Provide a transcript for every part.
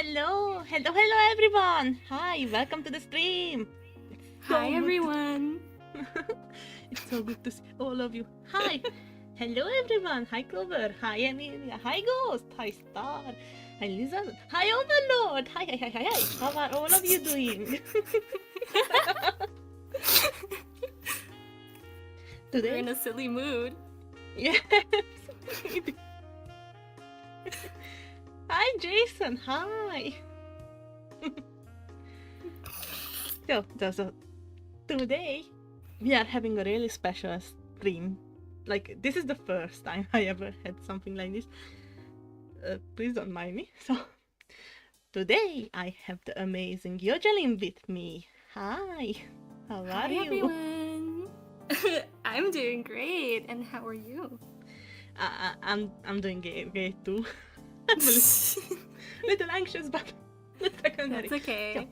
Hello everyone. Hi, welcome to the stream. Hi everyone. It's so good to see all of you. Hi. Hello everyone. Hi Clover. Hi Amelia. Hi Ghost. Hi Star. Hi Lizard. Hi Overlord. Hi. How are all of you doing? Today we're in a silly mood. Yes. Hi Jason. Hi. So today we are having a really special stream. Like, this is the first time I ever had something like this. Please don't mind me. So today I have the amazing Yojelin with me. Hi. How are you? Hi everyone. I'm doing great. And how are you? I'm doing great too. I'm a little anxious, but that's secondary. That's okay. So,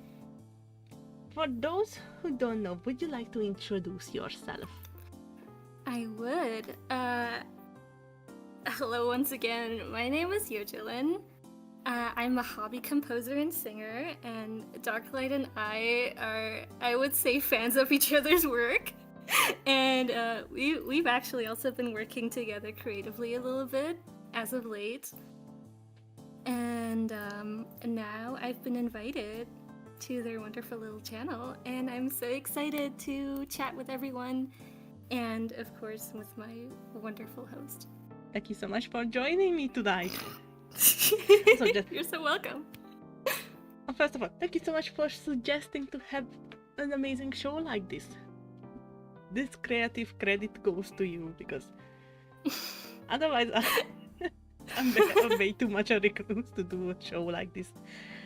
for those who don't know, would you like to introduce yourself? I would. Hello once again. My name is Yojelin. I'm a hobby composer and singer, and Darklight and I are, I would say, fans of each other's work. And we've actually also been working together creatively a little bit as of late. And now I've been invited to their wonderful little channel, and I'm so excited to chat with everyone, and of course with my wonderful host. Thank you so much for joining me tonight. You're so welcome. First of all, thank you so much for suggesting to have an amazing show like this. This creative credit goes to you, because otherwise I'm way too much a recluse to do a show like this.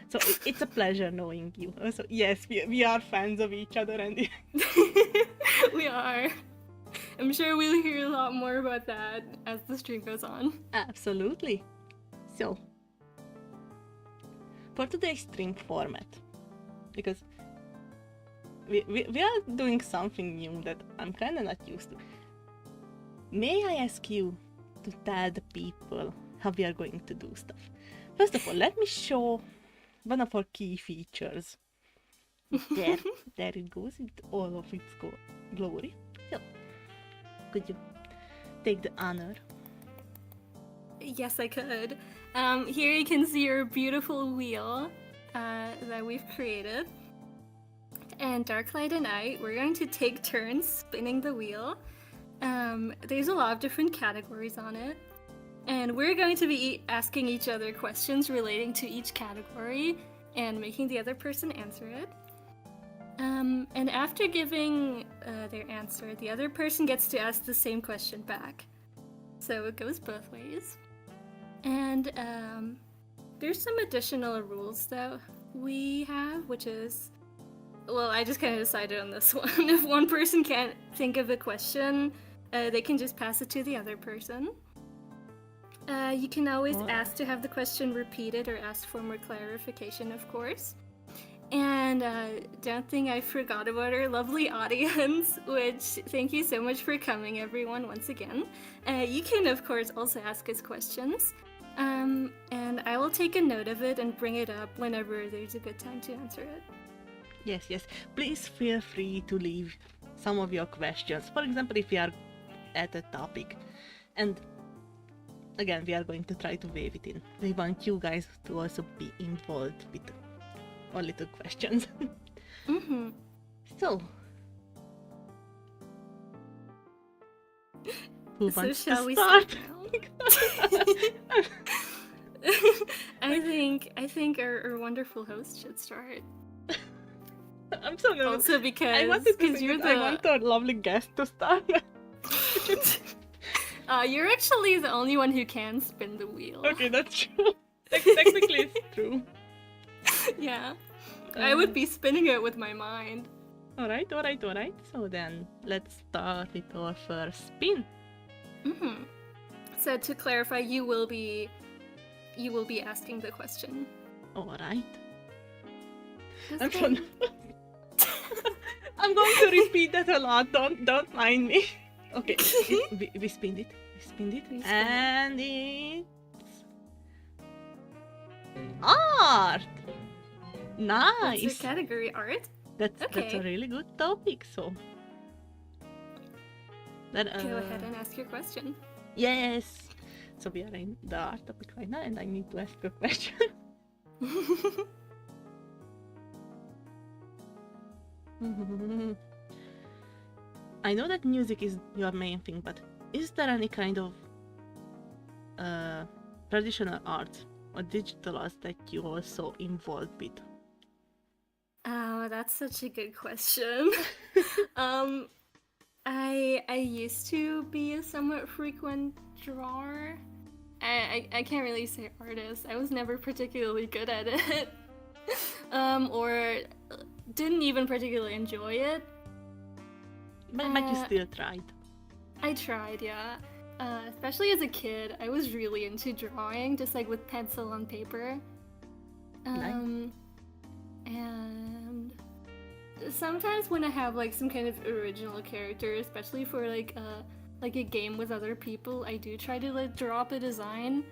So it's a pleasure knowing you. So yes, we are fans of each other, and we are. I'm sure we'll hear a lot more about that as the stream goes on. Absolutely. So, for today's stream format, because we are doing something new that I'm kind of not used to. May I ask you to tell the people how we are going to do stuff? First of all, let me show one of our key features. There it goes with all of its glory. So, could you take the honor? Yes, I could. Here you can see our beautiful wheel that we've created. And Darklight and I, we're going to take turns spinning the wheel. There's a lot of different categories on it. And we're going to be asking each other questions relating to each category and making the other person answer it. And after giving their answer, the other person gets to ask the same question back. So it goes both ways. And there's some additional rules that we have, which is, well, I just kind of decided on this one. If one person can't think of a question, they can just pass it to the other person. You can always ask to have the question repeated or ask for more clarification, of course. And don't think I forgot about our lovely audience, which thank you so much for coming, everyone, once again. You can, of course, also ask us questions. And I will take a note of it and bring it up whenever there's a good time to answer it. Yes. Please feel free to leave some of your questions. For example, if we are at a topic. And again, we are going to try to wave it in. We want you guys to also be involved with our little questions. Mm-hmm. So, who wants to start? I think our wonderful host should start. I'm so nervous. Also because I want our lovely guest to start. You're actually the only one who can spin the wheel. Okay, that's true. Technically, it's true. Yeah. I would be spinning it with my mind. Alright. So then, let's start with our first spin. Mm-hmm. So to clarify, you will be asking the question. Alright. I'm sure. I'm going to repeat that a lot. Don't mind me. Okay, we spinned it. And it's Art! What's your Nice! category? Art? That's a Okay. really good topic, so... Then, Go ahead and ask your question. yes! So we are in the art topic right now, and I need to ask a question. I know that music is your main thing, but is there any kind of traditional art or digital art that you also involved with? Oh, that's such a good question. I used to be a somewhat frequent drawer. I can't really say artist. I was never particularly good at it. Or didn't even particularly enjoy it. But you still tried. I tried, yeah. Especially as a kid, I was really into drawing, just like with pencil on paper. Nice. And sometimes when I have like some kind of original character, especially for like a game with other people, I do try to like draw up a design.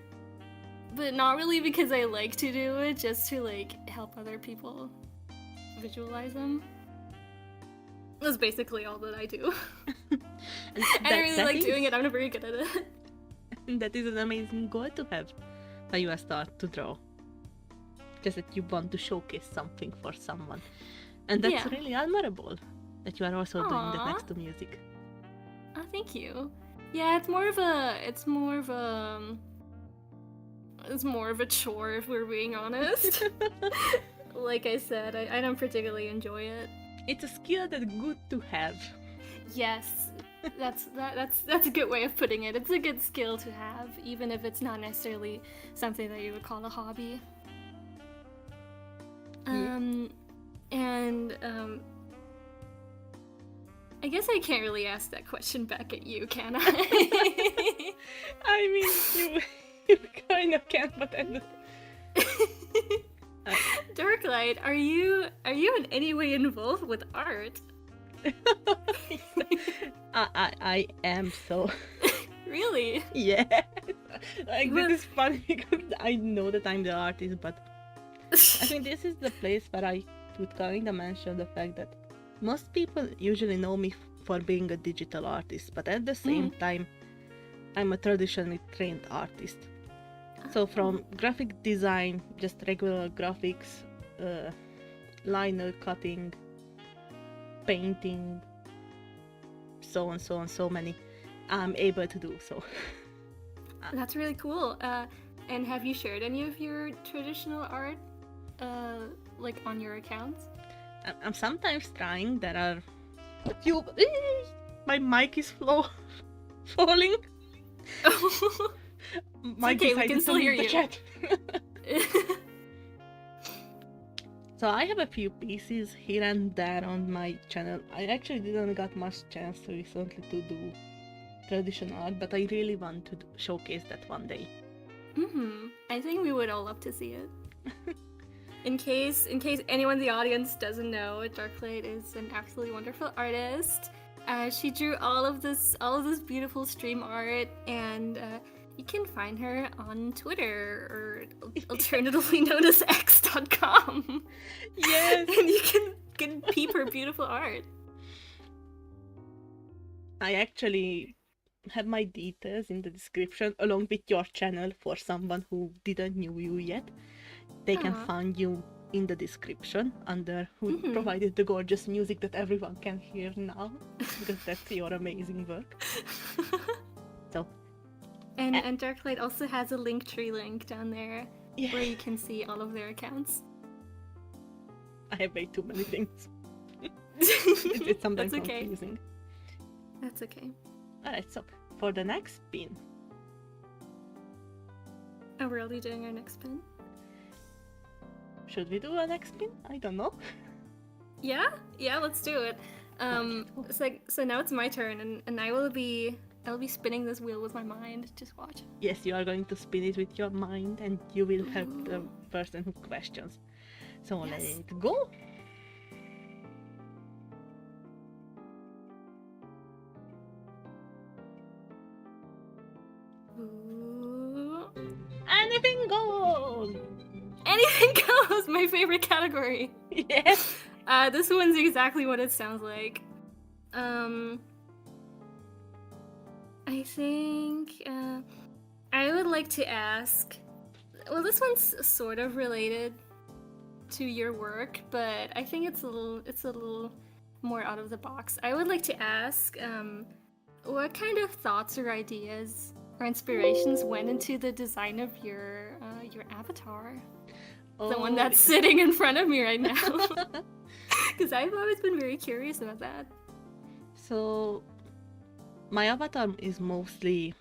But not really because I like to do it, just to like help other people visualize them. That's basically all that I do. I don't really like doing it, I'm not very good at it. That is an amazing goal to have when you start to draw. Just that you want to showcase something for someone. And that's really admirable that you are also doing that next to music. Oh, thank you. Yeah, it's more of a chore if we're being honest. Like I said, I don't particularly enjoy it. It's a skill that's good to have. Yes, that's a good way of putting it. It's a good skill to have, even if it's not necessarily something that you would call a hobby. I guess I can't really ask that question back at you, can I? I mean, you kind of can, but then... Darklight, are you in any way involved with art? I am so. Really? Yeah. Like, this is funny because I know that I'm the artist, but I think this is the place where I would kind of mention the fact that most people usually know me for being a digital artist, but at the same time, I'm a traditionally trained artist. So from graphic design, just regular graphics, liner cutting, painting, so on, so many, I'm able to do so. That's really cool. And have you shared any of your traditional art, like on your accounts? I'm sometimes trying. There are a few. My mic is falling. Mike, okay, we can still hear you. Chat. So I have a few pieces here and there on my channel. I actually didn't get much chance recently to do traditional art, but I really want to showcase that one day. I think we would all love to see it. In case anyone in the audience doesn't know, Darklight is an absolutely wonderful artist. She drew all of this beautiful stream art, and you can find her on Twitter, or alternatively known as x.com. Yes! And you can peep her beautiful art. I actually have my details in the description along with your channel for someone who didn't know you yet. They can find you in the description under who provided the gorgeous music that everyone can hear now, because that's your amazing work. So, and Darklight also has a Linktree link down there where you can see all of their accounts. I have way too many things. It's sometimes confusing. That's okay. Alright, so for the next spin. Oh, we're already doing our next spin? Should we do a next spin? I don't know. Yeah, let's do it. So now it's my turn, and I'll be spinning this wheel with my mind. Just watch. Yes, you are going to spin it with your mind, and you will have the person who questions. So let's go. Ooh. Anything goes. Anything goes. My favorite category. Yes. This one's exactly what it sounds like. I think I would like to ask. Well, this one's sort of related to your work, but I think it's a little more out of the box. I would like to ask, what kind of thoughts or ideas or inspirations went into the design of your avatar? The one that's sitting in front of me right now. Because I've always been very curious about that. So, my avatar is mostly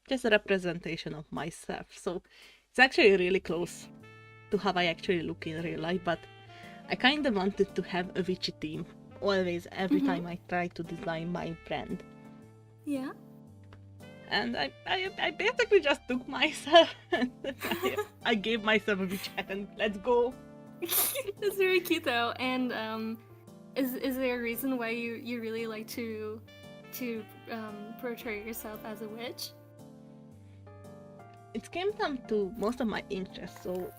just a representation of myself. So, it's actually really close to how I actually look in real life, but I kind of wanted to have a witchy theme always, every time I try to design my brand. Yeah. And I basically just took myself and I gave myself a witch hat and let's go. That's very cute though. And is there a reason why you really like to portray yourself as a witch? It came down to most of my interests, so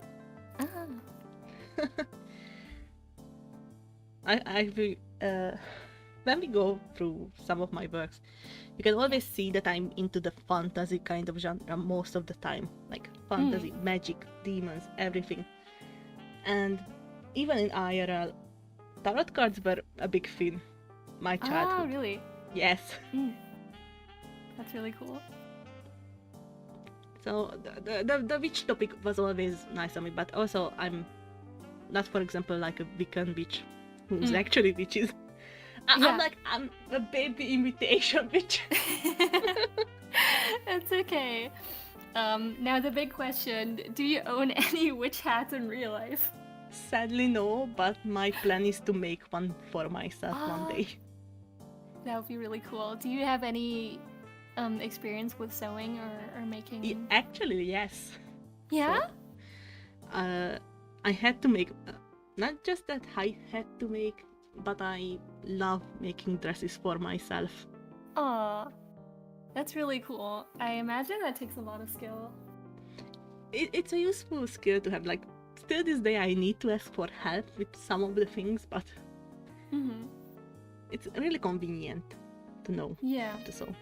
when we go through some of my works, you can always see that I'm into the fantasy kind of genre most of the time, like fantasy, magic, demons, everything. And even in IRL, tarot cards were a big thing. My childhood. Oh, really? Yes. That's really cool. So the witch topic was always nice on me, but also I'm not, for example, like a Wiccan witch who's actually witches. I'm a baby imitation witch. That's okay. Now the big question, do you own any witch hats in real life? Sadly no, but my plan is to make one for myself one day. That would be really cool. Do you have any experience with sewing or making? Actually, yes. Yeah? So, I had to make, not just that I had to make, but I love making dresses for myself. Aw, that's really cool. I imagine that takes a lot of skill. It's a useful skill to have. Like, still this day I need to ask for help with some of the things, but it's really convenient to know how to sew.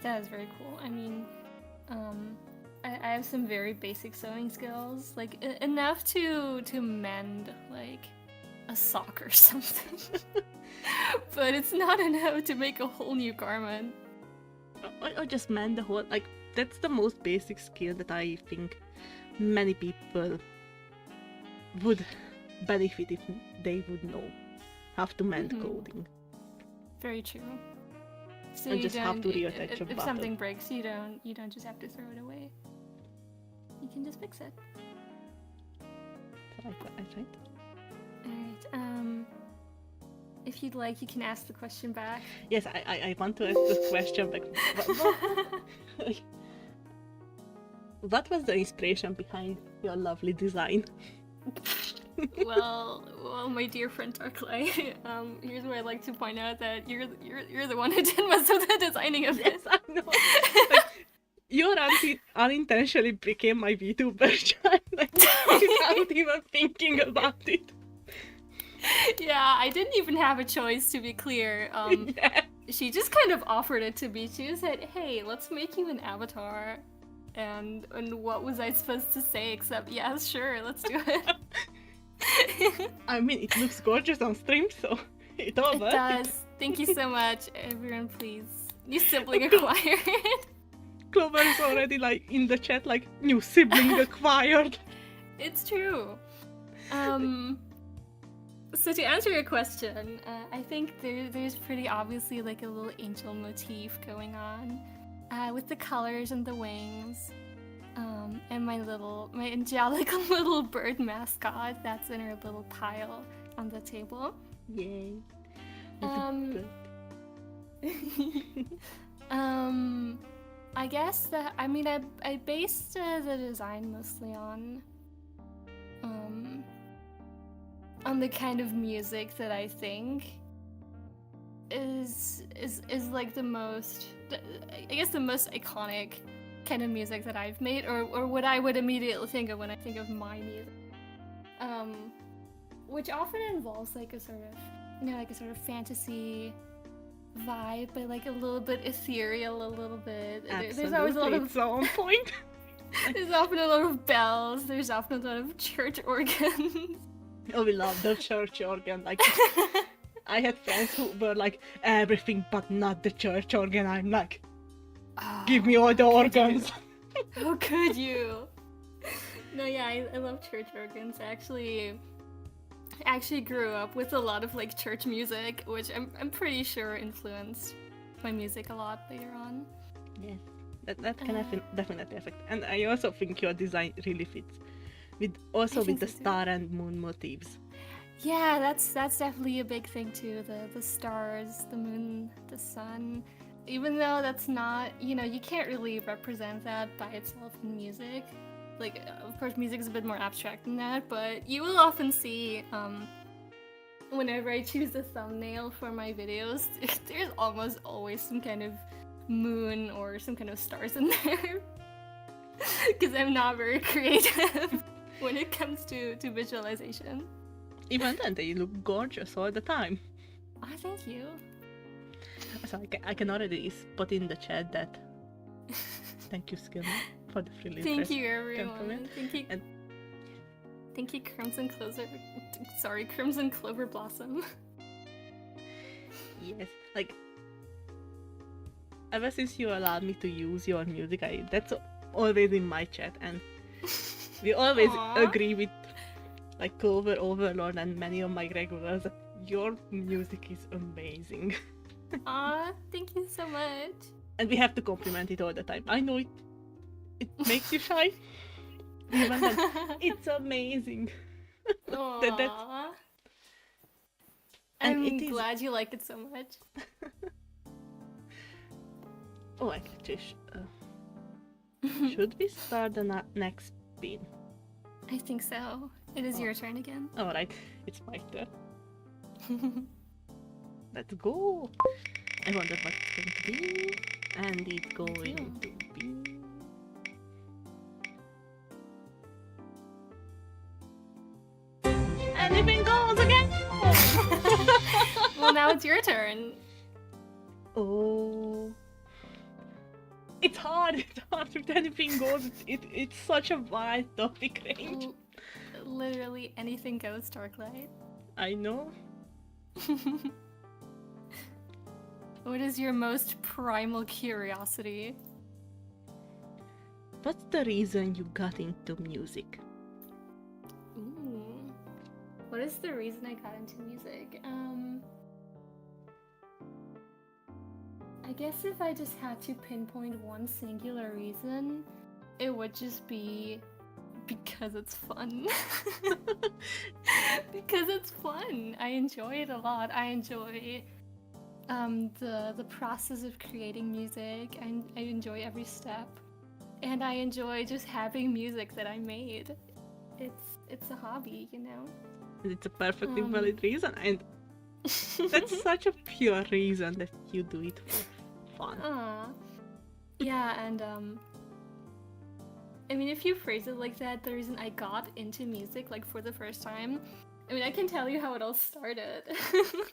That is very cool. I mean, I have some very basic sewing skills, like enough to mend like a sock or something. But it's not enough to make a whole new garment. Or just mend the whole, like, that's the most basic skill that I think many people would benefit if they would know how to mend clothing. Very true. So and you just have to reattach a button. If something breaks, you don't just have to throw it away. You can just fix it. I tried. Alright, if you'd like, you can ask the question back. Yes, I want to ask this question back. What was the inspiration behind your lovely design? well, my dear friend Darklight, here's where I'd like to point out that you're the one who did most of the designing of Yes, this. I know. Like, your auntie unintentionally became my VTuber child, like, without even thinking about it. Yeah, I didn't even have a choice, to be clear. She just kind of offered it to me. She said, "Hey, let's make you an avatar." And what was I supposed to say except, "Yeah, sure, let's do it." I mean, it looks gorgeous on stream, so it all works. It does. Thank you so much. Everyone, please. New sibling acquired. Clover is already, like, in the chat, like, new sibling acquired. It's true. So to answer your question, I think there's pretty obviously like a little angel motif going on with the colors and the wings, and my angelic little bird mascot that's in her little pile on the table. Yay! I guess that I based the design mostly on the kind of music that I think is like the most iconic kind of music that I've made, or what I would immediately think of when I think of my music. Which often involves like a sort of, like a sort of fantasy vibe, but like a little bit ethereal, a little bit. There's always a lot of. It's so on point. There's often a lot of bells. There's often a lot of church organs. Oh, we love the church organ. Like, I had friends who were like, everything but not the church organ. I'm like, give me all the organs. How could you? No, yeah, I love church organs. I actually grew up with a lot of like church music, which I'm pretty sure influenced my music a lot later on. Yeah, that can definitely affect. And I also think your design really fits with the star and moon motifs. Yeah, that's definitely a big thing too. The stars, the moon, the sun. Even though that's not, you can't really represent that by itself in music. Like, of course, music is a bit more abstract than that, but you will often see, whenever I choose a thumbnail for my videos, there's almost always some kind of moon or some kind of stars in there. Because I'm not very creative when it comes to visualization. Even then, they look gorgeous all the time. Oh, thank you. So I can already put in the chat that thank you, Skilma, for the really Thank you, everyone. compliment. Thank you, Crimson Clover Blossom. Yes, like ever since you allowed me to use your music, that's always in my chat, and we always agree with like Clover Overlord and many of my regulars that your music is amazing. Aw, thank you so much. And we have to compliment it all the time. I know it makes you shy. Even then, it's amazing. Aww. I'm glad you like it so much. Oh, actually, should we start the next spin? I think so. It is your turn again. Alright, it's my turn. Let's go! I wonder what it's going to be. And it's going to be... Anything goes again! Well, now it's your turn. Oh... It's hard with anything goes. It's such a wide topic range. Literally anything goes, Darklight. I know. What is your most primal curiosity? What's the reason you got into music? Ooh. What is the reason I got into music? I guess if I just had to pinpoint one singular reason, it would just be because it's fun. Because it's fun. I enjoy it a lot. I enjoy the process of creating music, and I enjoy every step. And I enjoy just having music that I made. It's a hobby, It's a perfectly valid reason, and that's such a pure reason that you do it for fun. Yeah, and I mean, if you phrase it like that, the reason I got into music, like, for the first time, I mean, I can tell you how it all started.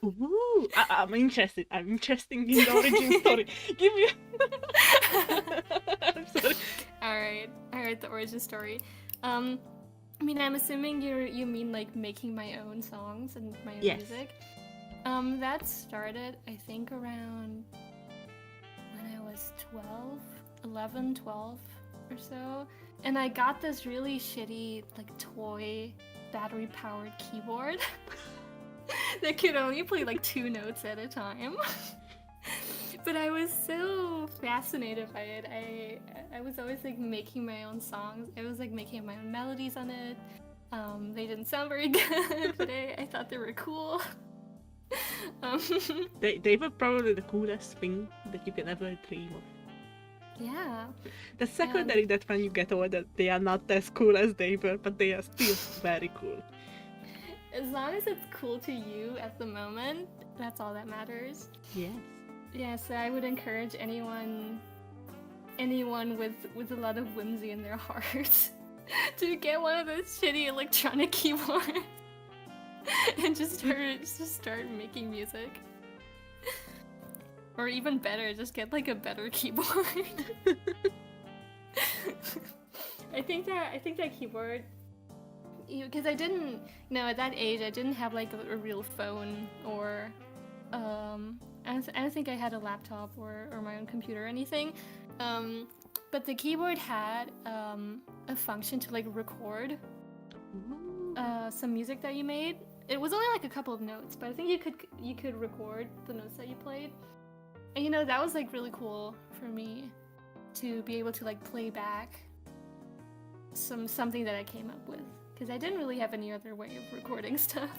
Ooh, I'm interested. I'm interested in the origin story. Give me... I'm sorry. Alright, the origin story. I mean, I'm assuming you mean, like, making my own songs and my own music. That started, I think, around when I was 11, 12 or so. And I got this really shitty, like, toy battery-powered keyboard that could only play, like, 2 notes at a time. But I was so fascinated by it. I was always, like, making my own songs. I was, like, making my own melodies on it. They didn't sound very good, but I thought they were cool. They were probably the coolest thing that you can ever dream of. Yeah. The secondary that when you get older, they are not as cool as they were, but they are still very cool. As long as it's cool to you at the moment, that's all that matters. Yes. Yeah, so I would encourage anyone anyone with a lot of whimsy in their heart to get one of those shitty electronic keyboards and just start making music. Or even better, just get like a better keyboard. I think that keyboard, because I didn't, at that age I didn't have like a real phone, or I don't think I had a laptop or my own computer or anything. But the keyboard had a function to like record some music that you made. It was only like a couple of notes, but I think you could record the notes that you played. And that was like really cool for me to be able to like play back something that I came up with, because I didn't really have any other way of recording stuff.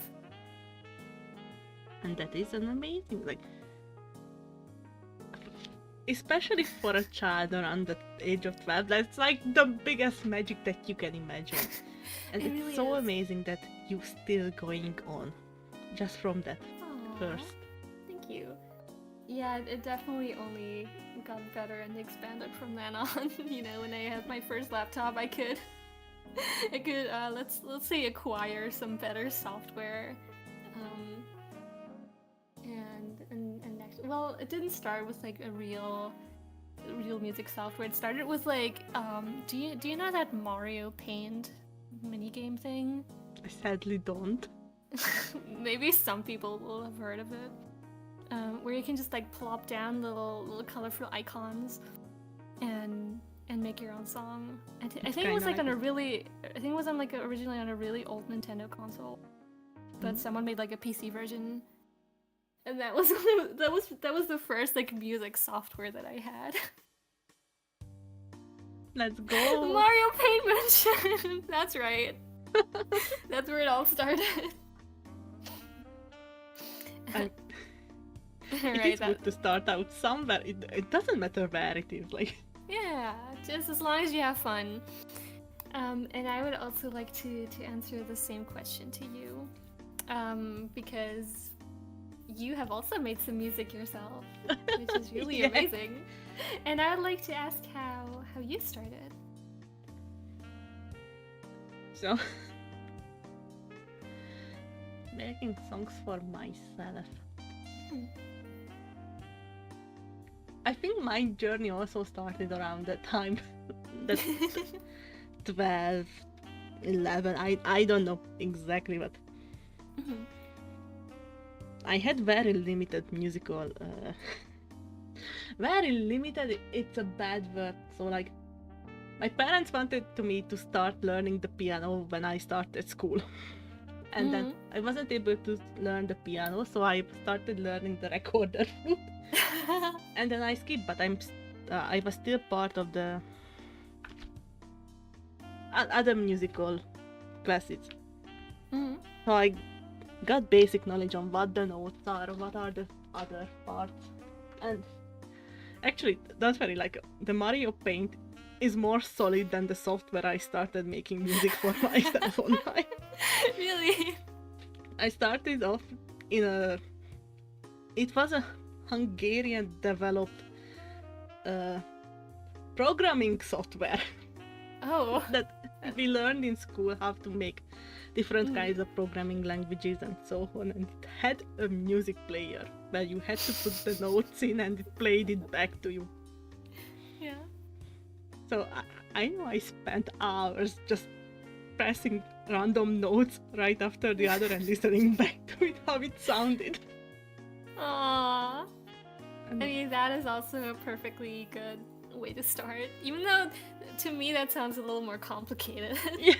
And that is an amazing, like, especially for a child around the age of 12, that's like the biggest magic that you can imagine. And It it's really so is. amazing that you still going on just from that Aw, first. Thank you. Yeah, it definitely only got better and expanded from then on. When I had my first laptop, I could let's say acquire some better software. And next, well, it didn't start with like a real music software. It started with like do you know that Mario Paint minigame thing? I sadly don't. Maybe some people will have heard of it. Where you can just like plop down little colorful icons and make your own song. I think it was like originally on a really old Nintendo console, but someone made like a PC version, and that was the first like music software that I had. Let's go. Mario Paint Mansion. That's right. That's where it all started. It is good to start out somewhere. It doesn't matter where it is. Like, yeah, just as long as you have fun. And I would also like to answer the same question to you, because you have also made some music yourself, which is really Yeah. amazing. And I would like to ask how you started. so making songs for myself. I think my journey also started around that time. That 12, 11, I don't know exactly, but Mhm. I had very limited musical very limited, it's a bad word. So like, my parents wanted me to start learning the piano when I started school. And then I wasn't able to learn the piano, so I started learning the recorder flute. And then I skipped, but I was still part of the other musical classes. Mhm. So I got basic knowledge on what the notes are, what are the other parts. And actually, don't worry, like, the Mario Paint is more solid than the software I started making music for myself online. Really? I started off it was a Hungarian developed programming software Oh. that we learned in school how to make different kinds of programming languages and so on, and it had a music player where you had to put the notes in and it played it back to you. Yeah. So I know I spent hours just pressing random notes right after the other and listening back to it, how it sounded. Aww. And I mean, that is also a perfectly good way to start. Even though, to me, that sounds a little more complicated. yes.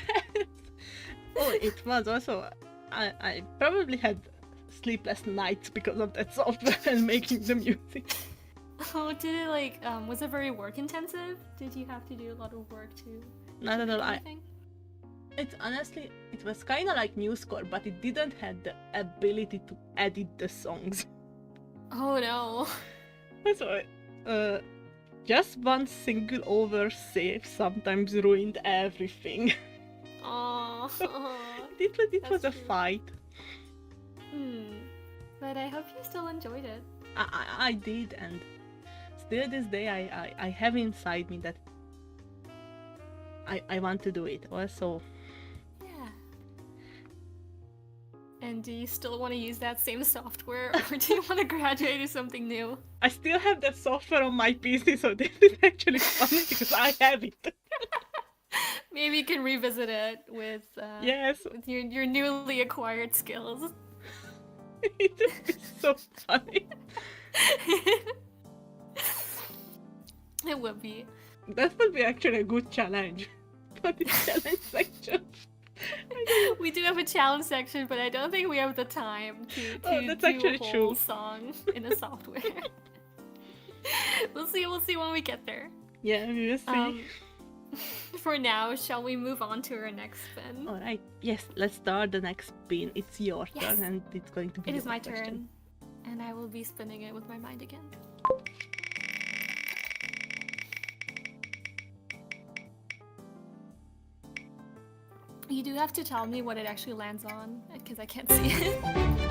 Oh, it was also. I probably had sleepless nights because of that software and making the music. Oh, did it like, was it very work intensive? Did you have to do a lot of work to Not at make all. anything? It was kind of like MuseScore, but it didn't have the ability to edit the songs. Oh no. So, just one single oversave sometimes ruined everything. Aww. It was a That's true. fight. But I hope you still enjoyed it. I did, and still this day I have inside me that I want to do it. Also, Yeah. And do you still want to use that same software, or do you want to graduate to something new? I still have that software on my PC, so this is actually funny because I have it. Maybe you can revisit it with Yes. with your newly acquired skills. It would be so funny. It would be. That would be actually a good challenge for the challenge section. We do have a challenge section, but I don't think we have the time to that's do actually a whole true. song in a software. We'll see when we get there. Yeah, we will see. For now, shall we move on to our next spin? Alright, yes, let's start the next spin. It's your Yes. turn and it's going to be It is your my question. turn, and I will be spinning it with my mind again. You do have to tell me what it actually lands on, because I can't see it.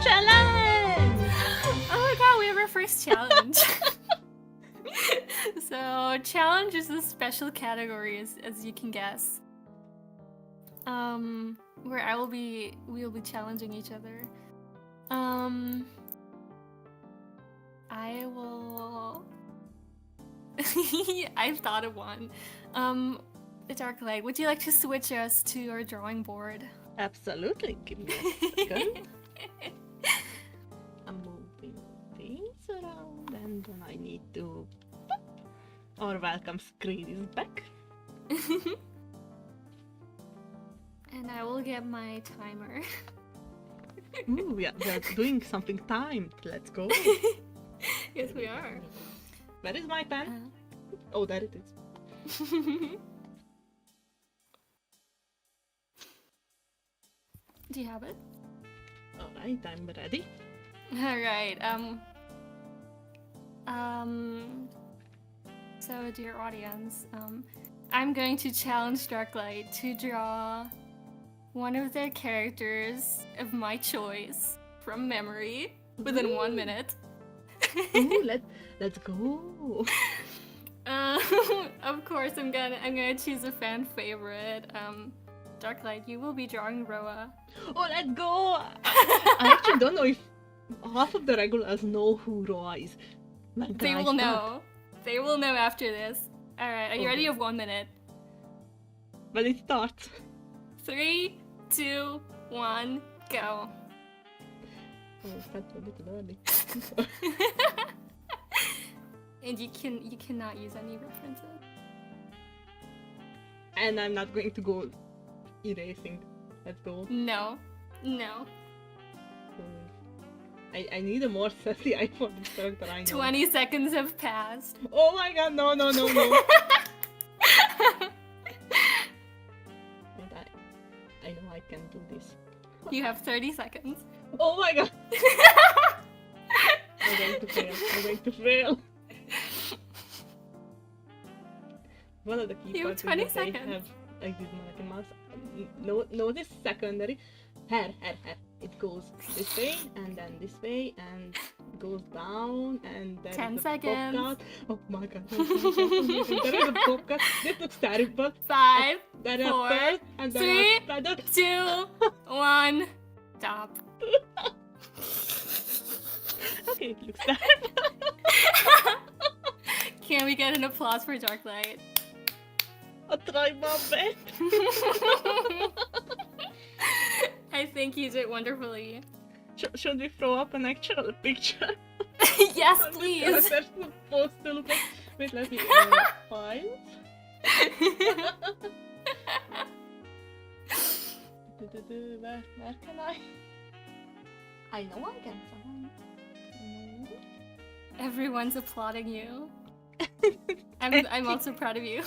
Challenge! Oh my god, we have our first challenge. So, challenge is a special category, as you can guess. Where we'll be challenging each other. I will... I've thought of one. Darklight, would you like to switch us to our drawing board? Absolutely, give me a second. I'm moving things around and then I need to... Our welcome screen is back. And I will get my timer. Ooh, we are doing something timed. Let's go. Yes, we are. Where is my pen? Oh, there it is. Do you have it? Alright, I'm ready. Alright, so dear audience, I'm going to challenge Darklight to draw one of their characters of my choice from memory within 1 minute. Ooh, let's go. Of course, I'm gonna choose a fan favorite. Darklight, you will be drawing Roa. Oh, let's go! I actually don't know if half of the regulars know who Roa is. When They can I will start? know. They will know after this. Alright, are you ready? You have 1 minute. When it starts. 3, 2, 1, go. Oh, that's a bit early. And you cannot use any references. And I'm not going to go erasing. Let's go. No. No. I need a more sassy eye for this character, I know. 20 seconds have passed. Oh my god, no. And I know I can do this. You have 30 seconds. Oh my god! I'm going to fail. One of the key You have parts 20 is that they seconds. have like this Monica mouse. No, this secondary. Hair. It goes this way and then this way and goes down and then 10 the seconds. podcast. Oh my god. There is a podcast. This looks terrible. 5, Then 4, a bird and then 3, a feather. 2, 1, stop. Okay, it looks terrible. Can we get an applause for Darklight? I'll try my best. I think you did wonderfully. Should we throw up an actual picture? Yes, How this please. character's supposed to look like. Wait, let me find. Where can I? I know I can find. Everyone's applauding you. I'm also proud of you.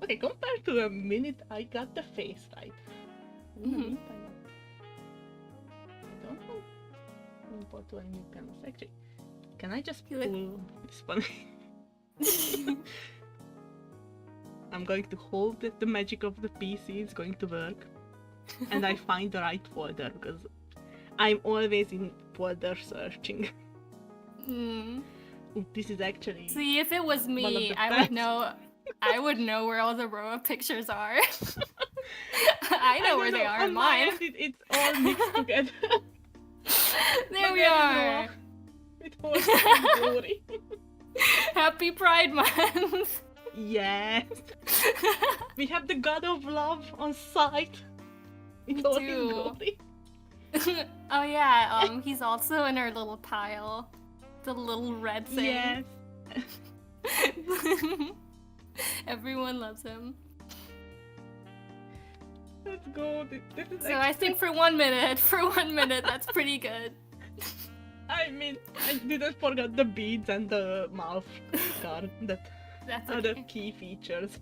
Okay, compared to a minute, I got the face right. In the Mhm. meantime, I don't know. Import to a new canvas. Actually, can I just You look- pull this one? I'm going to hold that the magic of the PC is going to work. And I find the right folder because I'm always in folder searching. Mm. Ooh, this is actually See, if it was one of me, the I best. would know. I would know where all the row of pictures are. I know where they are in On my mine. end, it's all mixed together. There But we there is are. Noah with horses and glory. Happy Pride Month. Yes. We have the god of love on site. We With all his do. glory. Oh yeah, he's also in our little pile. The little red thing. Yes. Everyone loves him. Let's go. This is So I think for 1 minute, that's pretty good. I mean, I didn't forget the beads and the mouth guard. That That's are the okay. key features.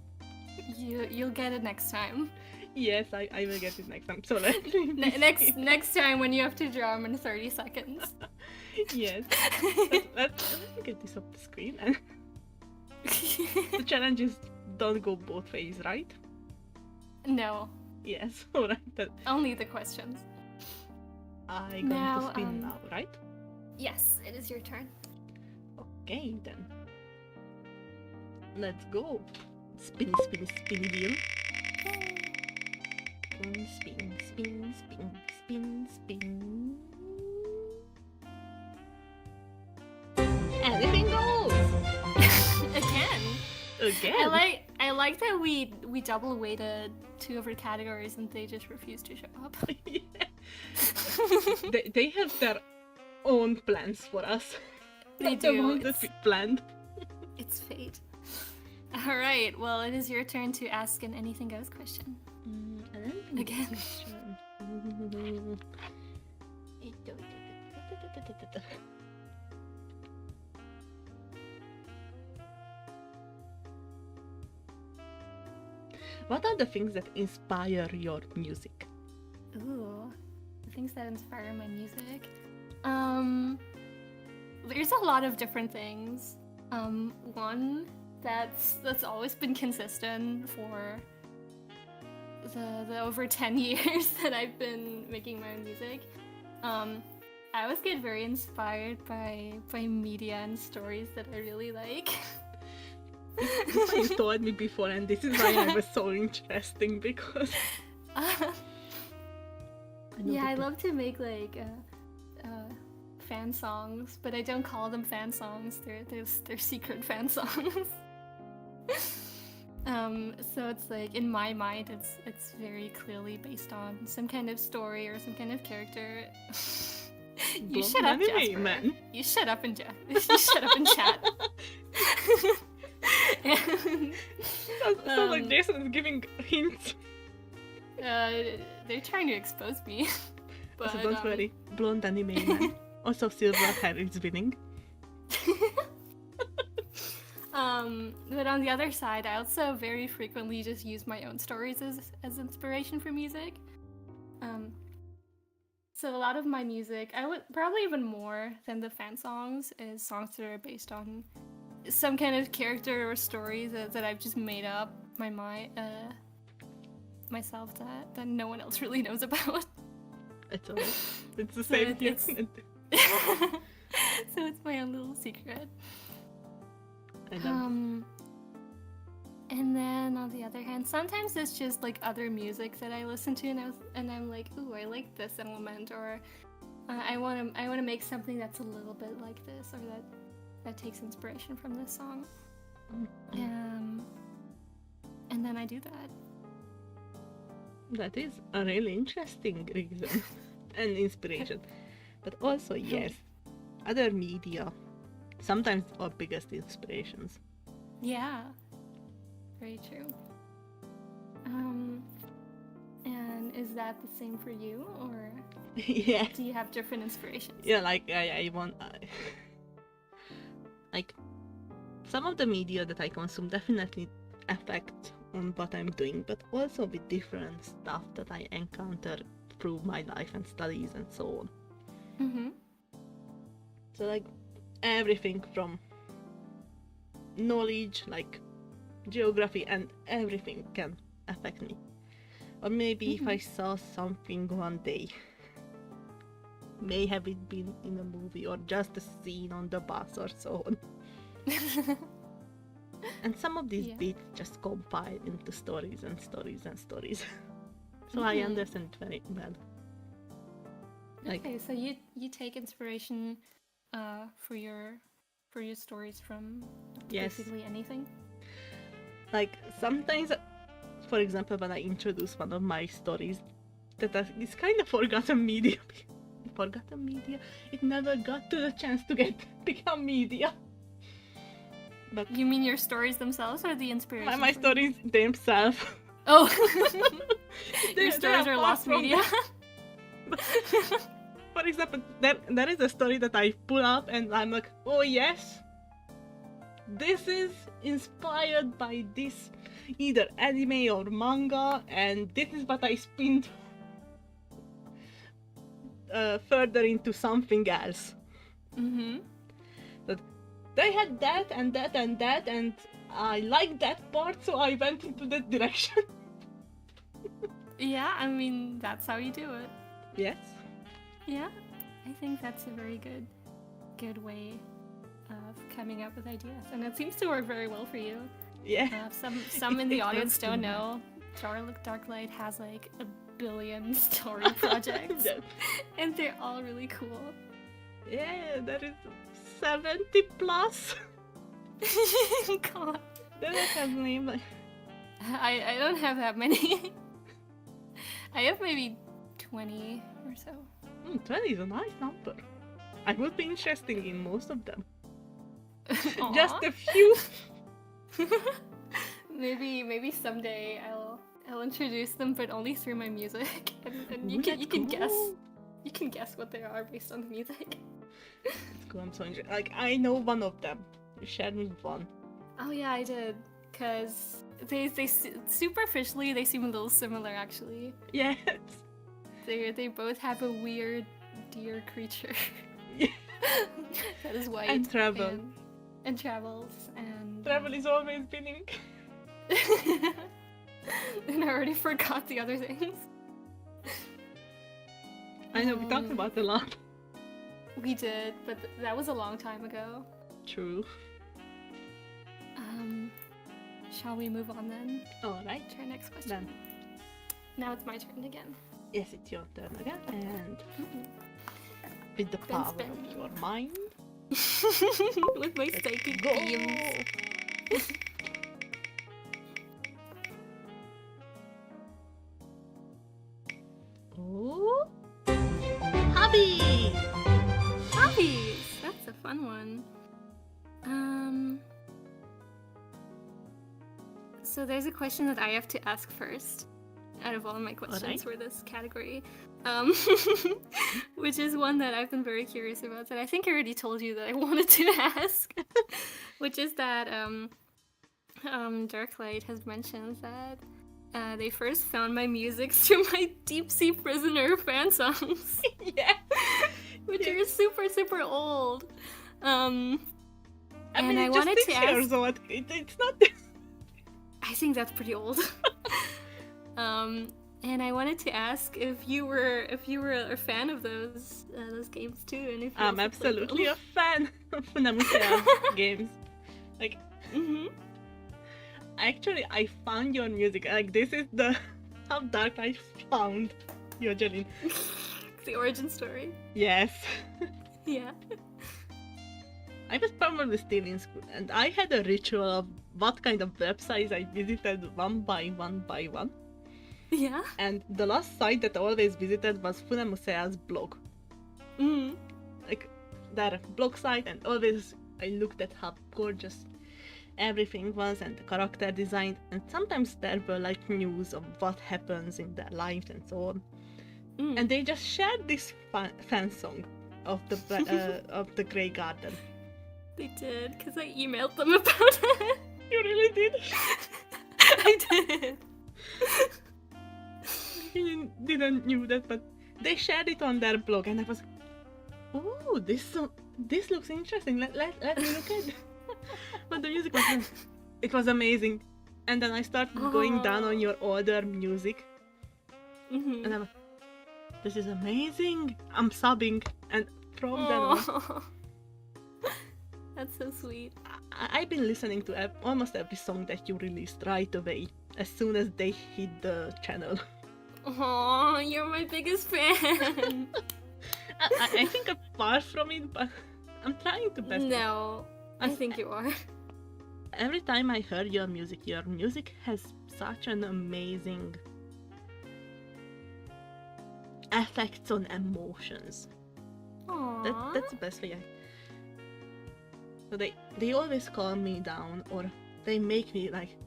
You'll get it next time. Yes, I will get it next time. So let's Next time when you have to draw him in 30 seconds. Yes. Let's get this off the screen. And the challenge is don't go both ways, right? No, Yes. Alright. That only the questions. I going Now, to spin now, right? Yes, it is your turn. Okay then. Let's go. Spin, spin, spin wheel. Spin, spin, spin, spin, spin, spin. Anything goes. Again. Again. I like that we double weighted 2 of our categories and they just refused to show up. Yeah. they have their own plans for us. They Not the do. ones that we planned. It's fate. All right. Well, it is your turn to ask an anything goes question. Again. What are the things that inspire your music? Ooh, the things that inspire my music. There's a lot of different things. One that's always been consistent for the over 10 years that I've been making my own music. I always get very inspired by media and stories that I really like. You told me before, and this is why I was so interesting because yeah, I love to make like fan songs, but I don't call them fan songs. They're secret fan songs. So it's like in my mind, it's very clearly based on some kind of story or some kind of character. You shut up, Jasper. Man. You shut up and you shut up and chat. Sounds like Jason is giving hints. They're trying to expose me. But So don't worry, blonde anime man. Also silver hair is winning. But on the other side, I also very frequently just use my own stories as inspiration for music. So a lot of my music, I would probably even more than the fan songs, is songs that are based on some kind of character or story that I've just made up myself that no one else really knows about. It's the same here. So it's my own little secret. I love And then on the other hand, sometimes it's just like other music that I listen to, and I'm like, ooh, I like this element, or I want to make something that's a little bit like this, or that takes inspiration from this song. And then I do that. That is a really interesting reason and inspiration. But also, yes, other media, sometimes our biggest inspirations. Yeah, very true. And is that the same for you, or Yeah. do you have different inspirations? Yeah, like I want, like some of the media that I consume definitely affect on what I'm doing, but also with different stuff that I encounter through my life and studies and so on. Mm-hmm. So like everything from knowledge, like geography and everything can affect me. Or maybe if I saw something one day may have it been in a movie or just a scene on the bus or so on. And some of these beats just compile into stories and stories and stories. So I understand very well. Okay, so you take inspiration for your stories from basically anything? Like sometimes, for example, when I introduce one of my stories that is kind of forgotten media. Forgotten media? It never got to the chance to become media. But you mean your stories themselves or the inspiration? My stories themselves. Oh, your stories are lost media. For example, there is a story that I pull up and I'm like, oh yes, this is inspired by this either anime or manga, and this is what I spinned further into something else. But they had that and that and that, and I liked that part, so I went into that direction. Yeah, I mean, that's how you do it. Yes. Yeah, I think that's a very good way of coming up with ideas, and it seems to work very well for you. Yeah. Some in the audience don't know. Darklight has like 1 billion story projects, and they're all really cool. Yeah, that is 70 plus. God. That is have name. I don't have that many. I have maybe 20 or so. 20 is a nice number. I would be interested in most of them. Aww. Just a few. Maybe someday I'll introduce them, but only through my music, and you can guess what they are based on the music. It's cool. I'm so interested. Like I know one of them. You shared me one. Oh yeah, I did. Cause they superficially they seem a little similar actually. Yes. They both have a weird deer creature. Yeah. That is white. And travel. And travels and travel is always winning. And I already forgot the other things. I know, we talked about a lot. We did, but that was a long time ago. True. Shall we move on then? Alright. To our next question. Then. Now it's my turn again. Yes, it's your turn again, and with the power of your mind. With my psychic beams. Oh, hobbies! Hobbies! That's a fun one. So there's a question that I have to ask first, out of all my questions for this category, which is one that I've been very curious about, that I think I already told you that I wanted to ask, which is that Darklight has mentioned that they first found my music through my Deep Sea Prisoner fan songs. Yeah. Which are super, super old. I mean, I wanted to ask... years old. It's not... I think that's pretty old. And I wanted to ask if you were a fan of those games too, and if you I'm absolutely a fan of Funamusea's games. Like, actually, I found your music. Like, this is how Darklight found Yojelin. The origin story. Yes. Yeah. I was probably still in school, and I had a ritual of what kind of websites I visited one by one by one. Yeah. And the last site that I always visited was Funamusea's blog. Like, their blog site, and always I looked at how gorgeous everything was and the character design, and sometimes there were like news of what happens in their lives and so on. And they just shared this fan song of the Grey Garden. They did, because I emailed them about it. You really did? I did. He didn't knew that, but they shared it on their blog, and I was, oh, this looks interesting. Let me look at it. But the music was amazing. And then I started going down on your older music, and I was, this is amazing. I'm sobbing, and from then on, Aw. That's so sweet. I've been listening to almost every song that you released right away, as soon as they hit the channel. Aw, you're my biggest fan. I think I'm far from it, but I'm trying to best. No, I think you are. Every time I heard your music has such an amazing effects on emotions. Aww. That's the best way. So they always calm me down, or they make me like,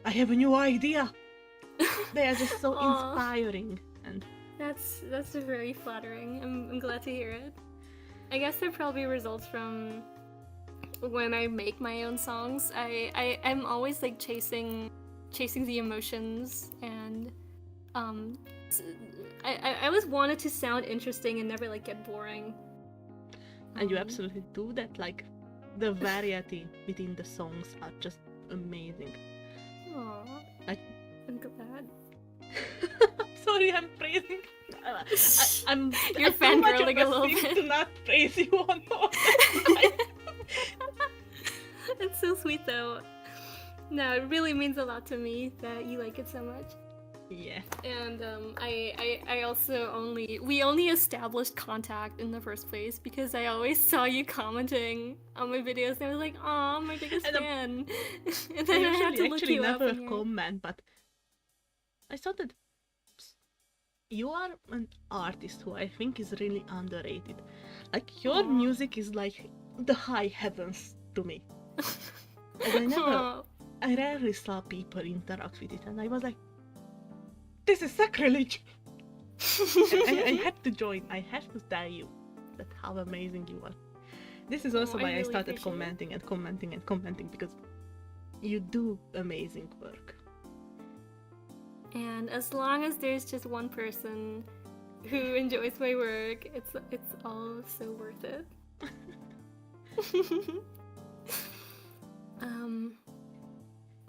I have a new idea. They are just so Aw. inspiring, and That's very flattering. I'm glad to hear it. I guess that probably results from when I make my own songs. I'm always like chasing the emotions, and I always wanted to sound interesting and never like get boring. you absolutely do that. Like the variety within the songs are just amazing. Aww. I'm glad. Sorry, I'm praising. I'm You're too much of fangirling a little simp bit. to not praise you on all. It's so sweet though. No, it really means a lot to me that you like it so much. Yeah. And I also we only established contact in the first place because I always saw you commenting on my videos and I was like, "Aw, my biggest And, fan." And then I had to look actually you up. never and you're- comment, but I thought that you are an artist who I think is really underrated. Like your Aw. music is like the high heavens to me. And Aw. I rarely saw people interact with it, and I was like, this is sacrilege. And I had to join. I had to tell you that how amazing you are. This is also I why I really started appreciate it. commenting and commenting and commenting, because you do amazing work. And as long as there's just one person who enjoys my work, it's all so worth it.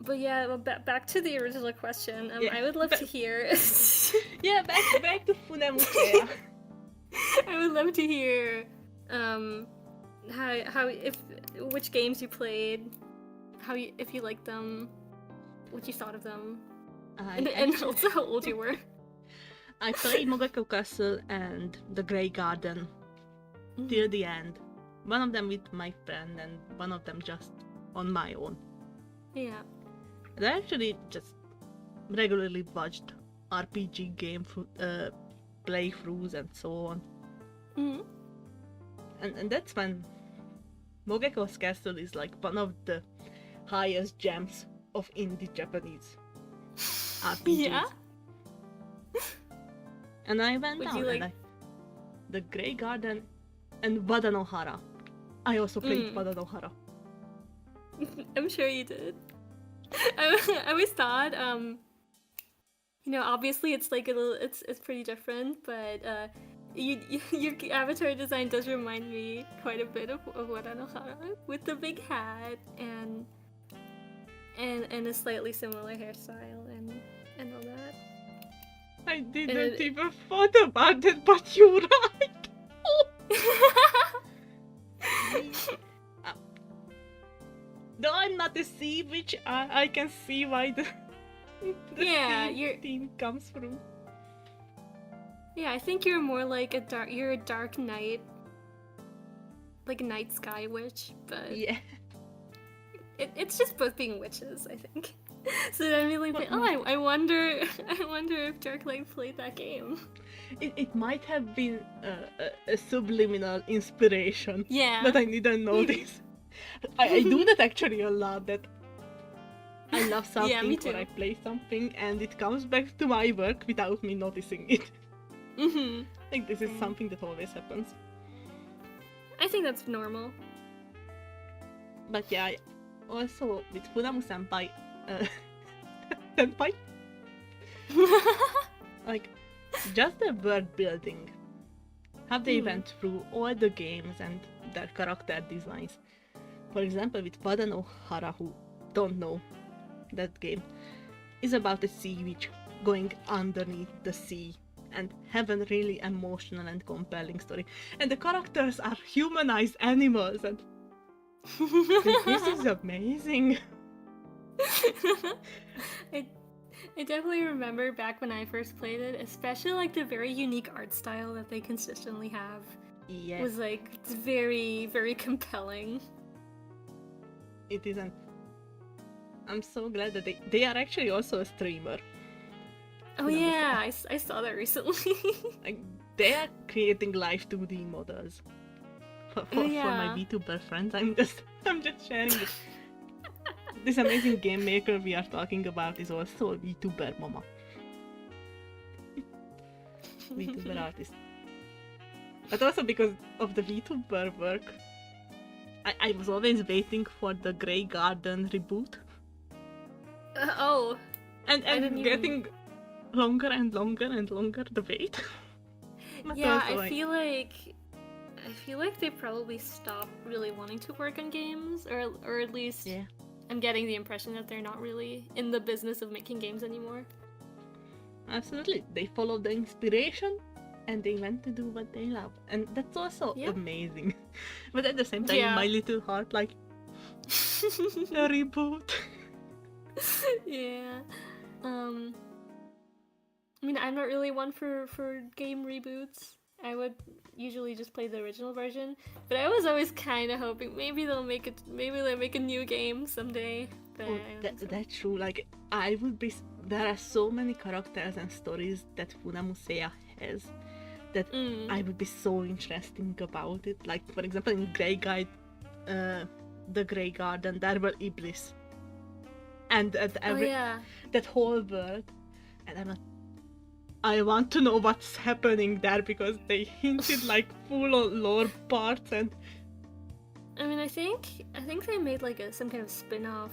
But yeah, well, back to the original question. Yeah, I would love to hear. Yeah, back to Funemusea. I would love to hear which games you played, if you liked them, what you thought of them, and also how old you were. I played Mogako Castle and the Grey Garden till the end. One of them with my friend and one of them just on my own. Yeah. And I actually just regularly watched RPG game playthroughs and so on. Mm-hmm. And that's when Mogeko's Castle is like one of the highest gems of indie Japanese RPGs. Yeah. And I went Would down you like- and the Grey Garden and Wadanohara. I also played Mm. Wadanohara. I'm sure you did. I always thought, obviously it's like it's pretty different, but your avatar design does remind me quite a bit of Wadanohara, with the big hat and a slightly similar hairstyle and all that. I didn't it- even thought about it, but you're right. Though I'm not a sea witch, I can see why the Yeah, sea you're- theme comes through. Yeah, I think you're more like you're a dark knight, like a night sky witch, but Yeah. it's just both being witches, I think. So then I'm like, oh, I wonder if Darklight played that game. It might have been a subliminal inspiration, Yeah. but I didn't notice. I do that actually a lot, that I love something Yeah, me or I too. play something and it comes back to my work without me noticing it. Mm-hmm. I think this is something that always happens. I think that's normal. But yeah, also with Funamu Senpai, Senpai, like just the world building, how they went through all the games and their character designs. For example, with Wadanohara, who don't know that game, is about a sea witch going underneath the sea and have a really emotional and compelling story. And the characters are humanized animals, and this is amazing. I, I definitely remember back when I first played it, especially like the very unique art style that they consistently have. Yeah, Was like it's very, very compelling. it isn't. I'm so glad that they are actually also a streamer. Oh yeah, I saw that recently. Like, they are creating live 2D models for my VTuber friends. I'm just sharing this. This amazing game maker we are talking about is also a VTuber mama. VTuber artist. But also because of the VTuber work, I was always waiting for the Grey Garden reboot. Oh. And getting longer and longer and longer the wait. Yeah, I feel like they probably stopped really wanting to work on games, or at least I'm getting the impression that they're not really in the business of making games anymore. Absolutely. They follow the inspiration and they went to do what they love. And that's also amazing. But at the same time, my little heart, like, a reboot. Yeah. I mean, I'm not really one for game reboots. I would usually just play the original version, but I was always kind of hoping maybe they'll make a new game someday. But that's true. Like, I would be. There are so many characters and stories that Funamusea has that I would be so interesting about it. Like, for example, in the Grey Garden, there were Iblis, and that whole world, and I want to know what's happening there because they hinted like full on lore parts. And I mean, I think they made like some kind of spin-off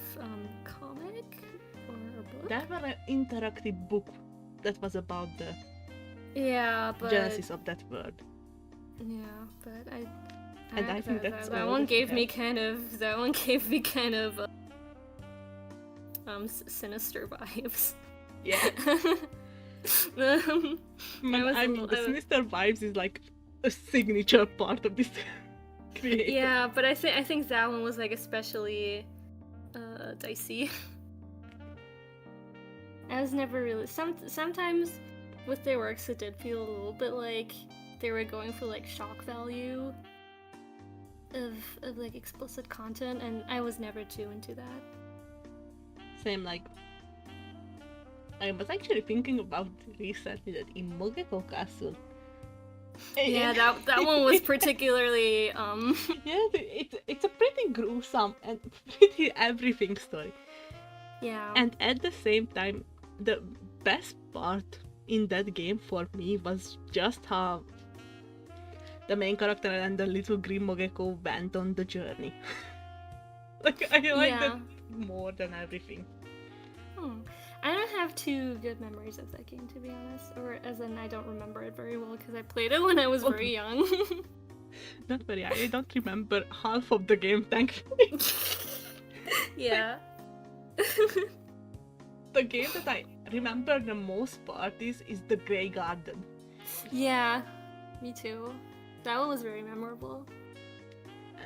comic or a book. There was an interactive book that was about the genesis of that world. Yeah, but I think that's that one gave me kind of sinister vibes. Yeah. The sinister vibes is like a signature part of this creator. Yeah, but I think that one was like especially dicey. I was never really sometimes with their works it did feel a little bit like they were going for like shock value of like explicit content, and I was never too into that. Same, like I was actually thinking about recently that in Mogeko Castle. Yeah, that one was particularly Yeah, it's a pretty gruesome and pretty everything story. Yeah. And at the same time, the best part in that game for me was just how the main character and the little green Mogeko went on the journey. Like, I like that more than everything. I don't have too good memories of that game, to be honest. Or as in, I don't remember it very well because I played it when I was very young. Don't worry, I don't remember half of the game, thankfully. Yeah. The game that I remember the most part is the Grey Garden. Yeah, me too. That one was very memorable.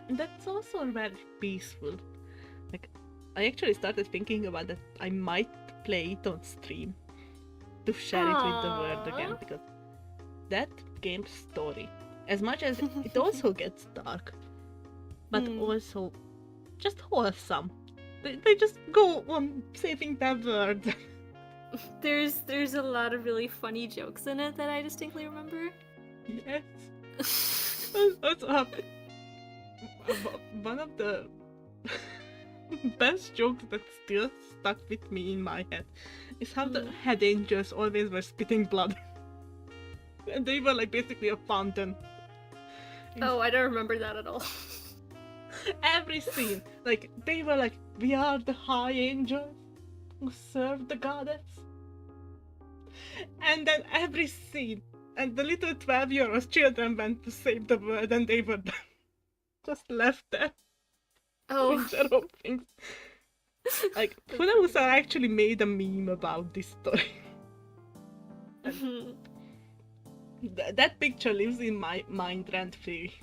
And that's also very peaceful. Like, I actually started thinking about that I might play it on stream to share it with the world again, because that game's story, as much as it also gets dark, but also just wholesome. They just go on saving the world. There's a lot of really funny jokes in it that I distinctly remember. Yes. Also, one of the best jokes that still stuck with me in my head is how the head angels always were spitting blood. And they were like basically a fountain. Oh, I don't remember that at all. Every scene, like, they were like, we are the high angels who serve the goddess. And then every scene, and the little 12-year-old children went to save the world, and they were just left there. Oh. Things. Like, Funamusa actually made a meme about this story. That picture lives in my mind rent-free.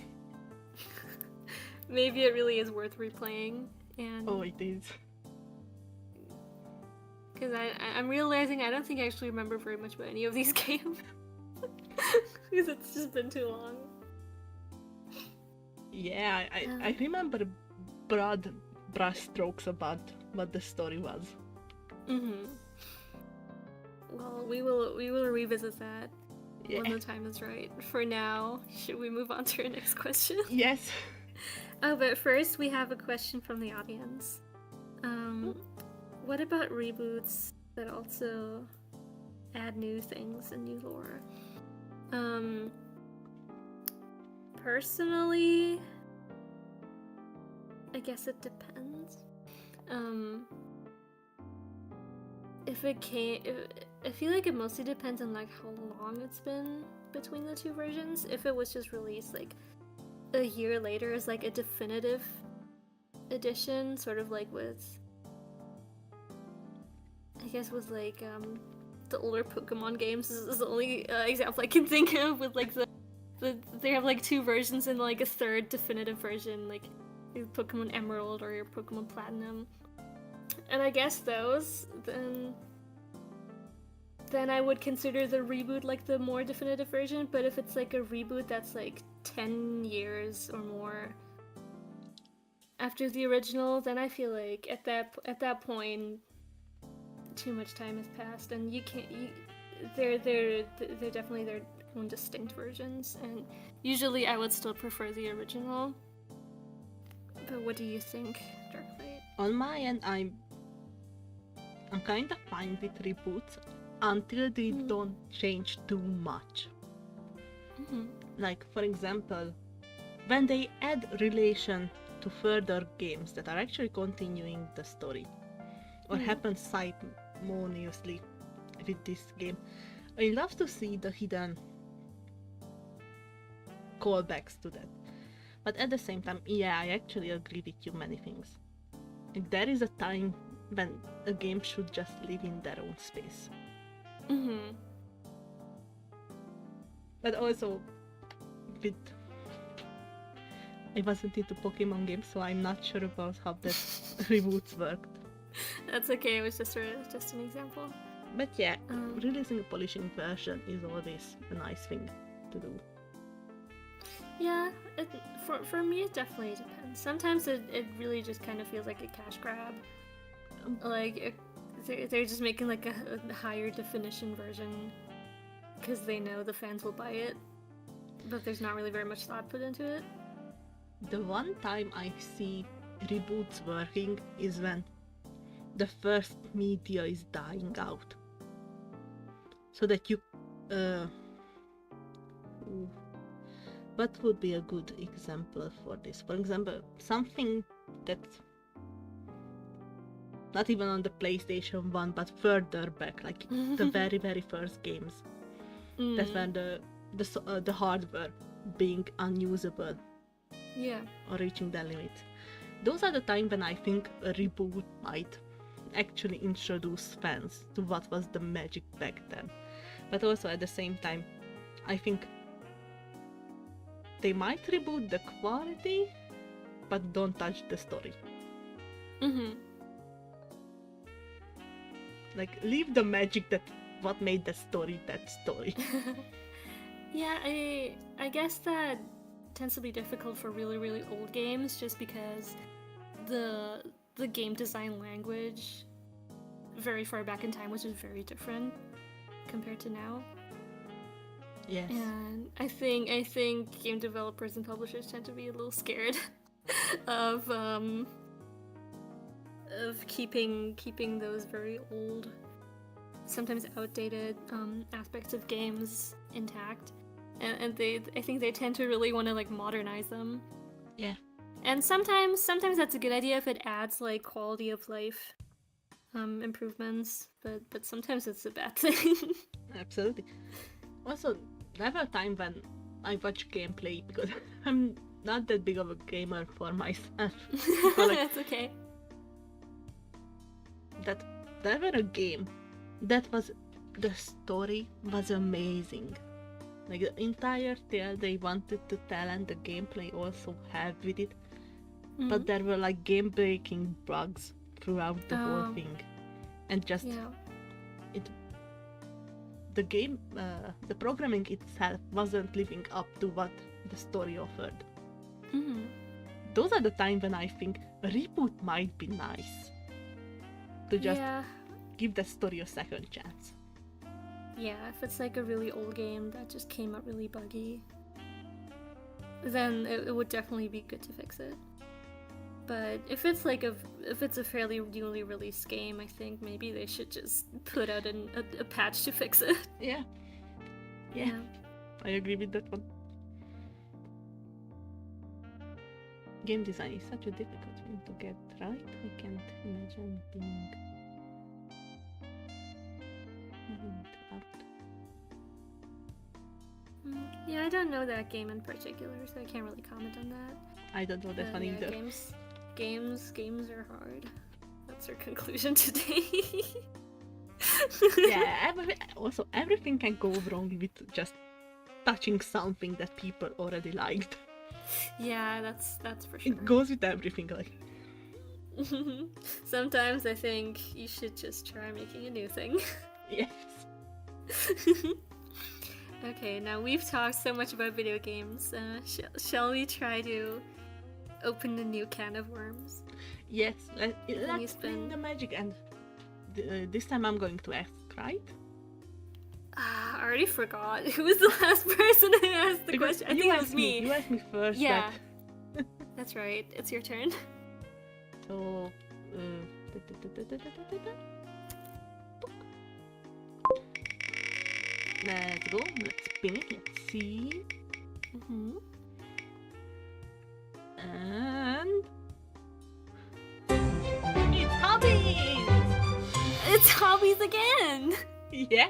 Maybe it really is worth replaying, and Oh, it is. because I'm realizing I don't think I actually remember very much about any of these games because it's just been too long. Yeah, I remember broad brush strokes about what the story was. Well, we will revisit that Yeah. when the time is right. For now, should we move on to our next question? Yes. Oh, but first we have a question from the audience. What about reboots that also add new things and new lore? Personally, I guess it depends. I feel like it mostly depends on like how long it's been between the two versions. If it was just released like a year later as like a definitive edition, sort of like with, I guess with like the older Pokemon games. This is the only example I can think of with like they have like two versions and like a third definitive version, like your Pokemon Emerald or your Pokemon Platinum. And I guess those, then I would consider the reboot like the more definitive version. But if it's like a reboot that's like 10 years or more after the original, then I feel like at that point too much time has passed, and they're definitely their own distinct versions, and usually I would still prefer the original. But what do you think, Darklight? On my end, I'm kind of fine with reboots until they don't change too much. Like, for example, when they add relation to further games that are actually continuing the story or happen simultaneously with this game, I love to see the hidden callbacks to that. But at the same time, yeah, I actually agree with you many things. Like, there is a time when a game should just live in their own space. But also, I wasn't into Pokemon games, so I'm not sure about how that reboots worked. That's okay, it was just an example. But yeah, releasing a polishing version is always a nice thing to do. Yeah, for me it definitely depends. Sometimes it really just kind of feels like a cash grab. Like, they're just making like a higher definition version because they know the fans will buy it, but there's not really very much thought put into it. The one time I see reboots working is when the first media is dying out. So that you... what would be a good example for this? For example, something that's not even on the PlayStation 1, but further back, like the very, very first games. That's when the hardware being unusable. Yeah. Or reaching their limits. Those are the times when I think a reboot might actually introduce fans to what was the magic back then. But also at the same time, I think they might reboot the quality, but don't touch the story. Like, leave the magic that what made the story that story. Yeah, I guess that tends to be difficult for really, really old games just because the game design language very far back in time was just very different compared to now. Yes. And I think game developers and publishers tend to be a little scared of keeping those very old, sometimes outdated aspects of games intact. And I think they tend to really want to like modernize them. Yeah. And sometimes that's a good idea if it adds like quality of life improvements, but sometimes it's a bad thing. Absolutely. Also, there were times when I watch gameplay because I'm not that big of a gamer for myself. Like, That's okay. that there were a game that was, the story was amazing. Like the entire tale they wanted to tell and the gameplay also helped with it. But there were like game breaking bugs throughout the whole thing. And just the game, the programming itself wasn't living up to what the story offered. Those are the times when I think a reboot might be nice. To just give the story a second chance. Yeah, if it's like a really old game that just came out really buggy, then it would definitely be good to fix it. But if it's like if it's a fairly newly released game, I think maybe they should just put out a patch to fix it. Yeah, I agree with that one. Game design is such a difficult thing to get right. I can't imagine being out. Yeah, I don't know that game in particular, so I can't really comment on that. I don't know that one either. Games are hard. That's our conclusion today. Yeah, everything can go wrong with just touching something that people already liked. Yeah, that's for sure. It goes with everything, like. Sometimes I think you should just try making a new thing. Yes. Okay, now we've talked so much about video games. Shall we try to open a new can of worms? Yes, let's spin the magic, and this time I'm going to ask, right? I already forgot. Who was the last person who asked the question? I think it was me. You asked me first. Yeah, that's right. It's your turn. So, let's go. Let's spin it. Let's see. And it's hobbies. It's hobbies again. Yeah.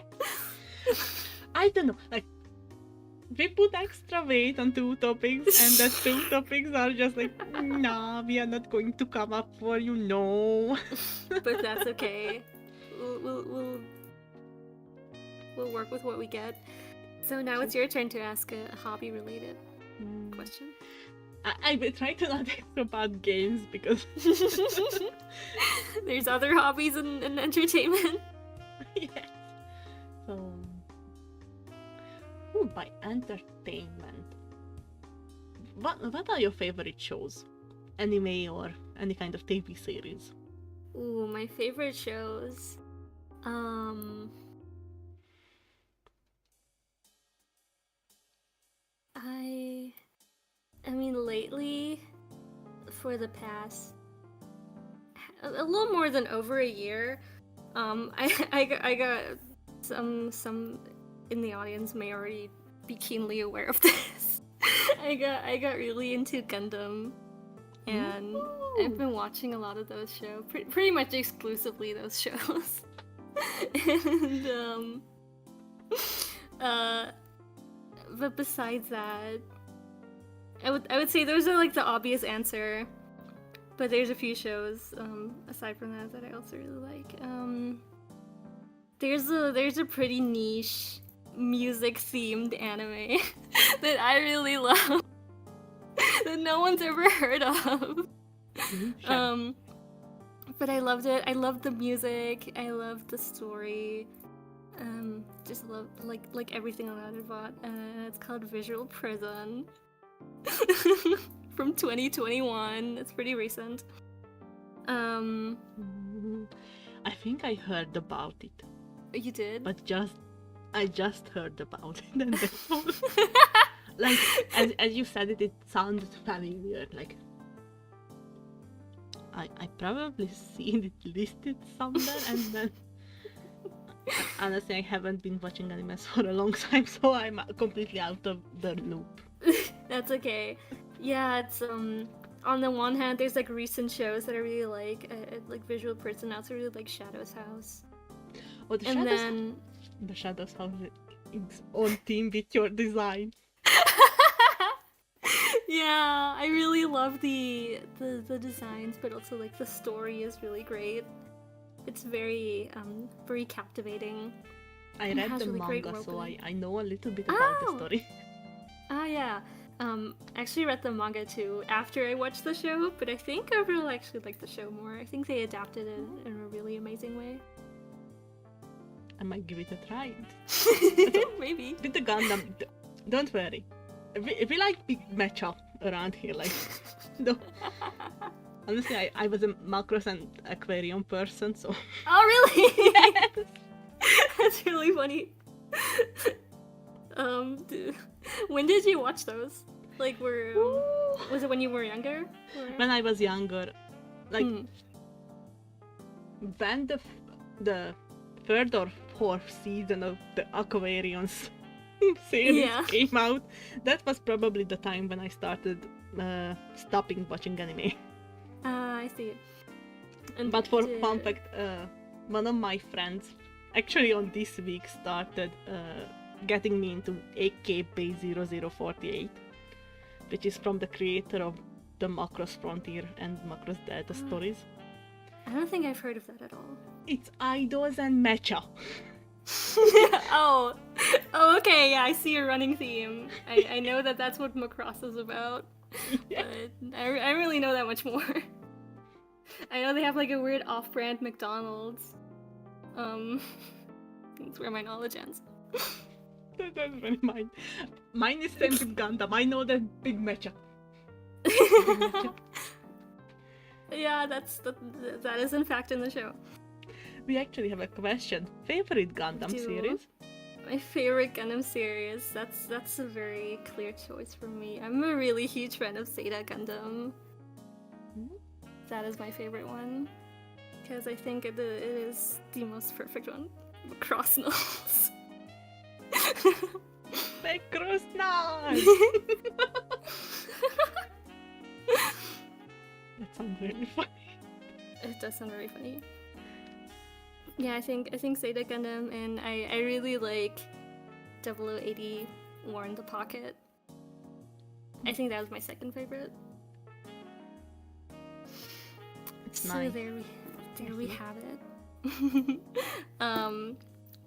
I don't know. Like, we put extra weight on 2 topics, and the 2 topics are just like, nah, we are not going to come up for you, no. But that's okay. We'll work with what we get. So now it's your turn to ask a hobby-related question. I will try to not ask about games because there's other hobbies in entertainment. Yes. So, by entertainment, what are your favorite shows? Anime or any kind of TV series? Ooh, my favorite shows. I mean, lately, for the past a little more than over a year, I got some in the audience may already be keenly aware of this. I got really into Gundam, and I've been watching a lot of those shows, pretty much exclusively those shows. And but besides that, I would say those are like the obvious answer. But there's a few shows aside from that I also really like. There's a pretty niche music themed anime that I really love that no one's ever heard of. But I loved it. I loved the music. I loved the story. Just love like everything about it. It's called Visual Prison. From 2021. It's pretty recent. I think I heard about it. You did? But I just heard about it, and that's all. Like, as you said it sounded familiar. Like, I probably seen it listed somewhere, and then honestly, I haven't been watching animes for a long time, so I'm completely out of the loop. That's okay. Yeah, it's on the one hand, there's like recent shows that I really like Visual Prison. I also really like Shadow's House. Oh, the Shadow's House is on team with your design. Yeah, I really love the designs, but also like the story is really great. It's very captivating. I It read has the really great manga, so role-playing. I know a little bit about the Oh! story. Ah, yeah. I actually read the manga too after I watched the show, but I think I really actually like the show more. I think they adapted it in a really amazing way. I might give it a try. Maybe. With the Gundam, don't worry. We like big matchup around here. Like, no. Honestly, I was a Macross and Aquarium person, so. Oh, really? Yes. That's really funny. When did you watch those? Like, was it when you were younger? Or... When I was younger, like, when the third or fourth season of the Aquarians series came out, that was probably the time when I started stopping watching anime. I see. And but for fun fact, one of my friends actually on this week started getting me into AKB0048, which is from the creator of the Macross Frontier and Macross Delta stories. I don't think I've heard of that at all. It's idols and mecha. Oh, okay, yeah, I see a running theme. I know that that's what Macross is about, but I really know that much more. I know they have like a weird off-brand McDonald's. That's where my knowledge ends. That's very mine. Mine is same with Gundam. I know that big mecha. Yeah, that is in fact in the show. We actually have a question. Favorite Gundam series? My favorite Gundam series. That's a very clear choice for me. I'm a really huge fan of Zeta Gundam. That is my favorite one because I think it is the most perfect one. Cross nose. Cross nose. That sounds really funny. It does sound very funny. Yeah, I think Zeta Gundam, and I really like 0080 War in the Pocket. I think that was my second favorite. It's so nice. there we have it.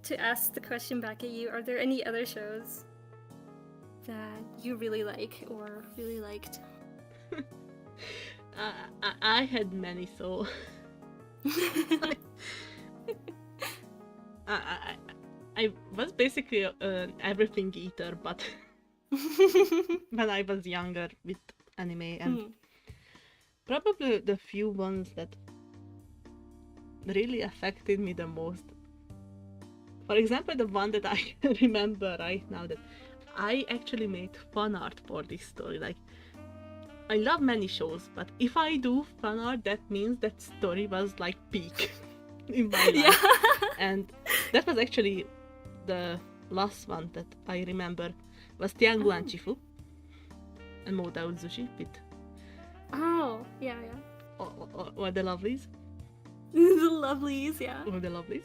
To ask the question back at you, are there any other shows that you really like or really liked? I had many, so I was basically an everything eater, but when I was younger with anime, and probably the few ones that really affected me the most. For example, the one that I remember right now, that I actually made fan art for this story. Like, I love many shows, but if I do fan art, that means that story was like peak in my life. Yeah. And that was actually the last one that I remember was Tiangu Anchifu and Moda Uzushi with Oh, yeah. or the Lovelies. The Lovelies, yeah. Or the Lovelies.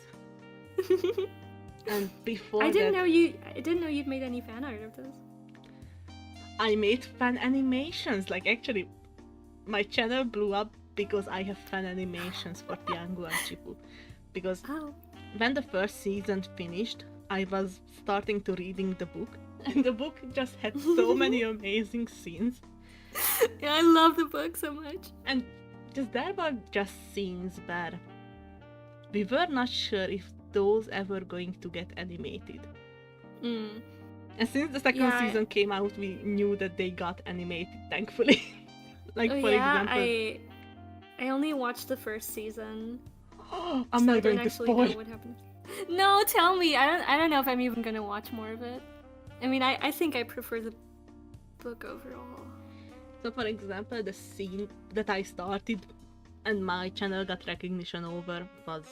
And before I didn't know you'd made any fan art of this. I made fan animations. Like, actually, my channel blew up because I have fan animations for Tiangu Anchifu. Because when the first season finished, I was starting to reading the book, and the book just had so many amazing scenes. Yeah, I love the book so much. And just there were just scenes where we were not sure if those ever going to get animated. And since the second season came out, we knew that they got animated, thankfully. Like, for example, I only watched the first season. I'm not going to spoil. Know what happened. No, tell me. I don't know if I'm even gonna watch more of it. I mean, I think I prefer the book overall. So, for example, the scene that I started and my channel got recognition over was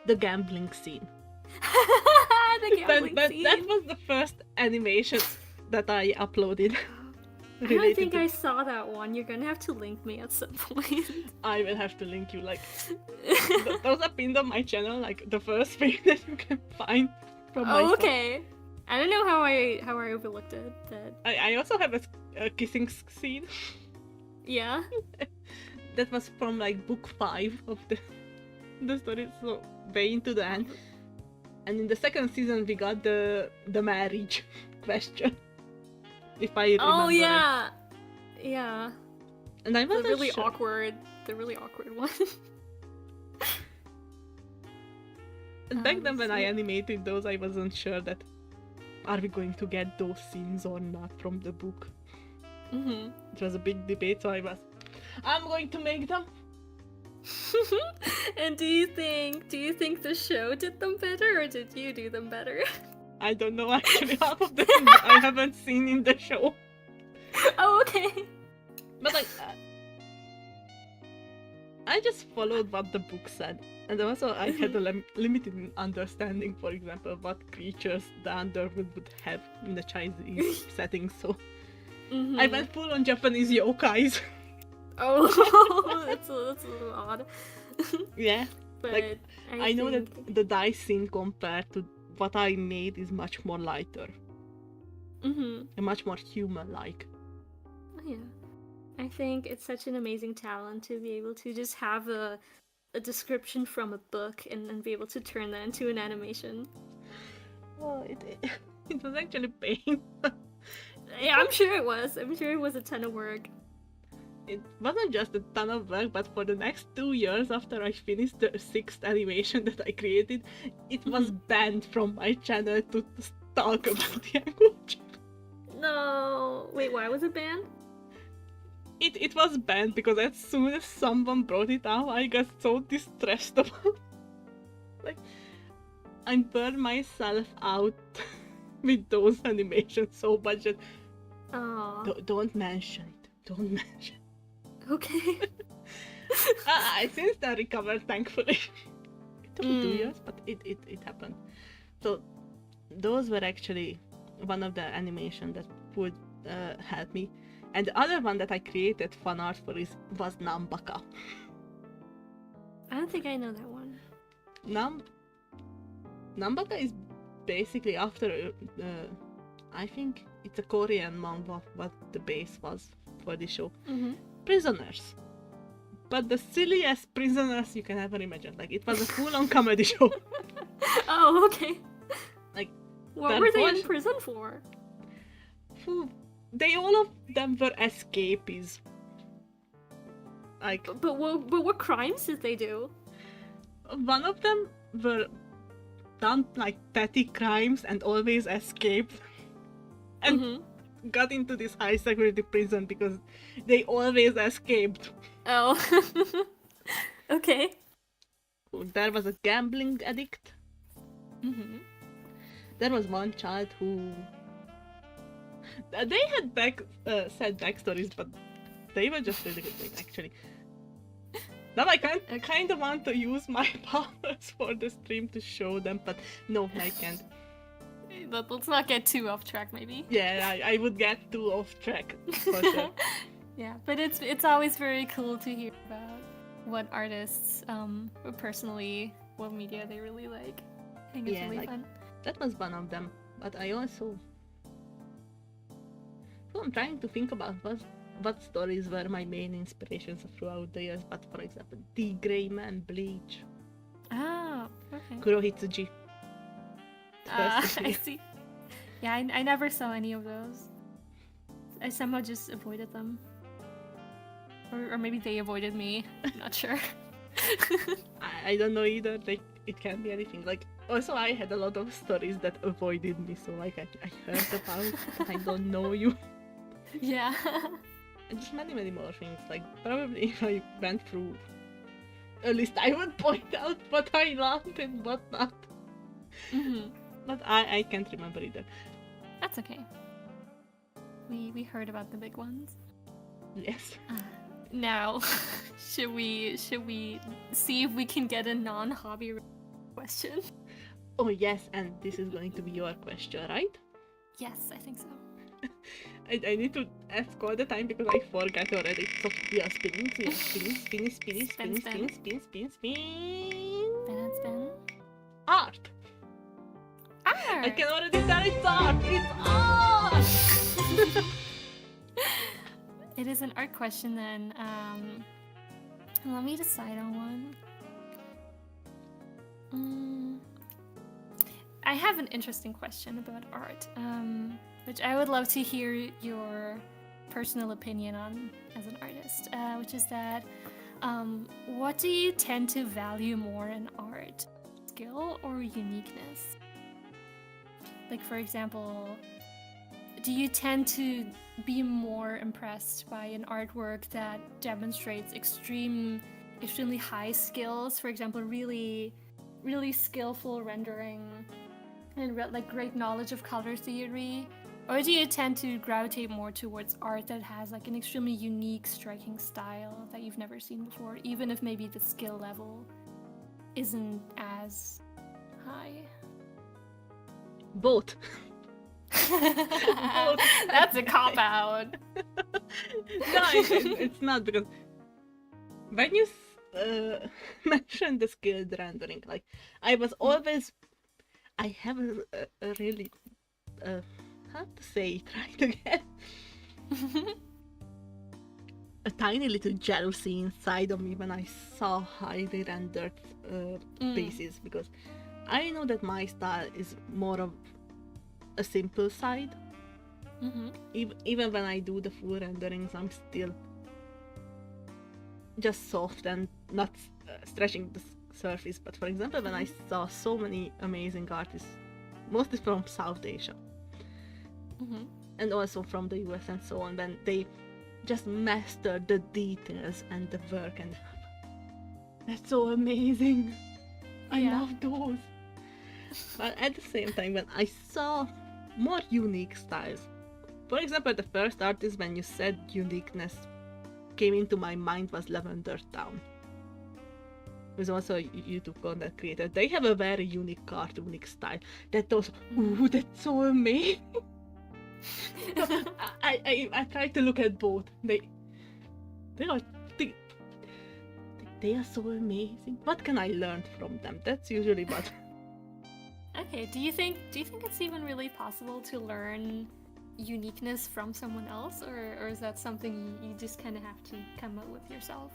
the gambling scene. The gambling scene. That was the first animation that I uploaded. I don't think I saw that one. You're gonna have to link me at some point. I will have to link you. Like, those are pinned on my channel. Like, the first thing that you can find from my okay. I don't know how I overlooked it, but I also have a kissing scene. Yeah. That was from like book 5 of the the story so way into the end. And in the second season, we got the marriage question, if I remember. Oh it. yeah. And I wasn't The really sure. awkward one. And back then, when I sweet. animated those, I wasn't sure that are we going to get those scenes or not from the book. Mm-hmm. It was a big debate, so I'm going to make them. And do you think the show did them better, or did you do them better? I don't know, actually. Half of them I haven't seen in the show. Oh, okay. But like, I just followed what the book said. And also, I had a limited understanding, for example, what creatures the Underworld would have in the Chinese setting. So I went full on Japanese yokais. Oh, that's a little odd. Yeah. But Like, I know that the dice scene compared to what I made is much more lighter. And much more human-like. Oh, yeah. I think it's such an amazing talent to be able to just have a description from a book and be able to turn that into an animation. Well, it was actually pain. Yeah, I'm sure it was. I'm sure it was a ton of work. It wasn't just a ton of work, but for the next 2 years after I finished the 6th animation that I created, it was banned from my channel to talk about the language. No. Wait, why was it banned? It was banned because as soon as someone brought it up, I got so distressed about it. Like, I burned myself out with those animations so much that don't mention it. Don't mention it. Okay. I since then recovered, thankfully. It took me 2 years, but it happened. So those were actually one of the animation that would help me. And the other one that I created fan art for was Nambaka. I don't think I know that one. Nambaka is basically after, I think it's a Korean manga, what the base was for the show. Prisoners. But the silliest prisoners you can ever imagine. Like, it was a full-on comedy show. Oh, okay. Like, what were they in prison for? They all of them were escapees. Like, but what crimes did they do? One of them were done like petty crimes and always escaped, and got into this high security prison because they always escaped. Oh, okay. There was a gambling addict. There was one child who. They had sad backstories, but they were just really good, actually. Now I kind of want to use my powers for the stream to show them, but no, I can't. Let's not get too off track, maybe. Yeah, I would get too off track, for sure. Yeah, but it's always very cool to hear about what artists, personally, what media they really like. I think it's really fun. That was one of them, but I also... So I'm trying to think about what stories were my main inspirations throughout the years, but for example, The Grey Man, Bleach. Oh, okay. Kurohitsuji. I see. Yeah, I never saw any of those. I somehow just avoided them. Or maybe they avoided me. I'm not sure. I don't know either. Like, it can be anything. Like, also I had a lot of stories that avoided me, so like I heard about, but I don't know you. Yeah. And just many more things. Like, probably if I went through a list, I would point out what I loved and what not. But I can't remember either. That's okay. We heard about the big ones. Yes. Now, should we see if we can get a non-hobby question? Oh yes, and this is going to be your question, right? Yes, I think so. I need to ask all the time because I forget already. So we are spinning. Spin. Art! I can already tell it's art! It's art! It is an art question then. Let me decide on one. Mm, I have an interesting question about art, which I would love to hear your personal opinion on as an artist, which is that what do you tend to value more in art? Skill or uniqueness? Like, for example, do you tend to be more impressed by an artwork that demonstrates extremely high skills, for example, really skillful rendering and like great knowledge of color theory? Or do you tend to gravitate more towards art that has like an extremely unique, striking style that you've never seen before, even if maybe the skill level isn't as high? Both. That's a cop-out. No, it's not, because when you mentioned the skilled rendering, like, I was always, I have a really, how to say it right again? A tiny little jealousy inside of me when I saw highly rendered pieces, because I know that my style is more of a simple side. Even when I do the full renderings, I'm still just soft and not stretching the surface. But for example, when I saw so many amazing artists, mostly from South Asia, and also from the US and so on, when they just mastered the details and the work, and that's so amazing. I love those. But at the same time, when I saw more unique styles, for example, the first artist when you said uniqueness came into my mind was Lavender Town, who's also a YouTube content creator. They have a very unique cartoonic style that also, ooh, that's so amazing. So I try to look at both. They are so amazing. What can I learn from them? That's usually what. Okay, do you think it's even really possible to learn uniqueness from someone else, or is that something you just kind of have to come up with yourself?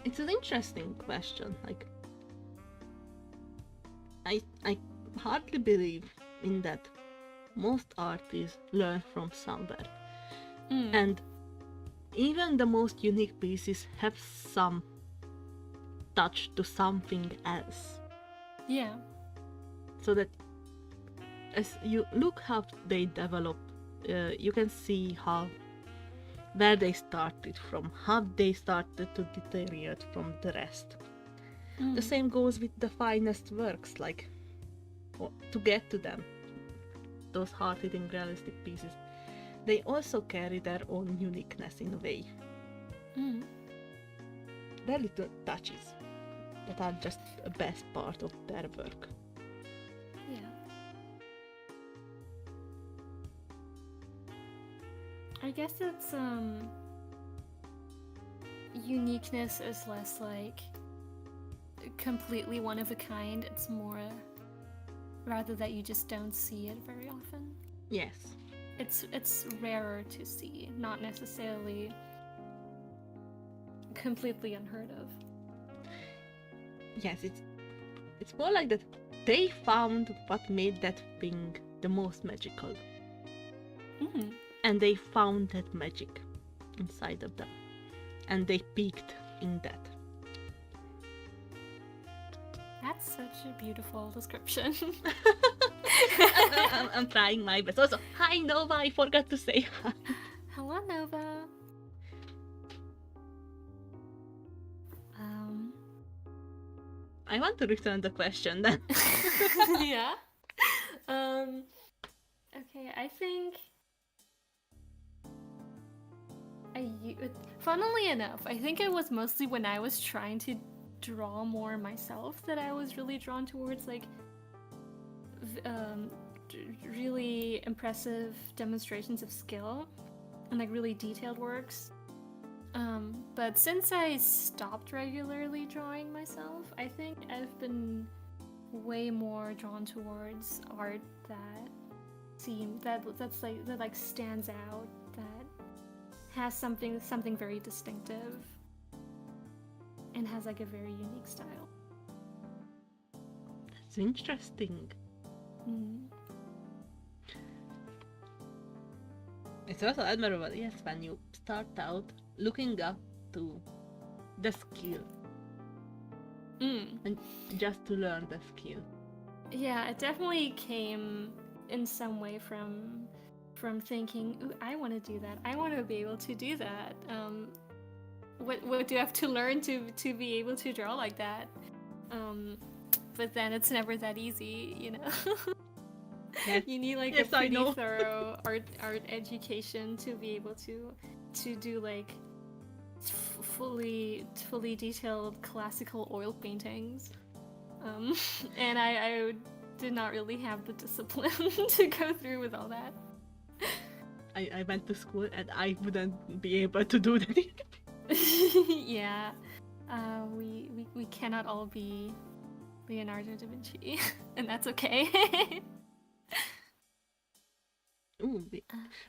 It's an interesting question. Like, I hardly believe in that. Most artists learn from somewhere, and even the most unique pieces have some touch to something else. Yeah. So that as you look how they develop, you can see where they started from, how they started to deteriorate from the rest. The same goes with the finest works, like, to get to them, those hard-hitting realistic pieces, they also carry their own uniqueness in a way. They're little touches that are just the best part of their work. Yeah. I guess it's uniqueness is less like completely one of a kind. It's more rather that you just don't see it very often. Yes. It's rarer to see, not necessarily completely unheard of. Yes, it's more like that they found what made that thing the most magical. And they found that magic inside of them. And they peaked in that. That's such a beautiful description. I'm trying my best. Also, hi Nova, I forgot to say hi. Hello, Nova. I want to return the question then. Yeah. Okay, I think funnily enough, I think it was mostly when I was trying to draw more myself that I was really drawn towards like really impressive demonstrations of skill and like really detailed works. But since I stopped regularly drawing myself, I think I've been way more drawn towards art that stands out, that has something very distinctive, and has like a very unique style. That's interesting. It's also admirable, yes, when you start out looking up to the skill and just to learn the skill. Yeah, it definitely came in some way from thinking, ooh, I want to do that. I want to be able to do that. What do I have to learn to be able to draw like that? But then it's never that easy, you know. Yes. You need like Yes, a pretty I know. thorough art education to be able to do like fully detailed classical oil paintings. And I did not really have the discipline to go through with all that. I went to school and I wouldn't be able to do that. Yeah, we cannot all be Leonardo da Vinci, and that's okay. Ooh,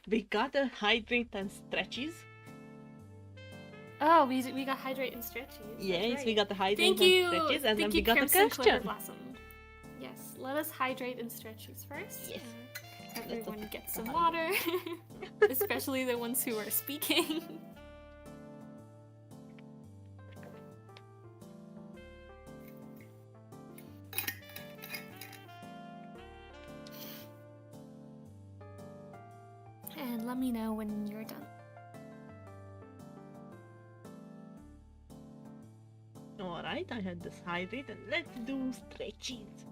we got a hydrate and stretches. Oh, we got hydrate and stretches. Yes, right. we got the hydrate Thank and you, stretches, and then thank we you, got the Crimson question. Blossom. Yes, let us hydrate and stretches first. Yes. Everyone get some water, especially the ones who are speaking. And let me know when you're done. Alright, I had this hydrate and let's do stretches.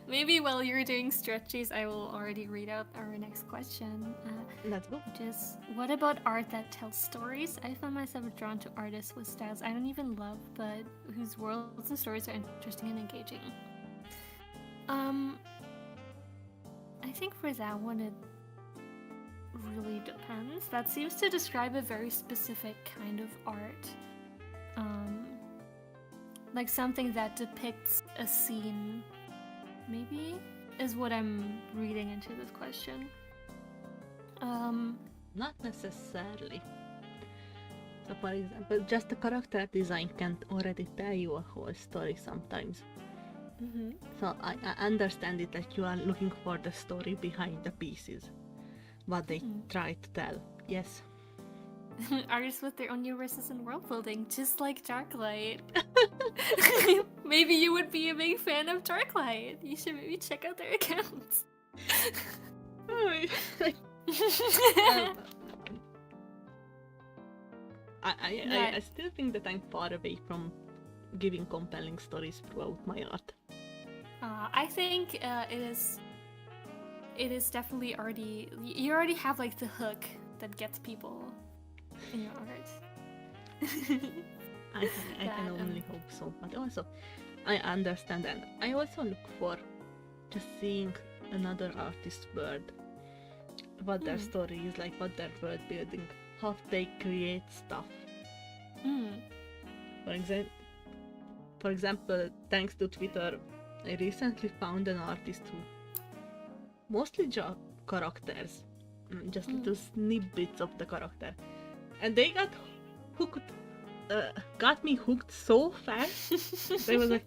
Maybe while you're doing stretches, I will already read out our next question. Let's go. Which is, what about art that tells stories? I found myself drawn to artists with styles I don't even love, but whose worlds and stories are interesting and engaging. I think for that one, it really depends. That seems to describe a very specific kind of art. Like something that depicts a scene, maybe, is what I'm reading into this question. Not necessarily. So for example, just the character design can already tell you a whole story sometimes. Mm-hmm. So I understand it that you are looking for the story behind the pieces. What they try to tell. Yes. Artists with their own universes and world building, just like Darklight. Maybe you would be a big fan of Darklight. You should maybe check out their accounts. I still think that I'm far away from giving compelling stories throughout my art. I think it is definitely already, you already have like the hook that gets people in your art. I can only hope so, but also I understand, and I also look for just seeing another artist's world, what their story is like, what their world building, how they create stuff. For example, thanks to Twitter, I recently found an artist who mostly draw characters, just little snippets of the character, and they got me hooked so fast. They was like,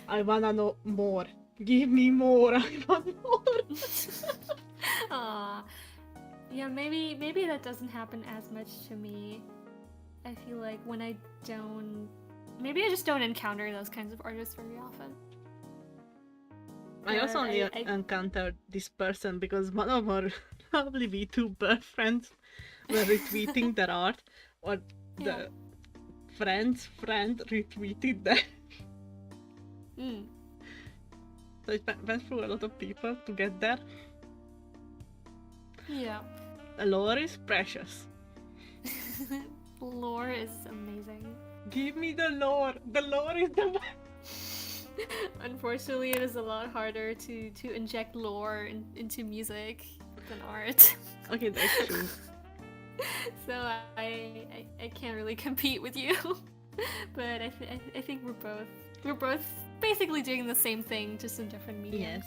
I wanna know more. Give me more. I want more. Aw. Yeah, maybe that doesn't happen as much to me. I feel like when I just don't encounter those kinds of artists very often. I also only encountered this person because one of our lovely VTuber friends were retweeting their art, or the friend's friend retweeted that. So it went through a lot of people to get there. Yeah. The lore is precious. Lore is amazing. Give me the lore. The lore is the best. Unfortunately, it is a lot harder to inject lore into music than art. Okay, that's true. So I can't really compete with you. But I think we're both basically doing the same thing, just in different mediums.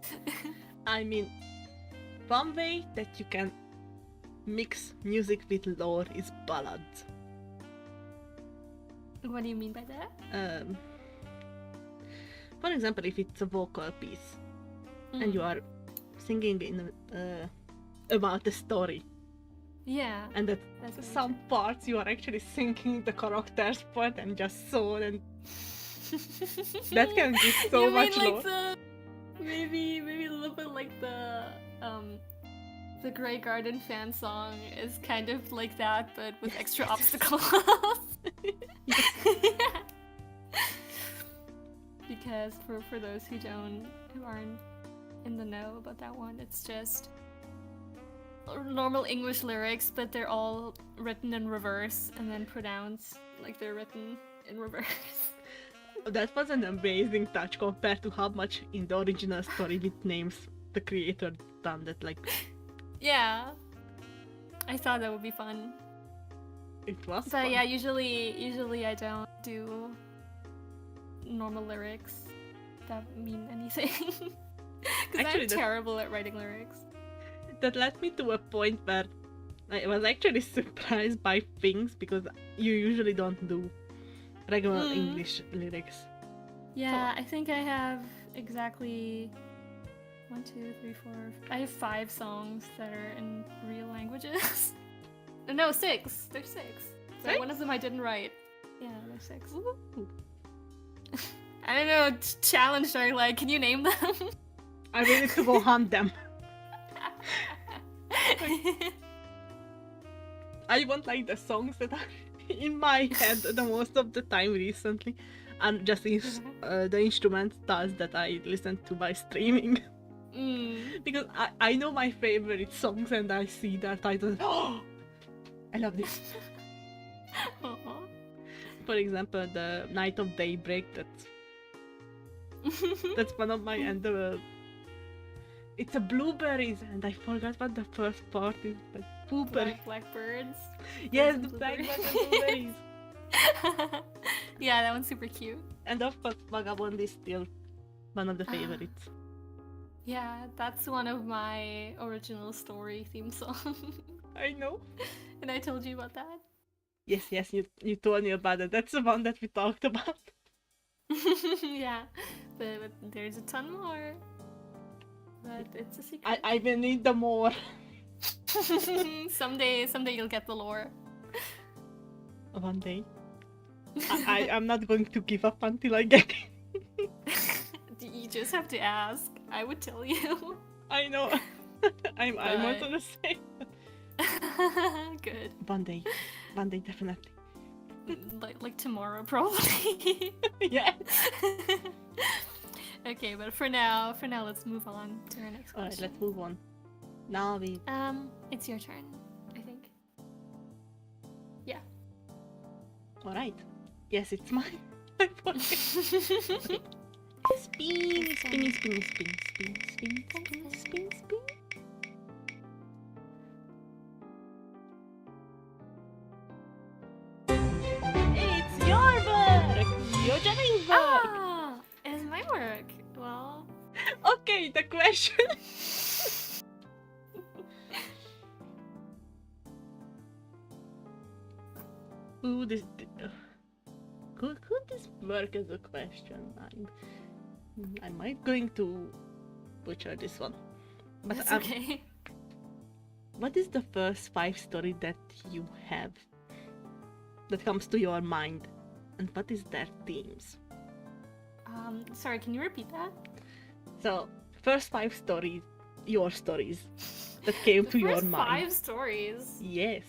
Yes. I mean, one way that you can mix music with lore is ballads. What do you mean by that? For example, if it's a vocal piece and you are singing in about a story, Yeah. and that That's some parts you are actually singing the character's part and just so, and that can give so you much mean lore. like maybe a little bit like the Grey Garden fan song is kind of like that, but with extra obstacles. Because for those who aren't in the know about that one, it's just normal English lyrics, but they're all written in reverse and then pronounced like they're written in reverse. That was an amazing touch compared to how much in the original story with names the creator done that. Like, yeah, I thought that would be fun. it was But fun. yeah, usually I don't do normal lyrics that mean anything. Because Actually, I'm terrible at writing lyrics. That led me to a point where I was actually surprised by things because you usually don't do regular English lyrics. Yeah, I think I have exactly 1, 2, 3, 4. I have 5 songs that are in real languages. No, 6. There's 6. So Six? one of them I didn't write. Yeah, there's 6. Ooh. I don't know. Challenge are like, can you name them? I really need to go hunt them. I want like the songs that are in my head the most of the time recently, and just the instrumentals that I listen to by streaming. Because I know my favorite songs and I see their titles. Oh, I love this. For example, the Night of Daybreak. That's one of my it's a blueberries, and I forgot what the first part is. But blueberries. Blackbirds. Yes, the blackbirds and blueberries. Yeah, that one's super cute. And of course, Vagabond is still one of the favorites. Yeah, that's one of my original story theme songs. I know. And I told you about that. Yes, you told me about it. That's the one that we talked about. Yeah, but there's a ton more. But it's a secret. I will need the more. Someday you'll get the lore. One day. I'm not going to give up until I get it. You just have to ask. I would tell you. I know. I'm also the same. Good. One day, definitely. Like tomorrow, probably. Yeah. Okay, but for now, let's move on to our next question. Alright, let's move on. Now we. It's your turn, I think. Yeah. Alright. Yes, it's mine. I forget. Spin. It's your work! Yojelin work! Ah, it's my work. Well. Okay, the question. Ooh, could this work as a question? I might going to butcher this one. But That's okay. What is the first 5 story that you have that comes to your mind, and what is their themes? Sorry, can you repeat that? So, first 5 stories, your stories that came to your mind. 5 stories. Yes.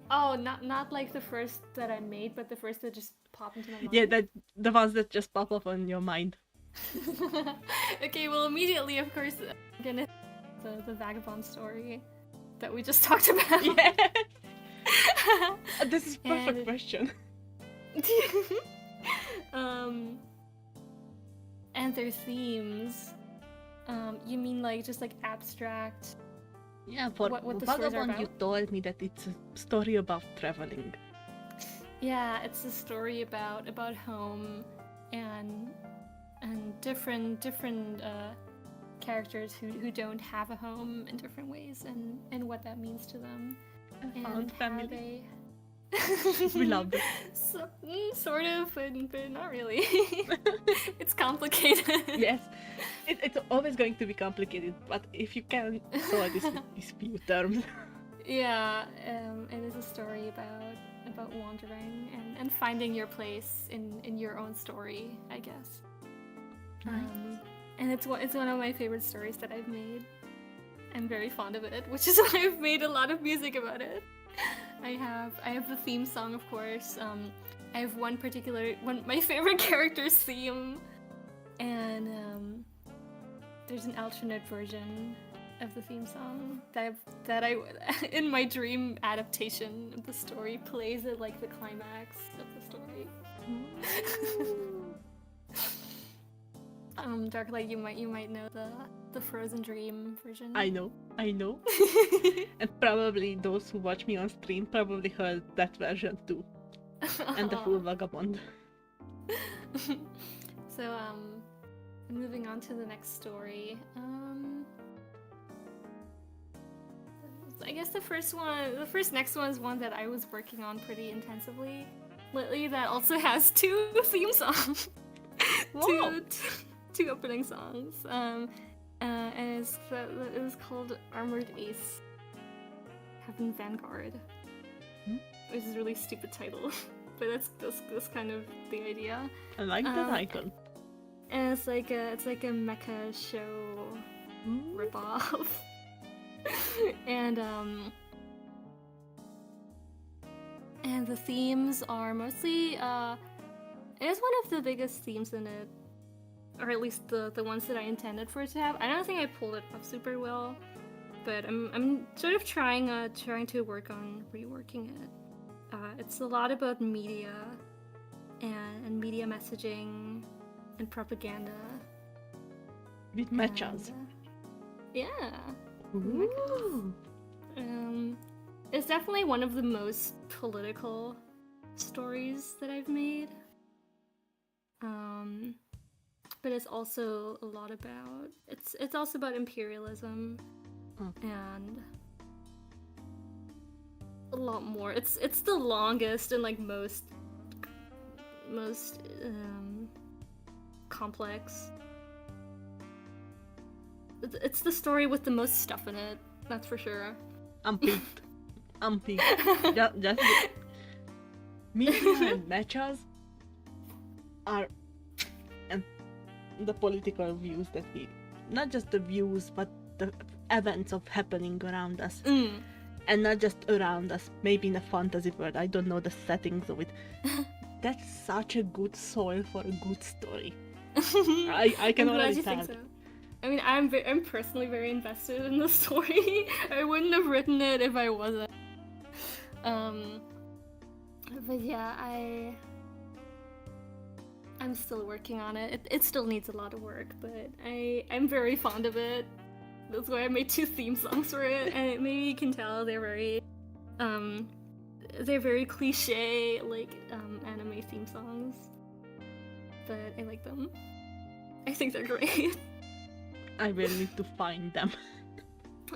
Oh, not like the first that I made, but the first that just popped into my mind. Yeah, the ones that just pop up on your mind. Okay, well, immediately, of course, I'm gonna the vagabond story that we just talked about. Yeah. This is perfect question. And their themes. You mean like just like abstract? Yeah, for what the stories are Vagabond, about? you told me that it's a story about traveling. Yeah, it's a story about home and different characters who don't have a home in different ways and what that means to them. I found family. They... We loved it. So, sort of, but not really. It's complicated. Yes, it's always going to be complicated, but if you can solve this with these few terms. Yeah, it is a story about wandering and finding your place in your own story, I guess. And it's one of my favorite stories that I've made. I'm very fond of it, which is why I've made a lot of music about it. I have the theme song, of course. I have one my favorite character's theme, and there's an alternate version of the theme song that I in my dream adaptation of the story plays at like the climax of the story. Darklight, you might know the Frozen Dream version. I know. And probably those who watch me on stream probably heard that version too. And the full Vagabond. So, moving on to the next story. I guess the next one is one that I was working on pretty intensively lately. That also has two theme songs, two opening songs. And it was called Armored Ace, Heaven Vanguard. Which is a really stupid title, but that's kind of the idea. I like the title. And it's like a mecha show ripoff. and the themes are mostly it is one of the biggest themes in it, or at least the ones that I intended for it to have. I don't think I pulled it off super well, but I'm sort of trying to work on reworking it. It's a lot about media and media messaging and propaganda. With mechas. Yeah. Ooh. It's definitely one of the most political stories that I've made. But it's also a lot about it's also about imperialism and a lot more. It's the longest and like most complex. It's the story with the most stuff in it, that's for sure. I'm peaked. Just media and mechas are, and the political views that we, not just the views, but the events of happening around us. And not just around us, maybe in a fantasy world, I don't know the settings of it. That's such a good soil for a good story. I can already tell. So. I mean, I'm personally very invested in the story. I wouldn't have written it if I wasn't. But yeah, I'm still working on it. It still needs a lot of work, but I'm very fond of it. That's why I made 2 theme songs for it, and maybe you can tell they're very cliche, like anime theme songs. But I like them. I think they're great. I will need to find them.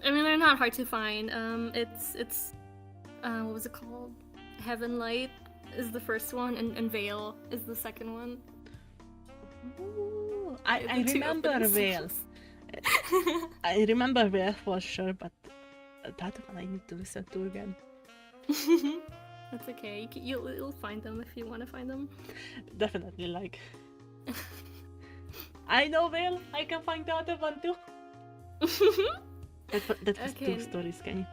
I mean, they're not hard to find. It's what was it called? Heaven Light is the first one, and Veil is the second one. Ooh, I remember Veil. I remember Veil for sure, but that one I need to listen to again. That's okay. You'll find them if you want to find them. Definitely, like. I know Veil. I can find the other one too. That was Okay. 2 stories, can you?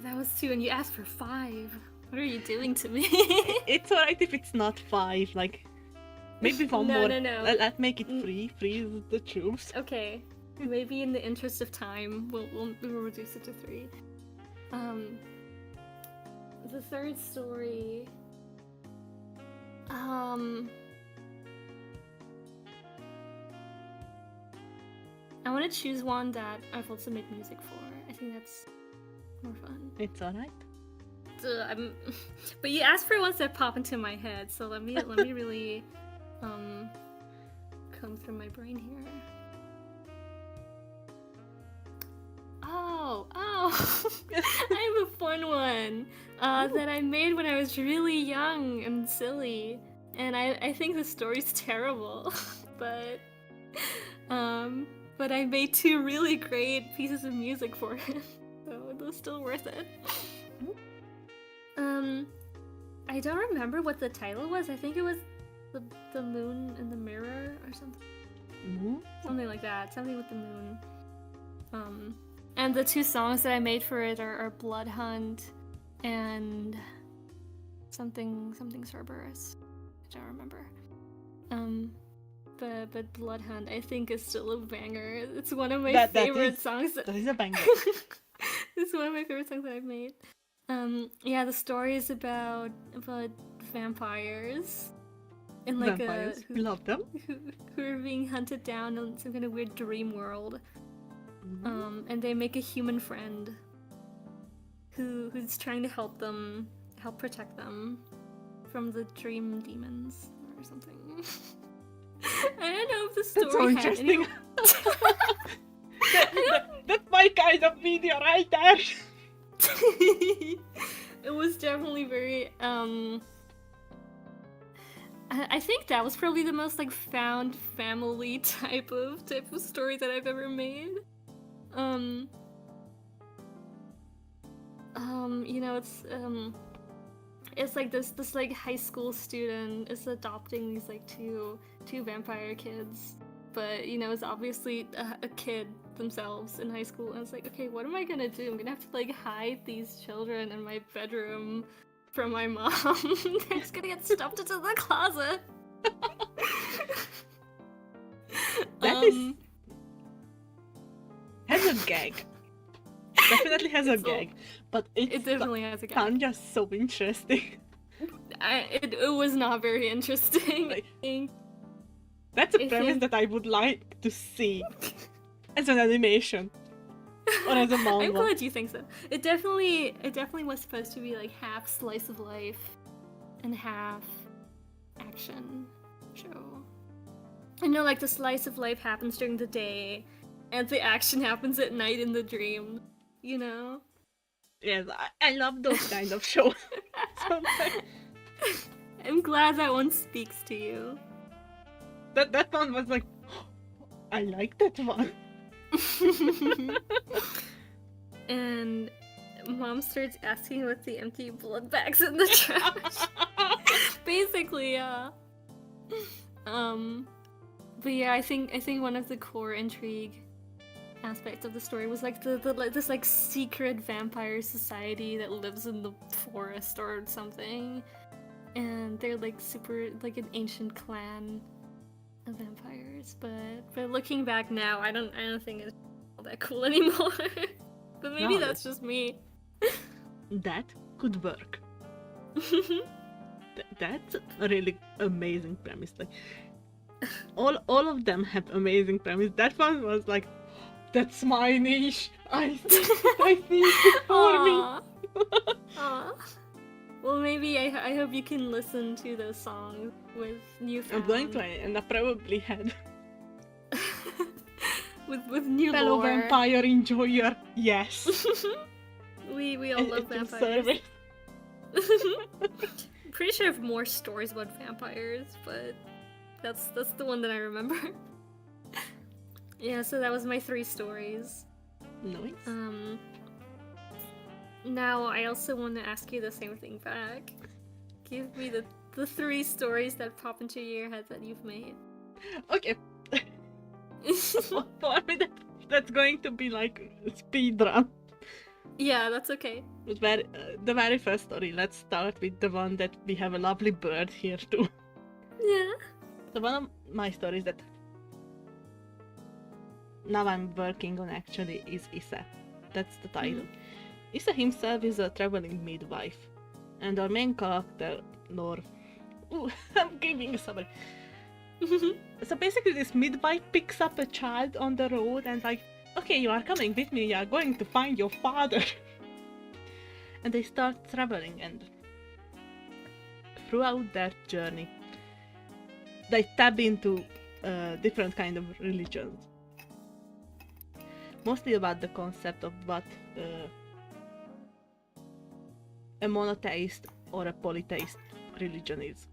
That was 2, and you asked for 5. What are you doing to me? It's alright if it's not 5. Like, maybe one No, more. no. Let's make it 3. 3 is the truth. Okay, maybe in the interest of time, we'll reduce it to 3. The third story. I want to choose one that I've also made music for. I think that's more fun. It's alright. But you asked for ones that pop into my head, so let me really come through my brain here. Oh, Oh, I have a fun one that I made when I was really young and silly, and I think the story's terrible, but but I made 2 really great pieces of music for it, so it was still worth it. I don't remember what the title was. I think it was the moon in the mirror or something. Something like that. Something with the moon. And the 2 songs that I made for it are Blood Hunt and something Cerberus. I don't remember. But Blood Hunt I think is still a banger. It's one of my favorite songs. That is a banger. It's one of my favorite songs that I've made. Yeah, the story is about vampires. And like vampires. We love them. Who are being hunted down in some kind of weird dream world. And they make a human friend who's trying to help protect them from the dream demons or something. I don't know if the story That's so interesting. That's my kind of video right there. It was definitely very I think that was probably the most like found family type of story that I've ever made. You know, it's like this like high school student is adopting these like two vampire kids, but you know, it's obviously a kid themselves in high school, and it's like, okay, what am I gonna do? I'm gonna have to like hide these children in my bedroom from my mom. They're just gonna get stuffed into the closet. That has a gag. Definitely has a gag, but it definitely has a gag. It's just so interesting. It was not very interesting. Like, that's a premise that I would like to see as an animation or as a manga. I'm glad you think so. It definitely was supposed to be like half slice of life and half action show. I know, like the slice of life happens during the day, and the action happens at night in the dream. You know? Yes, I love those kind of shows. I'm glad that one speaks to you. That one was like, oh, I like that one. And Mom starts asking what's the empty blood bags in the trash. Basically, yeah. But yeah, I think one of the core intrigue aspects of the story was like this like secret vampire society that lives in the forest or something, and they're like super like an ancient clan of vampires. But looking back now, I don't think it's all that cool anymore. But maybe that's just me. That could work. That's a really amazing premise. Like all of them have amazing premise. That one was like, that's my niche. I think it's for me. Aww. Well, maybe I hope you can listen to those songs with newfound. I'm going to, and I probably had with new fellow lore. vampire enjoyer. Yes. we all love vampires. Pretty sure I have more stories about vampires, but that's the one that I remember. Yeah, so that was my 3 stories. Nice. Now I also want to ask you the same thing back. Give me the 3 stories that pop into your head that you've made. Okay. For me, that's going to be like a speed run. Yeah, that's okay. But the very first story, let's start with the one that we have a lovely bird here too. Yeah. So one of my stories that now I'm working on actually is Issa. That's the title. Issa himself is a traveling midwife, and our main character, Nor. Ooh, I'm giving a summary. So basically this midwife picks up a child on the road and like, okay, you are coming with me, you are going to find your father. And they start traveling, and throughout their journey they tap into different kind of religions. Mostly about the concept of what a monotheist or a polytheist religion is.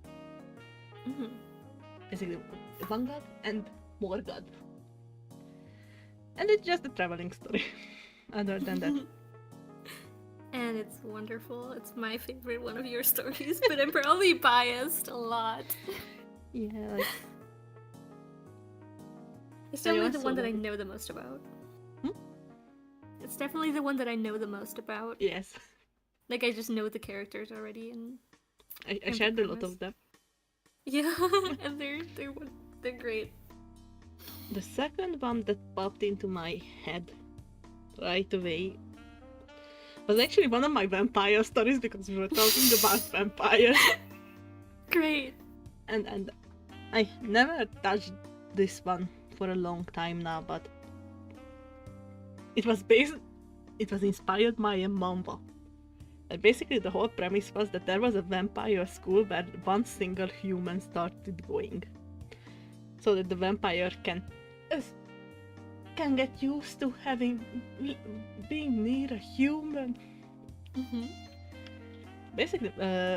Mhm. Basically, one god and more god. And it's just a traveling story. Other than that. And it's wonderful. It's my favorite one of your stories, but I'm probably biased a lot. Yeah, like... It's I definitely the also one that I love it. know the most about. Hmm? It's definitely the one that I know the most about. Yes. Like, I just know the characters already, and I And the shared a lot premise. of them. yeah, and they're great. The second one that popped into my head right away was actually one of my vampire stories because we were talking about vampires. Great. And I never touched this one for a long time now, but it was inspired by a manga. And basically the whole premise was that there was a vampire school where one single human started going. So that the vampire can get used to being near a human. Mm-hmm. Basically,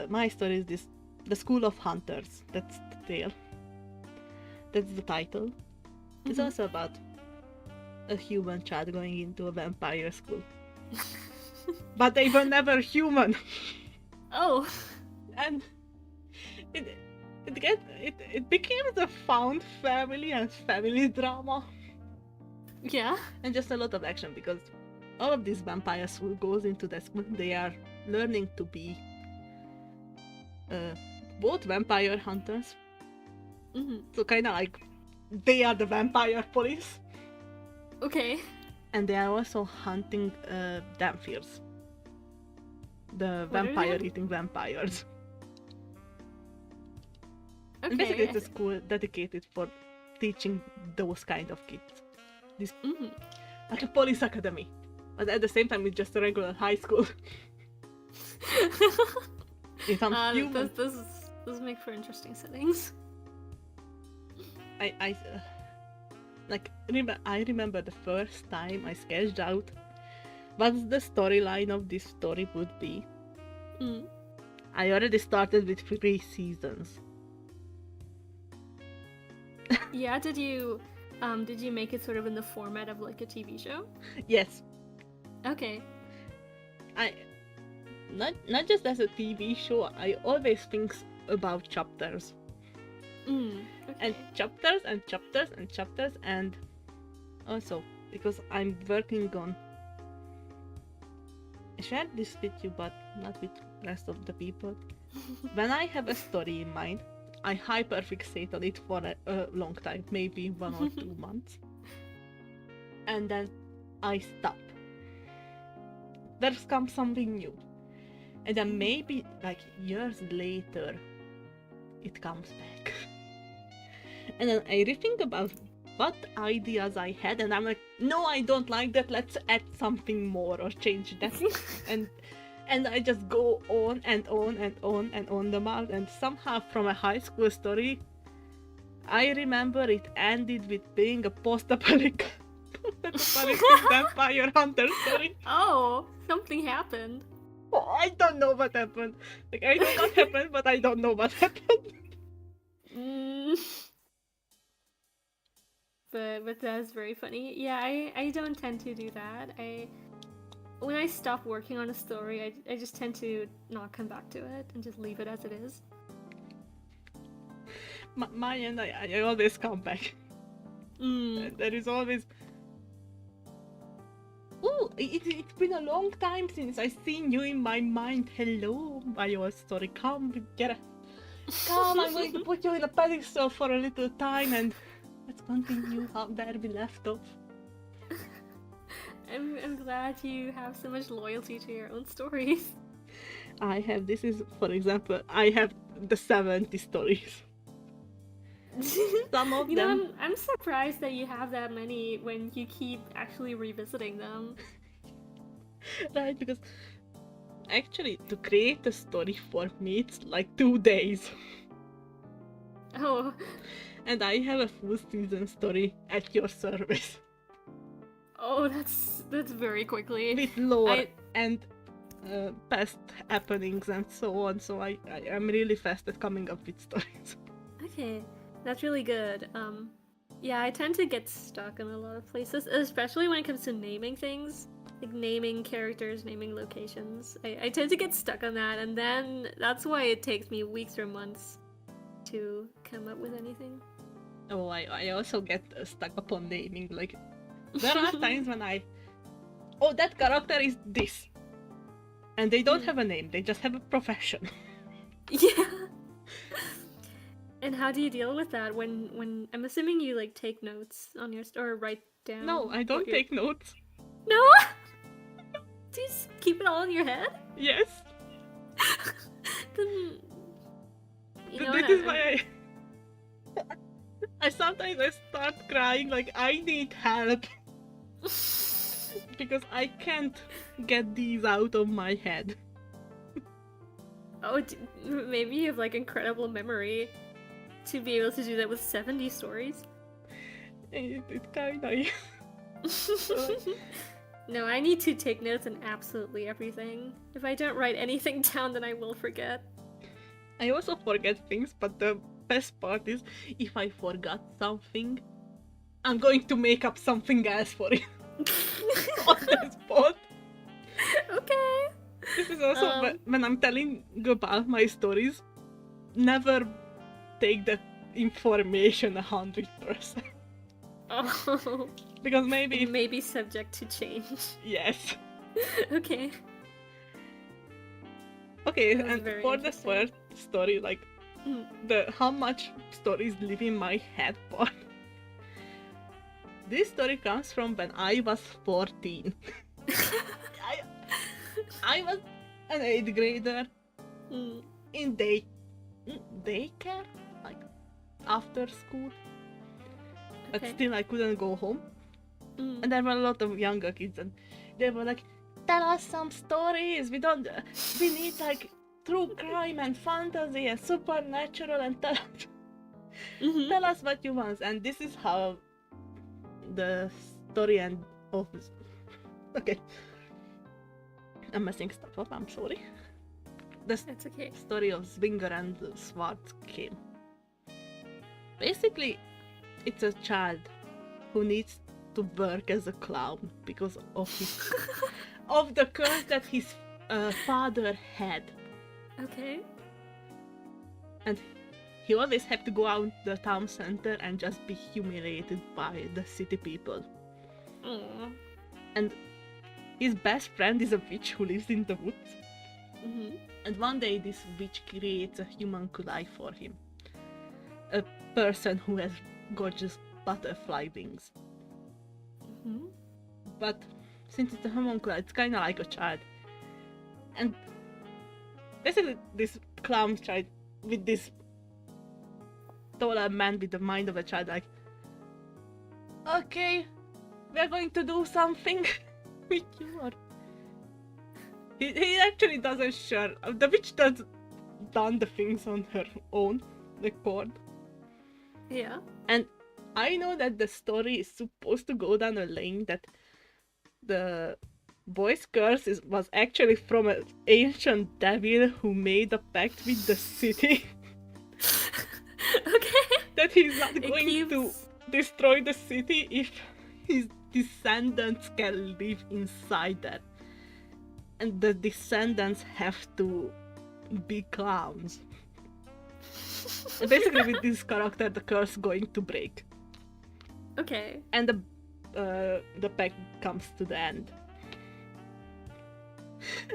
my story is the School of Hunters. That's the tale. That's the title. It's Mhm. also about a human child going into a vampire school. But they were never human. Oh. And it became the found family and family drama. Yeah. And just a lot of action because all of these vampires who goes into the school, they are learning to be both vampire hunters, Mm-hmm. so kind of like they are the vampire police, Okay. and they are also hunting Damphirs, the What are vampire they? eating vampires. Okay. And basically it's a school dedicated for teaching those kind of kids. Mm-hmm. Like a police academy. But at the same time it's just a regular high school. If I'm human, Those make for interesting settings. I remember the first time I sketched out what the storyline of this story would be. Mm. I already started with 3 seasons. Yeah. Did you make it sort of in the format of like a TV show? Yes, Okay. I not just as a TV show, I always think about chapters. Mm. Okay. And chapters and chapters and chapters, and also because I'm working on... I shared this with you but not with rest of the people. When I have a story in mind, I hyperfixate on it for a long time, maybe 1 or 2 months. And then I stop. There's come something new. And then maybe like years later it comes back. And then I rethink about what ideas I had, and I'm like, no, I don't like that, let's add something more or change that. and I just go on and on and on and on the mouth, and somehow from a high school story, I remember it ended with being a post-apocalyptic vampire hunter story. Oh, something happened. Oh, I don't know what happened. Like, I know what happened, but I don't know what happened. Mm. But that's very funny. Yeah, I don't tend to do that. When I stop working on a story, I just tend to not come back to it and just leave it as it is. My end, I always come back. Mm. There is always... Oh, it's been a long time since I seen you in my mind. Hello, my old story. Come, come, I'm going to put you in a pedestal for a little time and let's continue where we left off. I'm glad you have so much loyalty to your own stories. For example, I have the 70 stories. Some of You them... know, I'm surprised that you have that many when you keep actually revisiting them. Right, because actually to create a story for me it's like 2 days. Oh. And I have a full season story at your service. Oh, that's very quickly. With lore and past happenings and so on. So I am really fast at coming up with stories. Okay, that's really good. Yeah, I tend to get stuck in a lot of places, especially when it comes to naming things, like naming characters, naming locations. I tend to get stuck on that, and then that's why it takes me weeks or months to come up with anything. Oh, I also get stuck upon naming. Like, there are times when oh, that character is this. And they don't have a name, they just have a profession. Yeah. And how do you deal with that when I'm assuming you like take notes on your or write down? No, I don't take notes. No? Do you just keep it all in your head? Yes. Then That is why I sometimes I start crying like I need help. Because I can't get these out of my head. Oh, maybe you have like incredible memory to be able to do that with 70 stories. It kinda is. No, I need to take notes on absolutely everything. If I don't write anything down, then I will forget. I also forget things, but the best part is if I forgot something, I'm going to make up something else for it. On the spot. Okay. This is also when I'm telling about my stories, never take the information 100%. Oh. Because maybe It may be subject to change. yes. Okay. Okay, That was and very for the interesting. first story, like the how much stories live in my head part. This story comes from when I was 14. I was an 8th grader in daycare, like after school. But Okay. still I couldn't go home. And there were a lot of younger kids and they were like, tell us some stories, we need like true crime and fantasy and supernatural and tell us what you want. And this is how the story and okay, I'm messing stuff up, I'm sorry. The That's okay. story of Swinger and Swartz came. Basically, it's a child who needs to work as a clown because of his of the curse that his father had, Okay. and he always had to go out the town center and just be humiliated by the city people. Aww. And his best friend is a witch who lives in the woods. And one day this witch creates a homunculi for him. A person who has gorgeous butterfly wings. But since it's a homunculi, it's kind of like a child. And basically this clown child with this taller man with the mind of a child, like, okay, we're going to do something with you. Or he actually doesn't share. The witch does done the things on her own accord. Yeah. And I know that the story is supposed to go down a lane that the boy's curse was actually from an ancient devil who made a pact with the city. Okay. That he's not going to destroy the city if his descendants can live inside that. And the descendants have to be clowns. Basically, with this character, the curse is going to break. Okay. And the pact comes to the end.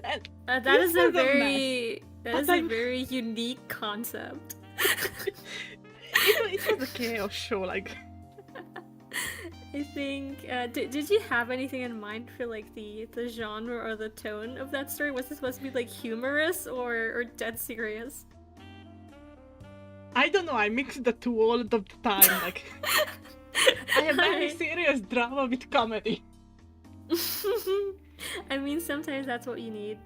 And That is a very very unique concept. it was a chaos show, like. I think. Did you have anything in mind for like the genre or the tone of that story? Was it supposed to be like humorous or dead serious? I don't know. I mix the two all of the time. Like, I have very serious drama with comedy. I mean, sometimes that's what you need.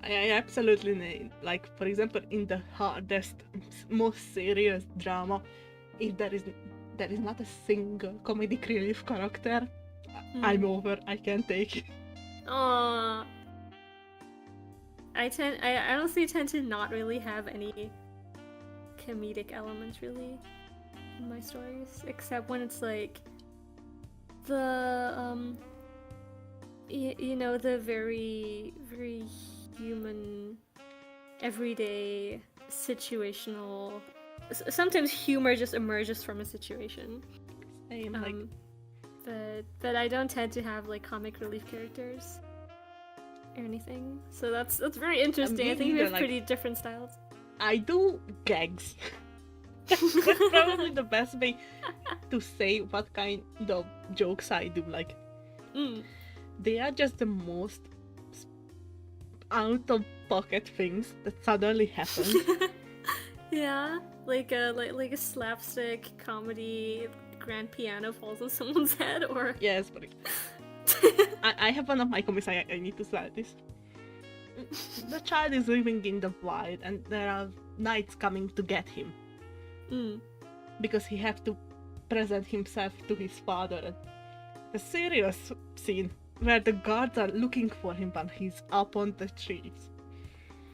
I absolutely need. Like, for example, in the hardest, most serious drama, if there is not a single comedic relief character, I'm over. I can't take it. Aww. I honestly tend to not really have any comedic elements really in my stories, except when it's like the you know, the very very human, everyday, situational. Sometimes humor just emerges from a situation. Same, like, But I don't tend to have like comic relief characters or anything. So that's very interesting. me I think we neither, have like- pretty different styles. I do gags. That's probably the best way to say what kind of jokes I do. Like, Mm. they are just the most out of pocket things that suddenly happen. Yeah, like a slapstick comedy. Grand piano falls on someone's head, or Yes, but I have one of my comics. I need to say this. The child is living in the wild, and there are knights coming to get him Mm. because he have to present himself to his father. And the serious scene where the guards are looking for him, but he's up on the trees,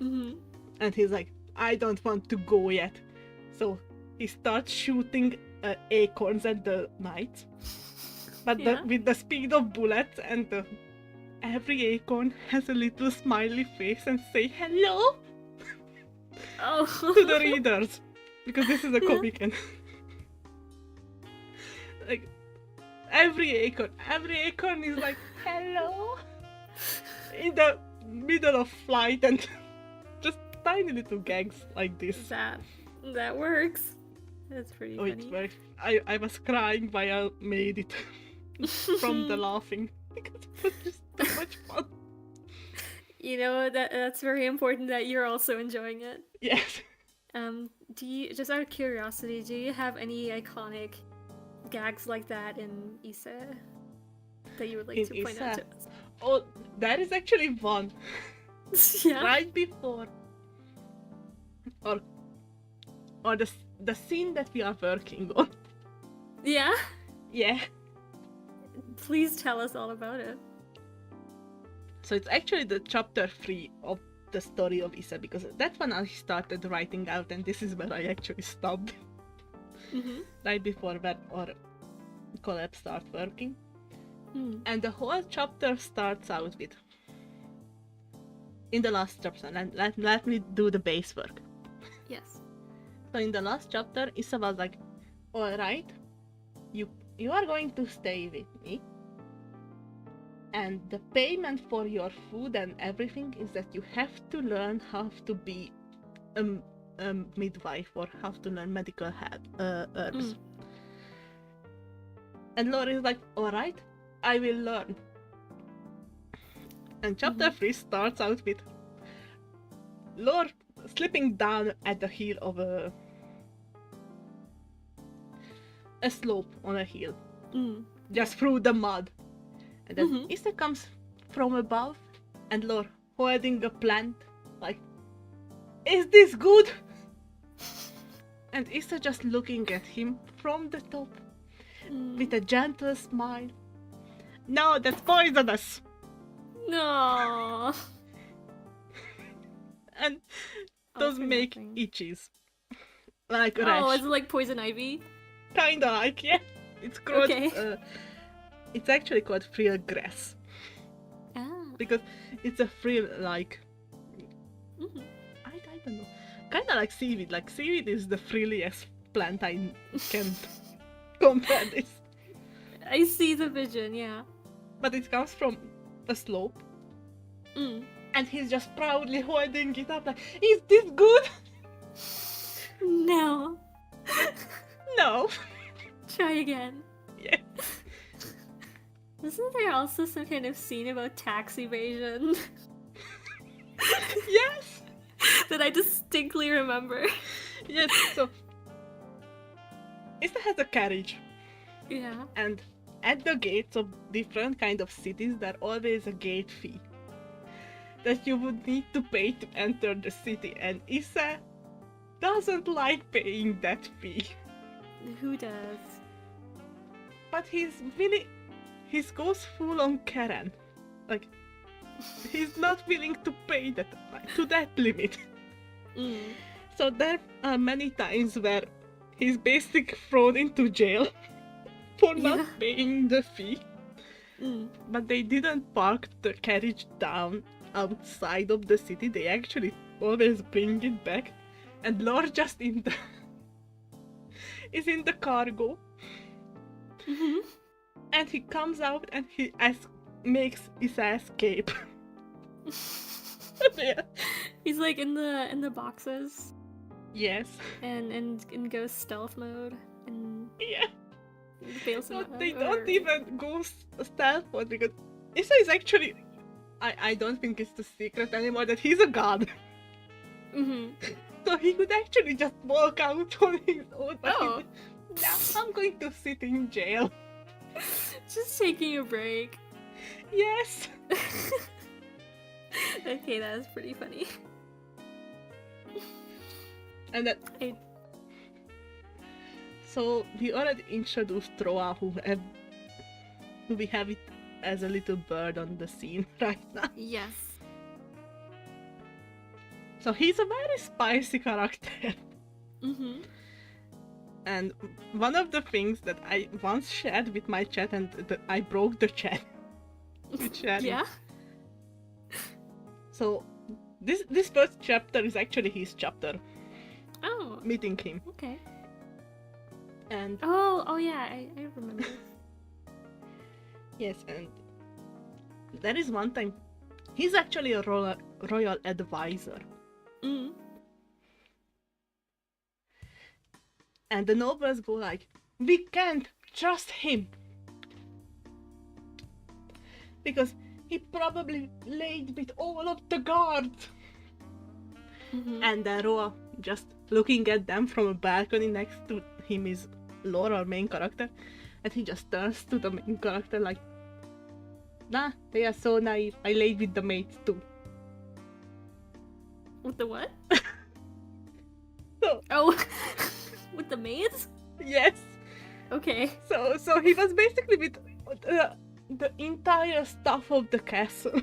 Mm-hmm. and he's like, "I don't want to go yet," so he starts shooting acorns at the knights, but Yeah. with the speed of bullets, and every acorn has a little smiley face and say hello Oh. to the readers, because this is a comic. And like every acorn is like hello in the middle of flight, and just tiny little gags like this. That works. That's pretty Oh, it funny. worked. I was crying while I made it from the laughing, because it was just so much fun. You know, that's very important that you're also enjoying it. Yes. Do you, just out of curiosity, do you have any iconic gags like that in Issa that you would like In to point out to Issa? us? Oh, that is actually one. Yeah. Right before, or the scene that we are working on. Yeah? Yeah. Please tell us all about it. So it's actually the chapter 3 of the story of Issa, because that's when I started writing out, and this is where I actually stopped. Mm-hmm. Right before when our collab starts working. Mm. And the whole chapter starts out with, in the last chapter, and let me do the base work. Yes. So in the last chapter, Issa was like, alright, you are going to stay with me, and the payment for your food and everything is that you have to learn how to be a midwife, or how to learn medical herbs. Mm. And Laura is like, alright, I will learn. And chapter 3 starts out with Laura slipping down at the heel of a slope on a hill, Mm. just through the mud. And then Mhm. Issa comes from above, and Laura holding a plant, like, is this good? And Issa just looking at him from the top Mm. with a gentle smile. No, that's poisonous. No. And All those for make nothing. itches. Like Oh, rash. is it like poison ivy? Kinda like, yeah. It's called, Okay. it's actually called frill grass. Ah. Because it's a frill like, Mhm. I don't know. Kinda like seaweed. Like seaweed is the frilliest plant I can compare this. I see the vision, yeah. But it comes from a slope. Mm. And he's just proudly holding it up like, is this good? No. No. Try again. Yeah. Isn't there also some kind of scene about tax evasion Yes. that I distinctly remember? Yes. So Issa has a carriage, Yeah. and at the gates of different kind of cities there always a gate fee that you would need to pay to enter the city, and Issa doesn't like paying that fee. Who does? But he goes full on Karen. Like, he's not willing to pay that to that limit. Mm. So there are many times where he's basically thrown into jail for not Yeah. paying the fee. Mm. But they didn't park the carriage down outside of the city. They actually always bring it back. And Lord just in the is in the cargo. Mhm. And he comes out and he makes his escape. Yeah. He's like in the boxes Yes. and goes stealth mode and Yeah. fails No, him they out, don't or- even go stealth mode because Issa is actually. I don't think it's the secret anymore that he's a god. Mhm. So he could actually just walk out on his own. But Oh. yeah, I'm going to sit in jail. Just taking a break. Yes. Okay, that was pretty funny. And that. I- So we already introduced Troa, who we have it as a little bird on the scene right now. Yes. So he's a very spicy character. Mhm. And one of the things that I once shared with my chat, and I broke the chat with sharing. Yeah. So this first chapter is actually his chapter, Oh. meeting him. Okay. And Oh yeah, I remember. yes, and there is one time he's actually a royal advisor. Mm. And the nobles go like, we can't trust him. Because he probably laid with all of the guards. Mhm. And then Roa, just looking at them from a balcony next to him, is Laura, our main character. And he just turns to the main character like, nah, they are so naive. I laid with the maids too. With the what? So, Oh, with the maids? yes. Okay. So he was basically with the entire staff of the castle.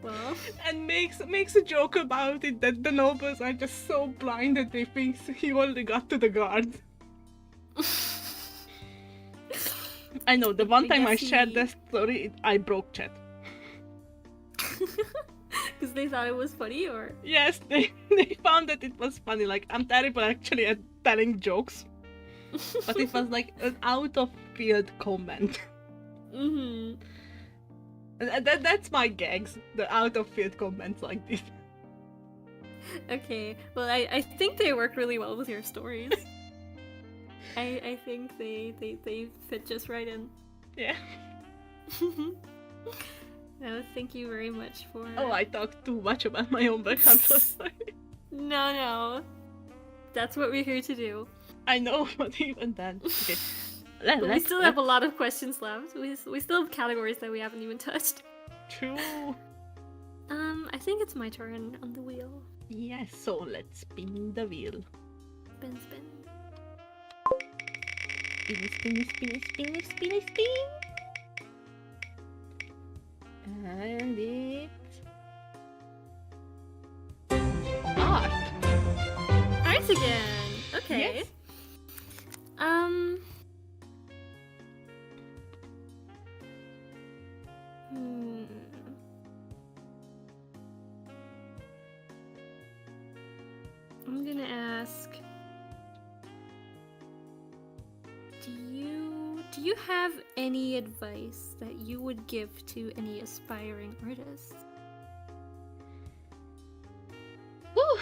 Well, And makes a joke about it that the nobles are just so blind that they think he only got to the guards. I know, the one time I guess shared he- that story, I broke chat. because they thought it was funny, or Yes, they found that it was funny. Like, I'm terrible actually at telling jokes, but it was like an out of field comment. Mhm. And that's my gags, the out of field comments like this. Okay. Well, I think they work really well with your stories. I think they fit just right in. Yeah. No, thank you very much for. Oh, I talked too much about my own work. I'm so sorry. No. That's what we're here to do. I know, but even then. Okay. But we Let's still have a lot of questions left. We still have categories that we haven't even touched. True. I think it's my turn on the wheel. Yes, so let's spin the wheel. Spin. Spin. And it's art. Art again. Okay. Yes. I'm gonna ask. Do you have any advice that you would give to any aspiring artists? Woo.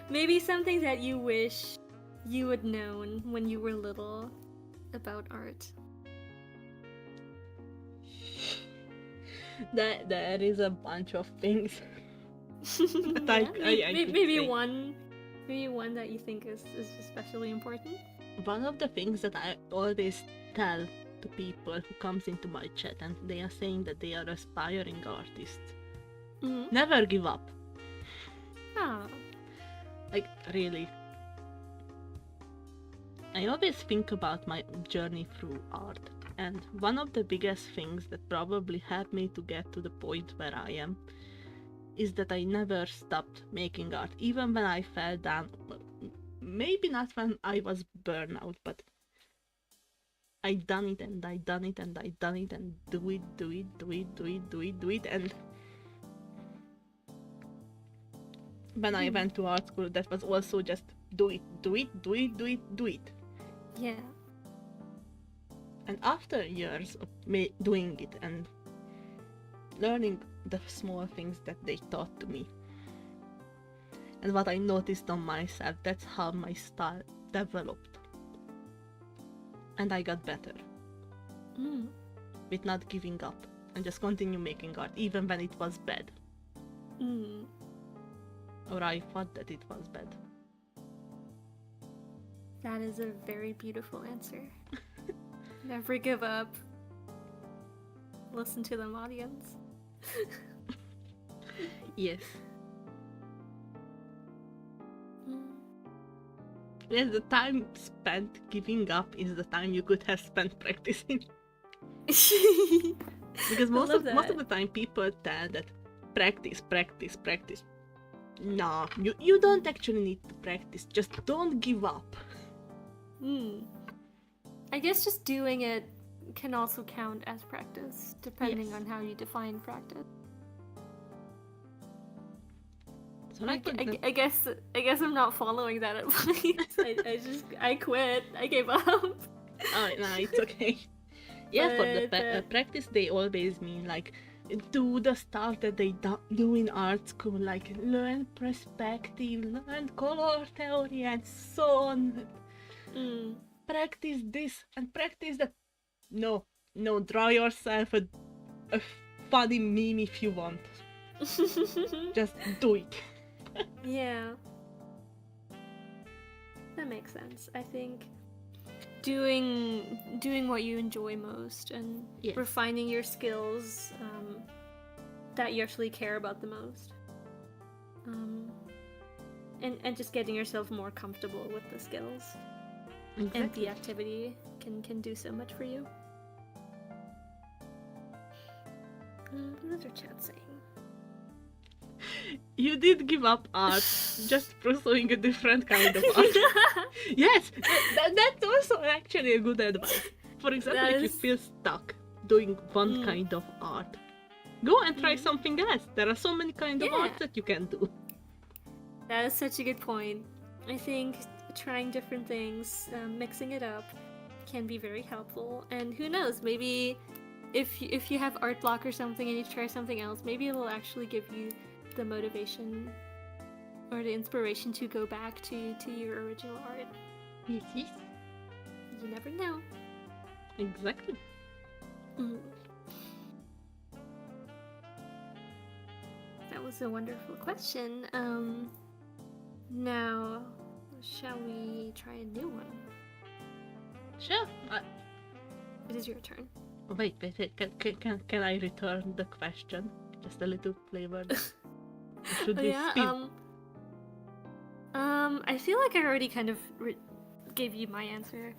Maybe something that you wish you had known when you were little about art. There is a bunch of things. But I could maybe say. maybe one that you think is especially important. One of the things that I always tell to people who comes into my chat and they are saying that they are aspiring artists, Mhm. never give up. Oh. Like, really. I always think about my journey through art. And one of the biggest things that probably helped me to get to the point where I am is that I never stopped making art, even when I fell down. Maybe not when I was burnout, but I done it and I done it and I done it and do it, and when I went to art school, that was also just do it. Yeah. And after years of doing it and learning the small things that they taught to me, and what I noticed on myself, that's how my style developed. And I got better. With not giving up and just continue making art, even when it was bad. Or I thought that it was bad. That is a very beautiful answer. Never give up. Listen to them, audience. Yes. Yes, the time spent giving up is the time you could have spent practicing. Because most of the time people tell that practice. No, you don't actually need to practice. Just don't give up. I guess just doing it can also count as practice, depending Yes. on how you define practice. So I guess I'm not following that advice. I quit. I gave up. Oh, no, it's okay. Yeah, for the practice, they always mean like do the stuff that they do in art school, like learn perspective, learn color theory, and so on. Practice this and practice that. No, draw yourself a funny meme if you want. Just do it. Yeah. That makes sense. I think doing what you enjoy most and Yes. refining your skills that you actually care about the most. And just getting yourself more comfortable with the skills and the activity can do so much for you. What is our chat saying? You did give up art, just pursuing a different kind of art. Yes, that's also actually a good advice. For example, if you feel stuck doing one kind of art, go and try something else. There are so many kinds of art that you can do. That is such a good point. I think trying different things, mixing it up, can be very helpful. And who knows, maybe if you have art block or something and you try something else, maybe it'll actually give you the motivation or the inspiration to go back to your original art. Yes. You never know. Exactly. That was a wonderful question. Now, shall we try a new one? Sure. It is your turn. Wait. Can I return the question? Just a little flavor. Should we spin? I feel like I already kind of gave you my answer.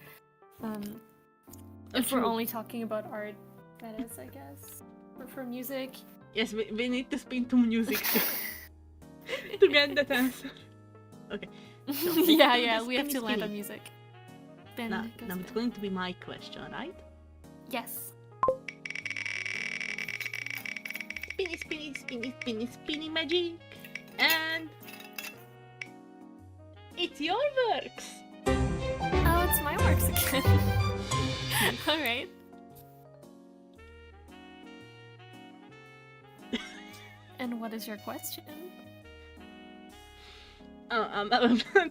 If we're only talking about art, that is, I guess. But for music... Yes, we need to spin to music to get that answer. Okay. So yeah, we have to land on music. Now it's going to be my question, right? Yes. Spinny magic. And it's your works. Oh, it's my works again. Alright. And what is your question? I'm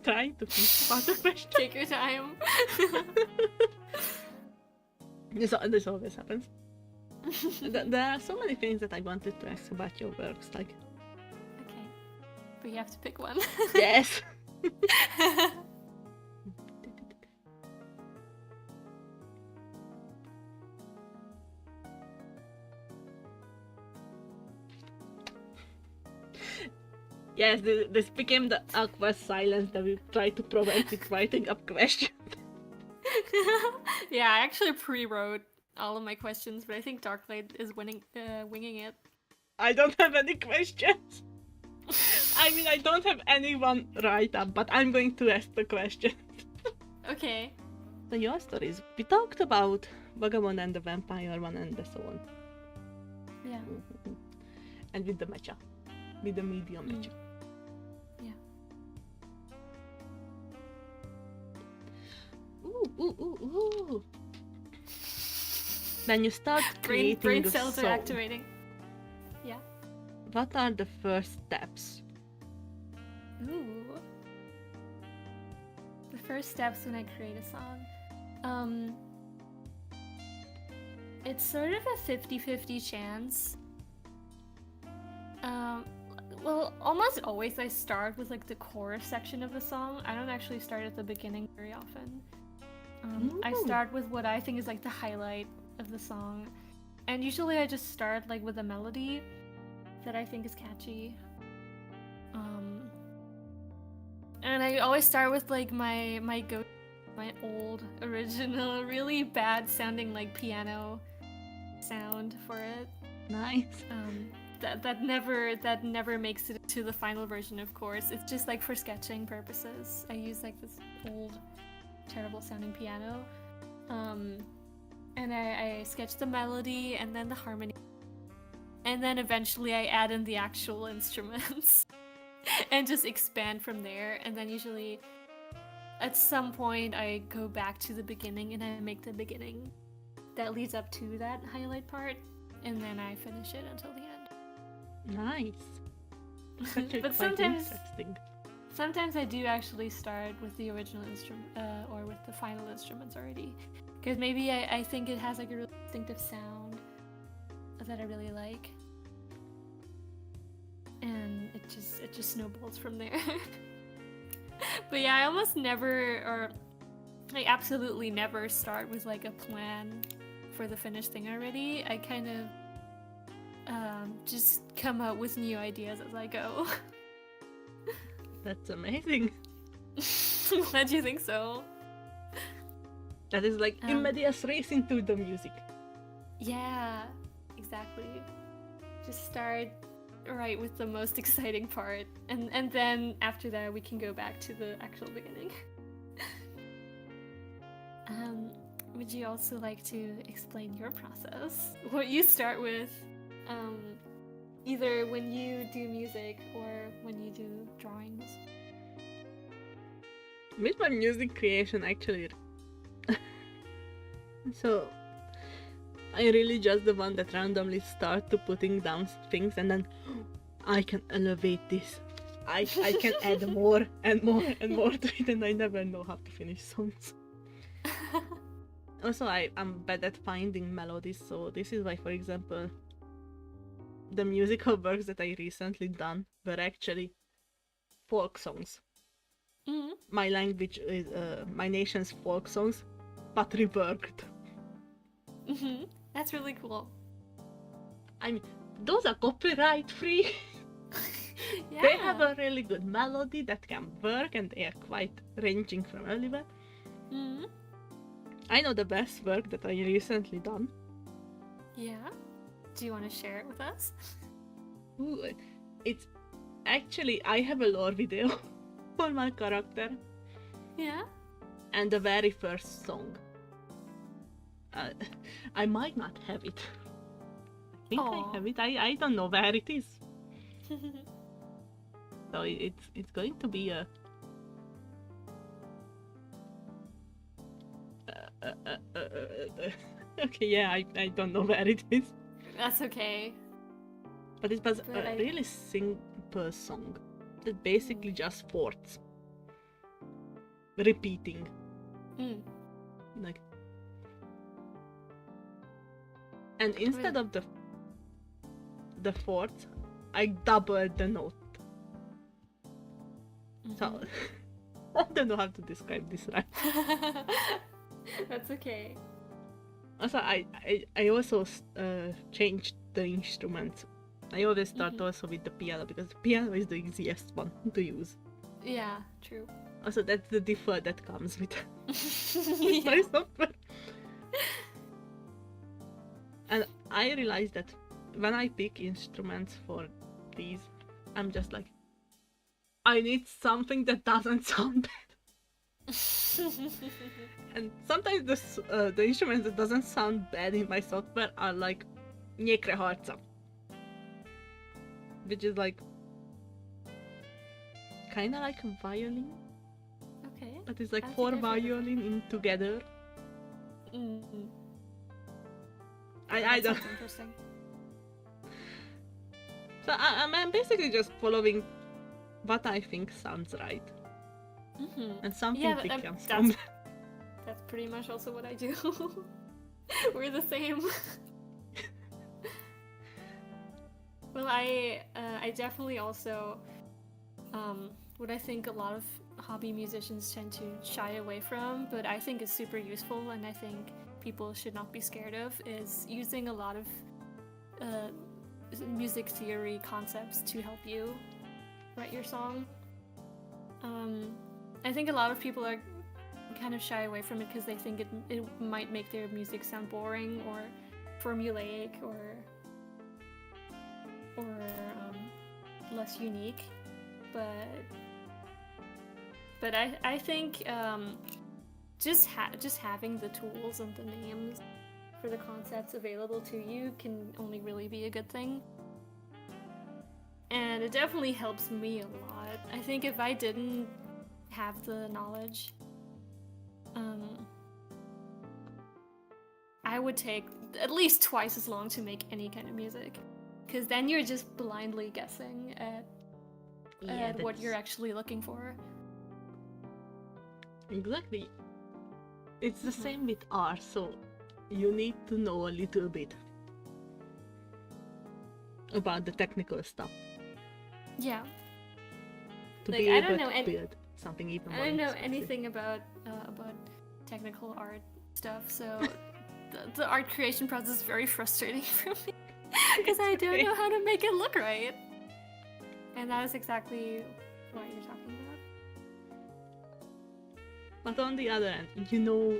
trying to think about the question. Take your time. This always happens. There are so many things that I wanted to ask about your works, like... Okay. But you have to pick one. Yes! Yes, this became the awkward silence that we tried to prevent with writing up questions. Yeah, I actually pre-wrote all of my questions, but I think Darklight is winging it. I don't have any questions. I mean, I don't have anyone right up, but I'm going to ask the question. Okay. So your stories. We talked about Vagabond and the Vampire one and so on. Yeah. And with the matcha. With the medium matcha. Yeah. Ooh. When you start creating brain a cells song, are activating. Yeah. what are the first steps? Ooh. The first steps when I create a song. It's sort of a 50-50 chance. Well, almost always I start with like the chorus section of the song. I don't actually start at the beginning very often. I start with what I think is like the highlight of the song. And usually I just start like with a melody that I think is catchy. And I always start with like my old original really bad sounding like piano sound for it. Nice. That never makes it to the final version, of course. It's just like for sketching purposes. I use like this old terrible sounding piano. And I sketch the melody and then the harmony. And then eventually I add in the actual instruments and just expand from there. And then usually at some point I go back to the beginning and I make the beginning that leads up to that highlight part. And then I finish it until the end. Nice. Actually, But quite interesting. sometimes I do actually start with the original instrument or with the final instruments already. Because maybe I think it has like a really distinctive sound that I really like. And it just snowballs from there. But yeah, I almost never, or I absolutely never start with like a plan for the finished thing already. I kind of just come up with new ideas as I go. That's amazing. Glad you think so. That is like immediate race into the music. Yeah, exactly. Just start right with the most exciting part, and then after that we can go back to the actual beginning. Would you also like to explain your process? What you start with, either when you do music or when you do drawings? With my music creation, actually. So, I really just the one that randomly start to putting down things and then I can elevate this. I can add more and more and more to it, and I never know how to finish songs. Also, I'm bad at finding melodies, so this is why, for example, the musical works that I recently done were actually folk songs. Mm-hmm. My language is my nation's folk songs, but reworked. Mm-hmm. That's really cool. I mean, those are copyright free. Yeah. They have a really good melody that can work, and they are quite ranging from everywhere. Mm-hmm. I know the best work that I recently done. Yeah. Do you want to share it with us? Ooh, it's actually, I have a lore video for my character. Yeah. And the very first song. I might not have it. I think I have it. I don't know where it is. So it's going to be a okay, yeah, I don't know where it is. That's okay. But it was a really simple song. That basically just chords. Repeating. Like. And instead of the fourth, I doubled the note. So I don't know how to describe this right. That's okay. Also, I also changed the instruments. I always start also with the piano because the piano is the easiest one to use. Yeah, true. Also, that's the default that comes with my software. I realized that when I pick instruments for these, I'm just like, I need something that doesn't sound bad. And sometimes the instruments that doesn't sound bad in my software are like Nyekre harca, which is like kind of like a violin, Okay. but it's like I don't four think I've heard of it. violin in together. Mm. I That don't. sounds interesting. So I'm basically just following what I think sounds right, and something Yeah, big but, comes from that. that's pretty much also what I do. We're the same. Well, I definitely also what I think a lot of hobby musicians tend to shy away from, but I think is super useful, and I think people should not be scared of, is using a lot of music theory concepts to help you write your song. I think a lot of people are kind of shy away from it because they think it might make their music sound boring or formulaic or less unique, but I think just having the tools and the names for the concepts available to you can only really be a good thing. And it definitely helps me a lot. I think if I didn't have the knowledge, I would take at least twice as long to make any kind of music. Because then you're just blindly guessing at what you're actually looking for. Exactly. It's the same with art, so you need to know a little bit about the technical stuff Yeah. to Like, be I able don't know to build something even more I don't know expensive. anything about technical art stuff, so the art creation process is very frustrating for me. Because I don't know how to make it look right. And that is exactly what you're talking about. But on the other hand, you know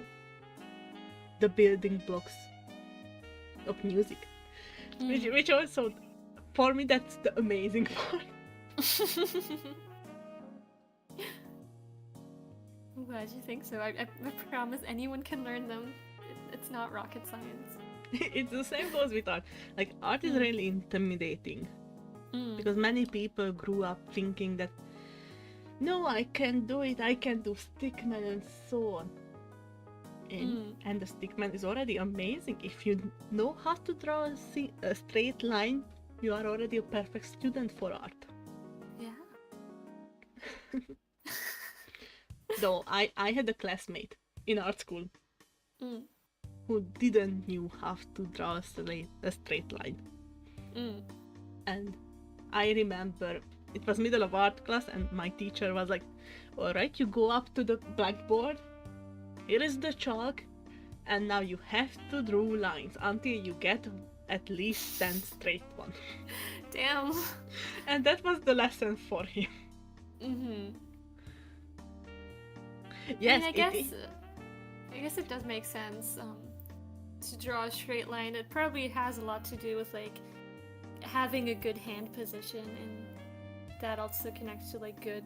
the building blocks of music. Which also, for me, that's the amazing part. I'm glad you think so. I promise anyone can learn them. It's not rocket science. It's the same goes with art. Like, art is really intimidating. Because many people grew up thinking that, no, I can do it, I can do stickman and so on. And the stickman is already amazing. If you know how to draw a straight line, you are already a perfect student for art. Yeah. Though I had a classmate in art school who didn't knew how to draw a straight line. And I remember it was middle of art class and my teacher was like, alright, you go up to the blackboard, here is the chalk, and now you have to draw lines until you get at least 10 straight ones. Damn. And that was the lesson for him. Yes, I guess it does make sense to draw a straight line. It probably has a lot to do with like having a good hand position, and that also connects to like good,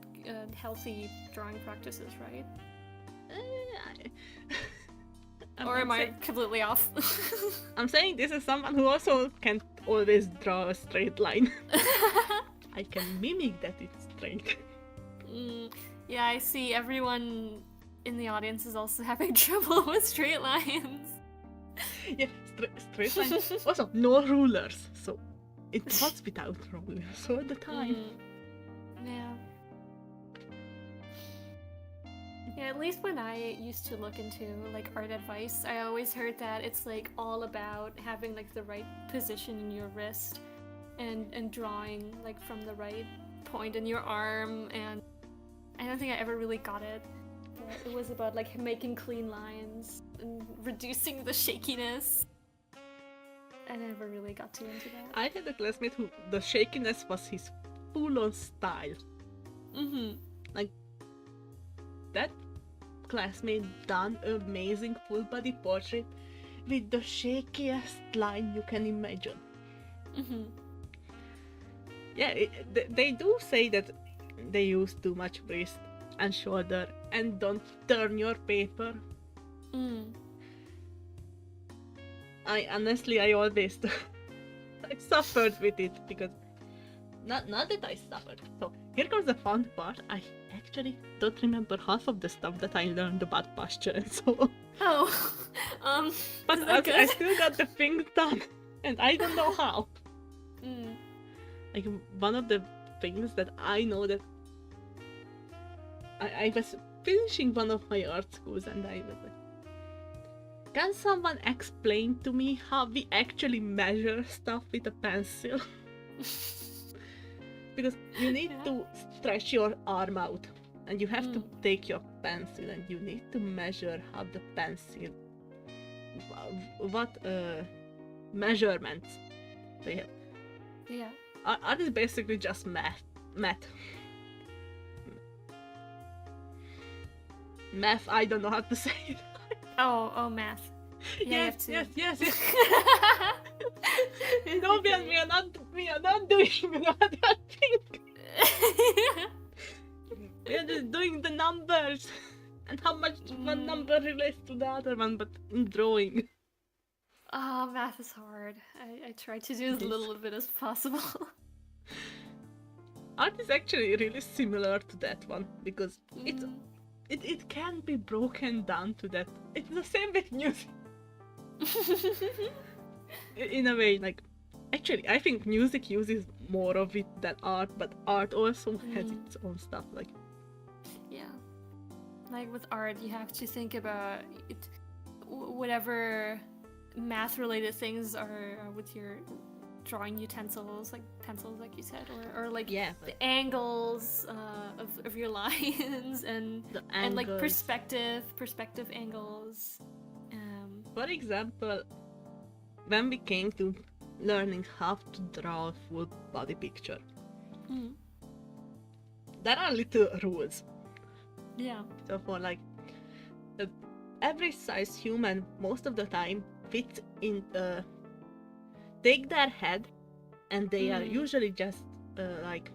healthy drawing practices, right? Or am I completely off? I'm saying this is someone who also can't always draw a straight line. I can mimic that it's straight. Yeah, I see everyone in the audience is also having trouble with straight lines. Yeah, straight lines. Also, no rulers, so it was without rulers all the time. Yeah. Yeah, at least when I used to look into like art advice, I always heard that it's like all about having like the right position in your wrist and drawing like from the right point in your arm, and I don't think I ever really got it. It was about like making clean lines and reducing the shakiness. I never really got too into that. I had a classmate who the shakiness was his full-on style. Like, that classmate done amazing full body portrait, with the shakiest line you can imagine. Mm-hmm. Yeah, they do say that they use too much wrist and shoulder and don't turn your paper. Mm. I always I suffered with it because not that I suffered. So here comes the fun part. I actually don't remember half of the stuff that I learned about posture and so on. Oh, But is that good? I still got the thing done, and I don't know how. Mm. Like one of the things that I know that I was finishing one of my art schools and I was like, can someone explain to me how we actually measure stuff with a pencil? Because you need to stretch your arm out and you have to take your pencil and you need to measure how the pencil, what measurements they have. Yeah. Art is basically just math. Math, I don't know how to say it. Oh, math. Yeah, Yes. No, we are not doing another thing. We are just doing the numbers and how much one number relates to the other one, but in drawing. Oh, math is hard. I try to do as little of it as possible. Art is actually really similar to that one because it can be broken down to that. It's the same with music. In a way, like, actually, I think music uses more of it than art, but art also has its own stuff. Like, yeah, like with art, you have to think about it, whatever math-related things are with your drawing utensils, like pencils, like you said, or like the angles of your lines and like perspective angles. For example, when we came to learning how to draw a full body picture, there are little rules. Yeah. So for like the average size human, most of the time fits in take their head, and they are usually just like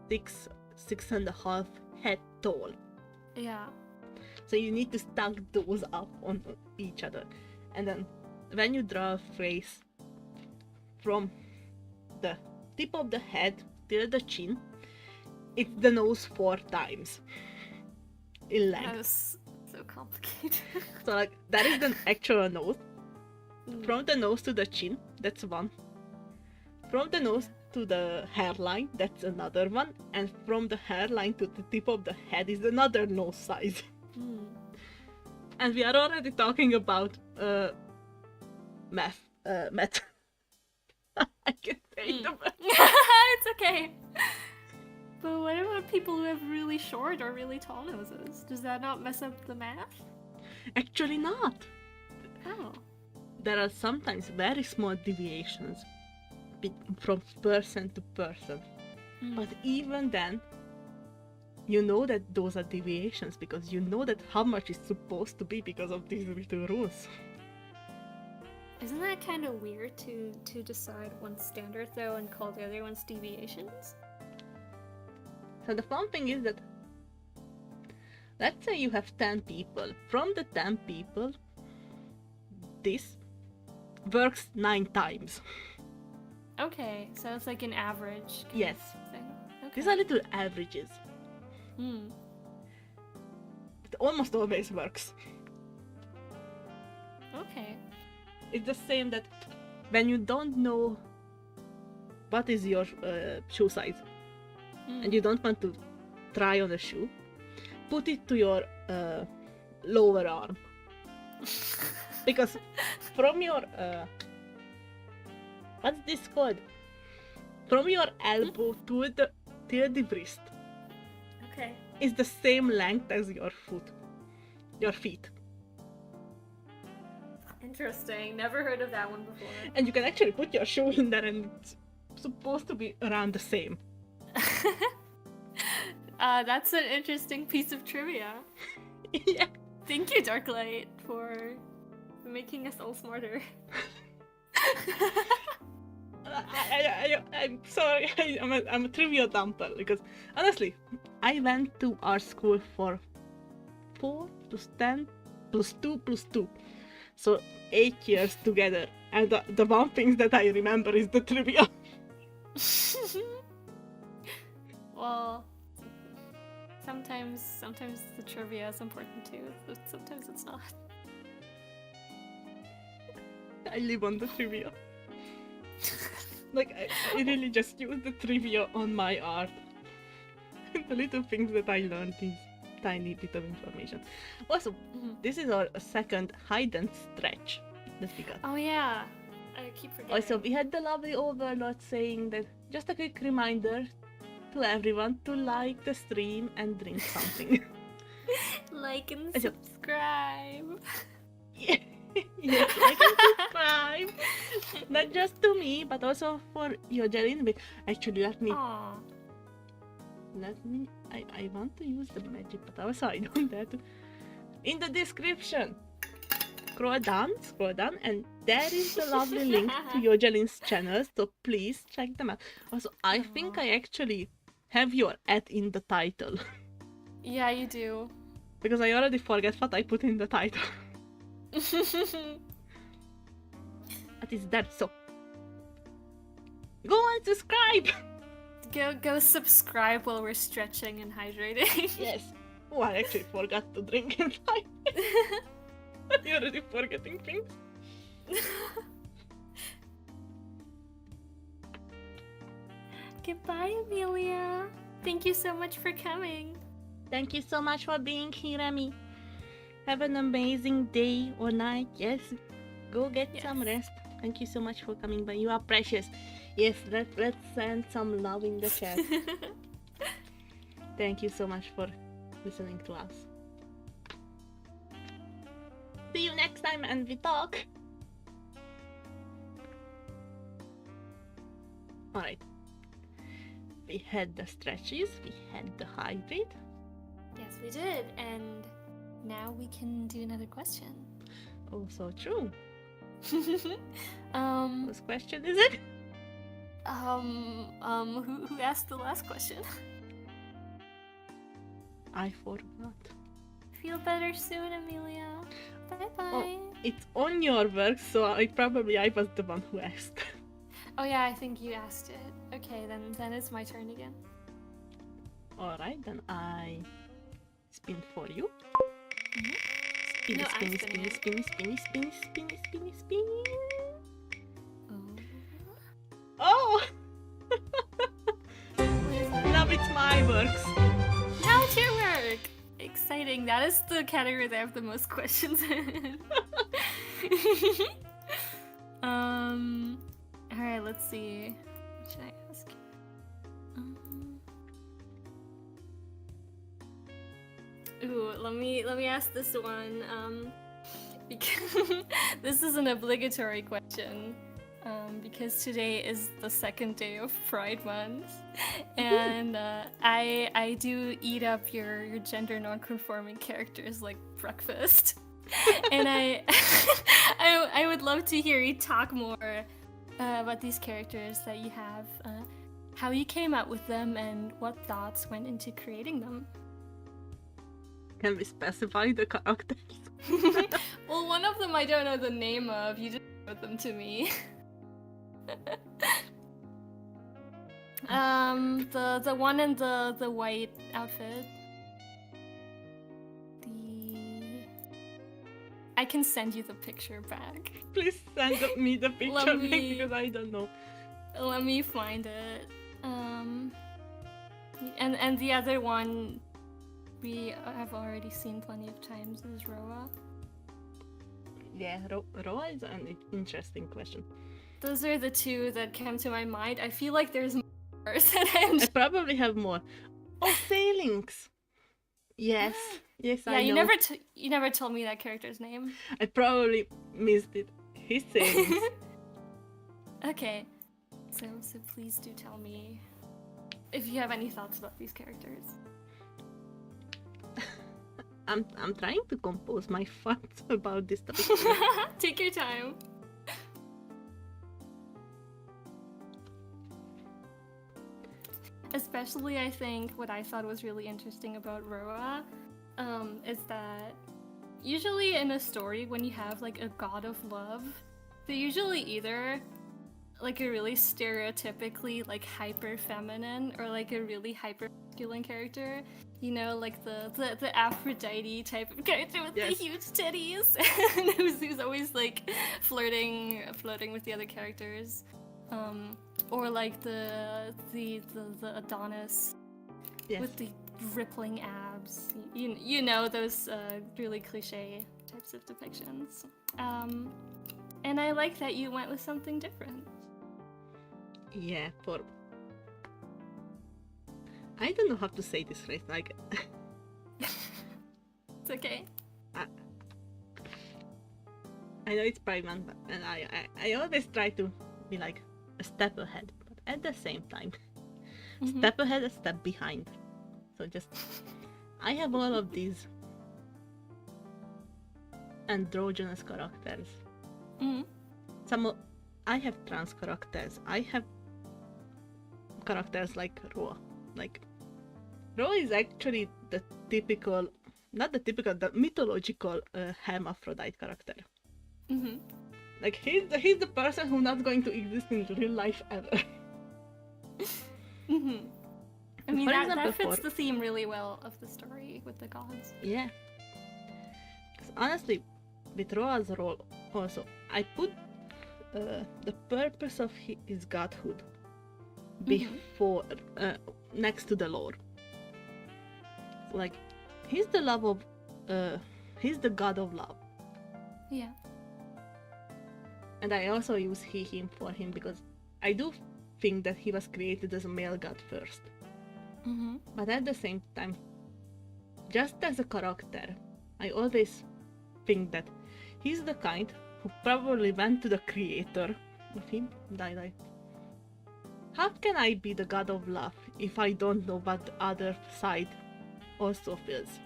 6.5 head tall. Yeah. So you need to stack those up on each other, and then when you draw a face from the tip of the head till the chin, it's the nose 4 times in length. That was so complicated. So like that is the actual nose. From the nose to the chin, that's one. From the nose to the hairline, that's another one. And from the hairline to the tip of the head is another nose size. And we are already talking about math. I can say the word. It's okay. But what about people who have really short or really tall noses? Does that not mess up the math? Actually not. Oh. There are sometimes very small deviations from person to person. But even then, you know that those are deviations because you know that how much is supposed to be because of these little rules. Isn't that kind of weird to decide one's standard though and call the other ones deviations? So the fun thing is that, let's say you have 10 people. From the 10 people, this works 9 times. Okay, so it's like an average. Yes. Thing. Okay. These are little averages. It almost always works. Okay. It's the same that when you don't know what is your shoe size and you don't want to try on a shoe, put it to your lower arm. Because from your what's this called? From your elbow to the wrist. Okay. Is the same length as your feet. Interesting. Never heard of that one before. And you can actually put your shoe in there and it's supposed to be around the same. That's an interesting piece of trivia. Yeah. Thank you, Darklight, for making us all smarter. I'm sorry, I'm a trivia dumper because honestly, I went to art school for 4 plus 10 plus 2 plus 2. So 8 years together, and the one thing that I remember is the trivia. Well, sometimes the trivia is important too, but sometimes it's not. I live on the trivia. Like, I really just use the trivia on my art. The little things that I learned is tiny bit of information. Also, this is our second hide and stretch that we got. Oh yeah, I keep forgetting. Also, we had the lovely overlord saying that just a quick reminder to everyone to like the stream and drink something. Like and subscribe. Yeah. Yes, like and subscribe. Not just to me, but also for Yojelin. Actually, let me. I want to use the magic, but also I don't dare to. In the description, scroll down, and there is the lovely link to Yojelin's channel. So please check them out. Also, I think I actually have your ad in the title. Yeah, you do. Because I already forget what I put in the title. What is that? So go and subscribe. Go subscribe while we're stretching and hydrating. Yes. Oh, I actually forgot to drink and hydrate. You're already forgetting things. Goodbye, Amelia. Thank you so much for coming. Thank you so much for being here, Remy. Have an amazing day or night. Yes, go get some rest. Thank you so much for coming by. You are precious. Yes, let's send some love in the chat. Thank you so much for listening to us. See you next time and we talk. Alright. We had the stretches, we had the hydrate. Yes, we did, and now we can do another question. Oh, so true. Whose Whose question is it? Who asked the last question? I forgot. Feel better soon, Amelia. Bye-bye. Oh, it's on your work, so I was the one who asked. Oh yeah, I think you asked it. Okay, then it's my turn again. Alright, then I spin for you. Mm-hmm. Spin. Oh! Now it's my works. Now it's your work! Exciting, that is the category that I have the most questions in. Alright, let's see. What should I ask? Ooh, let me ask this one. Because this is an obligatory question. Because today is the second day of Pride Month, and I do eat up your gender non-conforming characters like breakfast, and I would love to hear you talk more about these characters that you have, how you came up with them, and what thoughts went into creating them. Can we specify the characters? Well, one of them I don't know the name of. You just wrote them to me. The one in the white outfit. I can send you the picture back. Please send me the picture because I don't know. Let me find it. And the other one we have already seen plenty of times is Roa. Yeah, Roa is an interesting question. Those are the two that came to my mind. I feel like there's more I probably have more. Oh, Phalanx! Yes, yes, yeah, I know. You never told me that character's name. I probably missed it. His Phalanx. Okay, so please do tell me if you have any thoughts about these characters. I'm trying to compose my thoughts about this topic. Take your time. Especially, I think what I thought was really interesting about Roa is that usually in a story, when you have like a god of love, they're usually either like a really stereotypically like hyper feminine or like a really hyper masculine character. You know, like the Aphrodite type of character with Yes. the huge titties, and who's always like flirting with the other characters. Or like the Adonis Yes. with the rippling abs. You know those really cliche types of depictions. And I like that you went with something different. Yeah, I don't know how to say this right. Like, It's okay. I know it's Prime, and I always try to be like a step ahead, but at the same time, step ahead, a step behind. So just, I have all of these androgynous characters. I have trans characters. I have characters like Roa. Like, Roa is actually the typical, not the typical, the mythological hermaphrodite character. Like, he's the person who's not going to exist in real life ever. I mean, For that example, fits the theme really well of the story with the gods. Yeah. Because honestly, with Roa's role also, I put the purpose of his godhood before, next to the lore. So, like, he's the love of, he's the god of love. Yeah. And I also use he, him for him because I do think that he was created as a male god first. But at the same time, just as a character, I always think that he's the kind who probably went to the creator of him, like, how can I be the god of love if I don't know what the other side also feels?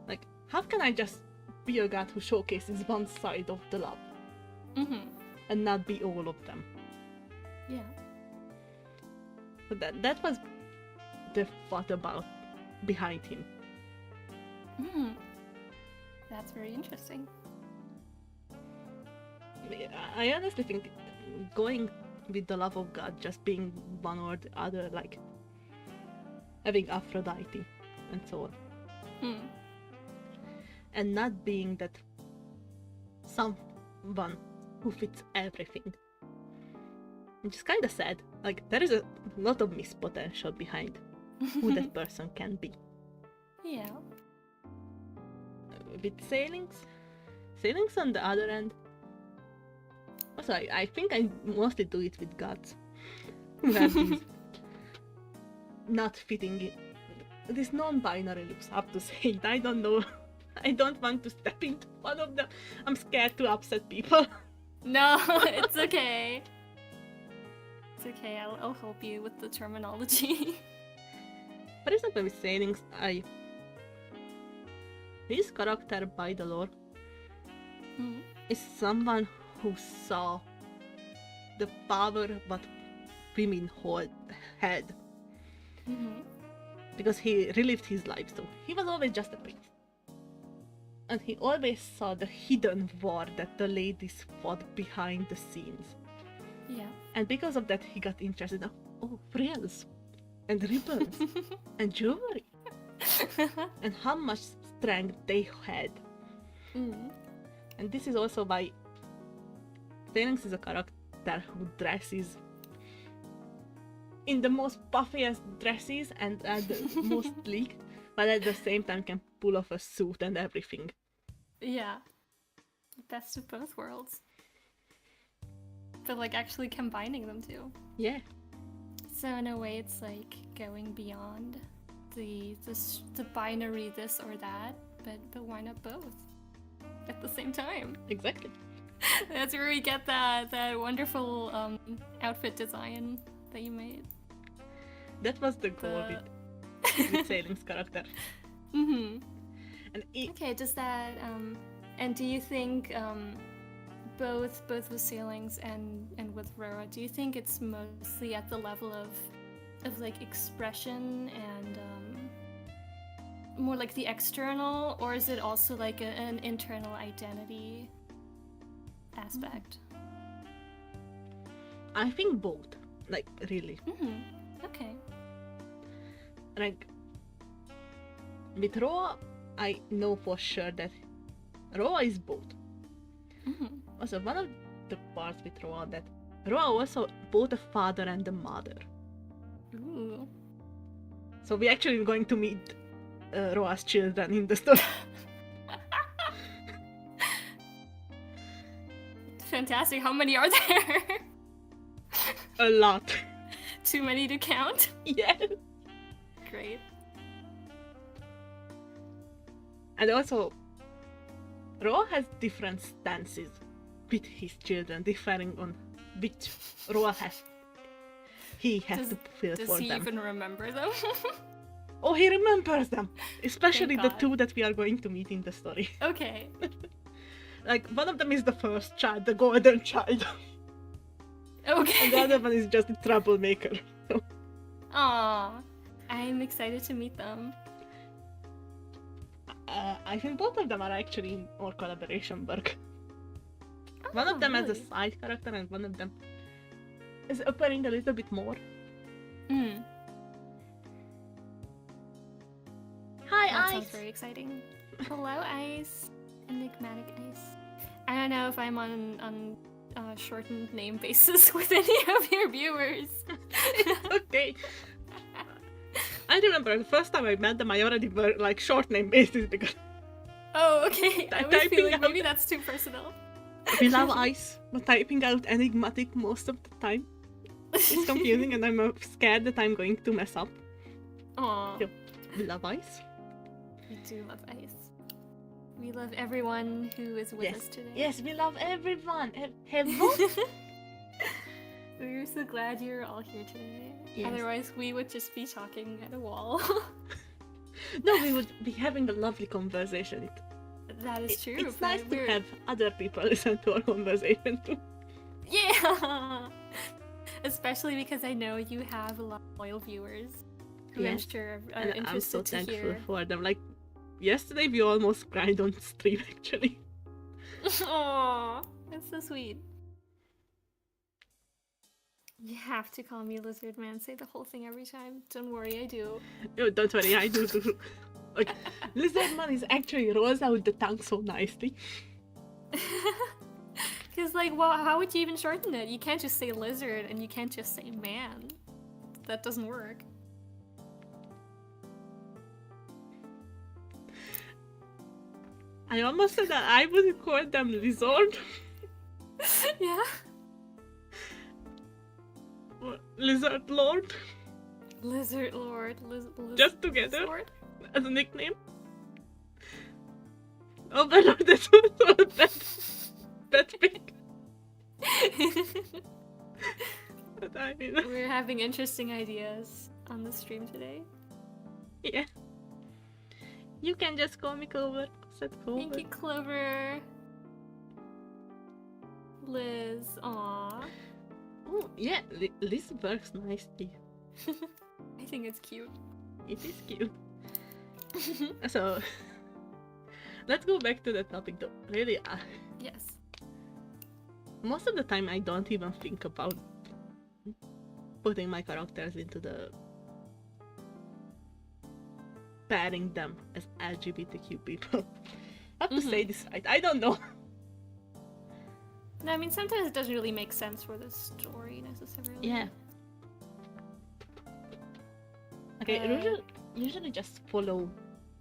Like, how can I just be a god who showcases one side of the love and not be all of them? Yeah. So that was the thought about behind him. That's very interesting. I honestly think going with the love of God, just being one or the other, like having Aphrodite and so on, and not being that someone who fits everything. Which is kind of sad. Like, there is a lot of missed potential behind who that person can be. Yeah. With sailings on the other end. Also, I think I mostly do it with gods who have these not fitting in. This non-binary looks up to say it. I don't know. I don't want to step into one of them. I'm scared to upset people. No, it's okay. It's okay, I'll help you with the terminology. For example, with sailings, his character by the lore is someone who saw the power what women had. Because he relived his life, so he was always just a prince. And he always saw the hidden war that the ladies fought behind the scenes. Yeah. And because of that, he got interested in, frills and ribbons and jewelry and how much strength they had. And this is also why Phoenix is a character who dresses in the most puffiest dresses and the most sleek, but at the same time can pull off a suit and everything. Yeah. Best of both worlds. But like actually combining them too. Yeah. So in a way it's like going beyond the binary this or that, but why not both at the same time? Exactly. That's where we get that wonderful outfit design that you made. That was the goal with Sailing's character. Mm-hmm. And Okay, does that and do you think both with Sailings and with Rora, do you think it's mostly at the level of like expression and more like the external, or is it also like an internal identity aspect? I think both. Like, really. Mm-hmm. Okay. Like, with Roa, I know for sure that Roa is both. Mm-hmm. Also, one of the parts with Roa that Roa also both a father and a mother. Ooh. So we're actually going to meet Roa's children in the story. Fantastic. How many are there? A lot. Too many to count? Yes. Great. And also, Roa has different stances with his children, differing on which Roa he has to fulfill Does for he them. even remember them? Oh, he remembers them! Especially Thank the God. two that we are going to meet in the story. Okay. Like, one of them is the first child, the golden child. Okay. And the other one is just a troublemaker. Aw. I'm excited to meet them. I think both of them are actually in our collaboration work. One of them as a really? side character and one of them is appearing a little bit more. Mm. Hi, That sounds Ice! very exciting. Hello, Ice. Enigmatic Ice. I don't know if I'm on shortened name basis with any of your viewers. Okay. I remember the first time I met them, I already were like short name basis because Oh, okay. I was Typing feeling out- maybe that's too personal. we love Ice, but typing out enigmatic most of the time is confusing and I'm scared that I'm going to mess up. Aw. Yep. We love Ice. We do love Ice. We love everyone who is with Yes. us today. Yes, we love everyone. Hello? We're so glad you're all here today. Yes. Otherwise, we would just be talking at a wall. No, we would be having a lovely conversation. That is true. It's but nice to we're- have other people listen to our conversation too. Yeah! Especially because I know you have a lot of loyal viewers who I'm Yes. sure are And I'm so interested to thankful hear. for them. Like, yesterday we almost cried on stream actually. Aw, that's so sweet. You have to call me Lizard Man. Say the whole thing every time. Don't worry, I do. Oh, don't worry, I do too. Like, Lizardman is actually rolls out the tongue so nicely. Because, like, well, how would you even shorten it? You can't just say lizard and you can't just say man. That doesn't work. I almost said that I would call them lizard. Yeah? Or Lizard Lord Lizard Lord. Just together? Lord? as a nickname. Oh my lord, that's so that big. But I mean, We're having interesting ideas on the stream today. yeah. You can just call me Clover. Said Clover. Thank you, Clover. Liz, aww. Oh, yeah, Liz works nicely. I think it's cute. It is cute. So, let's go back to the topic though. Really, Yes. most of the time I don't even think about putting my characters into the pairing them as LGBTQ people. I have to say this right. I don't know. No, I mean, sometimes it doesn't really make sense for the story necessarily. Yeah. Okay, Uh, usually just follow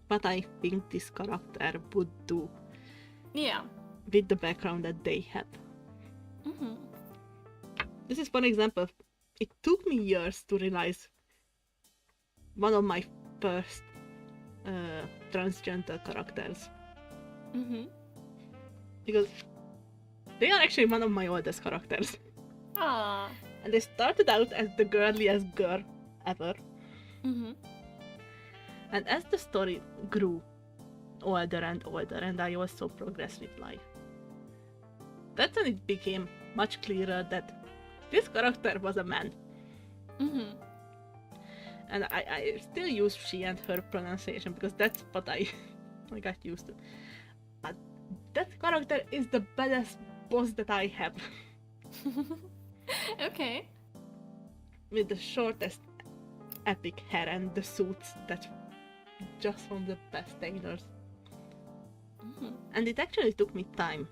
what I think this character would do Yeah. with the background that they have. Mm-hmm. This is one example. It took me years to realize one of my first transgender characters. Mm-hmm. Because they are actually one of my oldest characters. Aww. And they started out as the girliest girl ever. Mm-hmm. And as the story grew older and older, and I also progressed with life, that's when it became much clearer that this character was a man. Mm-hmm. And I still use she and her pronunciation because that's what I got used to. But that character is the baddest boss that I have. Okay. With the shortest epic hair and the suits that just from the best tailors. Mm-hmm. And it actually took me time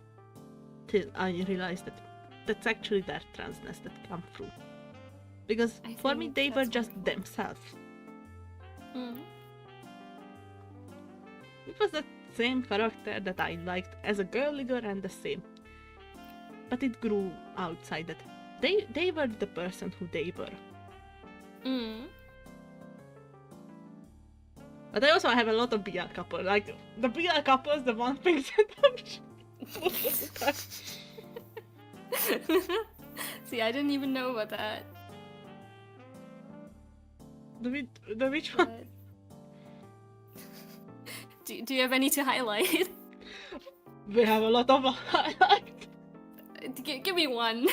till I realized that that's actually their transness that come through. Because I for me think they were that's just wonderful. themselves. Mm. It was the same character that I liked as a girly girl and the same. But it grew outside that. They were the person who they were. Mm. But I also have a lot of BL couples. Like, the BL couples, the one thing that See, I didn't even know about that. the which one? But... do you have any to highlight? We have a lot of highlights. Give me one.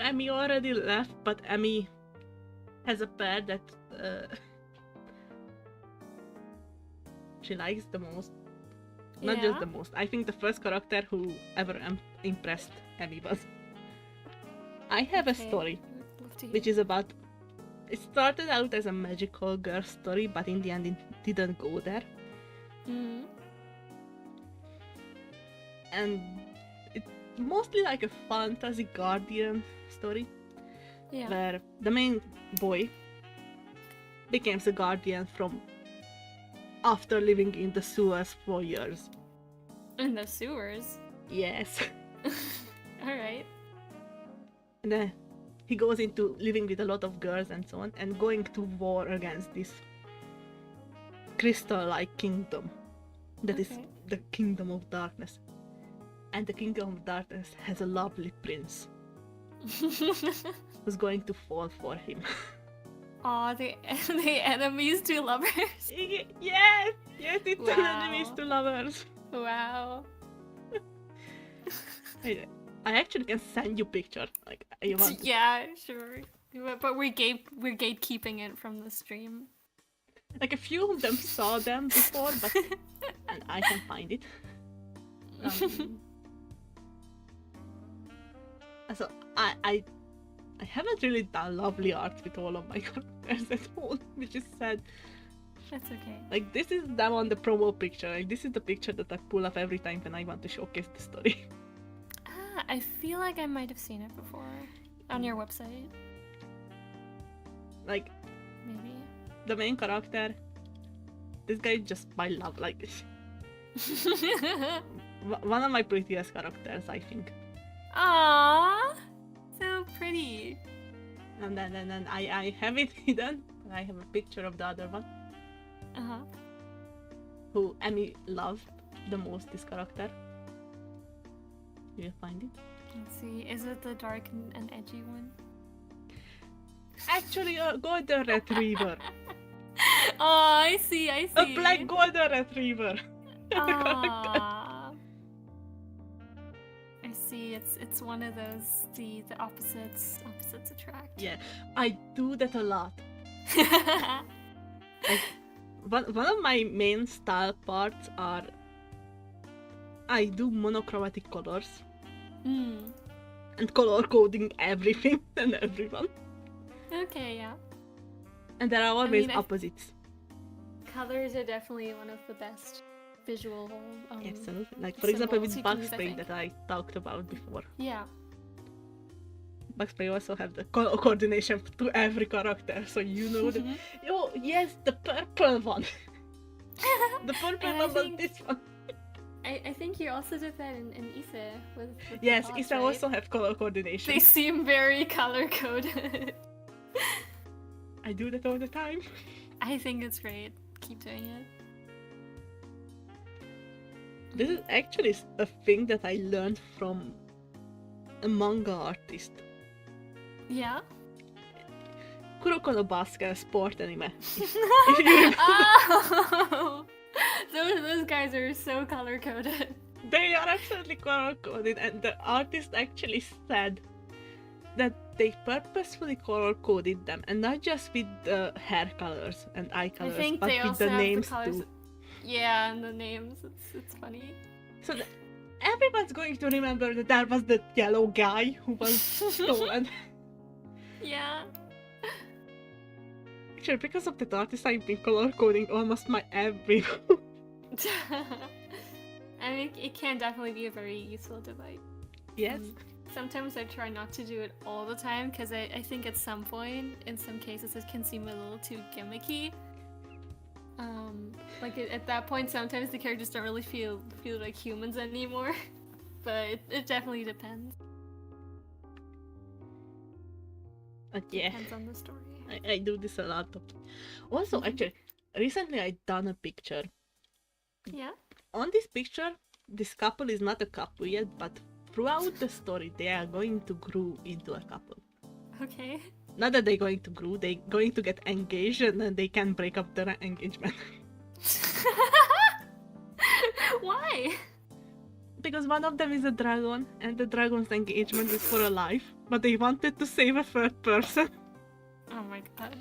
Emmy already left, but Emmy has a pair that she likes the most. Not just the most. I think the first character who ever impressed Emmy was. I have a story, which is about. It started out as a magical girl story, but in the end it didn't go there. Mm. And it's mostly like a fantasy guardian story, where the main boy becomes a guardian from after living in the sewers for years. In the sewers? Yes. Alright. And then he goes into living with a lot of girls and so on, and going to war against this crystal-like kingdom that is the Kingdom of Darkness. And the Kingdom of Darkness has a lovely prince who's going to fall for him. Aw, the enemies to lovers? Yes, it's an enemies to lovers. Wow. I actually can send you picture. Like, you want to... Yeah, sure. But we're gatekeeping it from the stream. Like, a few of them saw them before, but and I can find it. So I haven't really done lovely art with all of my characters at all, which is sad. That's okay. Like, this is them on the promo picture. Like, this is the picture that I pull up every time when I want to showcase the story. Ah, I feel like I might have seen it before on your website. Like, maybe the main character, this guy is just my love. Like, one of my prettiest characters, I think. Aww, so pretty. And then I have it hidden. I have a picture of the other one. Who Emmy loved the most, this character. You'll find it. Let's see, is it the dark and edgy one? Actually, a golden retriever. Oh, I see. A black golden retriever. I see. It's one of those the opposites attract. Yeah, I do that a lot. Like, one of my main style parts are I do monochromatic colors and color coding everything and everyone. Okay, yeah. And there are always opposites. Colors are definitely one of the best visual. Absolutely. Like, for example, with bug spray that I talked about before. Yeah. Bug spray also have the color coordination to every character, so you know that. Oh, yes, the purple one. The purple one was this one. I think you also did that in Issa with yes, the bots, Issa right? also have color coordination. They seem very color coded. I do that all the time. I think it's great. Keep doing it. This is actually a thing that I learned from a manga artist. Yeah? Kuroko no Basket sport anime. If you remember. Oh! Those guys are so color coded. They are absolutely color coded, and the artist actually said that they purposefully color coded them, and not just with the hair colors and eye colors, I think but they with also the have names the colors. too. Yeah, and the names. It's funny. So everyone's going to remember that there was that yellow guy who was stolen. Yeah. Actually, because of that artist, I've been color coding almost my every. I mean, it can definitely be a very useful device. Yes. Sometimes I try not to do it all the time because I think at some point, in some cases, it can seem a little too gimmicky. Like at that point, sometimes the characters don't really feel like humans anymore. But it definitely depends. Yeah. Depends on the story. I do this a lot. Also, actually, recently I done a picture. Yeah. On this picture, this couple is not a couple yet, but throughout the story, they are going to grow into a couple. Okay. Not that they're going to grow, they're going to get engaged and then they can break up their engagement. Why? Because one of them is a dragon, and the dragon's engagement is for a life, but they wanted to save a third person. Oh my god.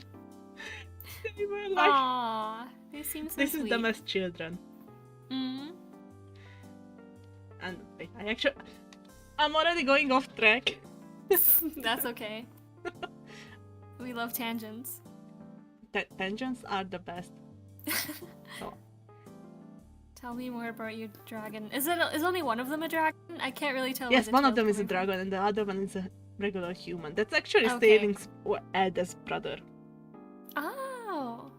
They were like, Aww, they seem so this sweet. is them as children. Mm. And wait, I'm already going off track. That's okay. We love tangents. Tangents are the best. So, Tell me more about your dragon. Is only one of them a dragon? I can't really tell. yes, where the one of tail's them is a coming from. dragon and the other one is a regular human. That's actually Okay. Staeling's or Ada's brother. Oh.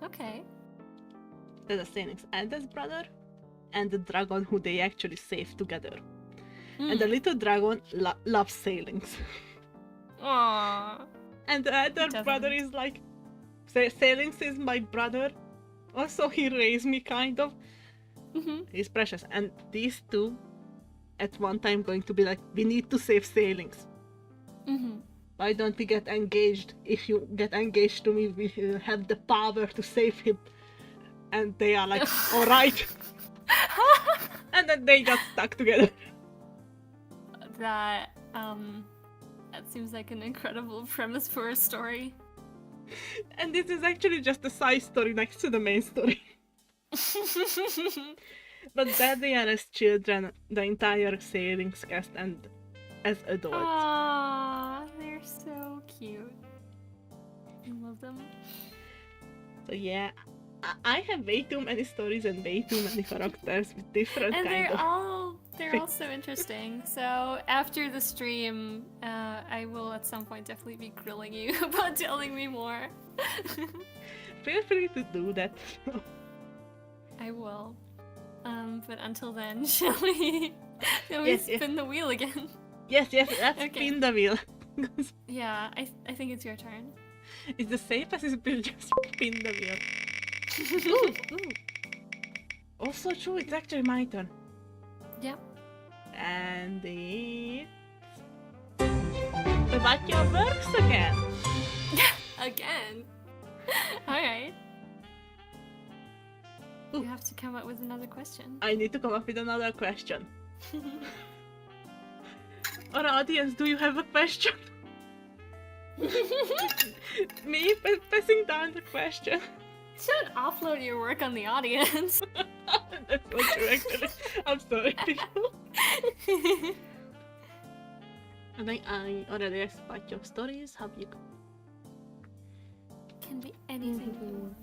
Okay. That's Staeling's Ada's brother and the dragon who they actually saved together. And the little dragon loves Staeling's. Aww. And the other Doesn't. brother is like, Staeling's is my brother. Also, he raised me kind of. Mm-hmm. He's precious. And these two, at one time, going to be like, we need to save Staeling's. Mm-hmm. Why don't we get engaged? If you get engaged to me, we have the power to save him. And they are like, alright. And then they got stuck together. That seems like an incredible premise for a story. And this is actually just a side story next to the main story. But there they are as children, the entire Staeling's cast, and as adults. Aww, they're so cute. I love them. So yeah, I have way too many stories and way too many characters with different And kind of... they're all so interesting. So after the stream, I will at some point definitely be grilling you about telling me more. Feel free to do that. I will. But until then, shall we Yes, spin the wheel again? Yes, let's Okay. spin the wheel. Yeah, I think it's your turn. It's the safest is to just spin the wheel. Ooh. Also true, it's actually my turn. Yep. And it's... about your works again. Again. Alright. Ooh. You have to come up with another question. I need to come up with another question. Our audience, do you have a question? Me passing down the question. Should offload your work on the audience. That's not true, actually. I'm sorry, people. And I already asked about your stories. Have you? Can be anything you want.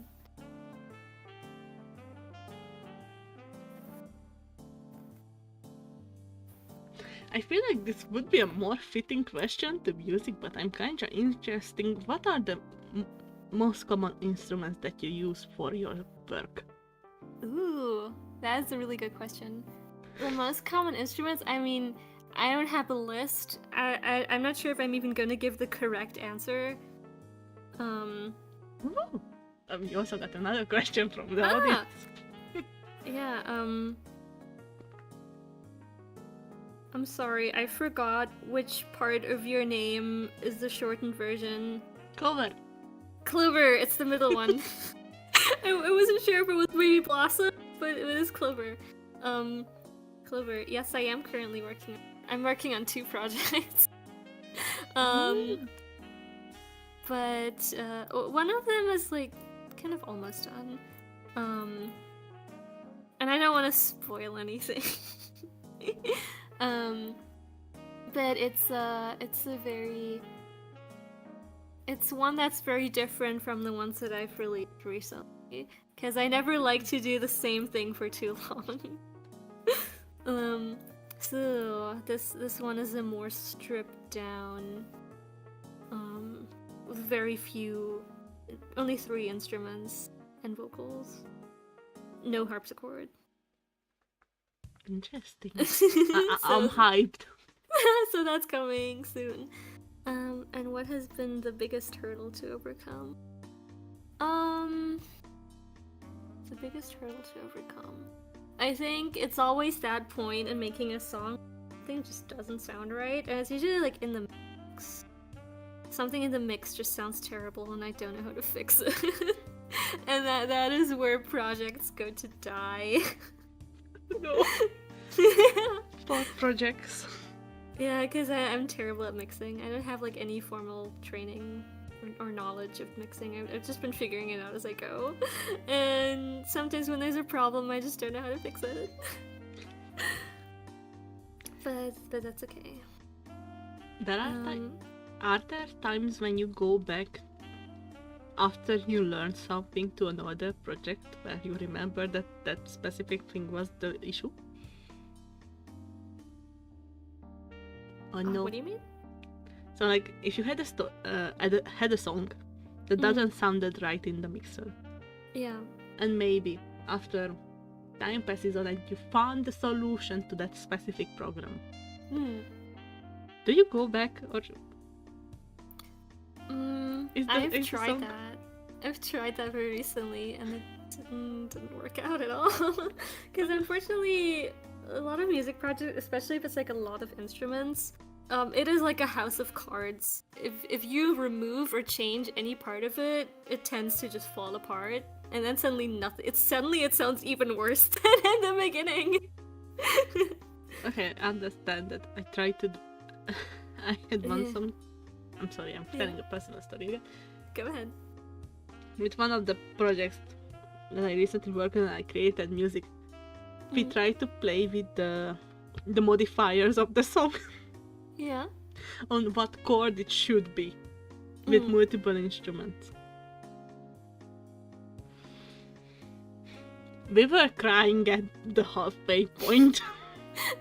I feel like this would be a more fitting question to music, but I'm kinda interested. What are the most common instruments that you use for your work? Ooh, that's a really good question. The most common instruments, I mean, I don't have a list. I'm not sure if I'm even gonna give the correct answer. Ooh. You also got another question from the audience. Yeah, I'm sorry, I forgot which part of your name is the shortened version. Cover. Clover, it's the middle one. I wasn't sure if it was Baby Blossom, but it is Clover. Clover. Yes, I am currently working. I'm working on 2 projects. But one of them is like kind of almost done. And I don't want to spoil anything. But it's one that's very different from the ones that I've released recently, because I never like to do the same thing for too long. So this one is a more stripped down, with very few, only 3 instruments and vocals, no harpsichord. Interesting. I'm hyped. So that's coming soon. And what has been the biggest hurdle to overcome? The biggest hurdle to overcome. I think it's always that point in making a song. Something just doesn't sound right, and it's usually like in the mix. Something in the mix just sounds terrible, and I don't know how to fix it. And that is where projects go to die. No. Sport projects. Yeah, because I'm terrible at mixing. I don't have like any formal training or knowledge of mixing. I've just been figuring it out as I go. And sometimes when there's a problem, I just don't know how to fix it. But that's okay. Are there times when you go back after you learn something to another project where you remember that that specific thing was the issue? Or no? What do you mean? So like, if you had a song that doesn't sounded right in the mixer, Yeah. and maybe after time passes on and you found the solution to that specific program, do you go back or? I've tried that. I've tried that very recently, and it didn't work out at all. Because unfortunately, a lot of music projects, especially if it's like a lot of instruments, it is like a house of cards. If you remove or change any part of it, it tends to just fall apart, and then suddenly nothing. It sounds even worse than in the beginning. Okay, I understand that. I tried to. I had one song. I'm sorry, I'm telling a personal story again. Go ahead. With one of the projects that I recently worked on, I created music. We tried to play with the modifiers of the song. Yeah. On what chord it should be with multiple instruments. We were crying at the halfway point.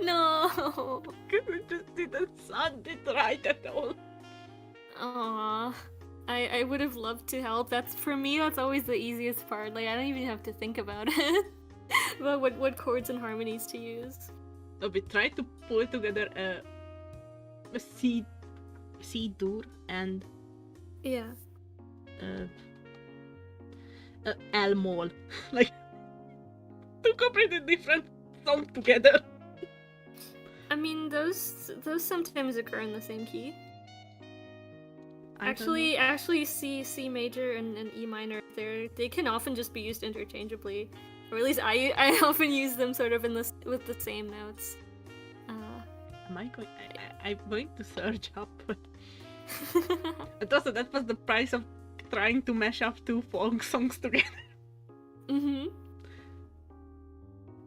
No. Because it just didn't sound it right at all. Aww. I would have loved to help. For me, that's always the easiest part. Like, I don't even have to think about it. But what chords and harmonies to use. So we tried to pull together a C dur and L mol. Like, two completely different songs together. I mean, those sometimes occur in the same key. Actually, C major and E minor, they can often just be used interchangeably, or at least I often use them sort of with the same notes. I'm going to search up. But also, that was the price of trying to mash up 2 folk songs together. And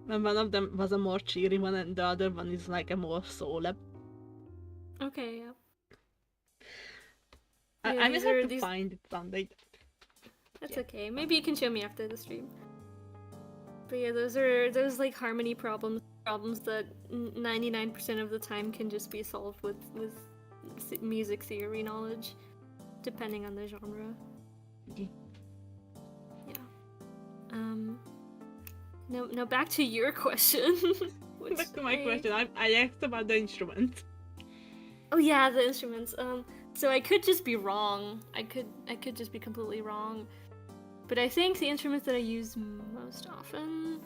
one of them was a more cheery one, and the other one is like a more soul. Okay, yeah. I will have to find it someday. That's okay. Maybe you can show me after the stream. But yeah, those like harmony problems that 99% of the time can just be solved with music theory knowledge, depending on the genre. Okay. Yeah. Now back to your question. Back to my question. I asked about the instruments. Oh yeah, the instruments. So I could just be wrong. I could just be completely wrong. But I think the instruments that I use most often,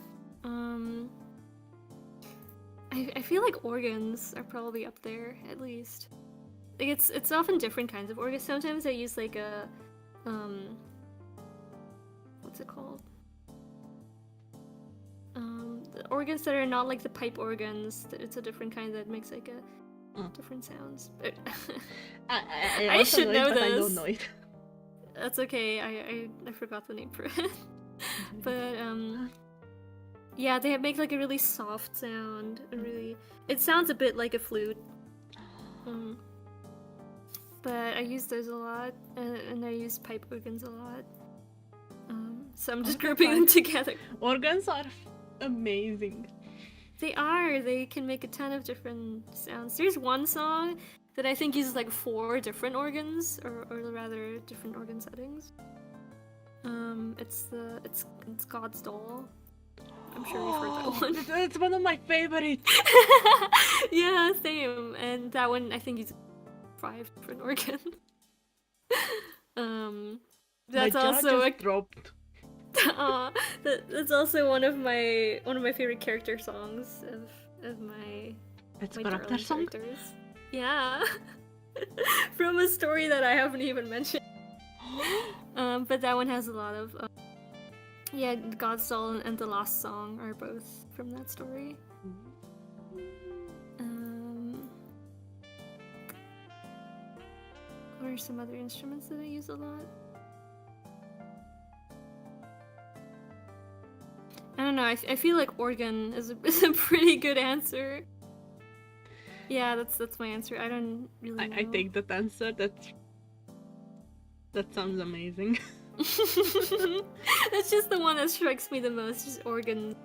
I feel like organs are probably up there, at least. like it's often different kinds of organs. Sometimes I use like a what's it called? The organs that are not like the pipe organs. It's a different kind that makes like a different sounds. I should know but this. I don't know it. That's okay. I forgot the name for it. But yeah, they make like a really soft sound. It sounds a bit like a flute. But I use those a lot, and I use pipe organs a lot. So I'm just grouping them together. Organs are amazing. They are. They can make a ton of different sounds. There's one song that I think uses like 4 different organs, or rather different organ settings. It's God's Doll. I'm sure you've heard that one. It's one of my favorites. Yeah, same. And that one I think uses 5 different organs. That's my jaw also just dropped. That's also one of my favorite character songs of my character song? characters. Yeah. From a story that I haven't even mentioned. But that one has a lot of yeah, God's Doll and The Lost Song are both from that story. What are some other instruments that I use a lot? I don't know, I feel like organ is a pretty good answer. Yeah, that's my answer. I don't really know. I take that answer. That sounds amazing. That's just the one that strikes me the most. Just organs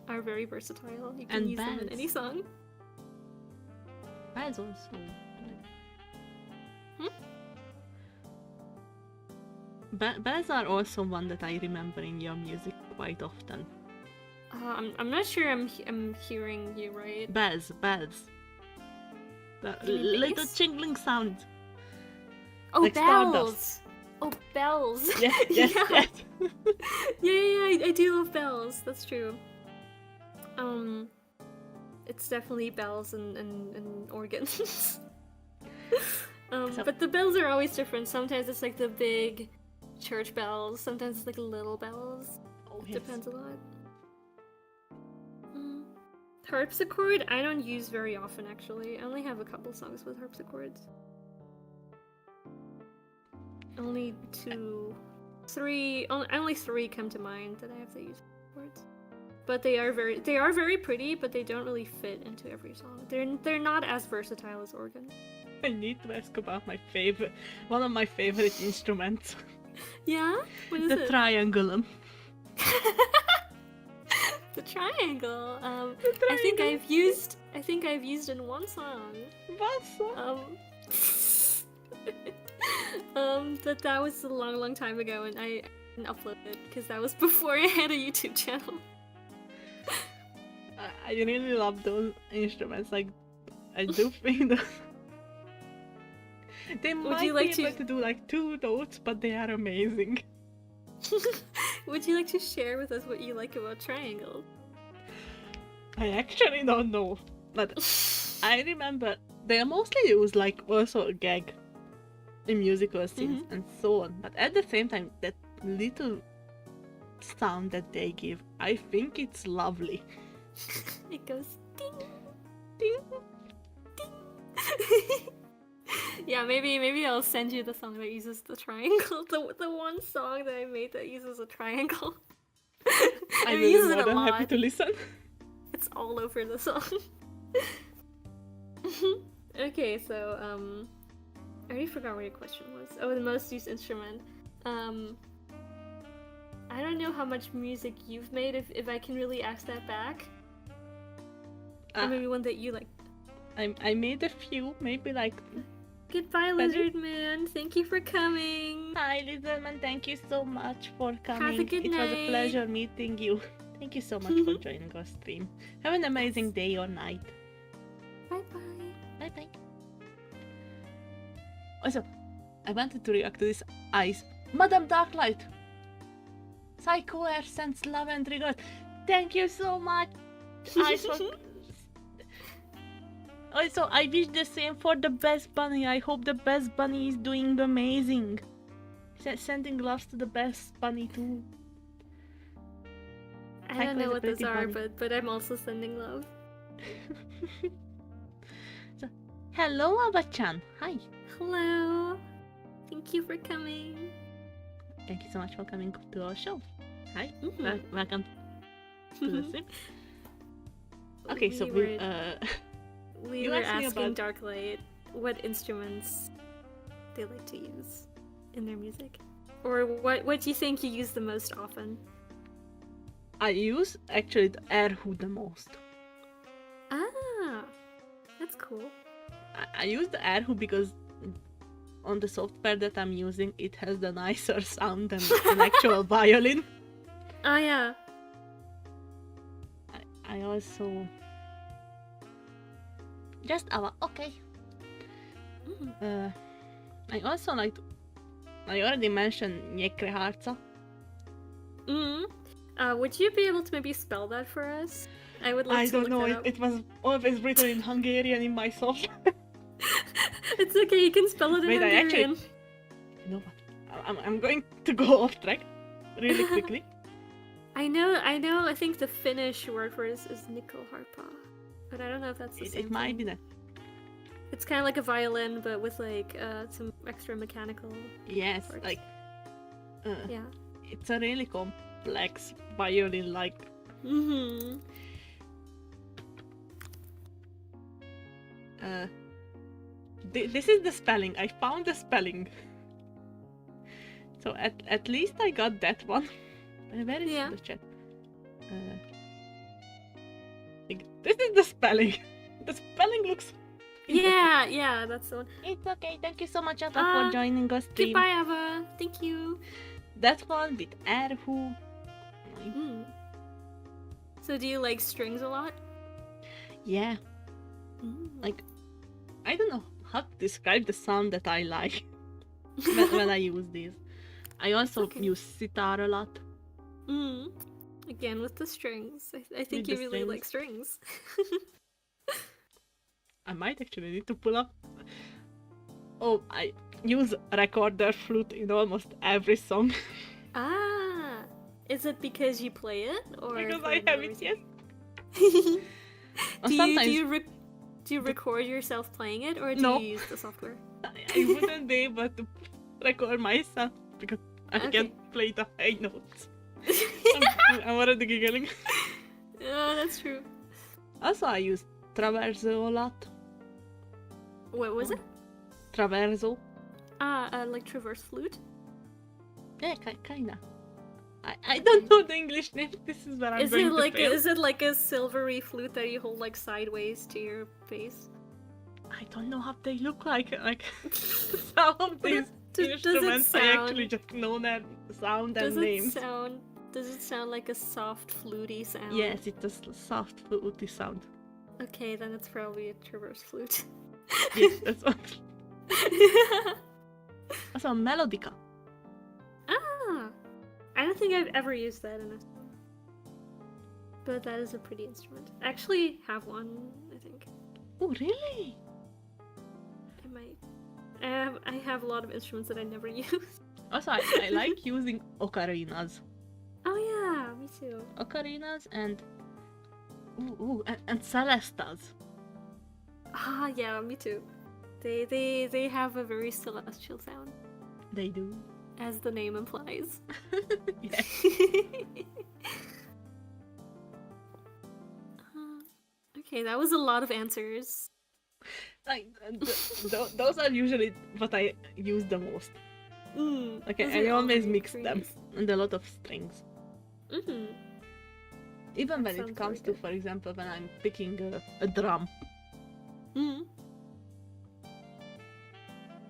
are very versatile. You can And use them in any song. Bells also. Bells are also one that I remember in your music quite often. I'm not sure I'm hearing you right. Bells. The little jingling sound. Oh, like bells! Stardust. Oh, bells! Yes. Yeah, I do love bells. That's true. It's definitely bells and organs. But the bells are always different. Sometimes it's like the big church bells. Sometimes it's like little bells. Oh, It depends a lot. Harpsichord, I don't use very often actually. I only have a couple songs with harpsichords. Only 2, 3. Only 3 come to mind that I have to use harpsichords. But they are very pretty, but they don't really fit into every song. They're not as versatile as organ. I need to ask about one of my favorite instruments. Yeah? What is The it? triangulum. The triangle. The I think triangle. I've used in one song. What song? But that was a long time ago, and I didn't upload it because that was before I had a YouTube channel. I really love those instruments. Like, I do think that they might you like be able to do like 2 notes, but they are amazing. Would you like to share with us what you like about triangles? I actually don't know, but I remember they are mostly used like also a gag in musical scenes and so on. But at the same time, that little sound that they give, I think it's lovely. It goes ding, Ding. ding. Yeah, maybe I'll send you the song that uses the triangle. The one song that I made that uses a triangle. I'm use really it more a than lot. happy to listen. It's all over the song. Okay, so I already forgot what your question was. Oh, the most used instrument. I don't know how much music you've made, if I can really ask that back. Or maybe one that you like. I made a few, maybe like. Goodbye, Lizard Man. Thank you for coming. Hi, Lizard Man. Thank you so much for coming. Have a good It was a night. pleasure meeting you. Thank you so much for joining our stream. Have an amazing day or night. Bye bye. Bye bye. Also, I wanted to react to this ice. Madame Darklight! Psycho Air sends love and regards. Thank you so much! Ice for... Also, I wish the same for the best bunny. I hope the best bunny is doing amazing. Sending loves to the best bunny too. I don't know what those pretty are, bunny. but I'm also sending love. So, hello, Abba-chan. Hi. Hello. Thank you for coming. Thank you so much for coming to our show. Hi. Mhm. Welcome to the stream. Okay, so we you were asked me asking about- Darklight what instruments they like to use in their music, or what do you think you use the most often? I use actually the erhu the most. Ah, that's cool. I use the erhu because on the software that I'm using, it has the nicer sound than an actual violin. Oh yeah. I also just okay. Mm. I also like. I already mentioned Nyekre Harca. Mm. Would you be able to maybe spell that for us? I would love I to don't look know. that up. It was always written in Hungarian in my software. It's okay. You can spell it in Wait, I Hungarian. actually. You know what? I'm going to go off track really quickly. I know. I think the Finnish word for it is Nikkoharpa, but I don't know if that's the same. It might be thing. that. It's kind of like a violin, but with like some extra mechanical. Yes, parts. like. Yeah. It's a really complex violin, like. Mm-hmm. This is the spelling. I found the spelling. So at least I got that one. Where is Yeah. the chat? This is the spelling. The spelling looks. Yeah, that's the one. It's okay. Thank you so much, Ava, for joining us. Goodbye, Ava. Thank you. That one with erhu. Mm. So do you like strings a lot? Yeah. Mm. Like, I don't know how to describe the sound that I like when I use these. I also use sitar a lot. Mm. Again with the strings. I think With you the really strings. like strings. I might actually need to pull up. Oh, I use recorder flute in almost every song. Ah, is it because you play it, or Because for I have another it, reason? yes. Or do sometimes you record yourself playing it, or do No. you use the software? I wouldn't be able to record myself because I Okay. can't play the high notes. I'm already giggling. Oh, that's true. Also, I use traverso a lot. What was it? Traverso. Like traverse flute? Yeah, kinda. I don't know the English name. This is where I'm Is going it to like fail. is it like a silvery flute that you hold like sideways to your face? I don't know how they look like. Like some of these Does it instruments, I actually sound? just know their sound and Does it names. sound? Does it sound like a soft fluty sound? Yes, it's a soft, fluty sound. Okay, then it's probably a traverse flute. Yes, that's what. Also, melodica. Ah, I don't think I've ever used that in a song. But that is a pretty instrument. I actually have one, I think. Oh, really? I might. I have a lot of instruments that I never use. Also, I like using ocarinas. Oh yeah, me too. Ocarinas and and celestas. Ah yeah, me too. They have a very celestial sound, They do. as the name implies. Yeah. Okay, that was a lot of answers. Like those are usually what I use the most. Okay, those I are all always very mix them pretty. and a lot of strings. Mm-hmm. Even That when it sounds comes very to, for example, when I'm picking a drum. Mm-hmm.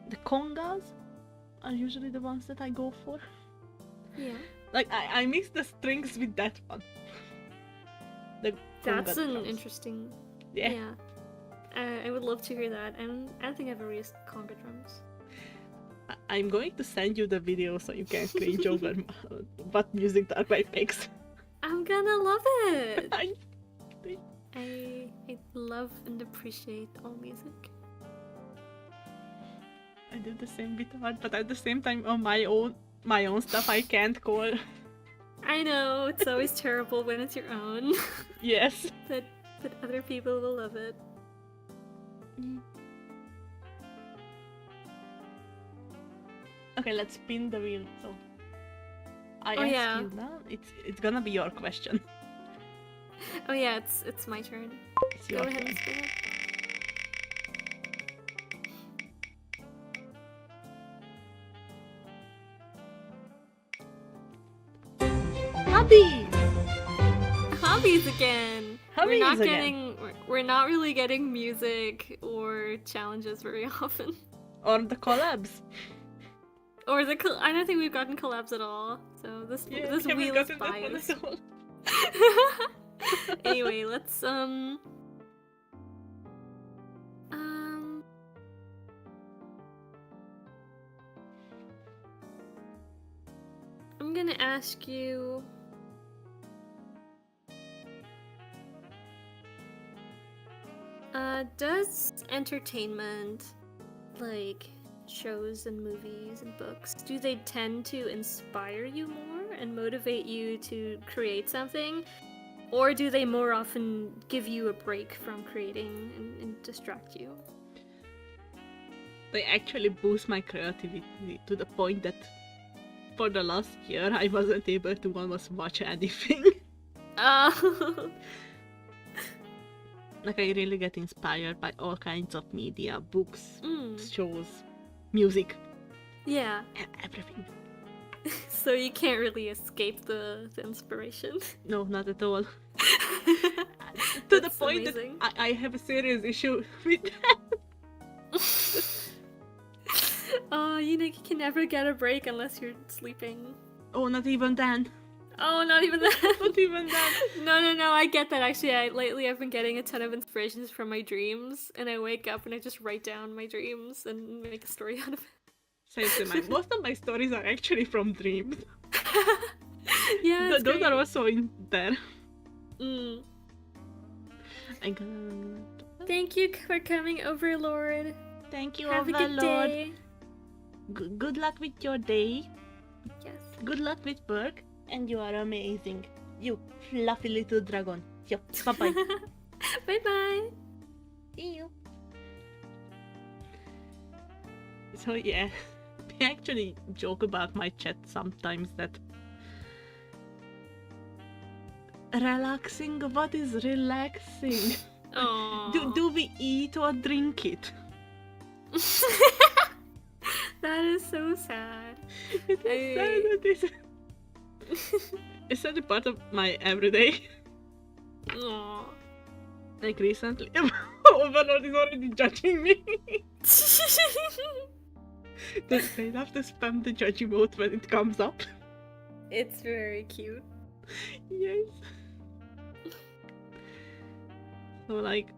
The congas are usually the ones that I go for. Yeah. Like I mix the strings with that one. The That's conga an drums. interesting. Yeah. Yeah. I would love to hear that. And I don't think I've ever used conga drums. I'm going to send you the video so you can cringe over what music Darklight picks. I'm gonna love it. I love and appreciate all music. I do the same with art, but at the same time, on my own stuff, I can't call. I know, it's always terrible when it's your own. Yes. But other people will love it. Okay, let's spin the wheel. So I Oh, ask yeah. you now. It's gonna be your question. Oh yeah, it's my turn. It's Go your ahead and turn. spin it. Hobbies. Hobbies again. Hobbies we're not again. getting. We're not really getting music or challenges very often. Or the collabs. Or I don't think we've gotten collabs at all. So this Yeah, this we haven't wheel is gotten that one biased. at all. Anyway, let's I'm gonna ask you. Does entertainment, like shows and movies and books, do they tend to inspire you more and motivate you to create something? Or do they more often give you a break from creating and distract you? They actually boost my creativity to the point that for the last year I wasn't able to almost watch anything. Oh. Like I really get inspired by all kinds of media, books, Mm, shows, music, yeah. everything. So you can't really escape the inspiration. No, not at all. To the That's point amazing. that I have a serious issue with that. Oh, you can never get a break unless you're sleeping. Oh, not even then. Oh, not even that. Not even then. No, I get that. Actually, lately I've been getting a ton of inspirations from my dreams, and I wake up and I just write down my dreams and make a story out of it. Same to mine. Most of my stories are actually from dreams. Yeah, it's Those great. are also in there. Mm. I'm gonna... Thank you for coming, Overlord. Thank you, Have a good Overlord. day. Good luck with your day. Yes. Good luck with work. And you are amazing. You fluffy little dragon. Yo, bye-bye. Bye-bye. See you. So yeah, we actually joke about my chat sometimes that relaxing, what is relaxing? Aww. Do we eat or drink it? That is so sad. It is sad, it is. It's such a part of my everyday. Aww. Like recently, Overlord is already judging me. They have to spam the judge emote when it comes up. It's very cute. Yes. So like,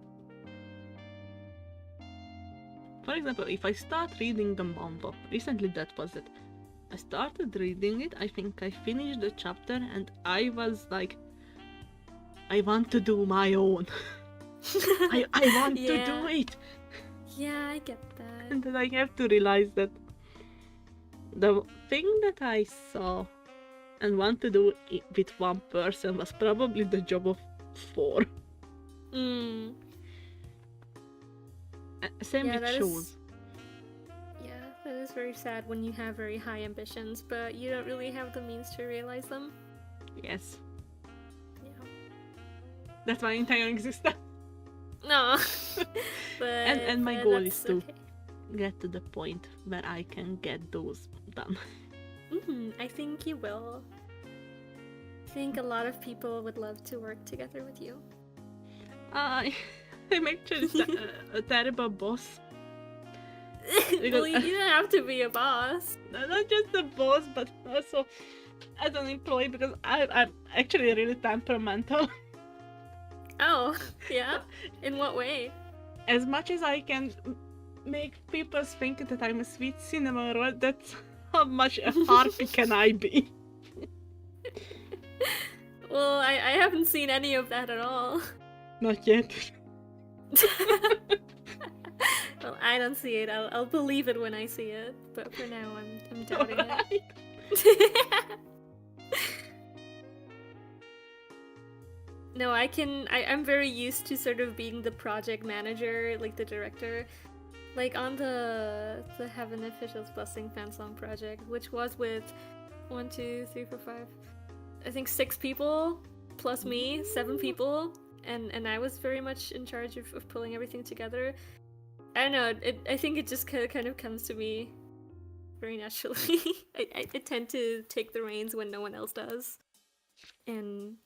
for example, if I start reading the manga, recently that was it. I started reading it, I think I finished the chapter and I was like, I want to do my own. I want to do it. Yeah, I get that. And then I have to realize that the thing that I saw and want to do it with one person was probably the job of 4. Mm. Same Yeah, with that is- shows. Yeah, that is very sad when you have very high ambitions, but you don't really have the means to realize them. Yes. Yeah. That's my entire existence. No. But And my but goal that's is to okay. get to the point where I can get those done. I think you will. I think a lot of people would love to work together with you. I'm actually a terrible boss. Well, you don't have to be a boss. Not just a boss, but also as an employee because I'm actually really temperamental. Oh, yeah? In what way? As much as I can make people think that I'm a sweet cinnamon roll, that's how much a harpy can I be. Well, I haven't seen any of that at all. Not yet. Well, I don't see it. I'll believe it when I see it. But for now, I'm doubting Alright. it. No, I'm very used to sort of being the project manager, like the director. Like on the Heaven Official's Blessing fansong project, which was with 1, 2, 3, 4, 5, I think 6 people plus me, 7 people, and I was very much in charge of pulling everything together. I don't know, I think it just kind of comes to me very naturally. I tend to take the reins when no one else does, and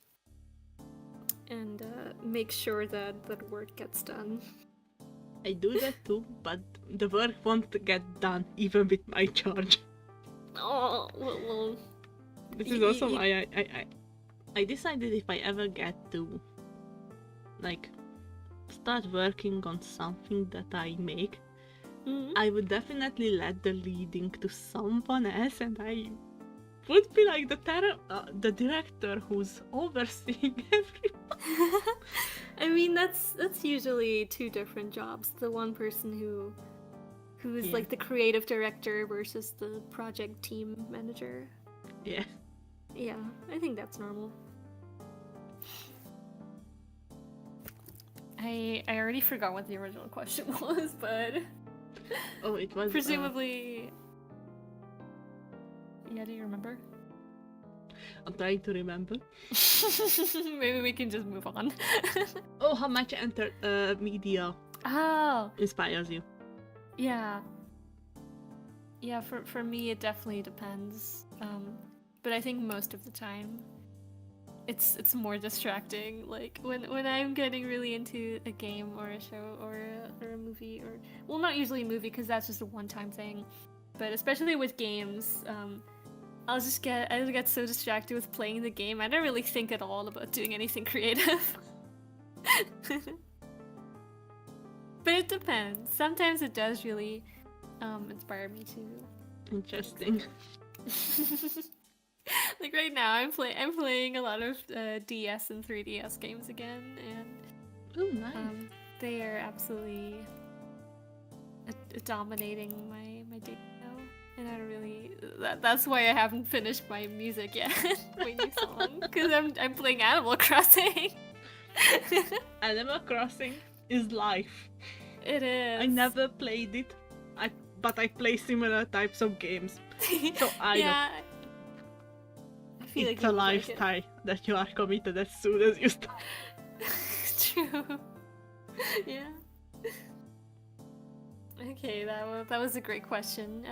make sure that work gets done. I do that too, but the work won't get done even with my charge. Oh, well. This is also why I decided if I ever get to like start working on something that I make, I would definitely let the leading to someone else, and I would be like the director who's overseeing everyone. I mean, that's usually 2 different jobs. The one person who is like the creative director versus the project team manager. Yeah. Yeah, I think that's normal. I already forgot what the original question was, but Oh, it was presumably. Yeah, do you remember? I'm trying to remember. Maybe we can just move on. Oh, how much media inspires you? Yeah. Yeah, for me it definitely depends. But I think most of the time it's more distracting. Like when I'm getting really into a game or a show or a movie, or well, not usually a movie because that's just a one-time thing, but especially with games, I just get so distracted with playing the game. I don't really think at all about doing anything creative. But it depends. Sometimes it does really inspire me to. Interesting. Like right now, I'm playing a lot of DS and 3DS games again, and Oh, nice. they are absolutely dominating my day now. And I don't really. That's why I haven't finished my music yet, my new song, because I'm playing Animal Crossing. Animal Crossing is life. It is. I never played it, but I play similar types of games. So I yeah. I feel it's like a lifestyle that you are committed as soon as you start. True. Yeah. Okay, that was a great question.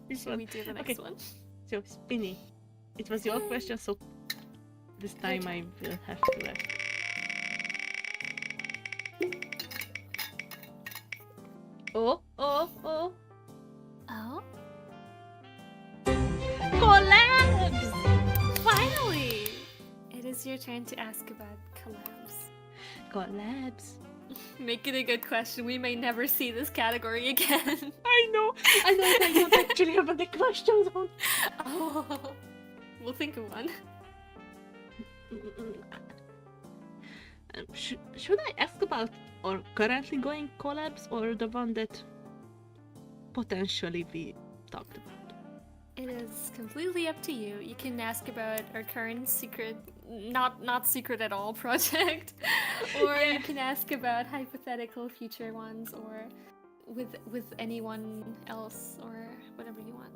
Should we do the next one? So, Spinny, it was your question, so this time I will have to ask. Oh. Oh? Collabs! Finally! It is your turn to ask about collabs. Collabs. Make it a good question. We may never see this category again. I know I don't actually have any questions on. Oh, we'll think of one. Should I ask about our currently going collabs or the one that potentially we talked about? It is completely up to you. You can ask about our current secret, not secret at all project, or you can ask about hypothetical future ones, or with anyone else, or whatever you want.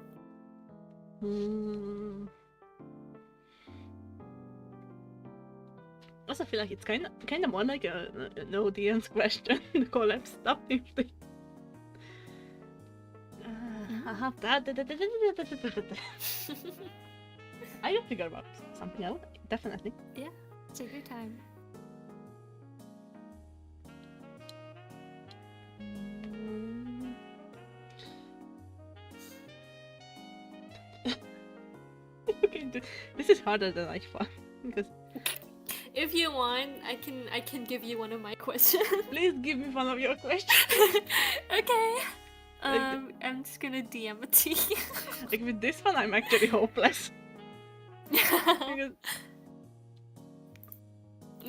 Also, I feel like it's kind of more like an audience question, the collab stuff. I will figure out something out, definitely. Yeah, take your time. Okay, this is harder than I thought because. If you want, I can give you one of my questions. Please give me one of your questions. Okay. I'm just gonna DM it to you. Like with this one, I'm actually hopeless. Because...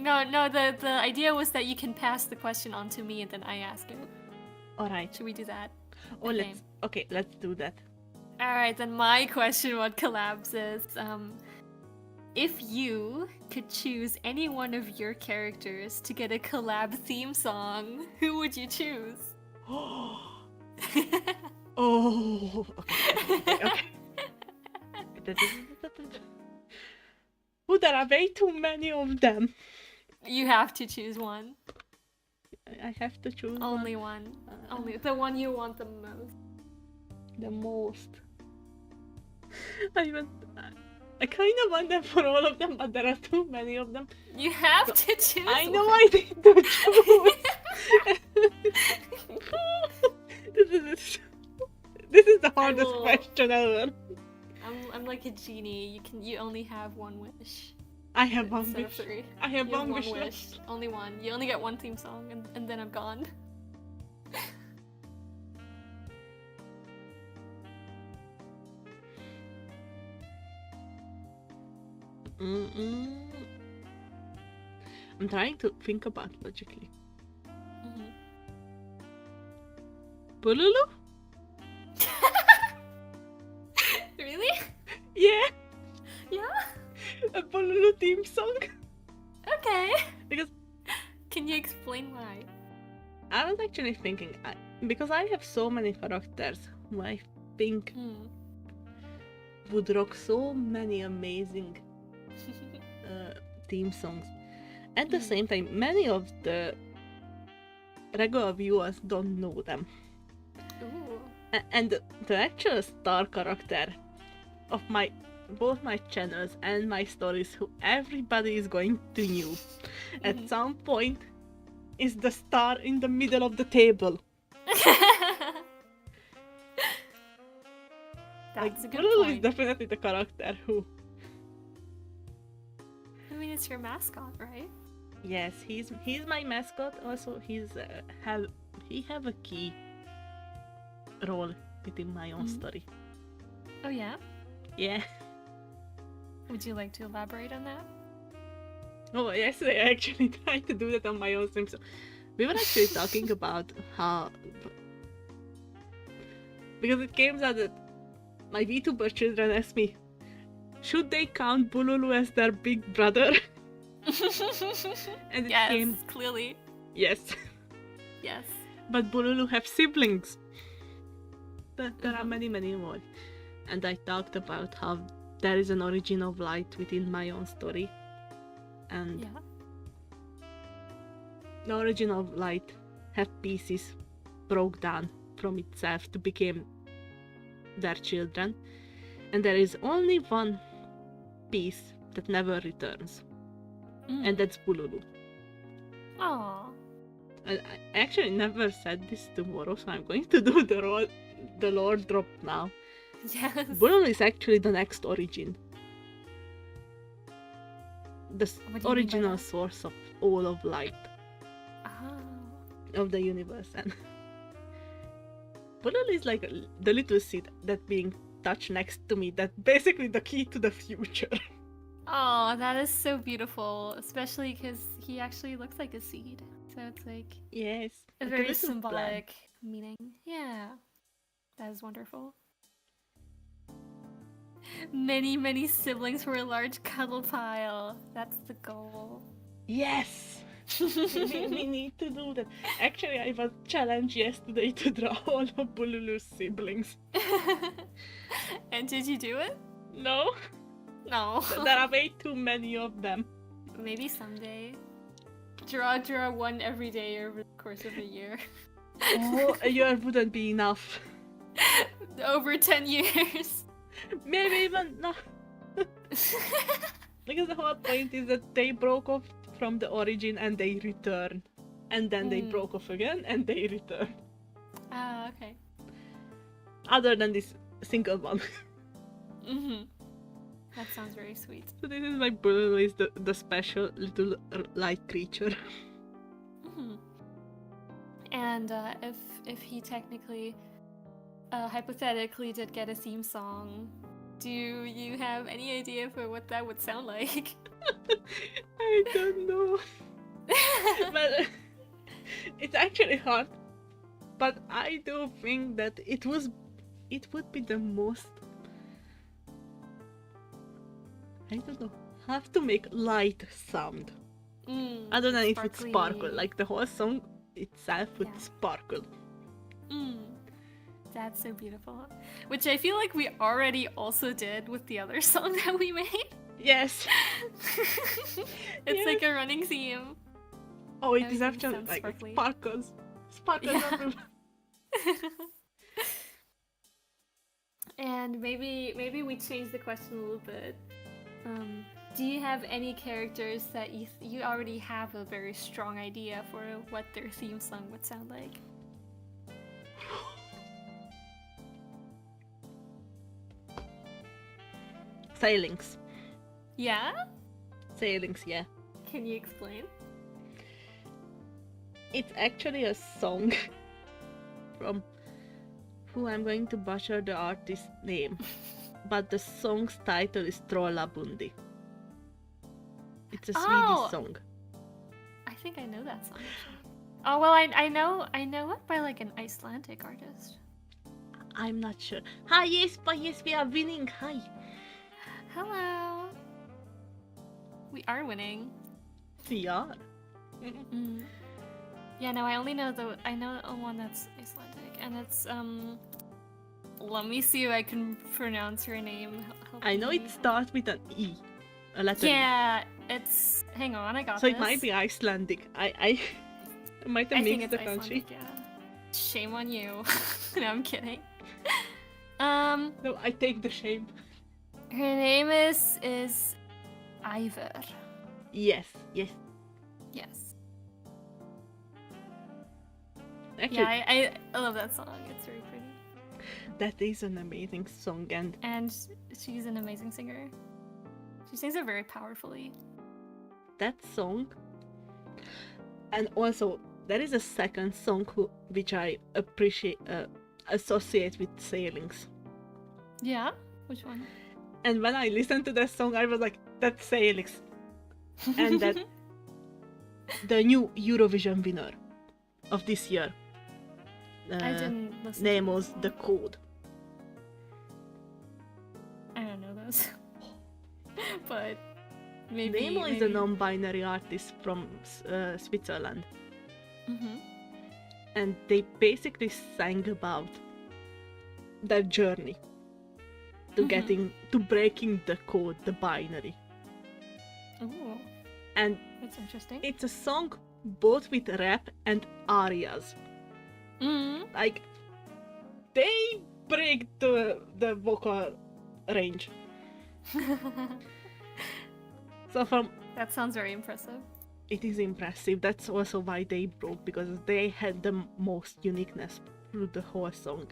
No. The idea was that you can pass the question on to me and then I ask it. Alright. Should we do that? Oh, Okay. let's do that. Alright, then my question about collabs is, if you could choose any one of your characters to get a collab theme song, who would you choose? Oh, okay. Oh, there are way too many of them. You have to choose one. I have to choose Only one. Only the one you want the most. the most. I kind of want them for all of them, but there are too many of them. You have to choose. I know one. I need to choose. This is the hardest question ever. I'm like a genie. You only have one wish. I have one Instead of wish. three. I have You one have wish. wish. Only one. You only get one theme song, and then I'm gone. I'm trying to think about logically. Bululu? Really? Yeah, Yeah. a Bululu theme song. Okay. Because Can you explain why? I was actually thinking, because I have so many characters who I think would rock so many amazing theme songs. At the same time, many of the regular viewers don't know them. Ooh. And the actual star character of both my channels and my stories, who everybody is going to know at some point, is the star in the middle of the table. That's a good Bululu is point. definitely the character who. I mean, it's your mascot, right? Yes, he's my mascot. Also, he have a key role within my own story. Oh yeah. Yeah. Would you like to elaborate on that? Oh, yesterday I actually tried to do that on my own stream. So we were actually talking about how, because it came out that my VTuber children asked me, should they count Bululu as their big brother? And it Yes, came, clearly. yes. Yes. But Bululu have siblings. There are many more. And I talked about how there is an origin of light within my own story. And the origin of light have pieces broke down from itself to become their children. And there is only one piece that never returns. And that's Bululu. Aww. I actually never said this tomorrow, so I'm going to do the lore drop now. Yes. Bululu is actually the next origin. The What do you mean by original that? source of all of light Oh. of the universe. And Bululu is like the little seed that being touched next to me. That's basically the key to the future. Oh, that is so beautiful, especially because he actually looks like a seed. So it's like Yes. a like very little symbolic plant. meaning. Yeah. That is wonderful. Many siblings for a large cuddle pile. That's the goal. Yes! we need to do that. Actually, I was challenged yesterday to draw all of Bululu's siblings. And did you do it? No, No. there are way too many of them. Maybe someday. Draw one every day over the course of a year. Oh, a year wouldn't be enough. Over 10 years. Maybe even no. Because the whole point is that they broke off from the origin and they return. And then they broke off again and they return. Ah, okay. Other than this single one. That sounds very sweet. So this is my Bululu, is the special little light creature. And if he technically, hypothetically, did get a theme song, Do you have any idea for what that would sound like? I don't know. But it's actually hard. But I do think that it would be the most, I don't know, have to make light sound. Other than it would sparkle, like the whole song itself would sparkle. That's so beautiful. Which I feel like we already also did with the other song that we made. Yes. It's like a running theme. Oh, it is actually like sparkly. Sparkles everywhere. And maybe we change the question a little bit. Do you have any characters that you already have a very strong idea for what their theme song would sound like? Sailings. Yeah? Sailings, yeah. Can you explain? It's actually a song from who I'm going to butcher the artist's name. But the song's title is Trollabundi. It's a Swedish song. I think I know that song. Oh well, I know it by like an Icelandic artist. I'm not sure. Hi, yes, we are winning. Hi. Hello. We are winning. We are. Yeah, no, I know the one that's Icelandic, and it's let me see if I can pronounce her name. I know it starts with an E. A letter Yeah, it's. Hang on, I got so this. it might be Icelandic. I might have mixed the country. Yeah. Shame on you. No, I'm kidding. No, I take the shame. Her name is Ivor. Yes. Yes. Actually, Yeah, I love that song. It's very pretty. that is an amazing song, And she's an amazing singer. She sings it very powerfully. that song, and also there is a second song which I associate with sailings. Yeah? Which one? And when I listened to that song, I was like, that's sailings. And that the new Eurovision winner of this year. I didn't listen Name to was this The one. Code. I don't know those. But maybe... Nemo is a non-binary artist from Switzerland. And they basically sang about their journey to breaking the code, the binary. Ooh, And that's interesting. it's a song both with rap and arias. Like, they break the vocal range. So That sounds very impressive. it is impressive. That's also why they broke, because they had the most uniqueness through the whole song.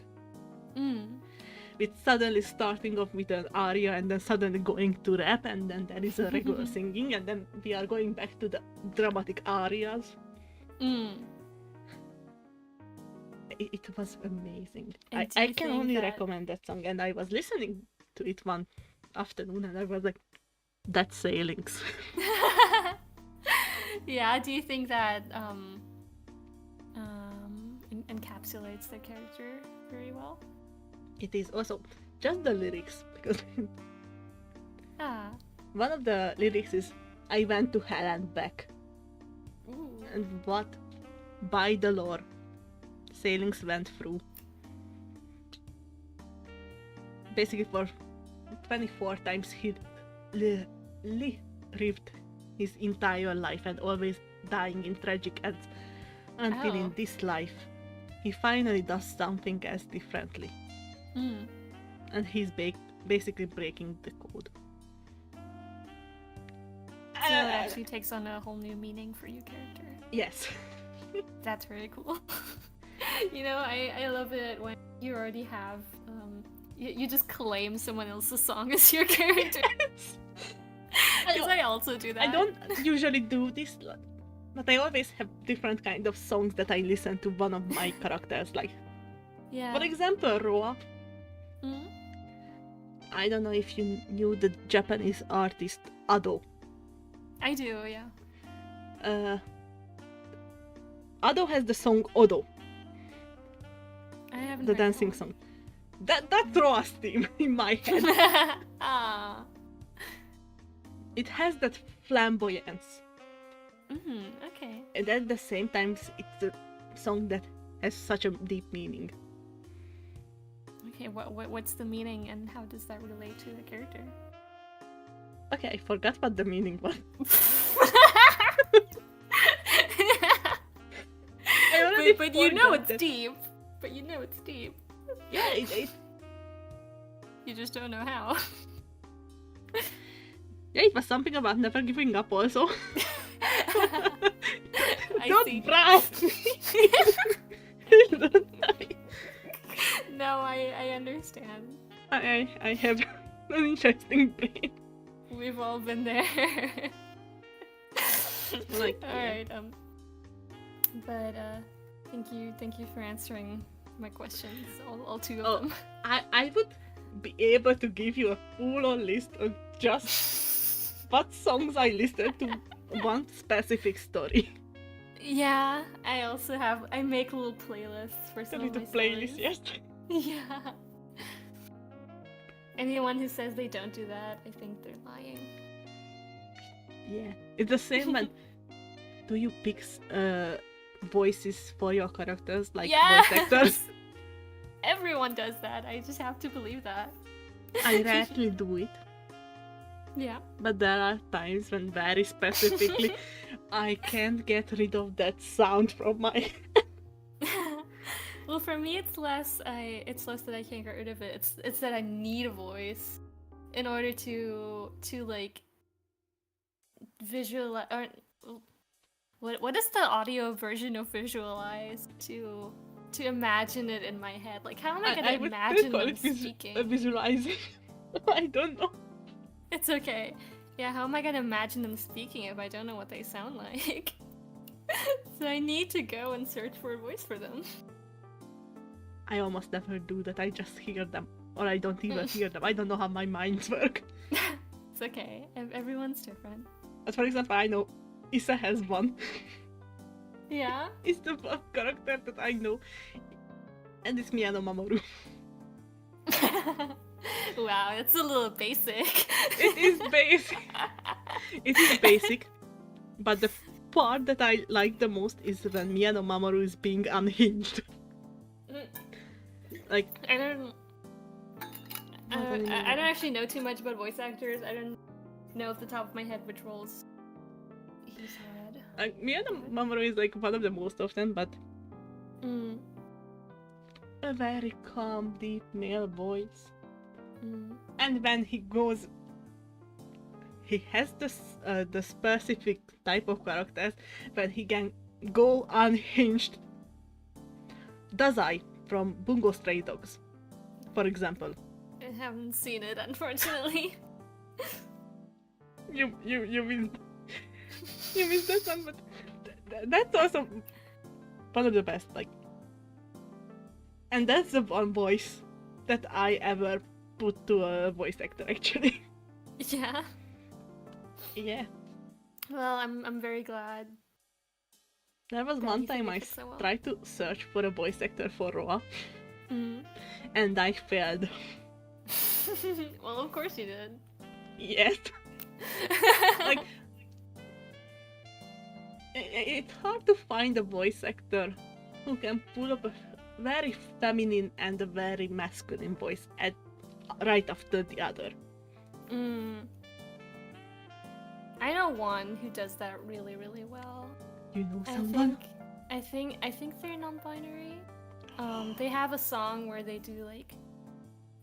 With suddenly starting off with an aria and then suddenly going to rap, and then there is a regular singing, and then we are going back to the dramatic arias. It was amazing. And do I you can think only that- recommend that song, and I was listening to it one afternoon and I was like, that's sailings. Yeah, do you think that encapsulates the character very well? It is also just the lyrics, because Ah. one of the lyrics is, I went to hell and back. Ooh. And what by the lore sailings went through. Basically for 24 times he lived his entire life and always dying in tragic ends until in this life he finally does something else differently. And he's basically breaking the code. So it actually takes on a whole new meaning for your character. Yes. That's very cool. You know, I love it when you already have, you just claim someone else's song as your character. Because I also do that. I don't usually do this, but I always have different kind of songs that I listen to one of my characters. Like, Yeah. for example, Roa. I don't know if you knew the Japanese artist Ado. I do, yeah. Ado has the song Odo, I haven't the heard dancing that song. That draws theme in my head. one. Ah. It has that flamboyance, Okay. and at the same time, it's a song that has such a deep meaning. Okay, what's the meaning and how does that relate to the character? Okay, I forgot what the meaning was. I already but you know forgot it's that. deep. But you know it's deep. Yeah, it You just don't know how. yeah, it was something about never giving up also. I Don't see. browse me. Don't die. No, I understand. I have an interesting brain. We've all been there. Like, Alright, but thank you for answering my questions, all two of them. I would be able to give you a full-on list of just what songs I listened to one specific story. Yeah, I make little playlists for some Tell of me my the playlist, stories. yes. Yeah. Anyone who says they don't do that, I think they're lying. Yeah, it's the same. And do you pick voices for your characters, like Yes! voice actors? Everyone does that. I just have to believe that. I rarely do it, Yeah. but there are times when very specifically I can't get rid of that sound from my. Well, for me, it's less that I can't get rid of it. It's that I need a voice in order to like visualize. Or what is the audio version of visualize to imagine it in my head? Like, how am I gonna imagine them speaking? Visualizing. I don't know. It's okay. Yeah, how am I gonna imagine them speaking if I don't know what they sound like? So I need to go and search for a voice for them. I almost never do that. I just hear them, or I don't even hear them. I don't know how my minds work. It's okay. Everyone's different. As for example, I know Issa has one. Yeah? It's the first character that I know, and it's Miyano Mamoru. Wow, it's a little basic. It is basic. It is basic, but the part that I like the most is when Miyano Mamoru is being unhinged. Like, I don't actually know too much about voice actors. I don't know off the top of my head which roles he's had. Miyano Mamoru is like one of the most often, but Mm. a very calm, deep male voice. Mm. And when he goes, he has the specific type of characters when he can go unhinged. Dazai from Bungo Stray Dogs, for example. I haven't seen it, unfortunately. You missed that one, but that's also one of the best. Like, and that's the one voice that I ever put to a voice actor, actually. Yeah. Yeah. Well, I'm very glad. There was That one you time I finished it so well. tried to search for a voice actor for Roa, Mm. and I failed. Well, of course you did. Yes. Like, it's hard to find a voice actor who can pull up a very feminine and a very masculine voice right after the other. Mm. I know one who does that really, really well. You know someone? I think they're non-binary. They have a song where they do like,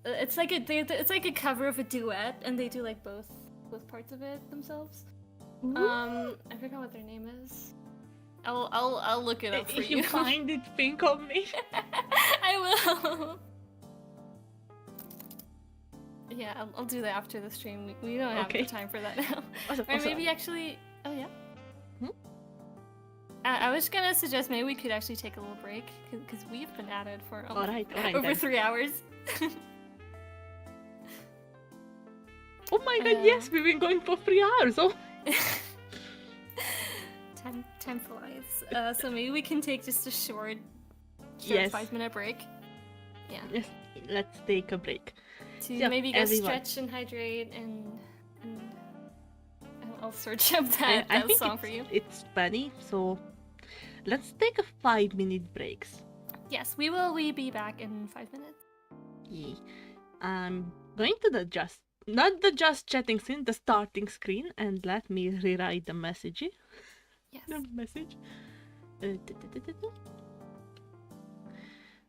it's like a cover of a duet, and they do like both parts of it themselves. I forgot what their name is. I'll look it up for If you find it, think of me. I will. Yeah, I'll do that after the stream. We don't have Okay. the time for that now. Also, Or maybe actually. Oh yeah. Hmm? I was gonna suggest maybe we could actually take a little break because we've been at it for Alright, over then. 3 hours. Oh my god, yes, we've been going for 3 hours. Oh, Time flies. So maybe we can take just a short yes. 5-minute break. Yeah. Yes, let's take a break. To Yeah, maybe go everyone. stretch and hydrate, and I'll search up I that think song for you. it's funny, so let's take a 5-minute breaks. Yes, we will. We be back in 5 minutes. Yeah. I'm going to not the just chatting screen, the starting screen, and let me rewrite the message. Yes. The message.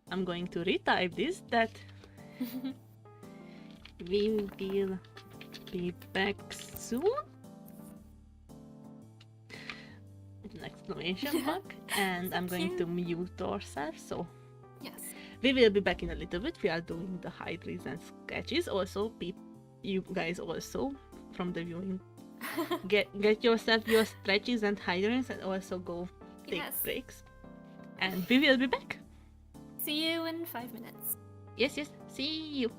I'm going to retype this that we will be back soon. With an exclamation mark. And I'm going to mute ourselves, so Yes. we will be back in a little bit. We are doing the hydrates and sketches. Also, you guys also from the viewing, get yourself your stretches and hydrates, and also go take breaks. And we will be back. See you in 5 minutes. Yes, see you.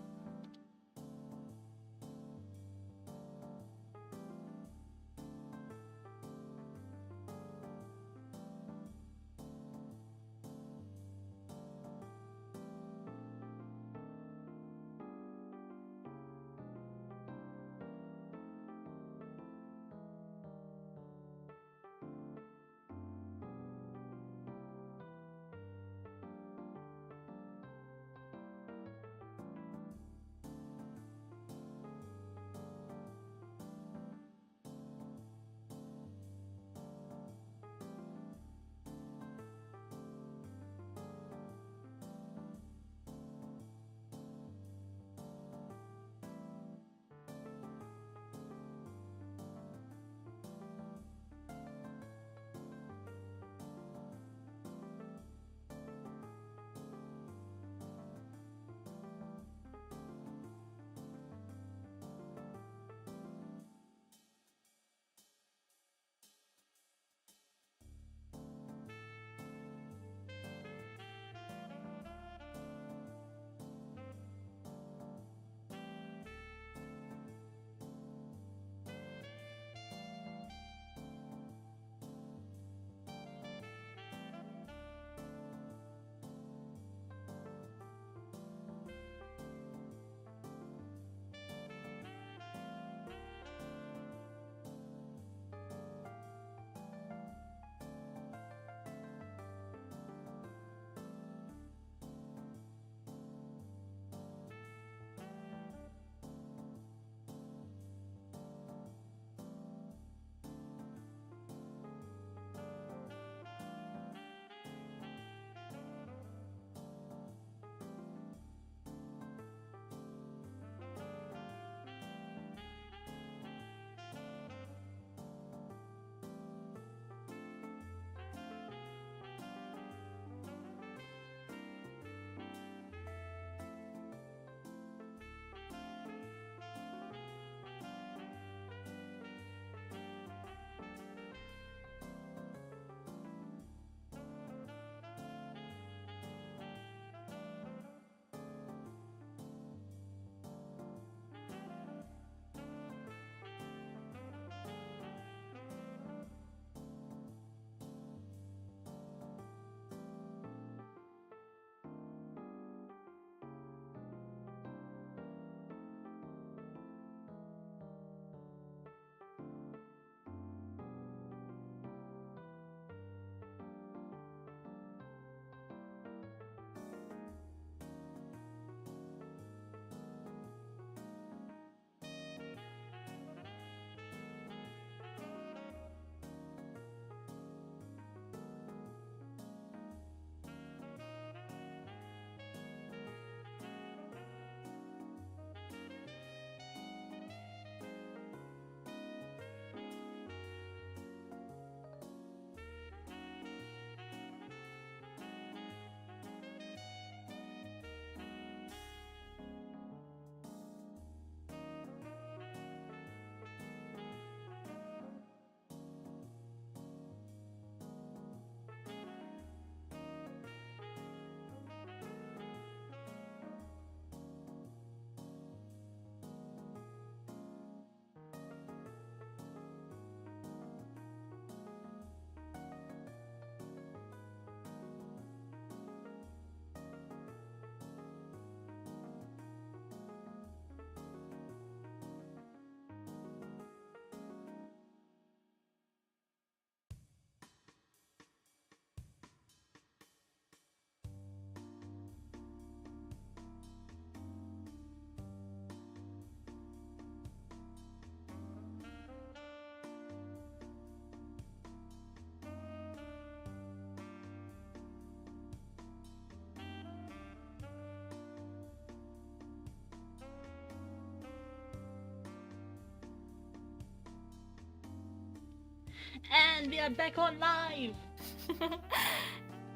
And we are back on live!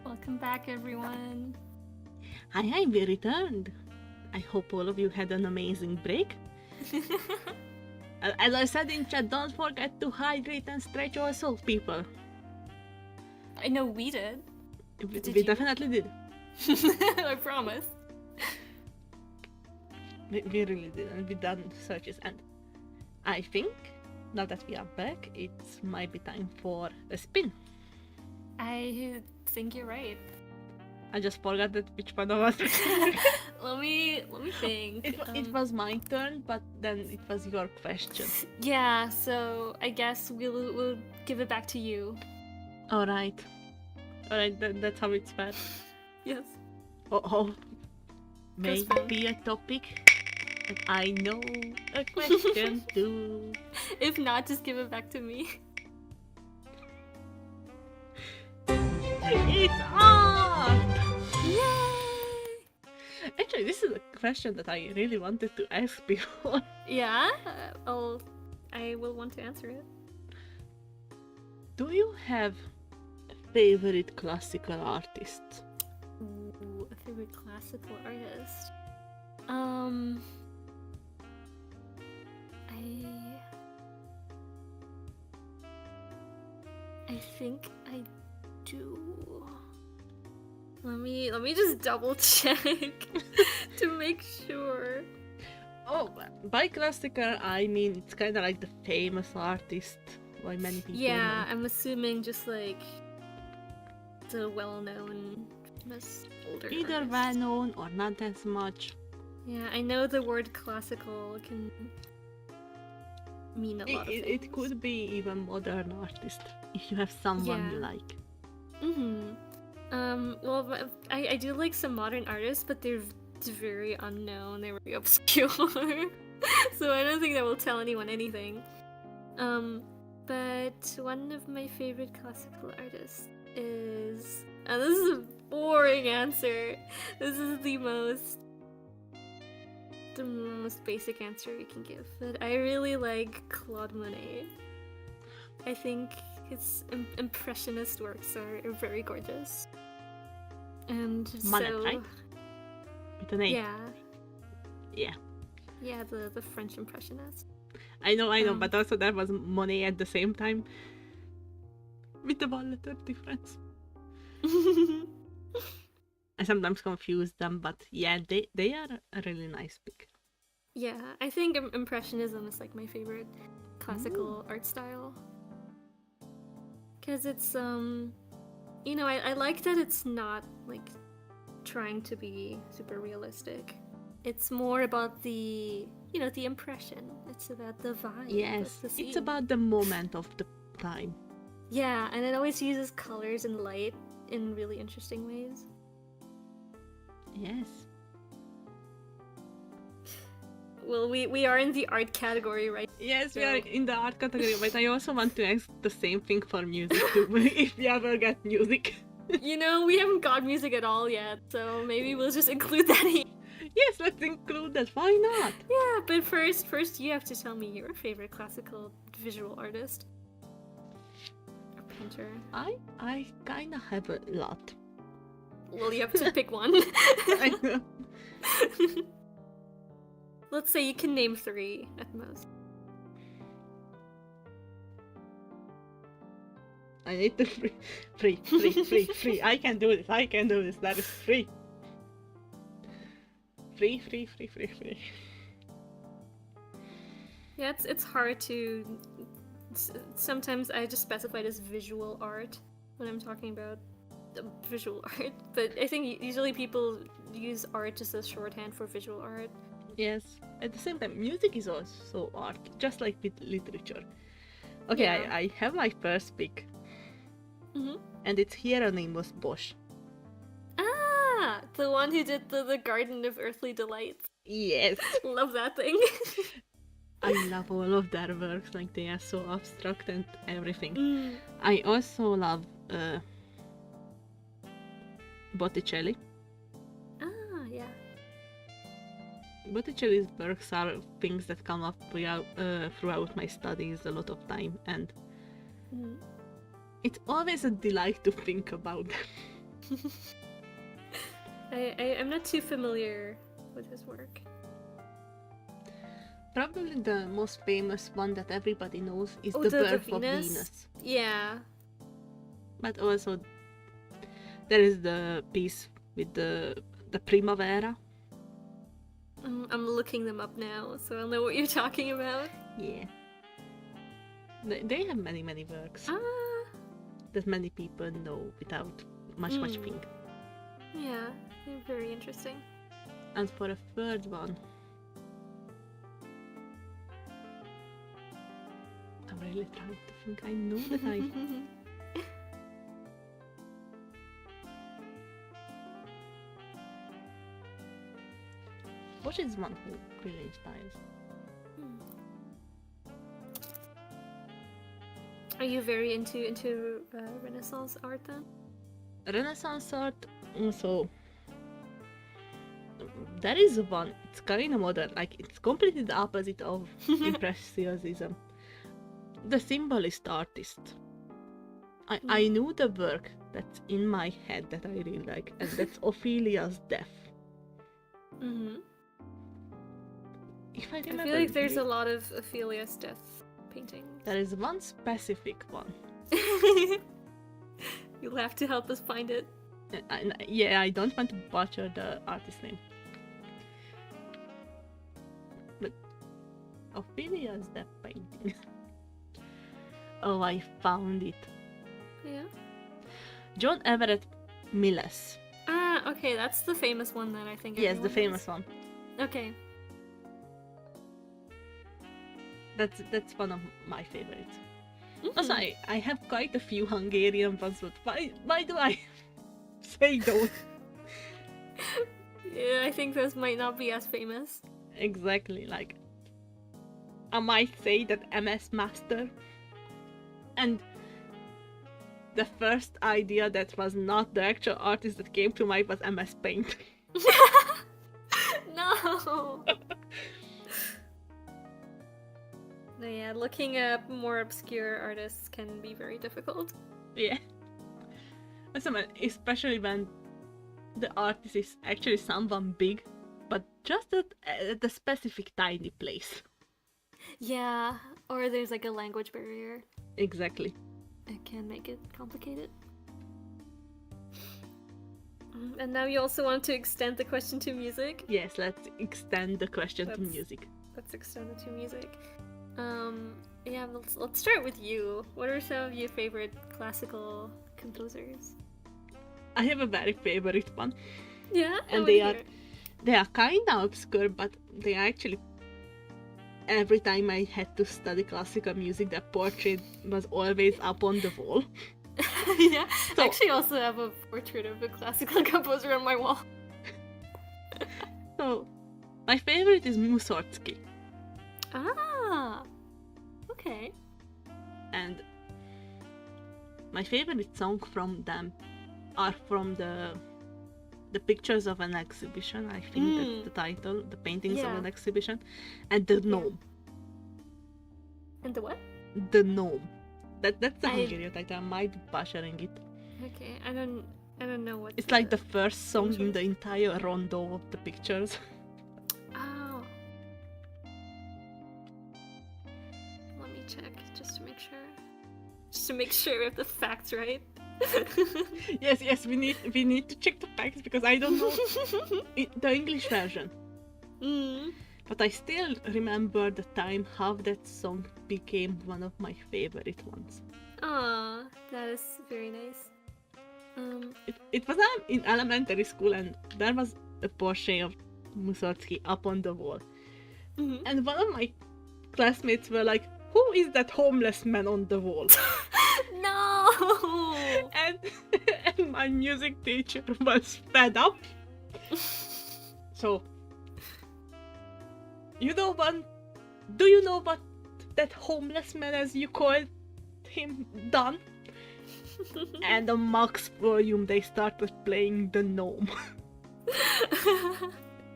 Welcome back, everyone. Hi, we returned. I hope all of you had an amazing break. As I said in chat, don't forget to hydrate and stretch yourself, people. I know we did. We definitely did. I promise. We really did, and we done searches. And I think, now that we are back, it might be time for a spin. I think you're right. I just forgot that which one of us. Let me think. It was my turn, but then it was your question. Yeah, so I guess we'll give it back to you. Alright, that's how it's fair. Yes. Oh, maybe a topic. And I know a question too. If not, just give it back to me. It's art! Yay! Actually, this is a question that I really wanted to ask before. Yeah, I will want to answer it. Do you have a favorite classical artist? Ooh, a favorite classical artist. I think I do. Let me just double check to make sure. Oh, by classical, I mean it's kind of like the famous artist by many people. Yeah, I'm assuming just like the well-known, famous older Either artists. well known or not as much. Yeah, I know the word classical can mean a lot of things. It could be even modern artist if you have someone you like. Well, I do like some modern artists, but they're very unknown. They're very obscure. So I don't think that will tell anyone anything. But one of my favorite classical artists is... And this is a boring answer. This is the most basic answer we can give. But I really like Claude Monet. I think his impressionist works are very gorgeous. And Monet, so... right? With an A. Yeah. Yeah. The French impressionist. I know, but also that was Monet at the same time. With the one letter difference. I sometimes confuse them, but yeah, they are a really nice pick. Yeah, I think Impressionism is like my favorite classical art style. Because it's, you know, I like that it's not like trying to be super realistic. It's more about the, you know, the impression. It's about the vibe. Yes, the scene. it's about the moment of the time. Yeah, and it always uses colors and light in really interesting ways. Yes. Well, we are in the art category, right? Yes, So- we are in the art category, but I also want to ask the same thing for music too, if we ever get music. You know, we haven't got music at all yet, so maybe we'll just include that here. Yes, let's include that, why not? Yeah, but first you have to tell me your favorite classical visual artist. Or painter. I kinda have a lot. Well, you have to pick one. I know. Let's say you can name 3 at most. I need to free. I can do this, that is free. Free. Yeah, it's hard to... Sometimes I just specify it as visual art when I'm talking about visual art, but I think usually people use art just as shorthand for visual art. Yes, at the same time, music is also art, just like with literature. Okay, Yeah. I have my first pick, Mm-hmm. and it's Hieronymus Bosch. Ah, the one who did the Garden of Earthly Delights. Yes, Love that thing. I love all of their works, like they are so abstract and everything. Mm. I also love Botticelli. Ah, yeah. Botticelli's works are things that come up throughout my studies a lot of time, and Mm. It's always a delight to think about them. I'm not too familiar with his work. Probably the most famous one that everybody knows is Oh, the the birth of Venus? Venus. Yeah. But also there is the piece with the Primavera. I'm looking them up now, so I'll know what you're talking about. Yeah. They have many works Ah, that many people know without much Mm. think. yeah, they're very interesting. And for a third one, I'm really trying to think. I know that I what is one who really inspires? Are you very into Renaissance art then? Renaissance art also. There is one. It's kind of modern. Like it's completely the opposite of impressionism. The symbolist artist. I knew the work that's in my head that I really like, and that's Ophelia's Death. Mm-hmm. If I I remember, feel like there's a lot of Ophelia's death paintings. there is one specific one. You'll have to help us find it. Yeah, I don't want to butcher the artist name. But Ophelia's Death painting. Oh, I found it. Yeah. John Everett Milles. Ah, okay, that's the famous one that I think. Yes, the everyone famous one. knows. Okay. That's one of my favorites. Mhm. Also, I have quite a few Hungarian ones, but why do I say those? Yeah, I think those might not be as famous. Exactly, like I might say that MS Master, and the first idea that was not the actual artist that came to mind was MS Paint. No. No, yeah, looking up more obscure artists can be very difficult. Yeah. Especially when the artist is actually someone big, but just at a specific tiny place. Yeah, or there's like a language barrier. Exactly. It can make it complicated. And now you also want to extend the question to music? Yes, let's extend the question to Let's- music. Let's extend it to music. Yeah, let's start with you. What are some of your favorite classical composers? I have a very favorite one. Yeah, And they are kind of obscure, but they are actually. Every time I had to study classical music, their portrait was always up on the wall. Yeah, So- I actually also have a portrait of a classical composer on my wall. So, my favorite is Mussorgsky, Ah, okay. and my favorite song from them are from the pictures of an exhibition. I think that's the title, the paintings of Yeah. an exhibition, and the gnome. And the what? The gnome. That's the I- Hungarian title. I might be butchering it. Okay, I don't know what. It's like the first song in the entire rondo of the pictures. Oh. Let me check just to make sure. Just to make sure we have the facts right. Yes, we need to check the facts because I don't know the English version. Mm. But I still remember the time how that song became one of my favorite ones. Aw, that is very nice. It was in elementary school, and there was a portrait of Mussorgsky up on the wall. Mhm. And one of my classmates were like, "Who is that homeless man on the wall?" No. and my music teacher was fed up. So, do you know what that homeless man, as you called him, done? And on max volume they started playing the gnome.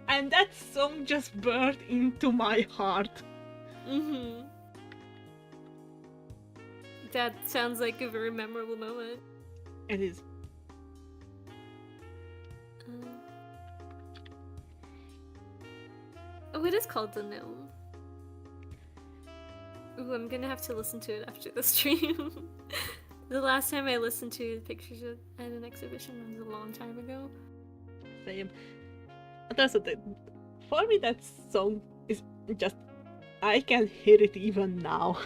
And that song just burned into my heart. Mhm. That sounds like a very memorable moment. It is. Oh, it is called The Gnome. Ooh, I'm gonna have to listen to it after the stream. The last time I listened to pictures at an exhibition was a long time ago. Same. And also, for me, that song is just. I can hear it even now.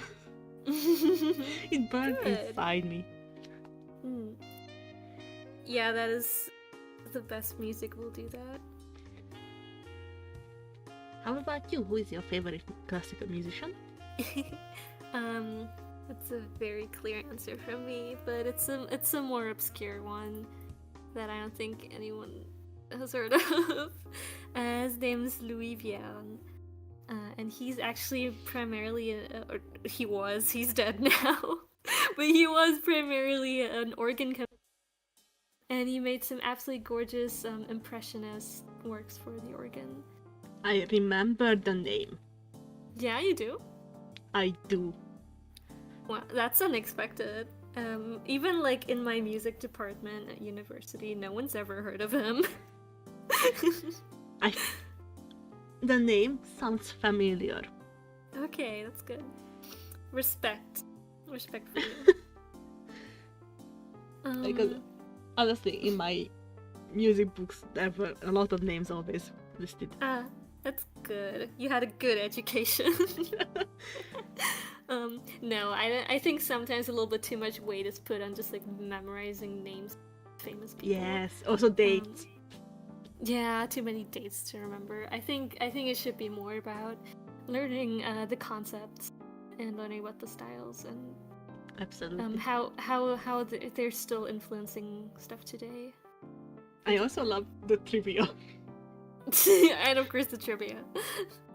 It burned Good. inside me. Yeah, that is the best music will do that. How about you? Who is your favorite classical musician? That's a very clear answer from me, but it's a more obscure one that I don't think anyone has heard of. His name is Louis Vierne, and he's actually primarily he's dead now, but he was primarily an organ and he made some absolutely gorgeous impressionist works for the organ. I remember the name. Yeah, you do? I do. Wow, that's unexpected. Even like in my music department at university, no one's ever heard of him. The name sounds familiar. Okay, that's good. Respect for you. Because honestly, in my music books, there were a lot of names always listed. That's good. You had a good education. No, I think sometimes a little bit too much weight is put on just like memorizing names of famous people. Yes, also dates. Yeah, too many dates to remember. I think it should be more about learning the concepts and learning about the styles and Absolutely. how they're still influencing stuff today. I also love the trivia. And of course the trivia.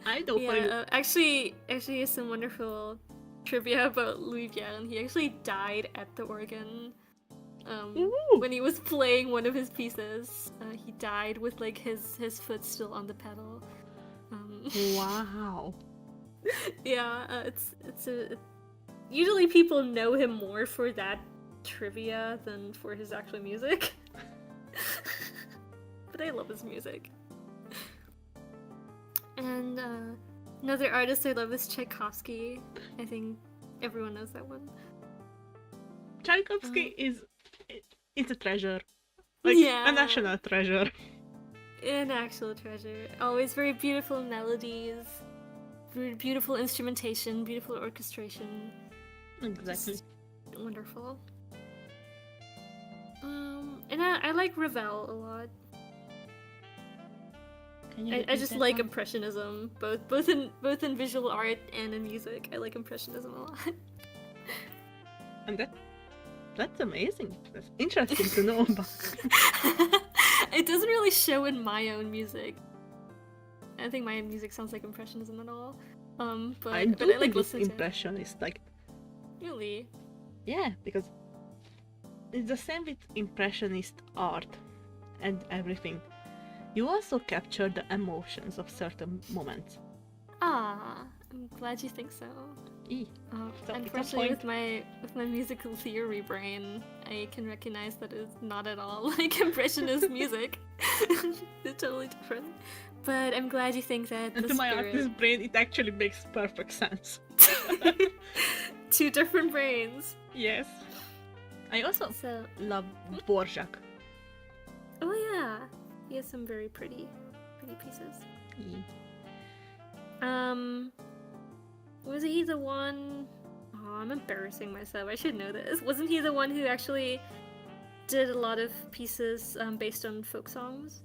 I don't find actually some wonderful trivia about Louis Vierne. He actually died at the organ when he was playing one of his pieces. He died with like his foot still on the pedal. Wow. Yeah, it's usually people know him more for that trivia than for his actual music. But I love his music. And another artist I love is Tchaikovsky. I think everyone knows that one. Tchaikovsky it's a treasure. Like a national treasure. An actual treasure. Always very beautiful melodies, very beautiful instrumentation, beautiful orchestration. Exactly. Just wonderful. And I like Ravel a lot. I just like impressionism, both in visual art and in music. I like impressionism a lot. And that's amazing. That's interesting to know about. It doesn't really show in my own music. I don't think my music sounds like impressionism at all. But I like it's impressionist. Like, really? Yeah, because it's the same with impressionist art and everything. You also capture the emotions of certain moments. I'm glad you think so. So unfortunately, with my musical theory brain, I can recognize that it's not at all like impressionist music. It's totally different. But I'm glad you think that. And to my artist brain, it actually makes perfect sense. Two different brains. Yes. I also love Dvorak. Oh yeah, he has some very pretty pieces. Was he the one? Oh, I'm embarrassing myself. I should know this. Wasn't he the one who actually did a lot of pieces based on folk songs?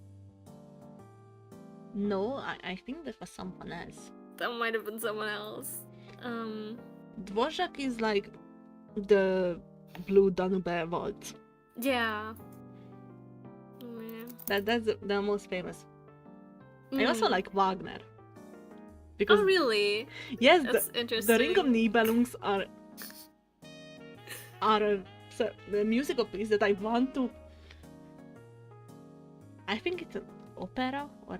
No, I think that was someone else. That might have been someone else. Dvorak is like the Blue Danube Waltz. Yeah. Oh, yeah. That's the most famous. I also like Wagner. Because, really? Yes, that's interesting. The Ring of Nibelungs are the musical piece that I want to. I think it's an opera or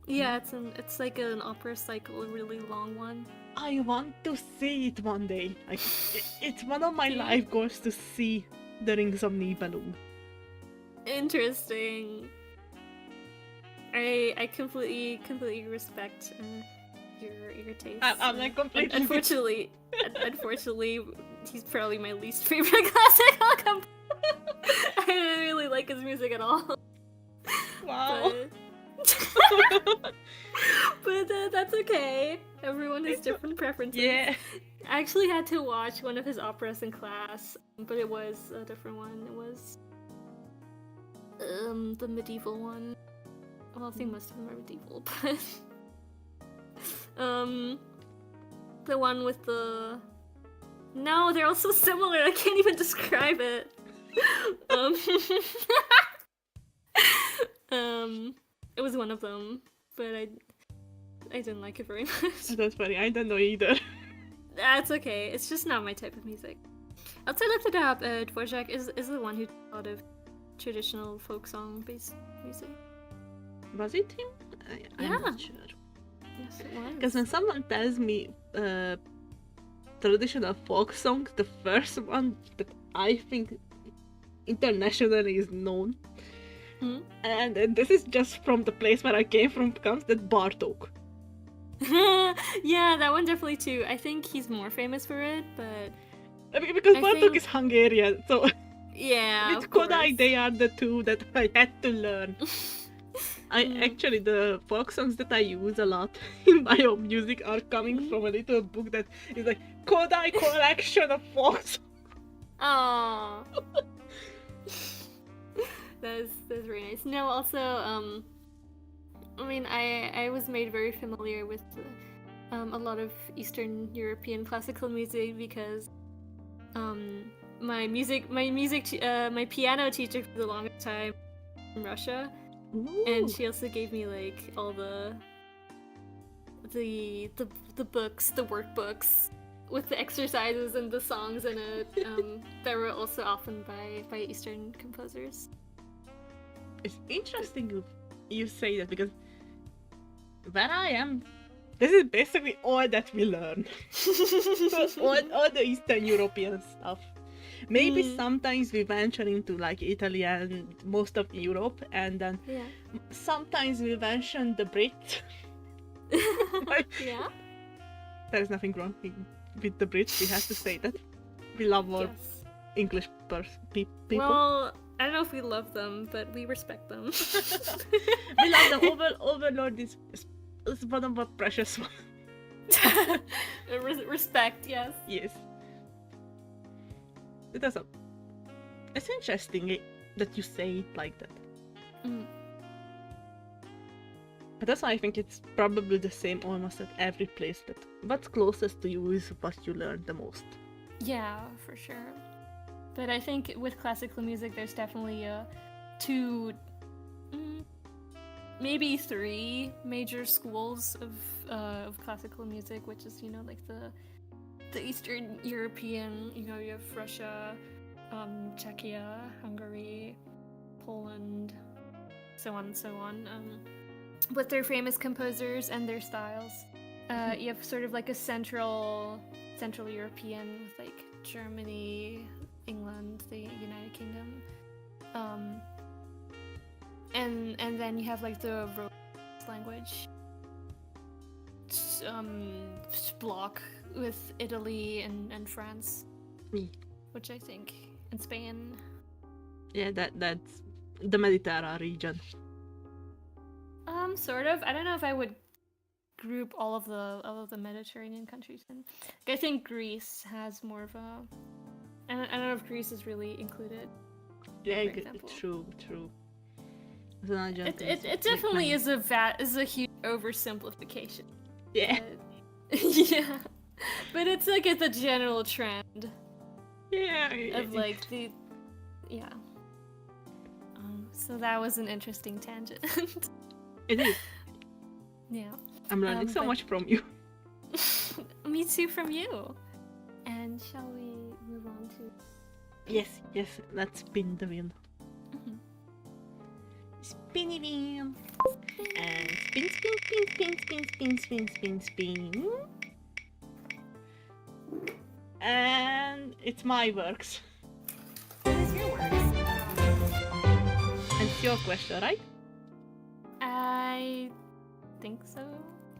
Yeah, it's like an opera cycle, a really long one. I want to see it one day. Like, it's one of my life goals to see the Rings of Nibelung. Interesting. I completely respect your taste. I'm like completely. Unfortunately, he's probably my least favorite classical composer. I don't really like his music at all. Wow. But that's okay. Everyone has different preferences. Yeah. I actually had to watch one of his operas in class, but it was a different one. It was the medieval one. Well, I think most of them are medieval, but the one with the... No, they're all so similar, I can't even describe it. It was one of them, but I didn't like it very much. That's funny, I don't know either. That's okay, it's just not my type of music. Also, I looked it up, Dvorak is the one who did a lot of traditional folk song based music. Was it him? I'm Yeah. not sure. Yes, it was. Because when someone tells me traditional folk song, the first one that I think internationally is known, and this is just from the place where I came from, comes that Bartok. Yeah, that one definitely too. I think he's more famous for it, but Because I Bartok think- is Hungarian, so yeah, with of Kodai course. they are the two that I had to learn. Actually, the folk songs that I use a lot in my own music are coming from a little book that is like Kodai collection of folk songs. Aww. That's very nice. No, also, I mean, I was made very familiar with a lot of Eastern European classical music because my piano teacher for the longest time from Russia, and she also gave me like all the books, the workbooks with the exercises and the songs in it that were also often by Eastern composers. It's interesting you say that because where I am, this is basically all that we learn. all the Eastern European stuff. Maybe sometimes we venture into like Italy and most of Europe, and then sometimes we mention the Brits. Yeah. There is nothing wrong with the Brits. We have to say that we love our Yes. English people. Well, I don't know if we love them, but we respect them. We love them. Overlord is one of our precious ones. Respect, yes. Yes. It's interesting that you say it like that. But that's why I think it's probably the same almost at every place, that what's closest to you is what you learn the most. Yeah, for sure. But I think with classical music, there's definitely maybe three major schools of classical music, which is, you know, like the Eastern European, you know, you have Russia, Czechia, Hungary, Poland, so on and so on, with their famous composers and their styles. You have sort of like a Central European with like Germany, England, the United Kingdom, and then you have like the Romance language block with Italy and France, which I think, and Spain. Yeah, that's the Mediterranean region. Sort of. I don't know if I would group all of the Mediterranean countries in. I think Greece has more of a. I don't know if Greece is really included. Yeah, for example. true. It definitely is a huge oversimplification. Yeah. But, yeah, but it's like it's a general trend Yeah. of like the yeah. So that was an interesting tangent. It is. Yeah. I'm learning so much from you. Me too, from you. And shall we move on to? Yes, let's spin the wheel. Mhm. Spinny wheel. And spin, spin, spin, spin, spin, spin, spin, spin, spin. And it's my works. What is your works? And it's your question, right? I think so.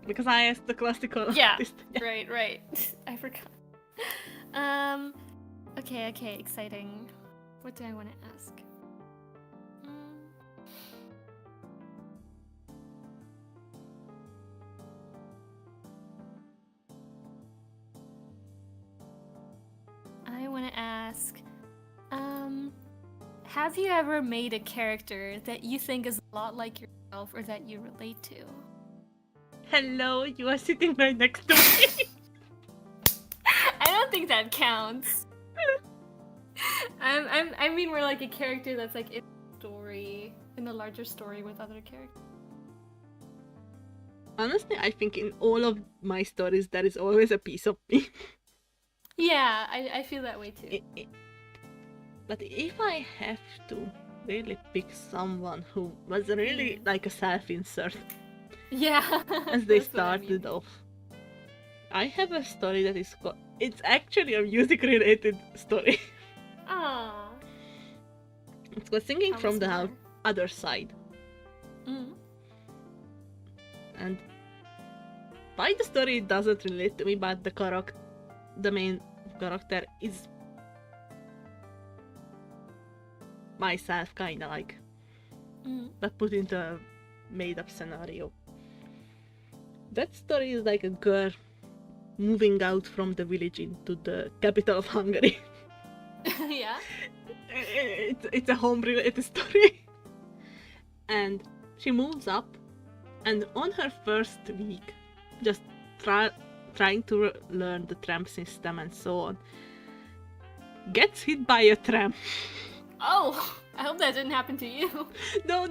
Because I asked the classical Yeah. artist. Yeah. Right. I forgot. Okay, exciting. What do I want to ask? I want to ask, have you ever made a character that you think is a lot like yourself or that you relate to? Hello, you are sitting right next to me. I don't think that counts. I mean more like a character that's like in a story, in a larger story with other characters. Honestly, I think in all of my stories there is always a piece of me. Yeah, I feel that way too. But if I have to really pick someone who was really like a self-insert Yeah. as they that's what I mean. started off, I have a story that is called... It's actually a music-related story. Aww. It's called Singing Tell from us the more. Other Side. Mm. And by the story it doesn't relate to me, but the main character is myself, kinda like, but put into a made-up scenario. That story is like a girl moving out from the village into the capital of Hungary. Yeah. It's a home-related story. And she moves up, and on her first week, just trying to learn the tram system and so on, gets hit by a tram. Oh, I hope that didn't happen to you. No.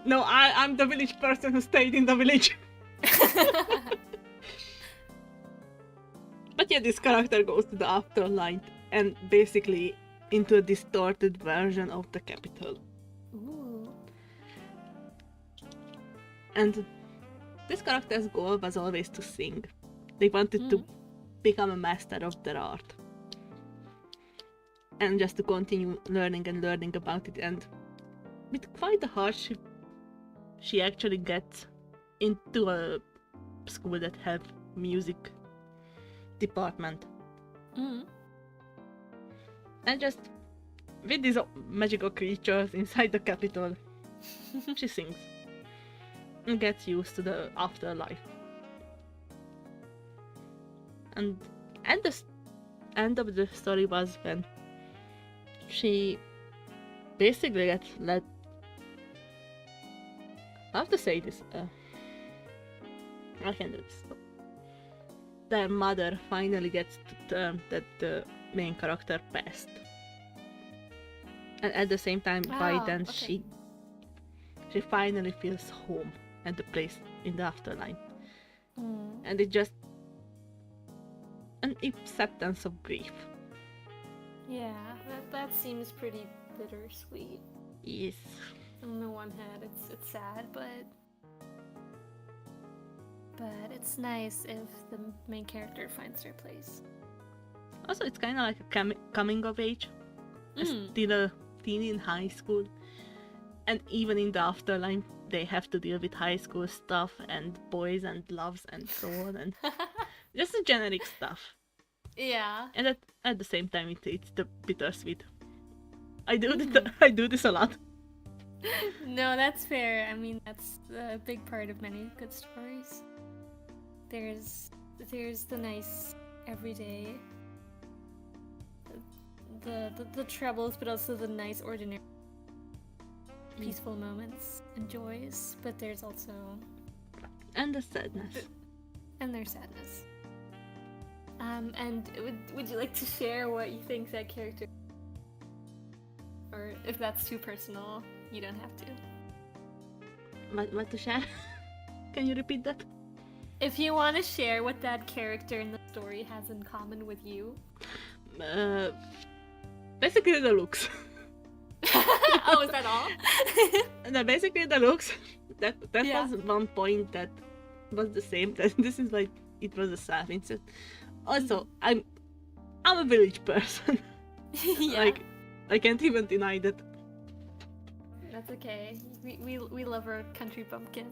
No, I'm the village person who stayed in the village. But yeah, this character goes to the afterlife and basically into a distorted version of the capital. Ooh. And this character's goal was always to sing. They wanted to become a master of their art. And just to continue learning about it. And with quite a hardship, she actually gets into a school that have music department. And just with these magical creatures inside the capital, she sings and gets used to the afterlife. And at the end of the story was when she basically gets let... I have to say this. I can do this. Their mother finally gets to term that the main character passed. And at the same time, by then okay. she finally feels home at the place in the afterlife. And it's just an acceptance of grief. Yeah, that seems pretty bittersweet. Yes. On the one hand, it's sad, but it's nice if the main character finds their place. Also, it's kind of like a coming of age. Still a teen in high school, and even in the afterlife, they have to deal with high school stuff and boys and loves and so on, and just the generic stuff. Yeah. And at the same time, it's the bittersweet. I do this a lot. No, that's fair. I mean, that's a big part of many good stories. There's the nice everyday, the troubles, but also the nice ordinary, peaceful moments and joys. But there's also and the sadness. And their sadness. And would you like to share what you think that character? Or if that's too personal, you don't have to. What to share? Can you repeat that? If you want to share what that character in the story has in common with you. Basically the looks. Oh, is that all? And then basically the looks, that Yeah. was one point that was the same. This is why it was a self-insert. Also, I'm a village person. Yeah. Like, I can't even deny that. That's okay. We love our country bumpkin.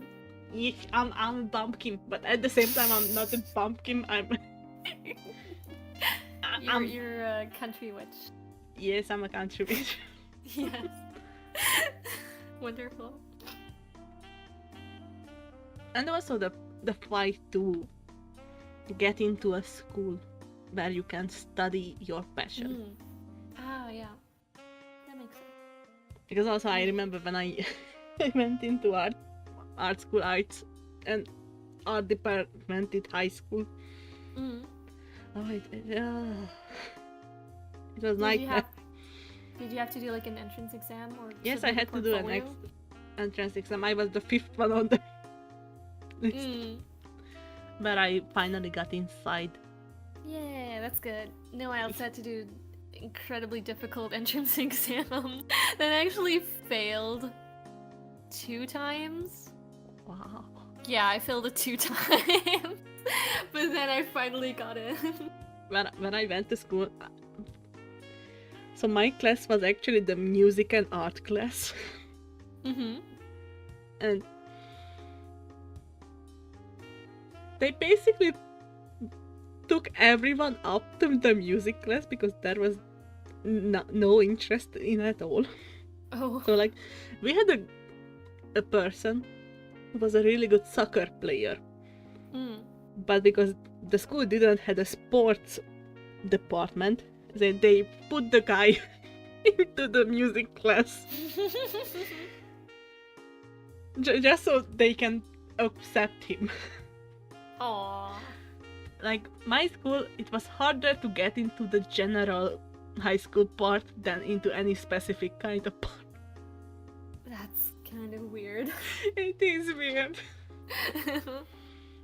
Yes, I'm a bumpkin, but at the same time, I'm not a pumpkin. You're a country witch. Yes, I'm a country witch. Yes. Wonderful. And also the fight to get into a school where you can study your passion. Ah, yeah. That makes sense. Because also I remember when I went into art school, arts and art department at high school. Oh, it was nightmare. Did you have to do like an entrance exam or? Yes, I had to do an entrance exam. I was the 5th one on the list. But I finally got inside. Yeah, that's good. No, I also had to do incredibly difficult entrance exam that I actually failed 2 times. Wow. Yeah, I failed it 2 times. But then I finally got in. When I went to school, so my class was actually the music and art class. And they basically took everyone up to the music class because there was no interest in at all. Oh. So like, we had a person who was a really good soccer player. But because the school didn't have a sports department, they put the guy into the music class. Just so they can accept him. Aww. Like, my school, it was harder to get into the general high school part than into any specific kind of part. That's kind of weird. It is weird.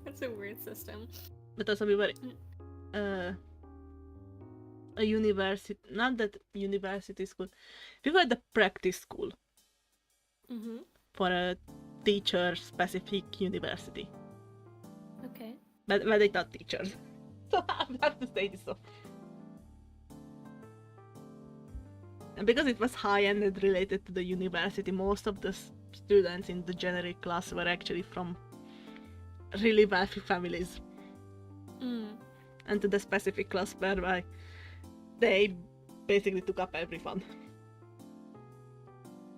That's a weird system. But also we were a university, not that university school, we were the practice school for a teacher-specific university. Okay. But they taught teachers. So I have to say this off. And because it was high-end and related to the university, most of the students in the generic class were actually from really wealthy families. And to the specific class where they basically took up everyone.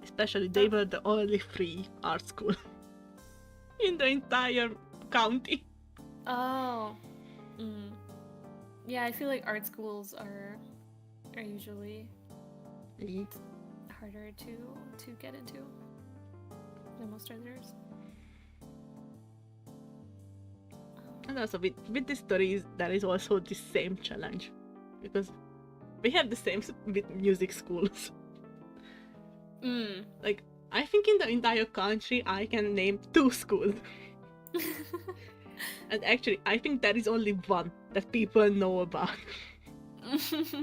Especially they were the only free art school in the entire county. Oh. Yeah, I feel like art schools are usually harder to get into than most others. And also with the stories, there is also the same challenge. Because we have the same with music schools. Like, I think in the entire country, I can name 2 schools. And actually, I think there is only one that people know about.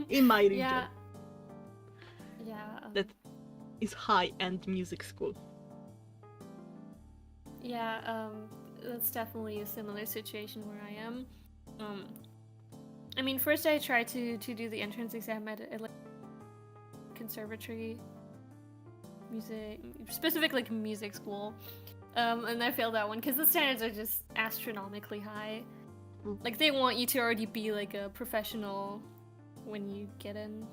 In my region. Yeah. That is high-end music school. Yeah, that's definitely a similar situation where I am. I mean, first I tried to do the entrance exam at like conservatory music, specific like music school, and I failed that one because the standards are just astronomically high. Like, they want you to already be like a professional when you get in.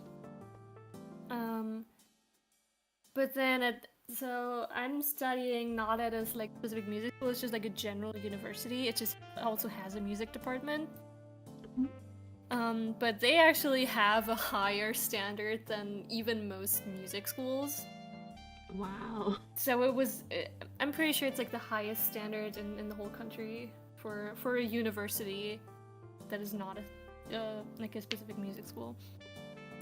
But then so I'm studying not at a like specific music school. It's just like a general university. It just also has a music department. But they actually have a higher standard than even most music schools. Wow. So I'm pretty sure it's like the highest standard in the whole country for a university that is not like a specific music school.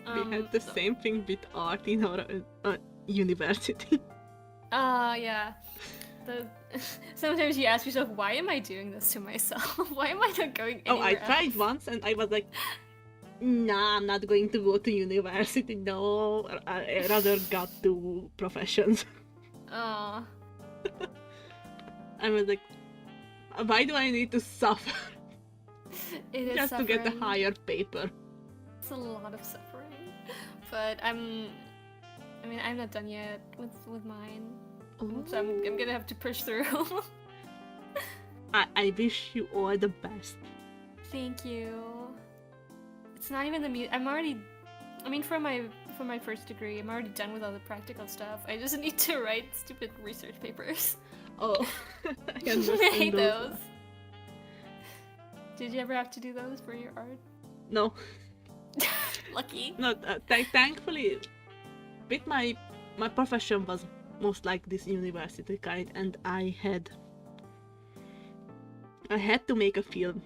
We had the same thing with art in our university. Yeah. Sometimes you ask yourself, why am I doing this to myself? Why am I not going anywhere I tried else? once and I was like, Nah, I'm not going to go to university. No, I rather got to professions. Oh, I was like, why do I need to suffer it is just suffering. to get a higher paper? It's a lot of suffering. But I'm not done yet with mine. So I'm gonna have to push through. I wish you all the best. Thank you. It's not even the I'm already. I mean, for my first degree, I'm already done with all the practical stuff. I just need to write stupid research papers. Oh, I understand I hate those. those. Did you ever have to do those for your art? No, Lucky. no. Thankfully, with my profession was most like this university kind, and I had to make a film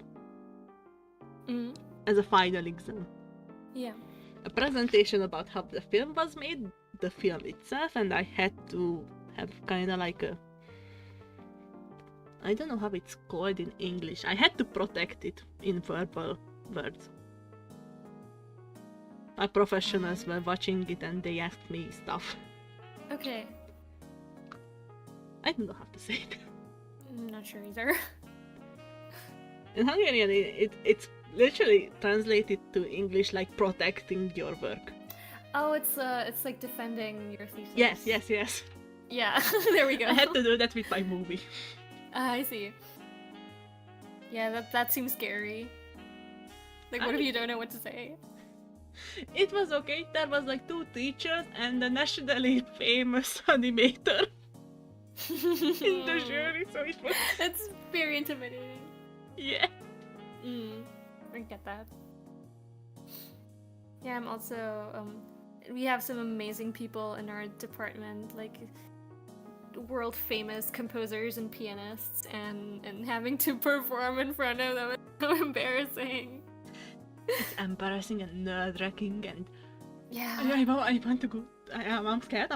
Mm. as a final exam. Yeah. A presentation about how the film was made, the film itself, and I had to have kind of like a, I don't know how it's called in English. I had to protect it in verbal words. My professionals were watching it and they asked me stuff. Okay. I don't know how to say it. I'm not sure either. In Hungarian, it's literally translated to English like protecting your work. Oh, it's like defending your thesis. Yes. Yeah, there we go. I had to do that with my movie. I see. Yeah, that seems scary. Like, what if you don't know what to say? It was okay. There was like 2 teachers and a nationally famous animator in the jury, so it was... That's very intimidating. Yeah. I get that. Yeah, I'm also, we have some amazing people in our department, like world famous composers and pianists, and having to perform in front of them is so embarrassing. It's embarrassing and nerve-wracking and... Yeah. I want to go... I'm scared.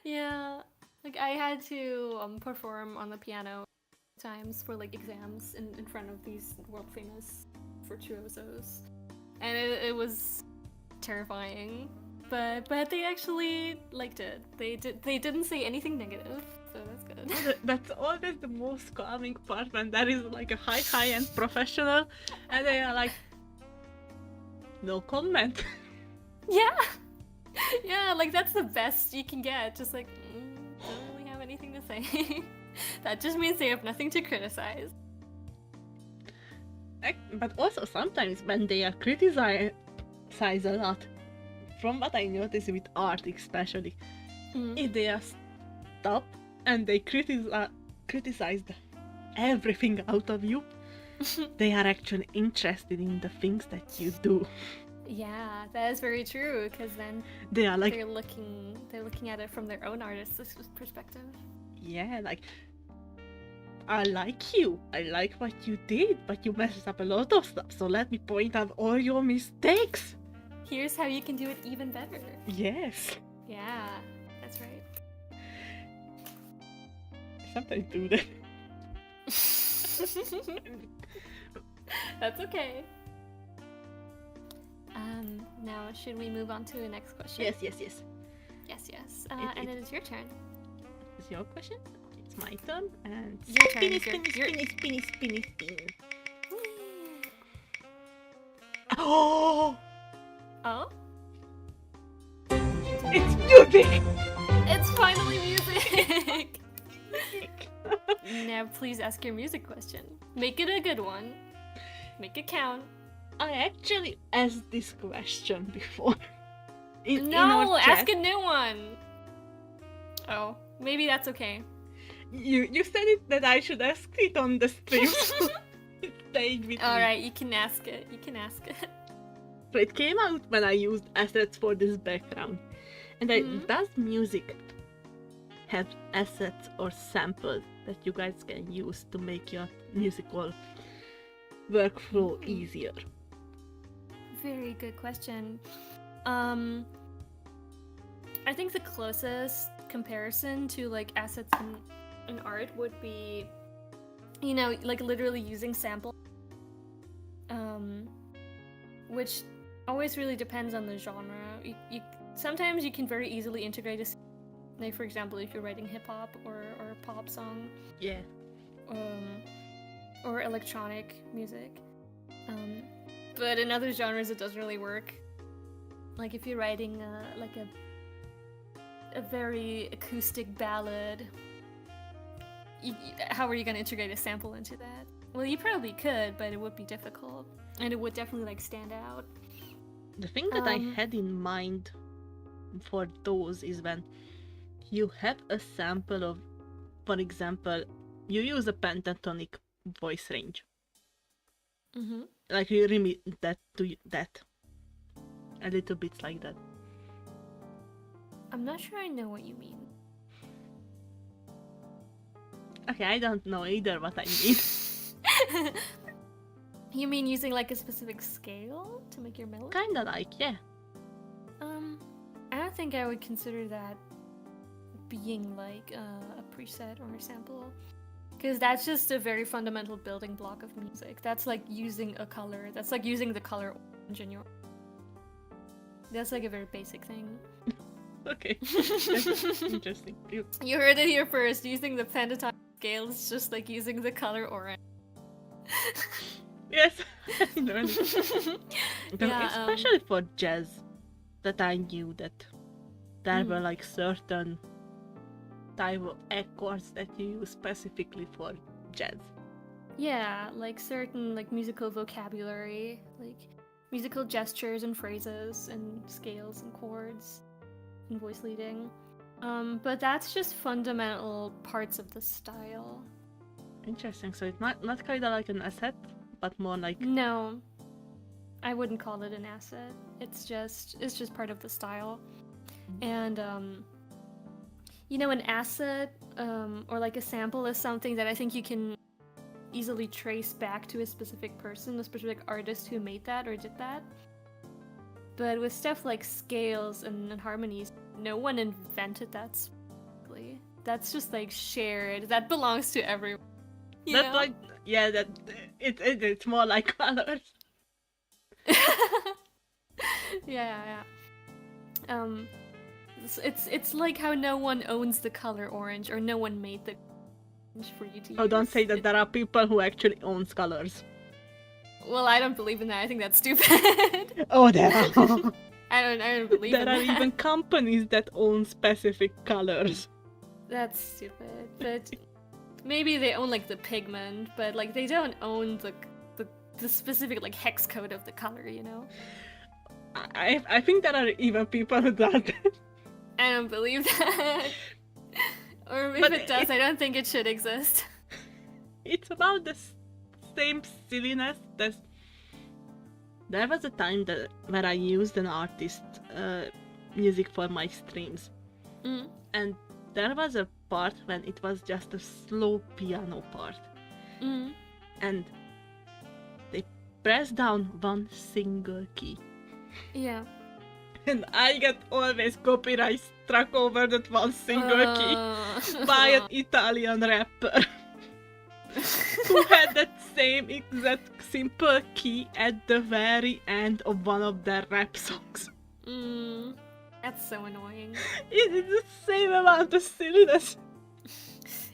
Yeah. Like, I had to perform on the piano times for like exams in front of these world famous virtuosos, and it was terrifying, but they actually liked it. They didn't say anything negative, so that's good. That's always the most calming part, when there is like a high-end professional and they are like, no comment. Yeah, like that's the best you can get. Just like, don't really have anything to say. That just means they have nothing to criticize. But also sometimes when they are criticized a lot, from what I notice with art especially, if they are stopped and they criticize everything out of you, they are actually interested in the things that you do. Yeah, that is very true, because then they are like, they're looking at it from their own artist's perspective. Yeah, like, I like you. I like what you did, but you messed up a lot of stuff, so let me point out all your mistakes. Here's how you can do it even better. Yes. Yeah, that's right. I sometimes do that. That's okay. Now should we move on to the next question? Yes. And it is your turn. It's your question? Okay, it's my turn, and Your turn. spinny. Oh! Oh? It's music! It's finally music! Now please ask your music question. Make it a good one. Make it count. I actually asked this question before. In No, our chat. ask a new one! Oh, maybe that's okay. You said it that I should ask it on the stream. So it stayed with me. Alright, you can ask it. So it came out when I used assets for this background. And does music have assets or samples that you guys can use to make your musical workflow easier? Very good question. I think the closest comparison to like assets in art would be, like literally using samples. which always really depends on the genre. Sometimes you can very easily integrate a, like for example, if you're writing hip hop or a pop song, Yeah. or electronic music. But in other genres, it doesn't really work. Like if you're writing like a very acoustic ballad, how are you gonna integrate a sample into that? Well, you probably could, but it would be difficult, and it would definitely like stand out. The thing that I had in mind for those is when you have a sample of, for example, you use a pentatonic voice range. Mm-hmm. Like you remit that to that. A little bit like that. I'm not sure I know what you mean. Okay, I don't know either what I mean. You mean using like a specific scale to make your melody? Kinda like, yeah. I don't think I would consider that being like a preset or a sample. Because that's just a very fundamental building block of music. That's like using a color. That's like using the color orange in your... That's like a very basic thing. Okay. That's interesting. You heard it here first. Using the pentatonic scale is just like using the color orange. Yes. No, Yeah, especially for jazz, that I knew that there were like certain type of accords that you use specifically for jazz. Yeah, like certain like musical vocabulary, like musical gestures and phrases and scales and chords and voice leading. But that's just fundamental parts of the style. Interesting. So it's not kind of like an asset, but more like... No, I wouldn't call it an asset. It's just part of the style. And you know, an asset or like a sample is something that I think you can easily trace back to a specific person, a specific artist who made that or did that. But with stuff like scales and harmonies, no one invented that specifically. That's just like shared. That belongs to everyone. You know? Like, yeah, that it's more like colors. Yeah. It's like how no one owns the color orange, or no one made the orange for you to use. Oh, don't say that there are people who actually owns colors. Well, I don't believe in that. I think that's stupid. Oh, there are. I don't believe in There that. are even companies that own specific colors. That's stupid. But maybe they own like the pigment, but like they don't own the specific like hex code of the color, you know? I think there are even people who do that. I don't believe that. Or if it does, I don't think it should exist. It's about the same silliness. There was a time where I used an artist's music for my streams. And there was a part when it was just a slow piano part. And they pressed down one single key. Yeah. And I get always copyright struck over that one single key by an Italian rapper who had that same exact simple key at the very end of one of their rap songs. That's so annoying. It is the same amount of silliness.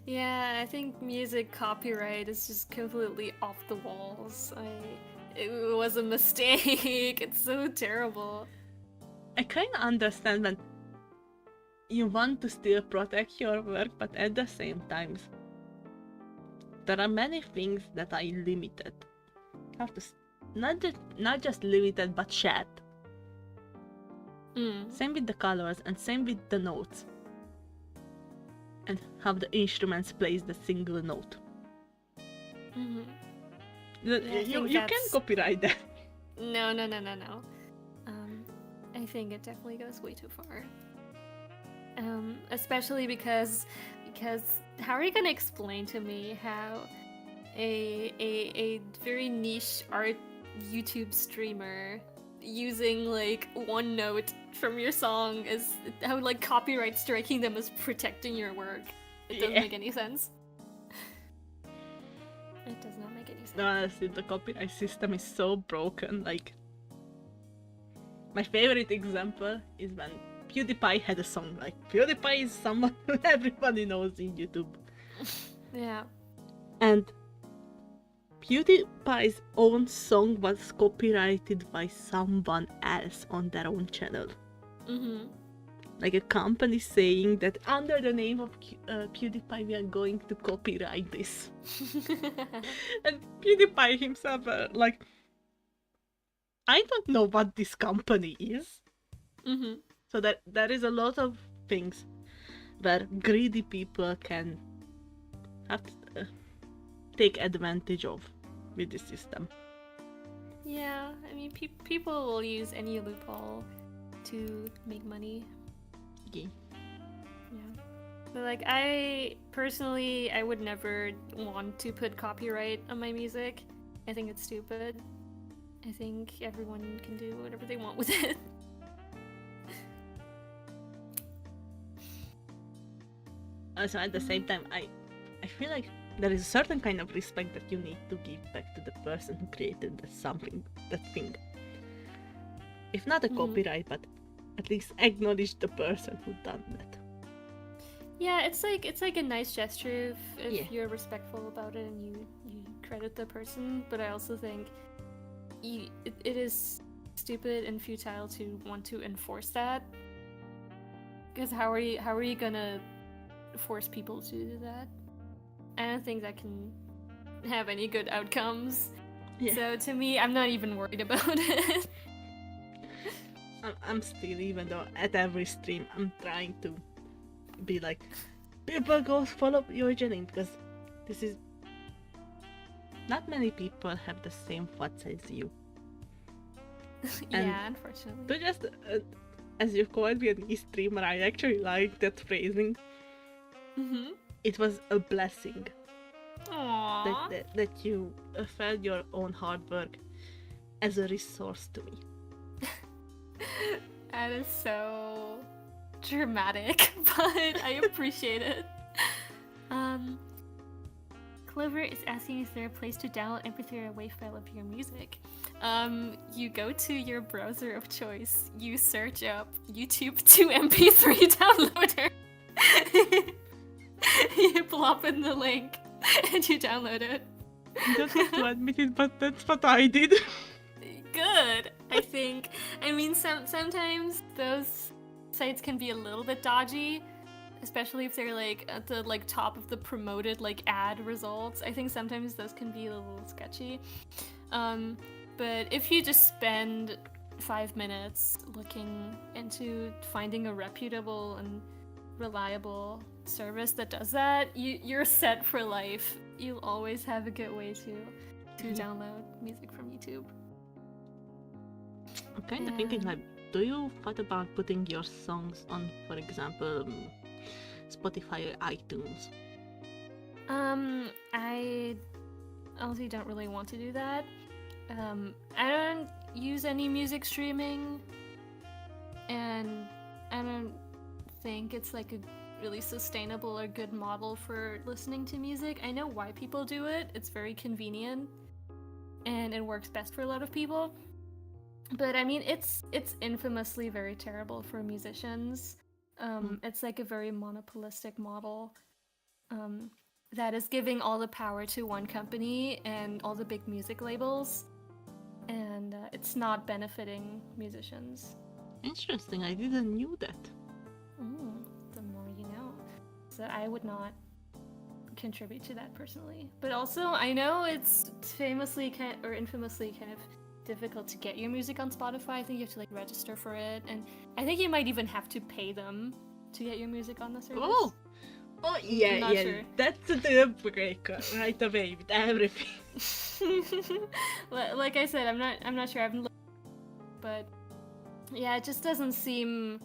Yeah, I think music copyright is just completely off the walls. It was a mistake. It's so terrible. I kind of understand when you want to still protect your work, but at the same time, there are many things that are limited. You have to not just limited, but shared. Same with the colors and same with the notes. And how the instruments plays the single note. You can't copyright that. No. I think it definitely goes way too far. Especially because how are you gonna explain to me how a very niche art YouTube streamer using like one note from your song is how like copyright striking them is protecting your work? It doesn't make any sense. It does not make any sense. No, honestly, the copyright system is so broken. Like, My favorite example is when PewDiePie had a song. Like, PewDiePie is someone who everybody knows in YouTube. Yeah. And PewDiePie's own song was copyrighted by someone else on their own channel. Mm-hmm. Like a company saying that under the name of PewDiePie we are going to copyright this. And PewDiePie himself like, I don't know what this company is. Mm-hmm. So that there is a lot of things where greedy people can have to, take advantage of with the system. Yeah, I mean, people will use any loophole to make money. Yeah. Yeah. But like, I personally, I would never want to put copyright on my music. I think it's stupid. I think everyone can do whatever they want with it. Also, at the same time, I feel like there is a certain kind of respect that you need to give back to the person who created that thing. If not a copyright, but at least acknowledge the person who done that. Yeah, it's like a nice gesture if Yeah. you're respectful about it and you credit the person. But I also think it is stupid and futile to want to enforce that. Because how are you gonna force people to do that? I don't think that can have any good outcomes. Yeah. So to me, I'm not even worried about it. I'm still, even though at every stream I'm trying to be like, people go follow Yojelin, because this is not many people have the same thoughts as you. Yeah, unfortunately. To just as you called me an e-streamer, I actually like that phrasing. Mm-hmm. It was a blessing Aww. that you felt your own hard work as a resource to me. That is so dramatic, but I appreciate it. Clover is asking, is there a place to download MP3 or WAV file of your music? You go to your browser of choice, you search up YouTube to MP3 downloader. You plop in the link and you download it. You don't have to admit it, but that's what I did. Good, I think. I mean, sometimes those sites can be a little bit dodgy, especially if they're like at the top of the promoted ad results. I think sometimes those can be a little sketchy. But if you just spend 5 minutes looking into finding a reputable and reliable service that does that, you're set for life. You'll always have a good way to download music from YouTube. I'm kind of thinking, like, do you thought about putting your songs on, for example, Spotify or iTunes? I honestly don't really want to do that. I don't use any music streaming, and I don't think it's like a really sustainable or good model for listening to music. I know why people do it. It's very convenient, and it works best for a lot of people. But I mean, it's infamously very terrible for musicians. It's like a very monopolistic model that is giving all the power to one company and all the big music labels, and it's not benefiting musicians. Interesting, I didn't knew that. The more you know. So I would not contribute to that personally. But also, I know it's infamously kind of difficult to get your music on Spotify. I think you have to register for it, and I think you might even have to pay them to get your music on the service. Oh yeah, Sure. That's a deal breaker right away with everything. Like I said, I'm not sure. I haven't looked, but yeah, it just doesn't seem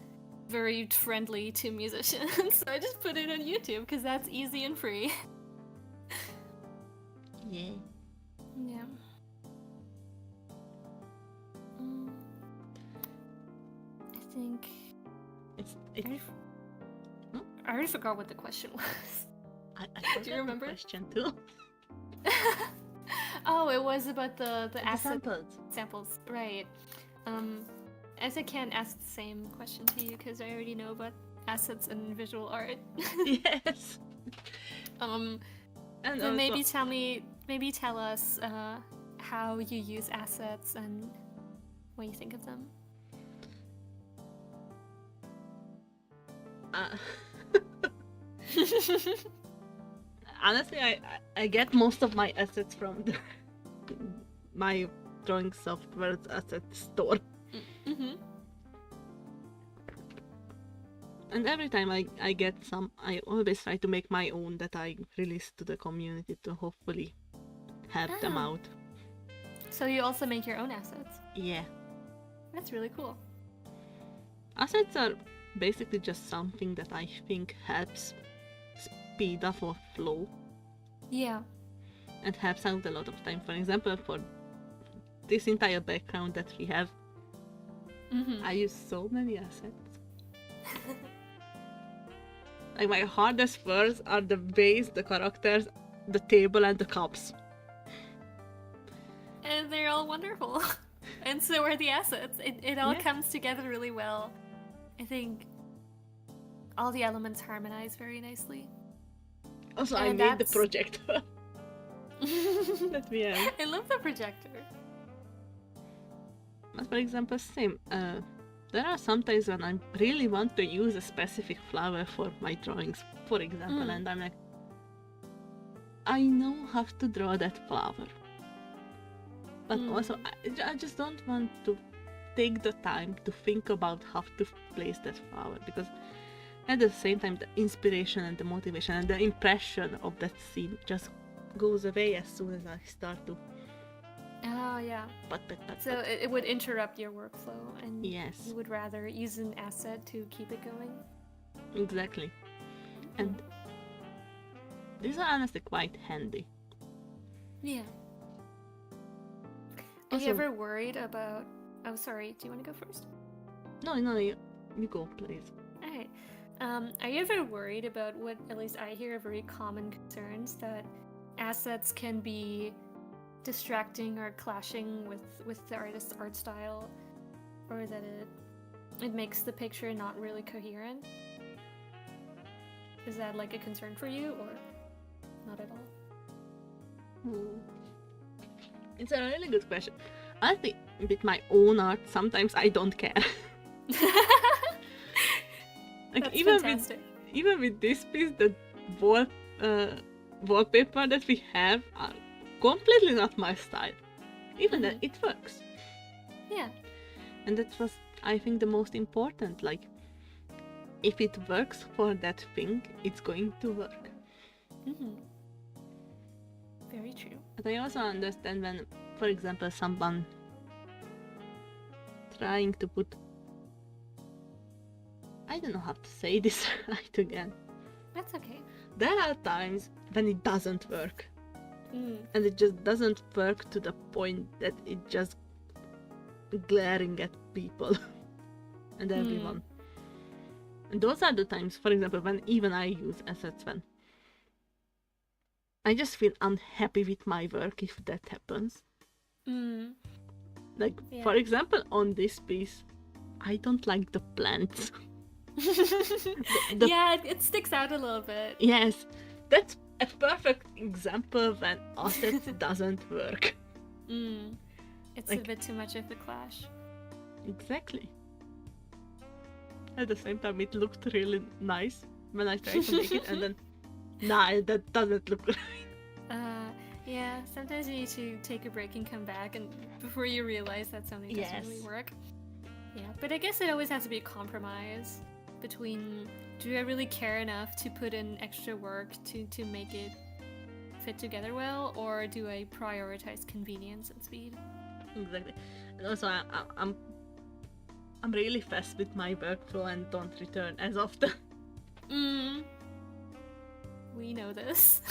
very friendly to musicians. So I just put it on YouTube because that's easy and free. Yeah. Yeah. I think It's I already forgot what the question was. I forgot Do you remember? the question too. Oh, it was about the asset samples. samples, right? As I can't ask the same question to you because I already know about assets and visual art. Yes. And And then also, maybe tell us how you use assets and what you think of them. uh, honestly, I get most of my assets from my drawing software asset store. Mm-hmm. And every time I get some, I always try to make my own that I release to the community to hopefully help them Oh. out. So you also make your own assets. Yeah. That's really cool. Assets are basically just something that I think helps speed up our flow Yeah. and helps out a lot of time. For example, for this entire background that we have, Mm-hmm. I use so many assets. Like my hardest words are the base, the characters, the table, and the cups. And they're all wonderful. And so are the assets. It all Yeah. comes together really well. I think all the elements harmonize very nicely. Also, I And made the that's- projector that we have. I love the projector. But for example, same. There are some times when I really want to use a specific flower for my drawings, for example, and I'm like, I know how to draw that flower. But also, I just don't want to take the time to think about how to place that flower, because at the same time, the inspiration and the motivation and the impression of that scene just goes away as soon as I start to Oh, yeah. but. So it would interrupt your workflow, and Yes. you would rather use an asset to keep it going. Exactly. And these are honestly quite handy. Yeah. Are you ever worried about... Oh, sorry. Do you want to go first? No, you go, please. Alright. Are you ever worried about what, at least I hear, are very common concerns, that assets can be distracting or clashing with the artist's art style, or that it makes the picture not really coherent? Is that like a concern for you, or not at all? It's a really good question. I think with my own art, sometimes I don't care. Like That's even fantastic. with this piece, the wallpaper that we have are completely not my style. Even that it works. Yeah. And that was, I think, the most important. Like, if it works for that thing, it's going to work. Very true. But I also understand when, for example, someone trying to put... I don't know how to say this right again. That's okay. There are times when it doesn't work. Mm. And it just doesn't work to the point that it just glaring at people and everyone. And those are the times, for example, when even I use assets, when I just feel unhappy with my work if that happens. Like, for example, on this piece, I don't like the plants. Yeah, it sticks out a little bit. Yes, that's a perfect example when asset doesn't work. It's Like- a bit too much of a clash. Exactly. At the same time, it looked really nice when I tried to make it, and then, nah, that doesn't look right. Yeah, sometimes you need to take a break and come back, and before you realize that something doesn't really Yes. work. Yeah, but I guess it always has to be a compromise between, do I really care enough to put in extra work to make it fit together well, or do I prioritize convenience and speed? Exactly. And also, I'm really fast with my workflow and don't return as often. We know this.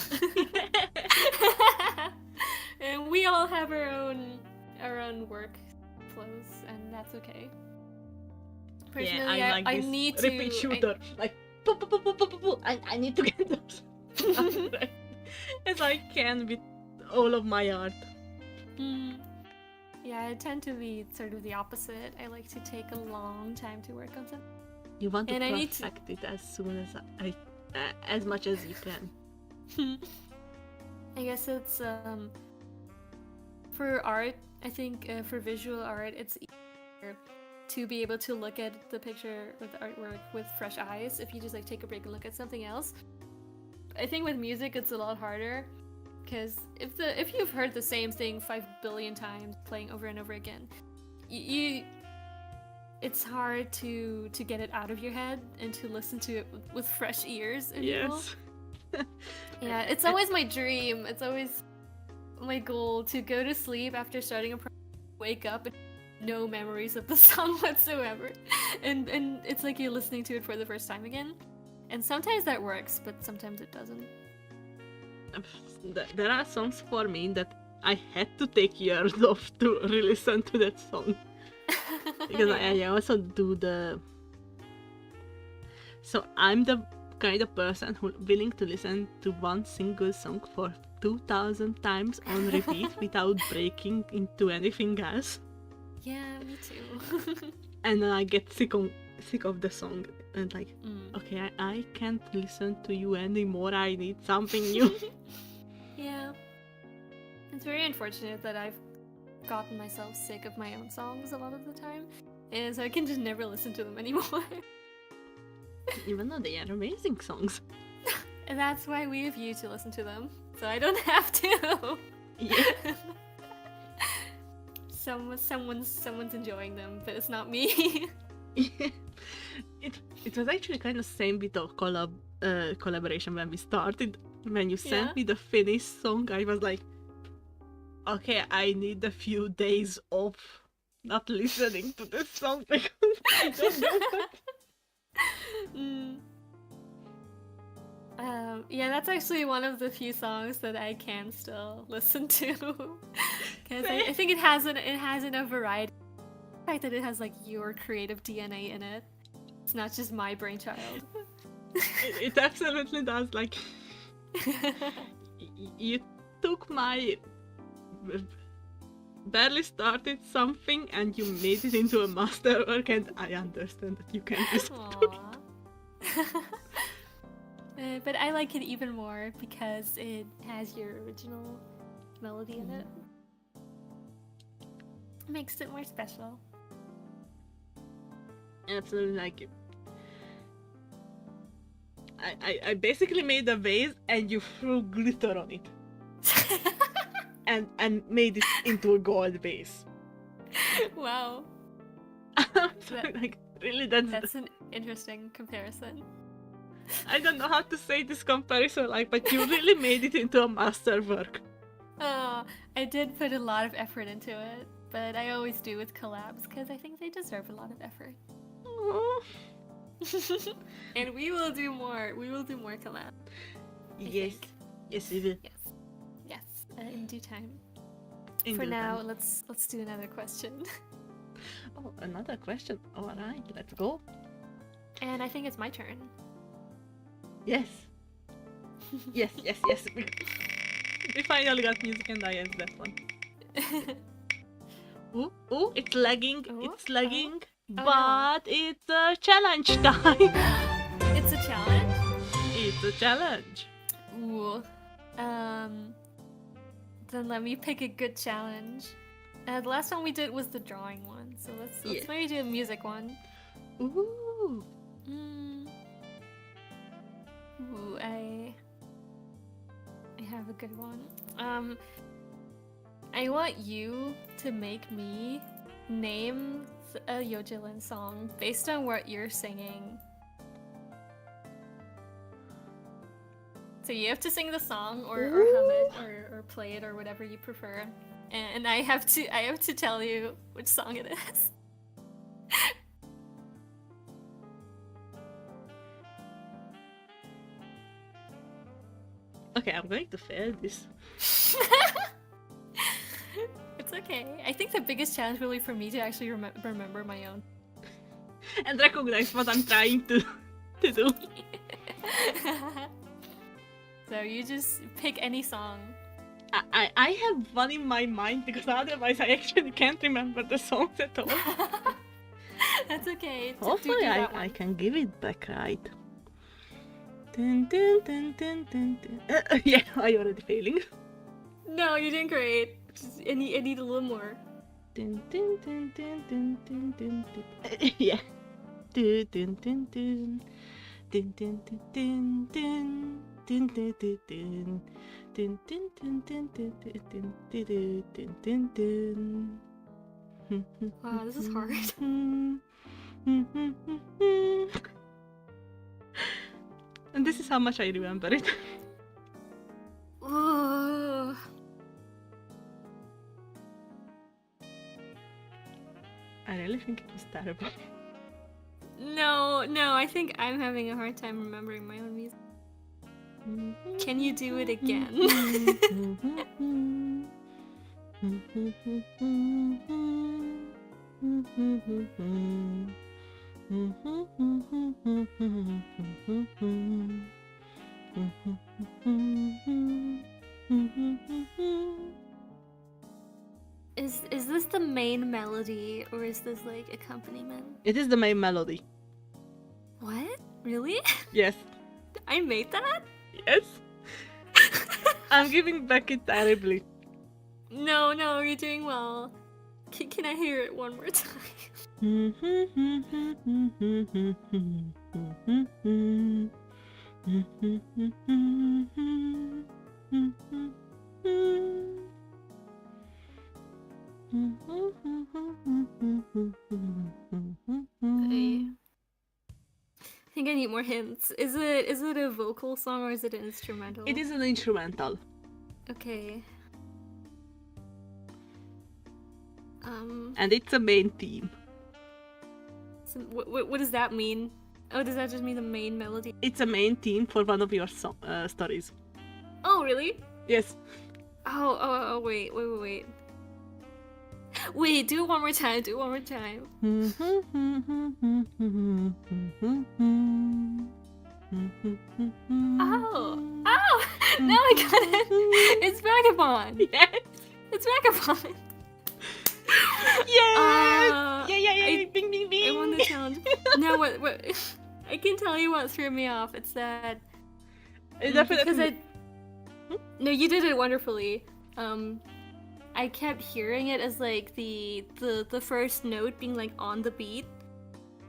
And we all have our own work flows, and that's okay. Personally, yeah, I like this need repeat to shooter. Like, poo, poo, poo, poo, poo, poo, poo. I need to get those as I can with all of my art. Yeah, I tend to be sort of the opposite. I like to take a long time to work on something. You want to And I need perfect it as soon as as much as you can. I guess it's for art. I think for visual art, it's easier to be able to look at the picture or the artwork with fresh eyes if you just like take a break and look at something else. I think with music, it's a lot harder because if you've heard the same thing 5 billion times playing over and over again, it's hard to get it out of your head and to listen to it with fresh ears. If you will. Yeah, it's always my dream. It's always my goal to go to sleep after starting a project, wake up and no memories of the song whatsoever, and it's like you're listening to it for the first time again. And sometimes that works, but sometimes it doesn't. There are songs for me that I had to take years off to re-listen to that song. Because I also do the... So I'm the kind of person who's willing to listen to one single song for 2,000 times on repeat without breaking into anything else. Yeah, me too. And then I get sick of the song and like, okay, I can't listen to you anymore. I need something new. Yeah. It's very unfortunate that I've gotten myself sick of my own songs a lot of the time, and so I can just never listen to them anymore. Even though they are amazing songs. And that's why we have you to listen to them, so I don't have to. Yeah. Someone's enjoying them, but it's not me. Yeah. It was actually kind of same bit of collaboration when we started. When you sent me the Finnish song, I was like, okay, I need a few days off not listening to this song because I don't know what... Yeah, that's actually one of the few songs that I can still listen to, because I think it has enough variety. The fact that it has like your creative DNA in it, it's not just my brainchild. It absolutely does. Like, you took my barely started something and you made it into a masterwork, and I understand that you can't listen to it. But I like it even more because it has your original melody in it. It makes it more special. Absolutely, like, I basically made a vase and you threw glitter on it. and made it into a gold vase. Wow. Like, really, that's an interesting comparison. I don't know how to say this comparison, like, but you really made it into a masterwork. Oh, I did put a lot of effort into it, but I always do with collabs because I think they deserve a lot of effort. And we will do more. We will do more collabs. Yes, we will. Yes, in due time. In For due now, time. let's do another question. Oh, another question. All right, let's go. And I think it's my turn. Yes. Yes. We finally got music and I answered that one. Ooh, it's lagging. It's lagging. Oh, but it's a challenge time. It's a challenge? It's a challenge. Ooh. Then let me pick a good challenge. The last one we did was the drawing one, so let's maybe do a music one. Ooh. Ooh, I have a good one. I want you to make me name a Yojelin song based on what you're singing. So you have to sing the song or hum it or play it or whatever you prefer. And I have to tell you which song it is. Okay, I'm going to fail this. It's okay. I think the biggest challenge will be for me to actually remember my own. And recognize what I'm trying to do. So you just pick any song. I have one in my mind because otherwise I actually can't remember the songs at all. That's okay. Hopefully that I one. can give it back right. Dun, dun, dun, dun, dun, dun. Yeah, I already failing. No, you're doing great. I need a little more. Dun, dun, dun, dun, dun, dun, dun, dun. Yeah. Dun, dun, dun, dun. Dun, dun, dun, dun, dun. Dun, dun, dun, dun. Dun, dun, dun, dun, dun, dun, dun, dun, dun, dun. Wow, this is hard. And this is how much I remember it. Ugh. I really think it was terrible. No, I think I'm having a hard time remembering my own music. Can you do it again? Is this the main melody or is this like accompaniment? It is the main melody. What? Really? Yes. I made that? Yes. I'm giving back it terribly. No, you're doing well. Can I hear it one more time? I think I need more hints. Is it a vocal song or is it an instrumental? It is an instrumental. Okay. And it's a main theme. So what does that mean? Oh, does that just mean the main melody? It's a main theme for one of your stories. Oh, really? Yes. Oh, wait. Wait, do it one more time. Oh! Now I got it! It's Vagabond! Yes! It's Vagabond! Yes! Yay! Bing, bing, bing! I won the challenge. No, what? I can tell you what threw me off. It's that... Definitely. No, you did it wonderfully. I kept hearing it as like the first note being like on the beat,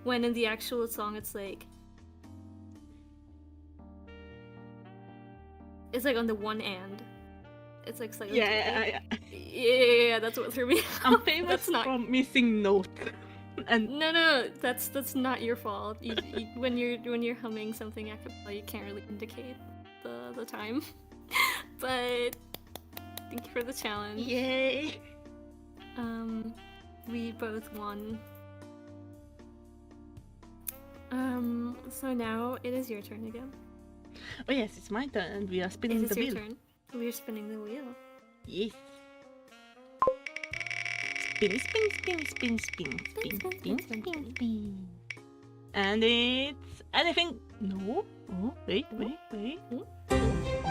when in the actual song it's like on the one end. It's like slightly. Yeah, that's what threw me off. I'm famous from missing notes. And no, that's not your fault. You, when you're humming something a cappella, you can't really indicate the time. But thank you for the challenge. Yay! We both won. So now it is your turn again. Oh yes, it's my turn and we are spinning the wheel. It is your turn. We are spinning the wheel. Yes. Spin. And it's anything. No. Oh, wait.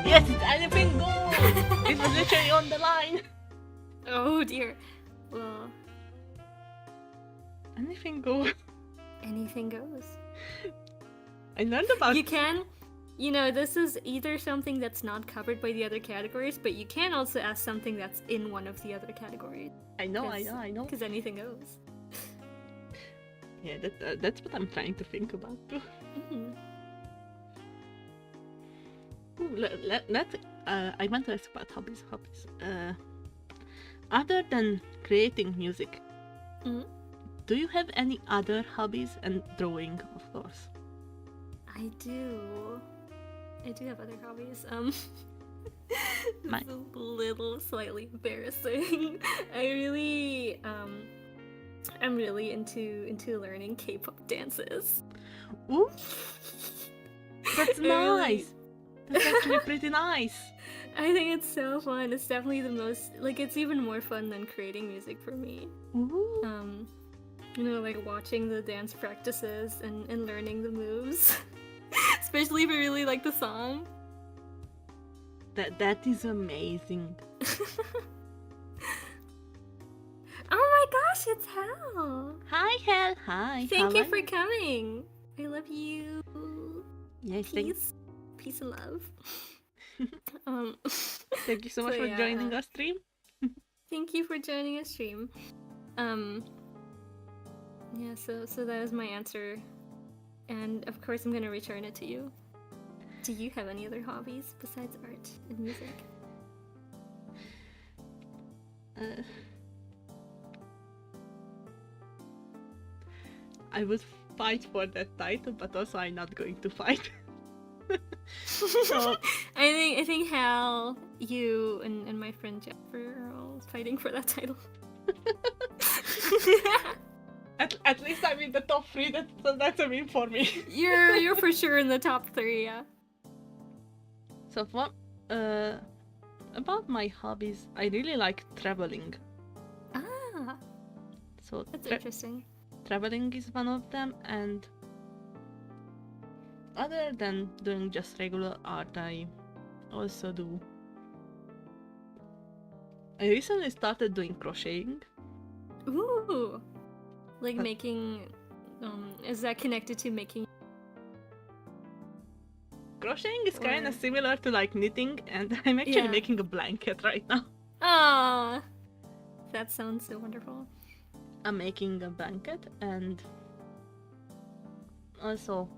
Yes, it's anything goes. It was literally on the line. Oh dear. Well, anything goes. Anything goes. I learned about. You can. You know, this is either something that's not covered by the other categories, but you can also ask something that's in one of the other categories. I know. Because anything goes. Yeah, that's what I'm trying to think about too. Mm-hmm. I want to ask about hobbies. Other than creating music, do you have any other hobbies? And drawing, of course. I do have other hobbies. It's a little slightly embarrassing. I'm really into learning K-pop dances. Ooh, that's nice. That's actually pretty nice. I think it's so fun. It's definitely the most, like, it's even more fun than creating music for me. Ooh. You know, like watching the dance practices and learning the moves. Especially if I really like the song. That is amazing. Oh my gosh, it's Hal! Hi, Hel. Hi. Thank how you are for coming. I love you. Yes, Peace and love. um, thank you so much so for yeah, joining our stream. Thank you for joining us stream. Yeah, so that is my answer. And of course I'm gonna return it to you. Do you have any other hobbies besides art and music? I would fight for that title, but also I'm not going to fight. So I think Hal, you, and my friend Jeff are all fighting for that title. at least I'm in the top 3. That's a win for me. You're for sure in the top 3, yeah. So what? About my hobbies, I really like traveling. Ah, So that's interesting. traveling is one of them, and other than doing just regular art, I also do. I recently started doing crocheting. Ooh, like But- making. Is that connected to making? Crocheting is kind Or- of similar to like knitting, and I'm actually Yeah. making a blanket right now. Ah, that sounds so wonderful. I'm making a blanket, and also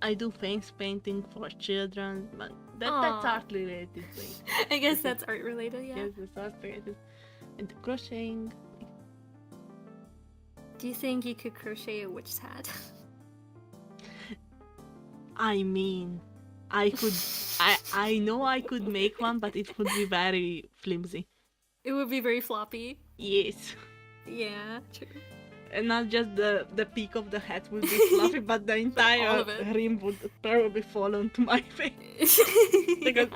I do face painting for children, but that's Aw. art related thing. I guess that's art related, yeah. Yes, it's art related. And crocheting, Do you think you could crochet a witch's hat? I mean, I could, I know I could make one, but it would be very flimsy. It would be very floppy. Yes. Yeah, true. And not just the peak of the hat would be fluffy, but the entire of it. rim would probably fall onto my face. Because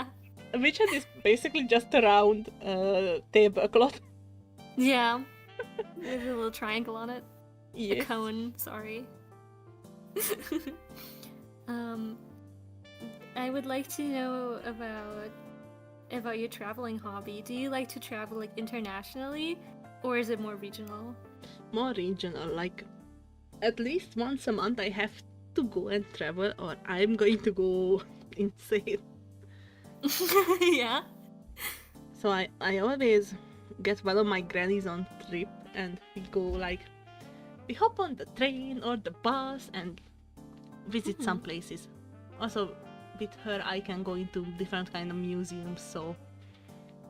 a witch hat is basically just a round tablecloth. Yeah. With a little triangle on it. A Yes. cone, sorry. I would like to know about your traveling hobby. Do you like to travel like internationally, or is it more regional? More regional, like at least once a month I have to go and travel, or I'm going to go insane. Yeah. So I always get one of my grannies on trip, and we hop on the train or the bus and visit some places. Also, with her I can go into different kind of museums, so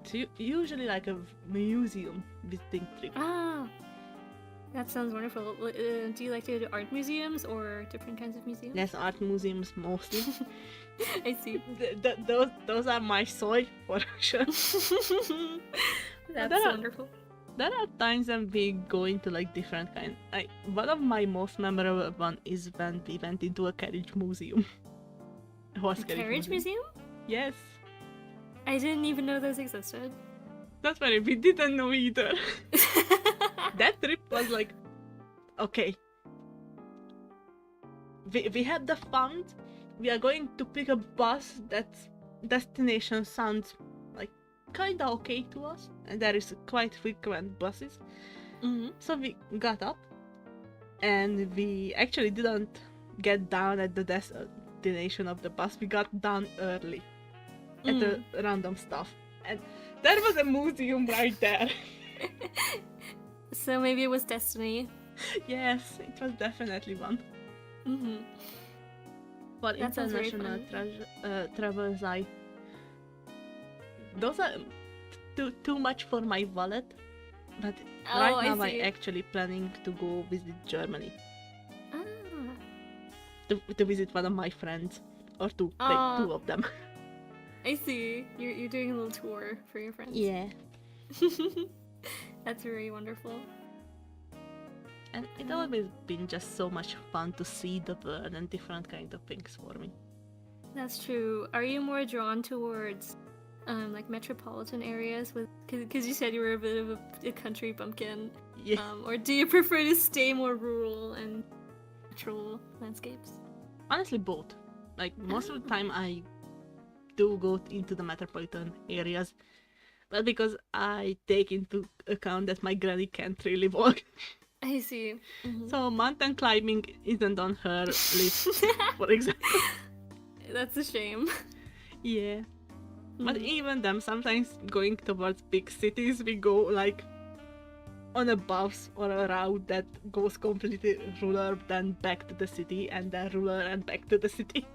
it's usually like a museum visiting trip. Ah, that sounds wonderful. Do you like to go to art museums or different kinds of museums? Yes, art museums mostly. I see. Those are my soil for sure. That's There are- wonderful. There are times when we go into like different kind. One of my most memorable one is when we went into a carriage museum. Horse A carriage museum? Yes, I didn't even know those existed. that's funny. We didn't know either. That trip was like, okay, we have the fund. We are going to pick a bus. That destination sounds like kinda okay to us, and there is quite frequent buses. Mm-hmm. So we got up, and we actually didn't get down at the destination of the bus. We got down early at a random stop, and there was a museum right there. So maybe it was destiny. Yes, it was definitely one. Mm-hmm. For That sounds very international fun. travels, those are too much for my wallet. But Oh, right I now I'm see. actually planning to go visit Germany Ah. to visit one of my friends, or two of them. I see. You're doing a little tour for your friends. Yeah, That's very wonderful. and it's always been just so much fun to see the world and different kind of things for me. That's true. Are you more drawn towards like metropolitan areas with because you said you were a bit of a country bumpkin, Yeah. or do you prefer to stay more rural and natural landscapes? Honestly, both. Like most of the time, I do go into the metropolitan areas. But because I take into account that my granny can't really walk, I see. Mhm. so mountain climbing isn't on her list, for example. That's a shame. Yeah. But Mhm. even them, sometimes going towards big cities, we go like on a bus or a route that goes completely rural, then back to the city, and then rural and back to the city.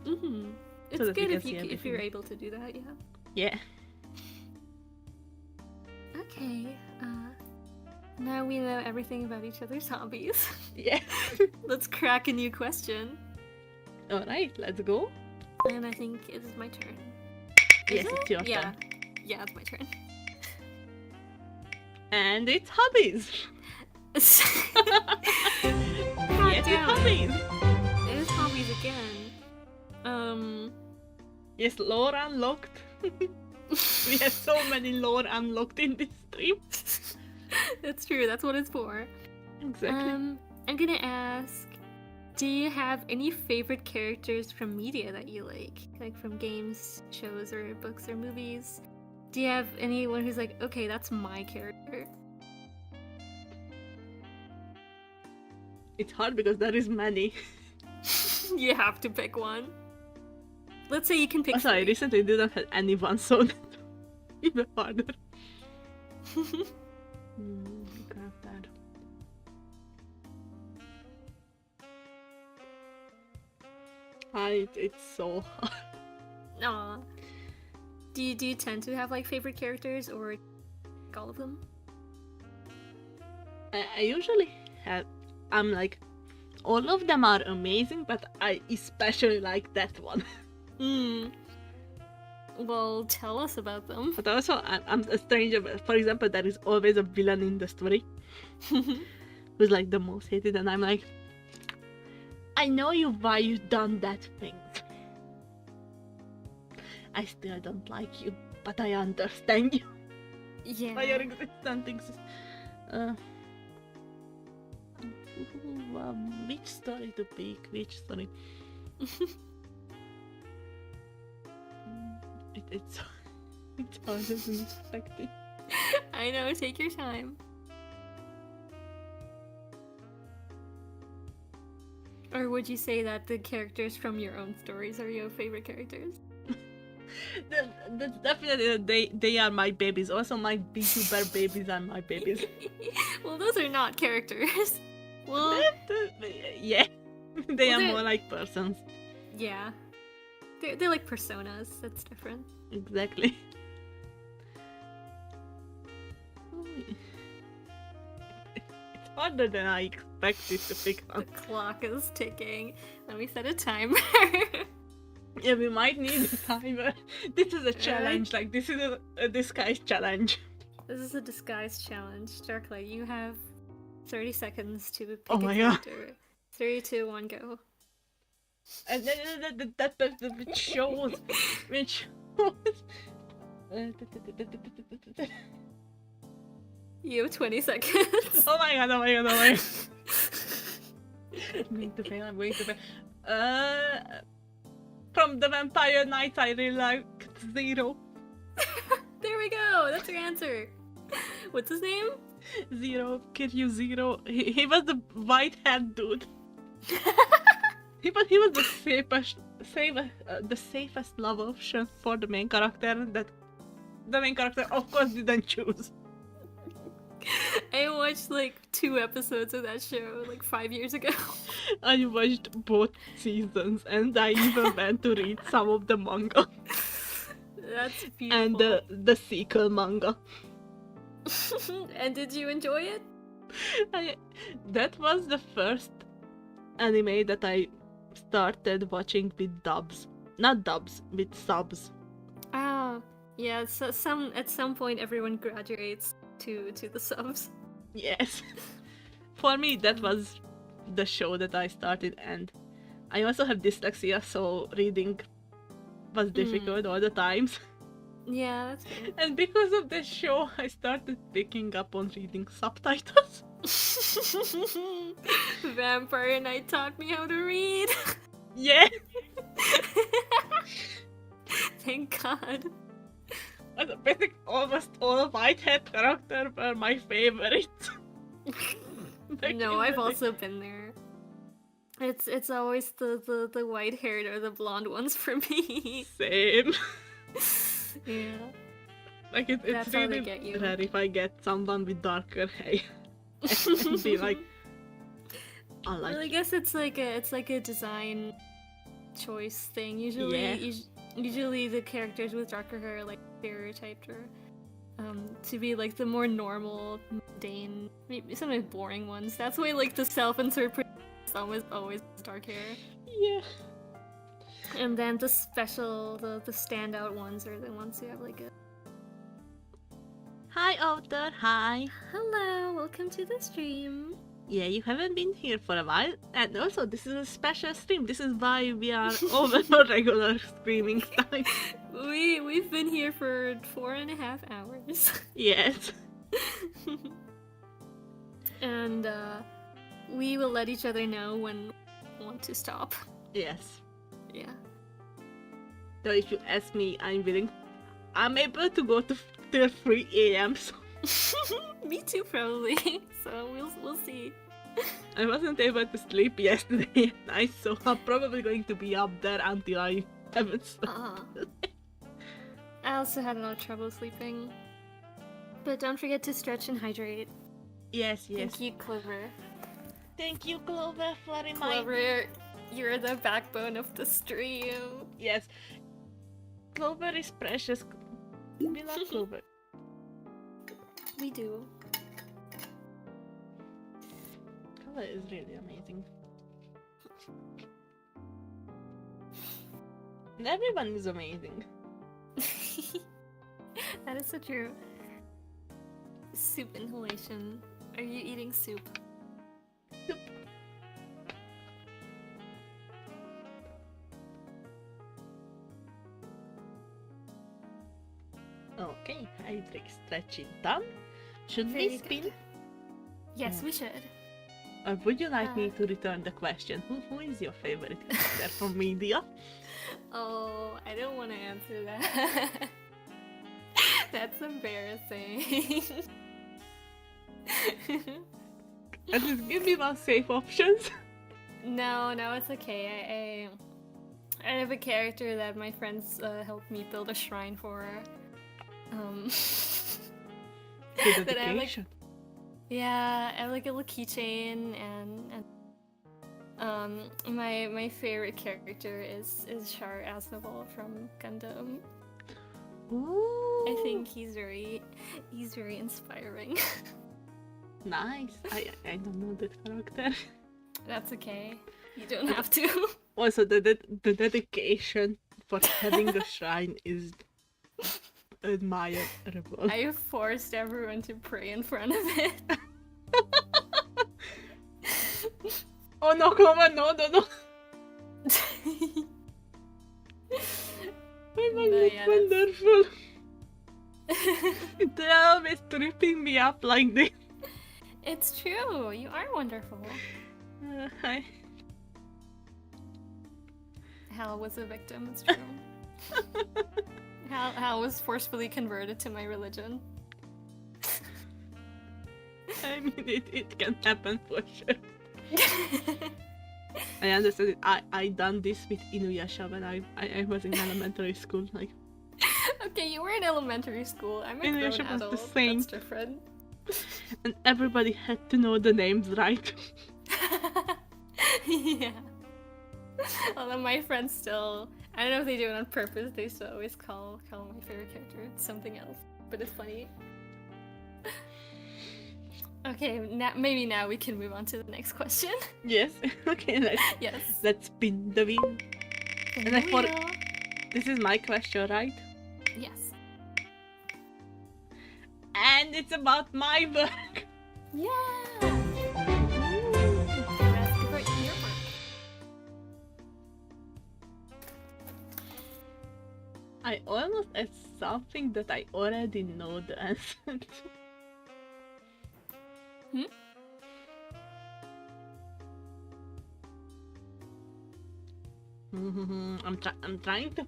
Mhm. It's that we good can if see if you're everything. able to do that. Yeah. Yeah. Okay. Now we know everything about each other's hobbies. Yeah. Let's crack a new question. Alright, let's go. And I think it is my turn. Yes, Is it's it? your Yeah. turn. Yeah, it's my turn. And it's hobbies. God Yes, it's damn it. hobbies. It is hobbies again. Yes, lore unlocked. We have so many lore unlocked in this stream. That's true. That's what it's for. Exactly. I'm gonna ask, do you have any favorite characters from media that you like from games, shows, or books or movies? Do you have anyone who's like, okay, that's my character? It's hard because there is many. You have to pick one. Let's say you can pick Also, I three. recently didn't have anyone, so that's even harder. Grab that. It's so hard. Aw. Do you tend to have like favorite characters or all of them? I usually have. I'm like, all of them are amazing, but I especially like that one. Well, tell us about them. But also, I'm a stranger. For example, there is always a villain in the story who's like the most hated, and I'm like, I know you why you done that thing. I still don't like you, but I understand you. Yeah. Why your existence exists. Which story to pick? Which story? It's harder than expected. I know, take your time. Or would you say that the characters from your own stories are your favorite characters? That's definitely they are my babies. Also, my VTuber babies are my babies. Well, those are not characters. Well, Yeah, they Well, are they're- more like persons. yeah. They're like personas. That's different. Exactly. It's harder than I expected to pick The on. clock is ticking. Let me set a timer. Yeah, we might need a timer. This is a challenge. Like, this is a disguise challenge. This is a disguise challenge. Darklight, you have 30 seconds to pick Oh a my god. character. 3, 2, 1, go. And that which shows. Which You have 20 seconds. Oh my god, oh my god, oh my god. I'm going to fail, I'm going to fail. From the Vampire Knights, I really liked Zero. There we go. That's your answer. What's his name? Zero, Kiryu Zero. He was the white-haired dude. He was the safest love option for the main character that the main character of course didn't choose. I watched like 2 episodes of that show like 5 years ago. I watched both seasons and I even went to read some of the manga That's beautiful. and the sequel manga. And did you enjoy it? That was the first anime that I started watching with dubs. Not dubs, with subs. Oh, yeah. So at some point, everyone graduates to the subs. Yes. For me, that was the show that I started, and I also have dyslexia, so reading was difficult all the times. Yeah, that's good. And because of this show, I started picking up on reading subtitles. Vampire Knight taught me how to read. Yeah. Thank God. Basically, almost all Whitehead characters were my favorites. No, I've also been there. It's always the white haired or the blonde ones for me. Same. Yeah. Like it's That's how they really get you. rare if I get someone with darker hair and be like, I like Well, I it. guess it's like a design choice thing. Usually, Yeah. usually the characters with darker hair are like stereotyped or to be like the more normal, mundane, maybe sometimes boring ones. That's why like the self-interpretation is always dark hair. Yeah. And then the special, the standout ones are the ones who have like a Hi, Outer. Hi. hello, welcome to the stream. Yeah, you haven't been here for a while, and also this is a special stream. This is why we are over the regular streaming time. We've been here for 4.5 hours. Yes. And we will let each other know when we want to stop. Yes. Yeah. So if you ask me, I'm willing. I'm able to go to till 3 a.m. So Me too, probably. So we'll see. I wasn't able to sleep yesterday night, so I'm probably going to be up there until I haven't slept. I also had a lot of trouble sleeping. But don't forget to stretch and hydrate. Yes, yes. Thank you, Clover. Thank you, Clover, for reminding. Clover, you're the backbone of the stream. Yes. Clover is precious. We love Clover. We do. Clover is really amazing. And everyone is amazing. That is so true. Soup inhalation. Are you eating soup? Soup. Okay, hydrate stretching done. Should Very we spin? good. Yes, we should. Or would you like me to return the question? Who is your favorite character from media? Oh, I don't want to answer that. That's embarrassing. And just give me one safe options. No, it's okay. I have a character that my friends helped me build a shrine for. The That I have, like, dedication. yeah, I have like a little keychain and my favorite character is Char Aznavour from Gundam. Ooh, I think he's very inspiring. nice. I don't know the character. That's okay. You don't have to. Also, the dedication for having the shrine is admirable. I forced everyone to pray in front of it. Oh no, Clover, no. Oh my No, god, yeah, wonderful. They're always tripping me up like this. It's true. You are wonderful. Hi. Hal was a victim. It's true. Hal was forcefully converted to my religion. I mean, it can happen for sure. I understand it. I done this with Inuyasha when I was in elementary school. Like, Okay, you were in elementary school. I'm a grown Inuyasha was the adult. same. That's different. and everybody had to know the names right. Yeah. Although my friends still, I don't know if they do it on purpose. They still always call my favorite character something else, but it's funny. Okay, maybe now we can move on to the next question. Yes. Okay. Yes. Let's spin the wheel. And I thought this is my question, right? Yes. And it's about my work. Yeah. That's about your work. I almost asked something that I already know the answer to. I'm trying to.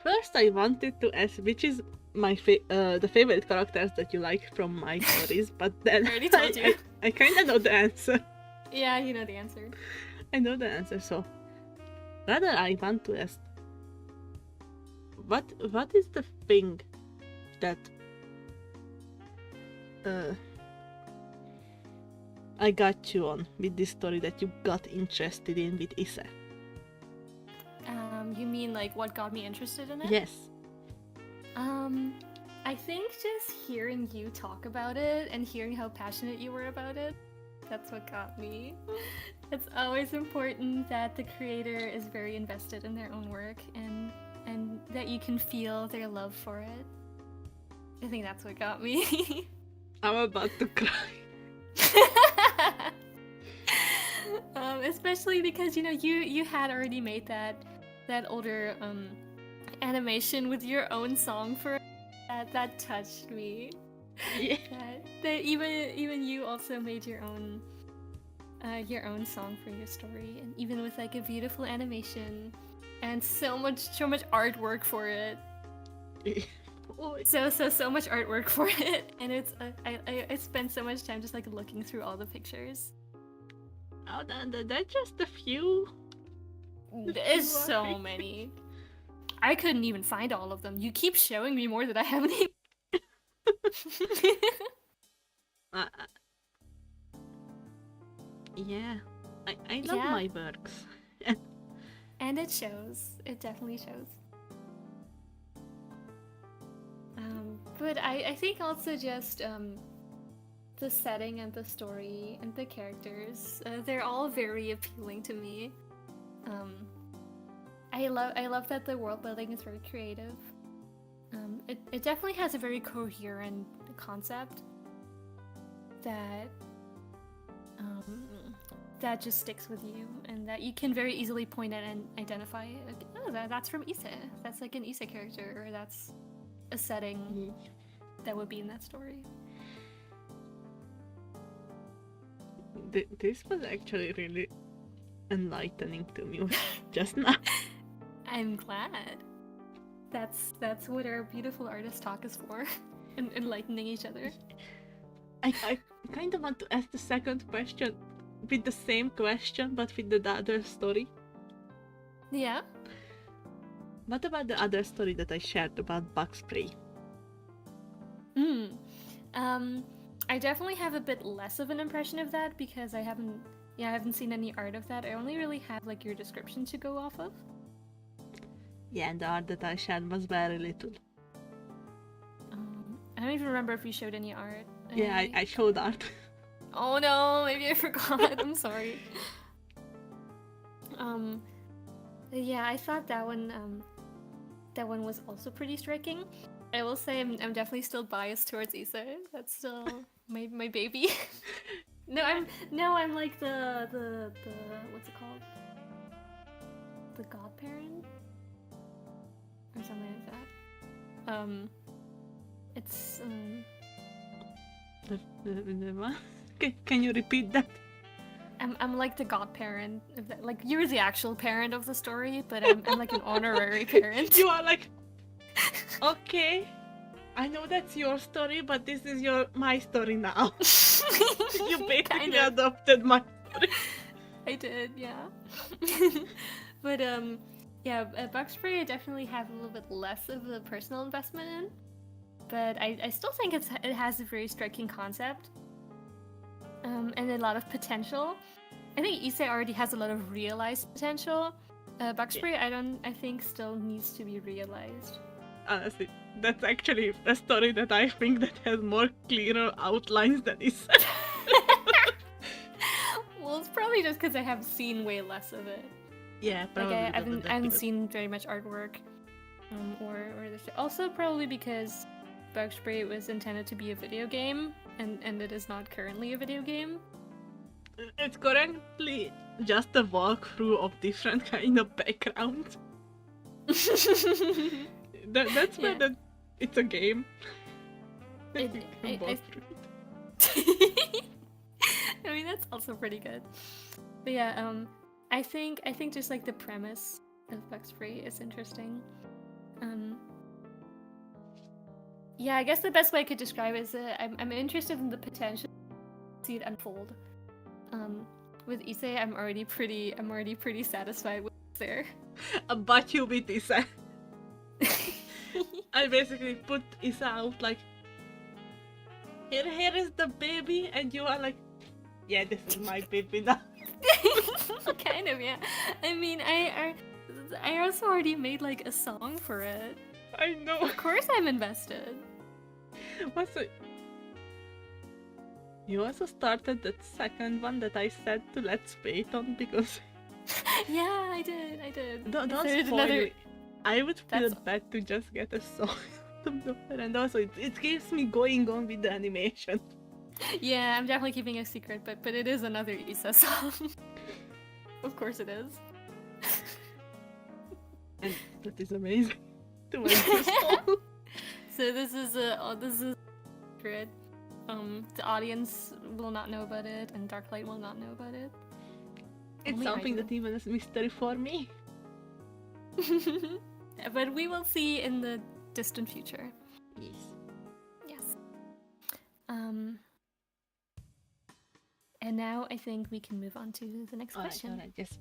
First, I wanted to ask which is the favorite characters that you like from my stories, but then I already told you. I kind of know the answer. Yeah, you know the answer. I know the answer, so rather I want to ask, what is the thing that I got you on with this story that you got interested in with Issa? You mean like what got me interested in it? Yes. I think just hearing you talk about it and hearing how passionate you were about it, that's what got me. It's always important that the creator is very invested in their own work and that you can feel their love for it. I think that's what got me. I'm about to cry. Especially because you had already made that older animation with your own song for it. That touched me. Yeah. That even you also made your own song for your story, and even with like a beautiful animation and so much artwork for it. So much artwork for it, and it's I spent so much time just like looking through all the pictures. Oh, that's just a few. There's so many. I couldn't even find all of them. You keep showing me more that I haven't even. Yeah, I love my works. And it shows. It definitely shows. But I think also just the setting and the story and the characters, they're all very appealing to me. I love that the world building is very creative. It definitely has a very coherent concept that that just sticks with you, and that you can very easily point at and identify. Like, oh, that's from Issa. That's like an Issa character, or that's a setting that would be in that story. This was actually really enlightening to me just now. I'm glad. That's what our beautiful artist talk is for, and enlightening each other. I kind of want to ask the second question with the same question, but with the other story. Yeah? What about the other story that I shared about bug spray? I definitely have a bit less of an impression of that because I haven't seen any art of that. I only really have like your description to go off of. Yeah, and the art that I shared was very little. I don't even remember if you showed any art. Yeah, I showed art. Oh no, maybe I forgot. I'm sorry. Yeah, I thought that one was also pretty striking. I will say I'm definitely still biased towards Issa. That's still my baby. I'm like the what's it called? The godparent? Or something like that. It's The what? Can you repeat that? I'm like the godparent. Like you're the actual parent of the story, but I'm like an honorary parent. You are like, okay, I know that's your story, but this is my story now. You basically adopted my story. I did, yeah. But yeah, bug spray I definitely have a little bit less of a personal investment in, but I still think it has a very striking concept. And a lot of potential. I think Issa already has a lot of realized potential. Bug spray, I think still needs to be realized. Honestly, that's actually a story that I think that has more clearer outlines than Issa. Well, it's probably just because I have seen way less of it. Yeah, probably. Like I haven't seen very much artwork, or this. Also, probably because Bug Spray was intended to be a video game, and it is not currently a video game. It's currently just a walkthrough of different kind of backgrounds. That's why it's a game. I mean, that's also pretty good. But yeah, I think just like the premise of Bug Spray is interesting. Um, yeah, I guess the best way I could describe it is that I'm interested in the potential to see it unfold. With Issei, I'm already pretty satisfied with what's there. But you with Isa. I basically put Isa out like, here is the baby, and you are like, yeah, this is my baby now. Kind of, yeah. I mean, I also already made like a song for it. I know. Of course, I'm invested. What's it? You also started that second one that I said to let's wait on because Yeah, I did. don't There's spoil another- it. I would feel That's- bad to just get a song out of nowhere, and also it keeps me going on with the animation. Yeah, I'm definitely keeping a secret, but it is another Issa song. Of course it is. And that is amazing to make this song. So this is a secret. The audience will not know about it, and Darklight will not know about it. It's Only I something do. that even is mystery for me. But we will see in the distant future. Yes. Yes. And now I think we can move on to the next question. Alright, yes.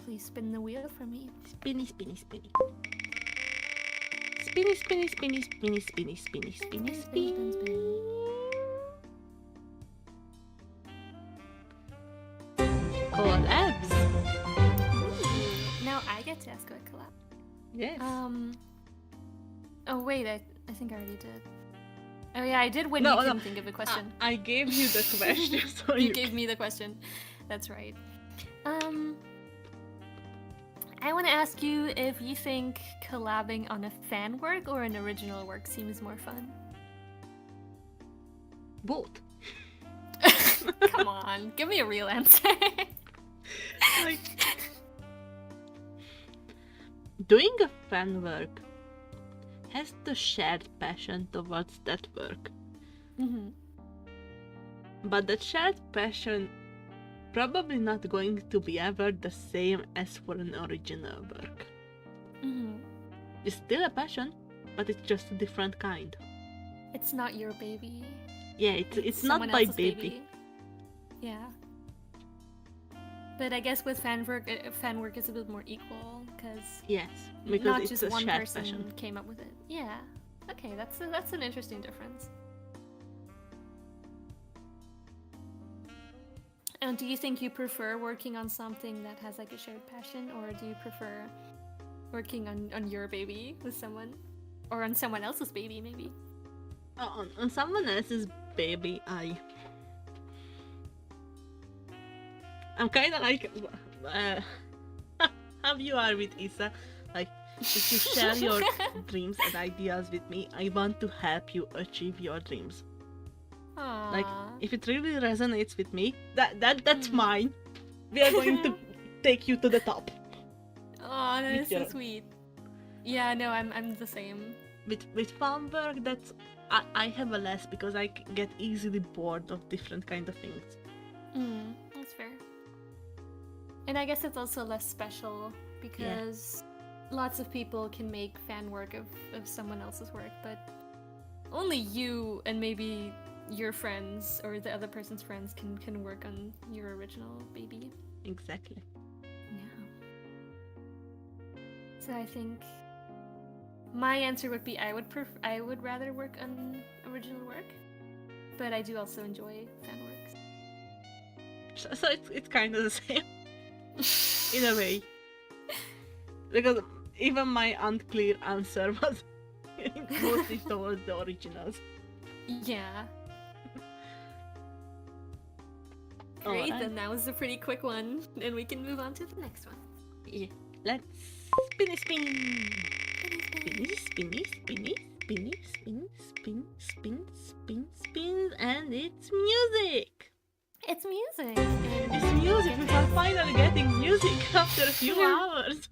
Please spin the wheel for me. Spinny, spinny, spinny. Spinny, spinny, spinny, spinny, spinny, spinny, spinny, spinny. Collabs. Now I get to ask a collab. Yes. Oh wait, I think I already did. Oh yeah, I did when No, you no. couldn't think of a question. I gave you the question, so You gave me the question. That's right. I want to ask you if you think collabing on a fan work or an original work seems more fun. both. Come on, give me a real answer. Like doing a fan work has the shared passion towards that work, Hmm. but that shared passion probably not going to be ever the same as for an original work. Hmm. It's still a passion, but it's just a different kind. It's not your baby. Yeah, it's not someone my else's baby. Yeah. But I guess with fan work is a bit more equal because Yes, because not it's just a one shared person passion. came up with it. Yeah. Okay, that's an interesting difference. And do you think you prefer working on something that has like a shared passion, or do you prefer working on your baby with someone, or on someone else's baby maybe? On someone else's baby, I'm kind of like how you are with Issa. Like, if you share your dreams and ideas with me, I want to help you achieve your dreams. Aww. Like, if it really resonates with me, that's Mm. mine. We are going to take you to the top. Oh, that with is so your- sweet. Yeah, no, I'm the same. With fan work, I have a less because I get easily bored of different kind of things. That's fair. And I guess it's also less special because lots of people can make fan work of someone else's work, but only you and maybe your friends or the other person's friends can work on your original baby. Exactly. Yeah. So I think my answer would be I would rather work on original work, but I do also enjoy fan works. So it's kind of the same in a way. Because even my unclear answer was mostly towards the originals. Yeah. Great, Alright. then that was a pretty quick one, and we can move on to the next one. Yeah. Let's spinny spin. Spinny, spinny, spinny, spinny, spin, spin, spin, spin, spin, and it's music. It's music. And It's music. We are finally getting music after a few hours.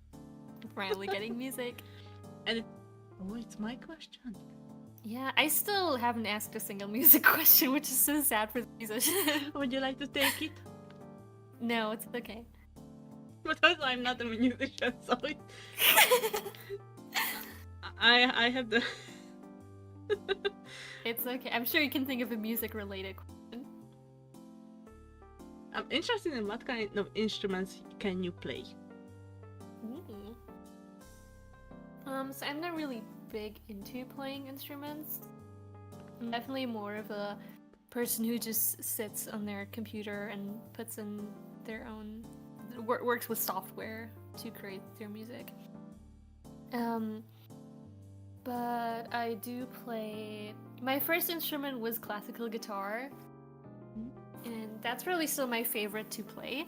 finally getting music. Oh, it's my question. Yeah, I still haven't asked a single music question, which is so sad for the musician. Would you like to take it? No, it's okay. But also I'm not a musician, so I have the. It's okay. I'm sure you can think of a music-related question. I'm interested in what kind of instruments can you play. Ooh. So I'm not really big into playing instruments. I'm definitely more of a person who just sits on their computer and puts in their own works with software to create their music. But I do play. My first instrument was classical guitar, and that's really still my favorite to play.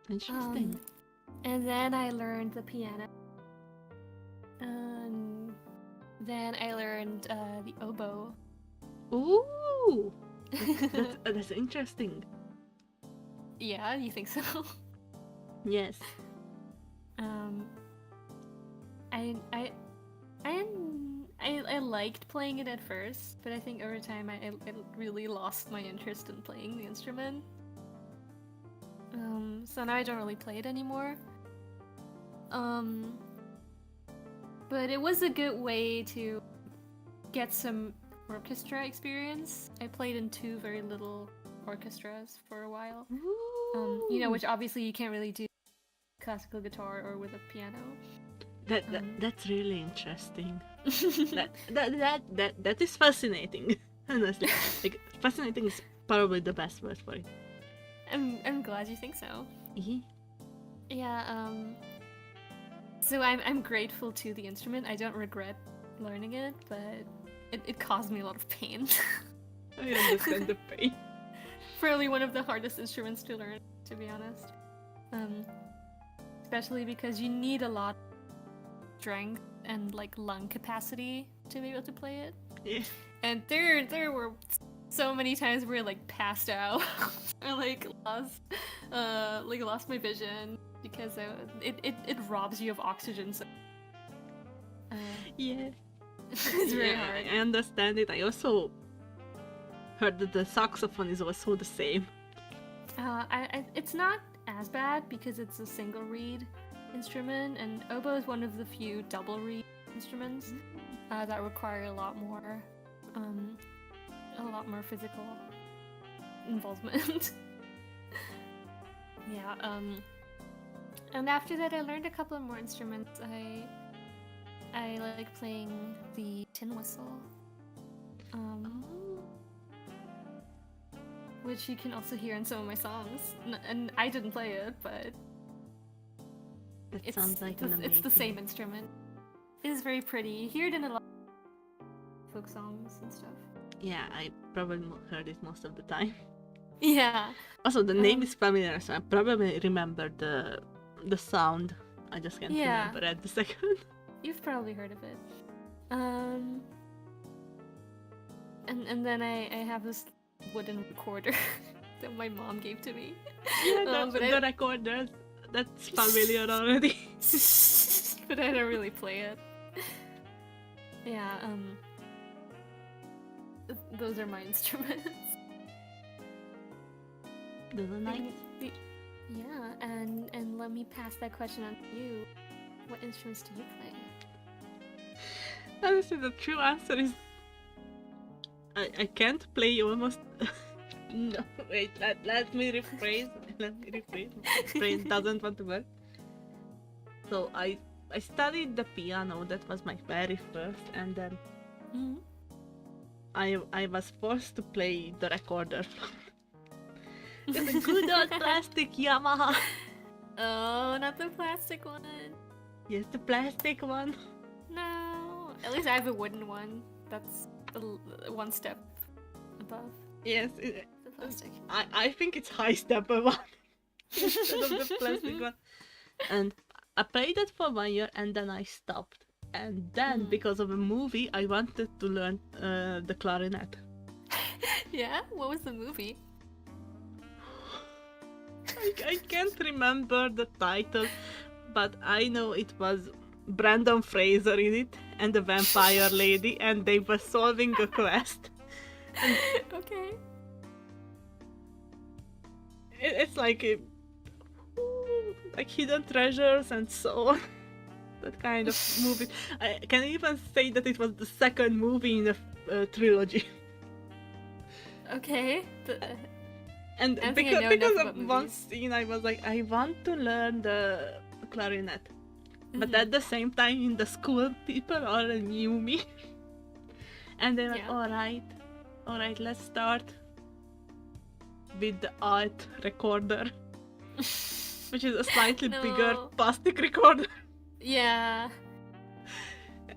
Interesting. And then I learned the piano. Then I learned the oboe. Ooh, that's interesting. Yeah, you think so? Yes. I liked playing it at first, but I think over time I really lost my interest in playing the instrument. So now I don't really play it anymore. But it was a good way to get some orchestra experience. I played in 2 very little orchestras for a while. You know, which obviously you can't really do classical guitar or with a piano. That's really interesting. that is fascinating. Honestly, like fascinating is probably the best word for it. I'm glad you think so. Mm-hmm. Yeah. So I'm grateful to the instrument. I don't regret learning it, but it caused me a lot of pain. I understand the pain. Probably one of the hardest instruments to learn, to be honest. Especially because you need a lot of strength and like lung capacity to be able to play it. Yeah. And there were so many times where I like passed out or like lost my vision because it robs you of oxygen. So Yeah. it's very hard. I understand it. I also heard that the saxophone is also the same. It's not as bad because it's a single reed instrument, and oboe is one of the few double reed instruments that require a lot more physical involvement. Yeah. And after that, I learned a couple of more instruments. I like playing the tin whistle. Which you can also hear in some of my songs. And I didn't play it, but That sounds like an amazing. it's the same instrument. It is very pretty. You hear it in a lot of folk songs and stuff. Yeah, I probably heard it most of the time. Yeah. Also, the name is familiar, so I probably remember the sound. I just can't remember at the second. You've probably heard of it. And then I have this wooden recorder that my mom gave to me. Yeah, the recorder. That's familiar already. But I don't really play it. Yeah, those are my instruments. Those are nice. Yeah, and let me pass that question on to you. What instruments do you play? Honestly, the true answer is I can't play almost. No, wait. Let me rephrase. My brain doesn't want to work. So I studied the piano. That was my very first, and then I was forced to play the recorder. It's a good old plastic Yamaha. Oh, not the plastic one. Yes, the plastic one. No. At least I have a wooden one. That's one step above Yes, the plastic. I think it's high step one instead of the plastic one. And I played it for 1 year and then I stopped. And then, because of a movie, I wanted to learn the clarinet. Yeah? What was the movie? I can't remember the title, but I know it was Brandon Fraser in it and the vampire lady, and they were solving a quest. Okay. It's like like Hidden Treasures and so on. That kind of movie. I can even say that it was the second movie in a trilogy. Okay. And I don't think I know because enough of about one movies. scene, I was like, I want to learn the clarinet. But Mhm. at the same time, in the school, people already knew me. And they were Yeah. alright, let's start with the art recorder, which is a slightly bigger No. plastic recorder. Yeah.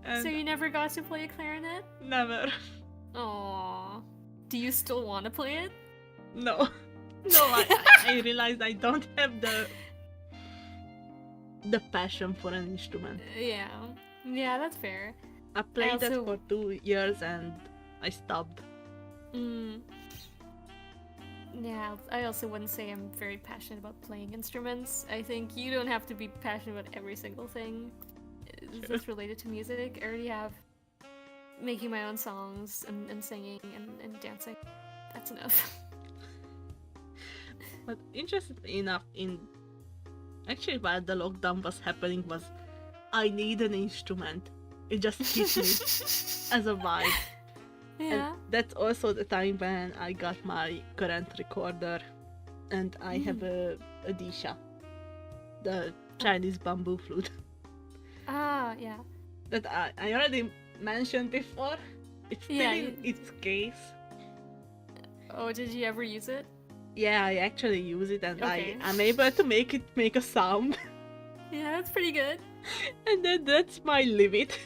And So you never got to play a clarinet? never. Aww. Do you still want to play it? No. No, I realized I don't have the passion for an instrument. Yeah. Yeah, that's fair. I played that also- for 2 years and I stopped. Mm. Yeah, I also wouldn't say I'm very passionate about playing instruments. I think you don't have to be passionate about every single thing that's related to music. I already have making my own songs and singing and dancing. That's enough. But interestingly enough, actually while the lockdown was happening, I need an instrument. It just hit me as a vibe. Yeah. And that's also the time when I got my current recorder, and I have a disha, the Chinese bamboo flute Ah, yeah. that I already mentioned before. It's still Yeah, in its case. Oh, did you ever use it? Yeah, I actually use it, and Okay. I'm able to make it make a sound. Yeah, that's pretty good. And then that's my limit.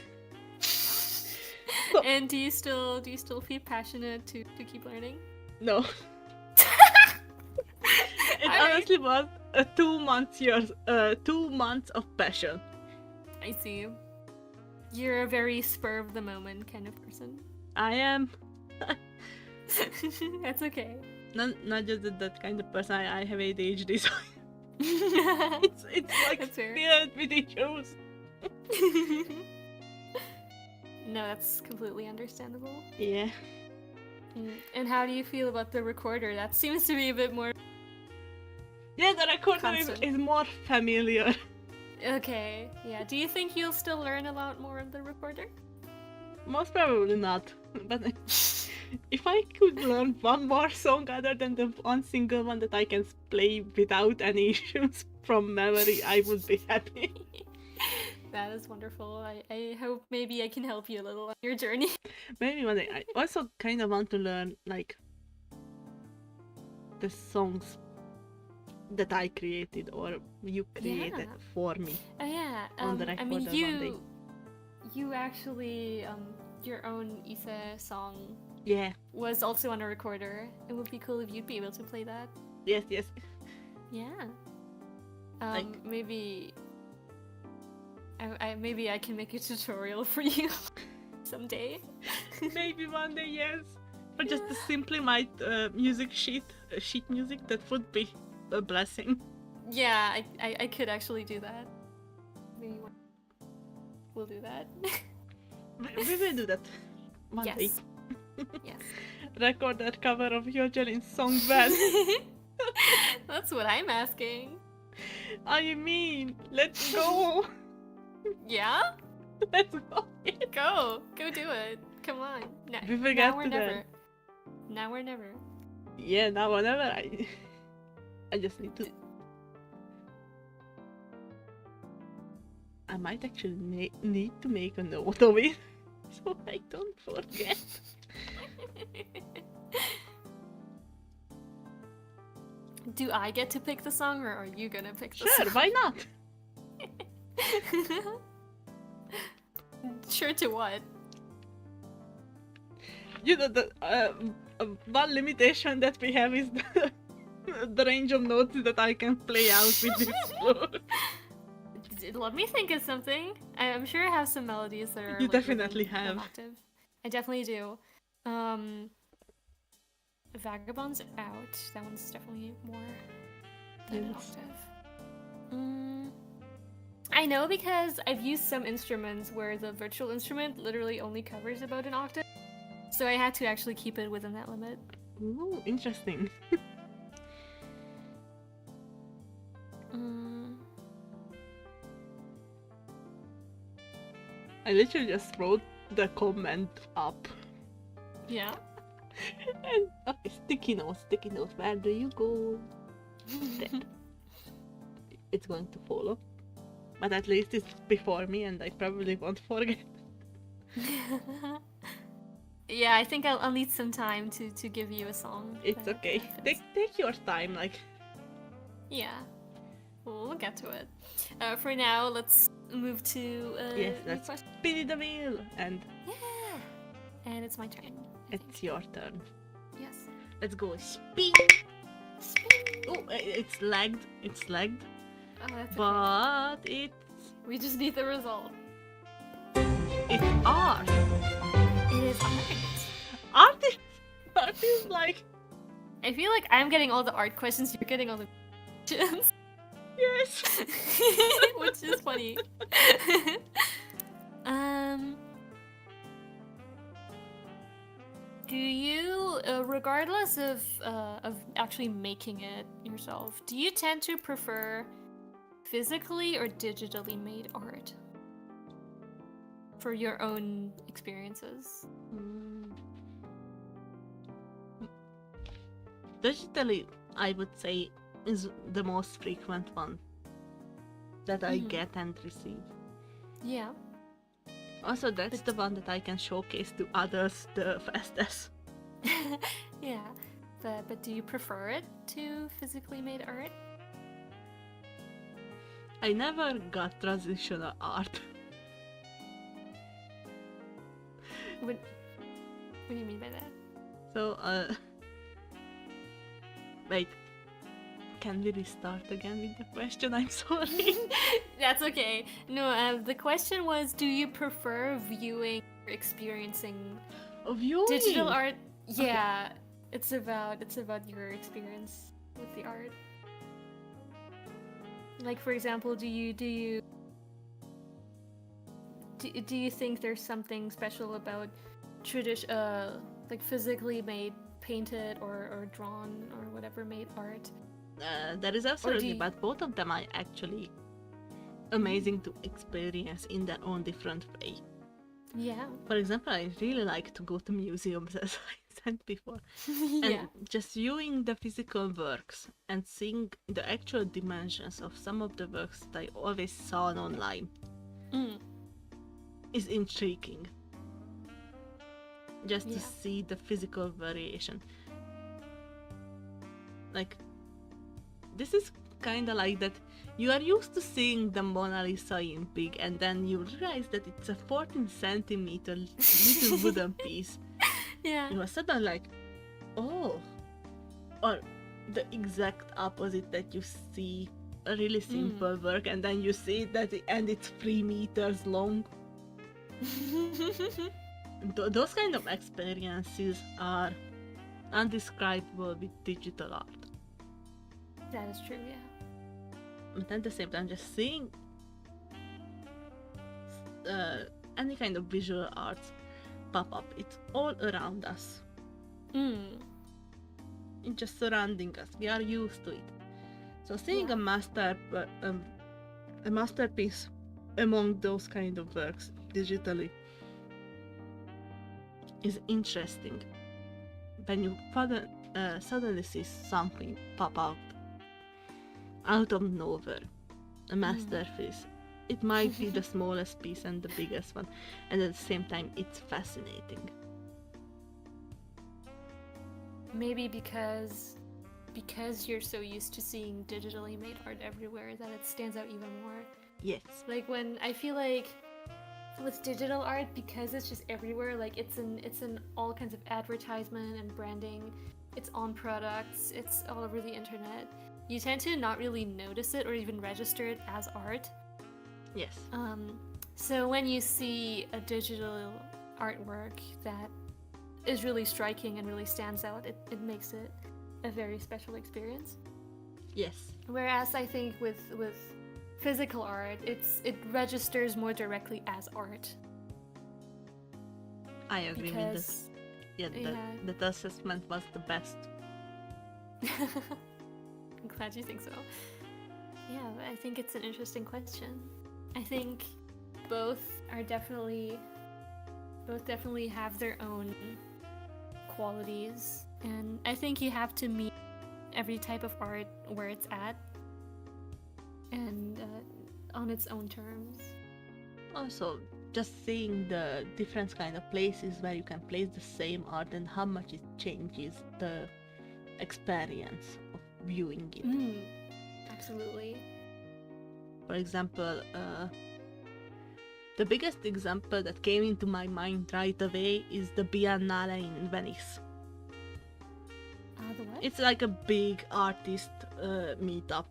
So- And do you still feel passionate to keep learning? No. It Alright. honestly was 2 months of passion. I see. You're a very spur of the moment kind of person. I am That's okay. not just that kind of person. I have ADHD, so That's it's like fair. weird with issues. No, that's completely understandable. Yeah. And how do you feel about the recorder? That seems to be a bit more Yeah, the recorder Constant. is more familiar. okay. Yeah. Do you think you'll still learn a lot more of the recorder? Most probably not. But if I could learn one more song other than the one single one that I can play without any issues from memory, I would be happy. That is wonderful. I hope maybe I can help you a little on your journey. Maybe one day. I also kind of want to learn like the songs that I created or you created Yeah. for me. Oh yeah. On the I mean, recorder one day. you actually your own Ise song Yeah. was also on a recorder. It would be cool if you'd be able to play that. Yes. Yeah. Like- Maybe maybe I can make a tutorial for you someday. Maybe one day, yes. Or just to simply my music sheet music, that would be a blessing. Yeah, I could actually do that. Maybe we'll do that. We will do that one day. Yes. Yes. Record that cover of Yojelin's song well. That's what I'm asking. I mean, let's go. Yeah? Let's go. Go do it. Come on. We will now get or to never. that. Now or never. Yeah, now whenever I just need to. I might actually need to make a note of it so I don't forget. Do I get to pick the song, or are you gonna pick the Sure, song? why not? Sure to what? You know, the one limitation that we have is the range of notes that I can play out with this flute. Let me think of something. I'm sure I have some melodies that are. You like, definitely within an have. octave. I definitely do. Vagabond's out. That one's definitely more than an Yes. octave. I know because I've used some instruments where the virtual instrument literally only covers about an octave. So I had to actually keep it within that limit. Ooh, interesting. I literally just wrote the comment up. Yeah. And okay, sticky notes, where do you go? There. It's going to follow. But at least it's before me and I probably won't forget. Yeah, I think I'll need some time to give you a song. It's that okay. fits. Take your time, like. Yeah. We'll get to it. For now, let's move to Yes, new let's question. spin the wheel and Yeah. And it's my turn. I it's think. your turn. Yes. Let's go spin. Spin. Oh, it's lagged. Oh, that's okay. But it's We just need the result. art. It is art. Art is like I feel like I'm getting all the art questions, you're getting all the questions. yes. Which is funny. Do you, regardless of actually making it yourself, do you tend to prefer physically or digitally made art for your own experiences? Digitally, I would say, is the most frequent one that I get and receive. Yeah. Also, that's the one that I can showcase to others the fastest. Yeah. But do you prefer it to physically made art? I never got transitional art. What do you mean by that? So, wait. Can we restart again with the question? I'm sorry. That's okay. No, the question was, do you prefer viewing or experiencing Viewing. digital art? Yeah, it's about your experience with the art. Like, for example, do you think there's something special about like physically made, painted or drawn or whatever made art? That is absolutely, but both of them are actually amazing to experience in their own different way. Yeah. For example, I really like to go to museums, as I said before, Yeah. and just viewing the physical works and seeing the actual dimensions of some of the works that I always saw online is intriguing. Just to see the physical variation. Like, this is kinda like that you are used to seeing the Mona Lisa in big and then you realize that it's a 14 centimeter little wooden piece. Yeah. You are suddenly like, oh. Or the exact opposite, that you see a really simple work and then you see that it's 3 meters long. Those kind of experiences are undescribable with digital art. That is true, yeah. But at the same time, just seeing any kind of visual arts pop up, it's all around us. It's just surrounding us. We are used to it. So seeing a masterpiece among those kind of works digitally is interesting. When you suddenly see something pop out of nowhere, a masterpiece. It might be the smallest piece and the biggest one, and at the same time it's fascinating. Maybe because you're so used to seeing digitally made art everywhere that it stands out even more. Yes. Like, when I feel like with digital art, because it's just everywhere, like it's in all kinds of advertisement and branding, it's on products, it's all over the internet. You tend to not really notice it or even register it as art. Yes. So when you see a digital artwork that is really striking and really stands out, it makes it a very special experience. Yes. Whereas I think with physical art, it registers more directly as art. I agree with this. Yeah, that assessment was the best. I'm glad you think so. Yeah, I think it's an interesting question. I think both definitely have their own qualities, and I think you have to meet every type of art where it's at and on its own terms. Also, just seeing the different kind of places where you can place the same art and how much it changes the experience of viewing it. Absolutely. For example, the biggest example that came into my mind right away is the Biennale in Venice. The what? It's like a big artist meetup.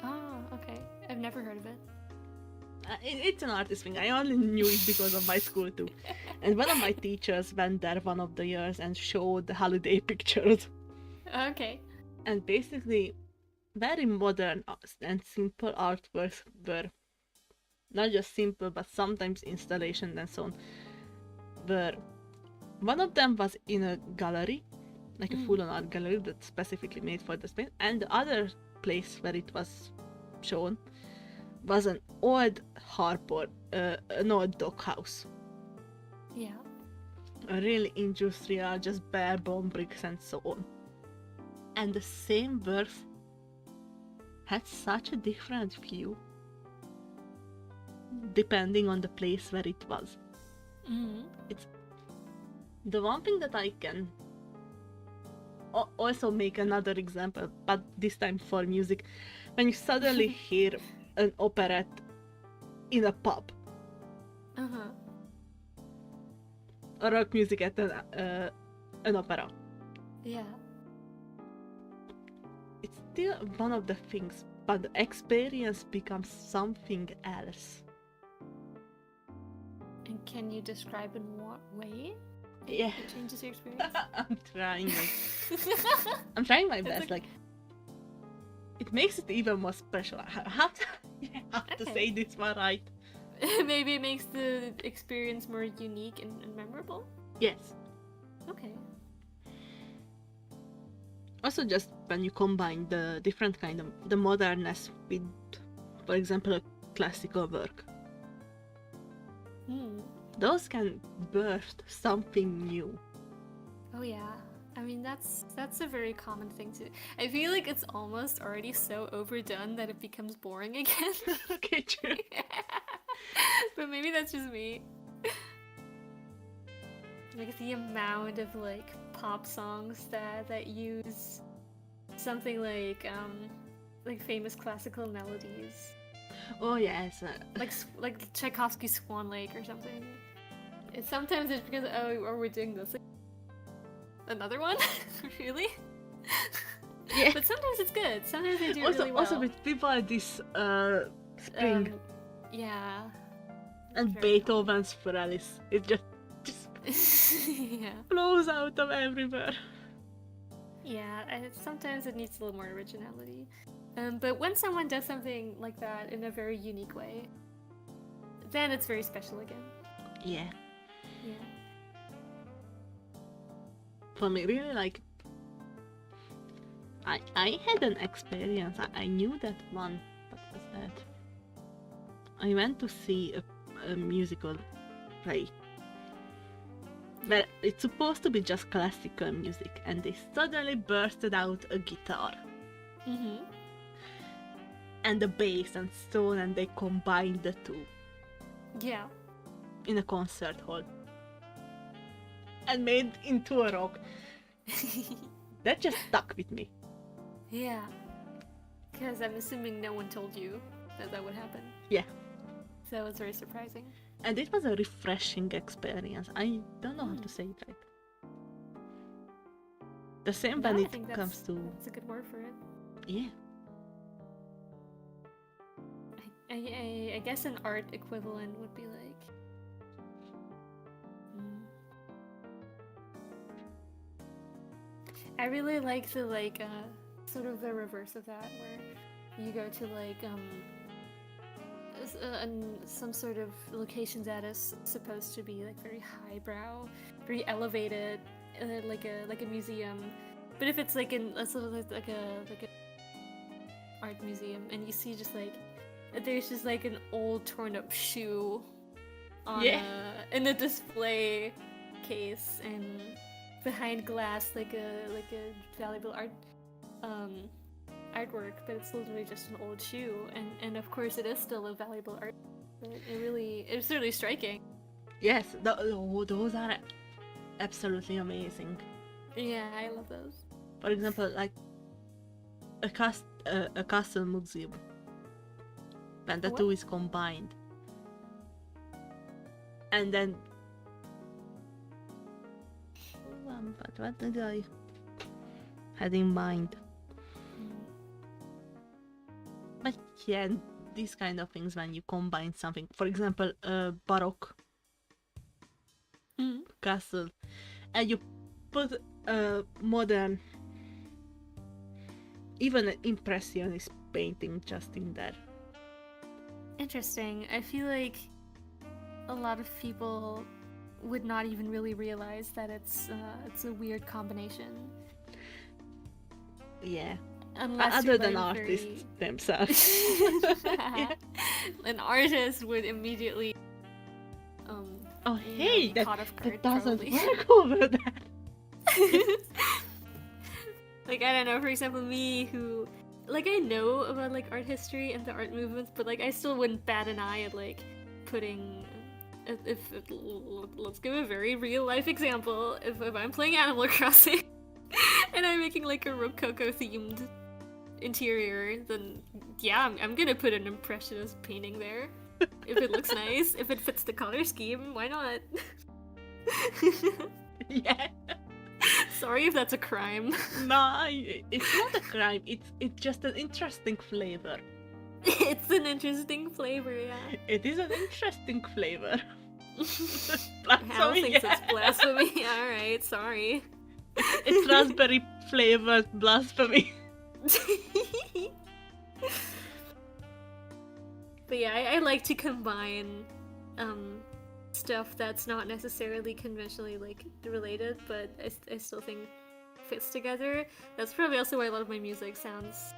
Oh, okay. I've never heard of it. It's an artist thing. I only knew it because of my school too. And one of my teachers went there one of the years and showed the holiday pictures. Okay. And basically, very modern and simple artworks were not just simple, but sometimes installations and so on. One of them was in a gallery, like a full-on art gallery that's specifically made for the space, and the other place where it was shown was an old harbor, an old dockhouse. Yeah. A really industrial, just bare bone bricks and so on. And the same works had such a different view depending on the place where it was. It's the one thing that I can also make another example, but this time for music. When you suddenly hear an operette in a pub, or rock music at an opera, Yeah. it's still one of the things, but the experience becomes something else. And can you describe in what way Yeah. it changes your experience? I'm trying my best. okay. Like, it makes it even more special. I have to say this one right. Maybe it makes the experience more unique and memorable? Yes. Okay. Also, just when you combine the different kind of the modernness with, for example, a classical work, those can birth something new. Oh yeah. I mean, that's a very common thing to. I feel like it's almost already so overdone that it becomes boring again. Okay, true. But maybe that's just me. Like the amount of like pop songs that use something like famous classical melodies. Oh yes. Like Tchaikovsky's Swan Lake or something. Sometimes it's because we're doing this. Like, another one? Really? Yeah. But sometimes it's good. Sometimes they do Also, really well. also with Vivaldi's Spring Yeah. and very Beethoven's Feralis, it just yeah. flows out of everywhere. Yeah. Sometimes it needs a little more originality. But when someone does something like that in a very unique way, then it's very special again. Yeah. Yeah. For me, really, like, I had an experience. I knew that one. What was that? I went to see a musical play where it's supposed to be just classical music, and they suddenly bursted out a guitar and the bass and so on, and they combined the two Yeah. in a concert hall and made into a rock. That just stuck with me. Yeah. Because I'm assuming no one told you that would happen. Yeah. So it's very surprising. And it was a refreshing experience. I don't know how to say it right. The same when I think it comes to... That's a good word for it. Yeah. I guess an art equivalent would be like... I really like the sort of the reverse of that, where you go to like some sort of location that is supposed to be like very highbrow, very elevated, like a museum. But if it's like like a art museum, and you see just like there's just like an old torn up shoe on Yeah. in a display case, and behind glass like a valuable artwork, but it's literally just an old shoe, and of course it is still a valuable art. But it's really striking. Yes, those are absolutely amazing. Yeah, I love those. For example, like a castle museum, when the two is combined, and then what did I had in mind? But yeah, these kind of things when you combine something, for example, a Baroque castle, and you put a modern, even an impressionist painting just in there. Interesting. I feel like a lot of people would not even really realize that it's a weird combination. Yeah. Unless other than artists themselves. Yeah. An artist would immediately hey, be caught off guard, that doesn't probably. work over there. Like, I don't know, for example, me who, like, I know about, like, art history and the art movements, but, like, I still wouldn't bat an eye at, like, putting, let's give a very real-life example. If I'm playing Animal Crossing, and I'm making, like, a Rococo-themed interior, then, yeah, I'm gonna put an impressionist painting there. If it looks nice, if it fits the color scheme, why not? Yeah. Sorry if that's a crime. No, it's not a crime. It's just an interesting flavor. It's an interesting flavor, yeah. It is an interesting flavor. Hal thinks it's blasphemy. Alright, sorry. It's raspberry flavored blasphemy. But yeah, I like to combine stuff that's not necessarily conventionally like related, but I still think fits together. That's probably also why a lot of my music sounds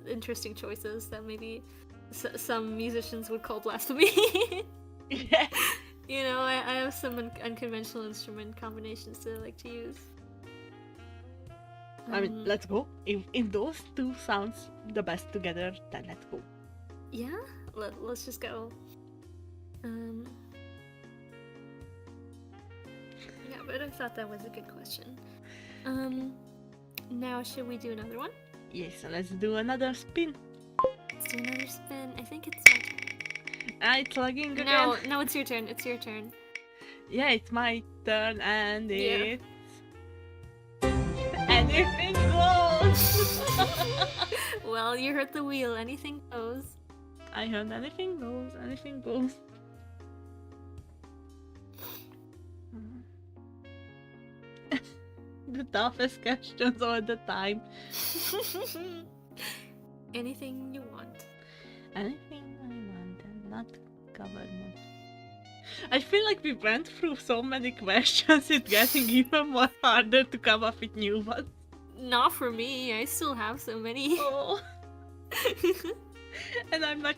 interesting choices that maybe some musicians would call blasphemy. Yeah. You know, I have some unconventional instrument combinations that I like to use. I mean, let's go. If those two sounds the best together, then let's go. Yeah? Let's just go. Yeah, but I thought that was a good question. Now should we do another one? Yes, so let's do another spin. Let's do another spin. I think it's my turn. It's lagging again. No, it's your turn. It's your turn. Yeah, it's my turn, and Yeah. it's... Anything goes! Well, you heard the wheel. Anything goes. I heard anything goes, anything goes. The toughest questions all the time. Anything you want. Anything I want and not government. I feel like we went through so many questions, it's getting even more harder to come up with new ones. Not for me. I still have so many. Oh. And I'm like,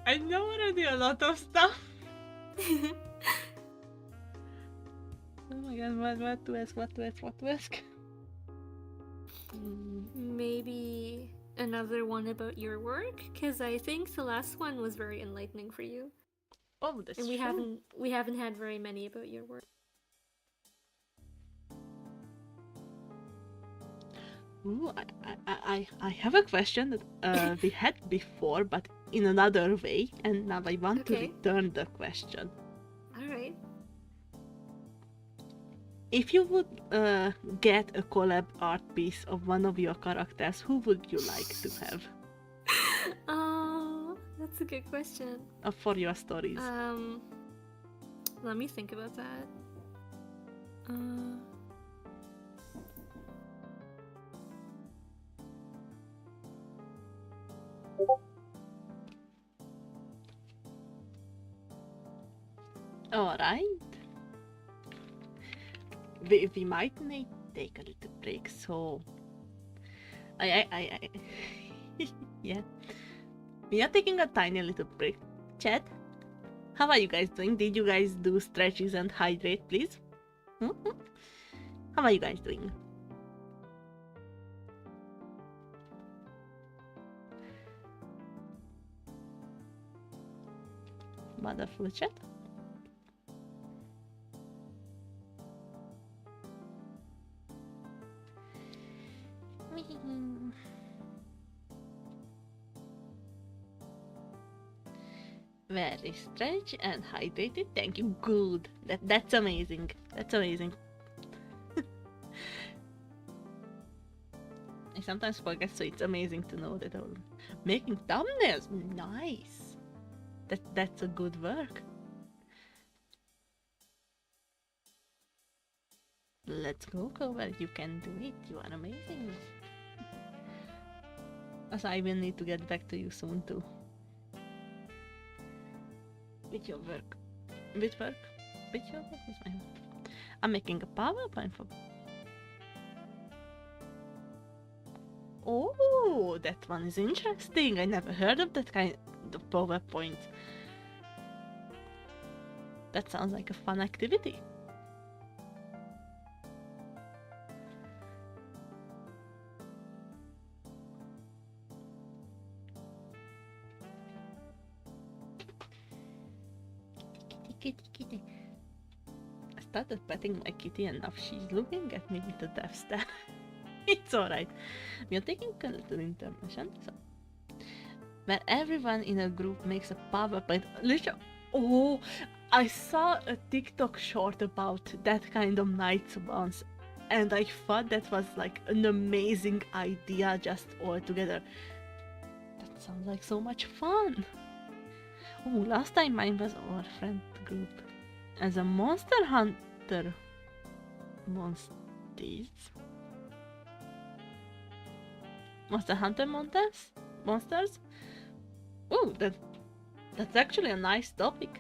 I know already a lot of stuff. Oh my god, what to ask? Maybe another one about your work, because I think the last one was very enlightening for you. Oh, that's And true. we haven't had very many about your work. Ooh, I have a question that we had before, but in another way, and now I want to return the question. Alright. If you would get a collab art piece of one of your characters, who would you like to have? Oh, that's a good question. For your stories. Let me think about that. Alright. We might need to take a little break, so I yeah. We are taking a tiny little break. Chat, how are you guys doing? Did you guys do stretches and hydrate, please? How are you guys doing? Wonderful chat. Very stretch and hydrated. Thank you. Good. That's amazing. That's amazing. I sometimes forget, so it's amazing to know that I'm making thumbnails. Nice. That's a good work. Let's go, Clover. You can do it. You are amazing. As I will need to get back to you soon too. With your work. With work? With your work? With my work. I'm making a PowerPoint for... Oh, that one is interesting. I never heard of that kind of PowerPoint. That sounds like a fun activity. Kitty. I started petting my kitty and now she's looking at me with a death stare. It's alright. We are taking a little intermission. So, where everyone in a group makes a PowerPoint. Oh, I saw a TikTok short about that kind of nights once, and I thought that was like an amazing idea just all together. That sounds like so much fun. Oh, last time mine was our friend group as a monster hunter. Monster hunter monsters? Oh, that's actually a nice topic.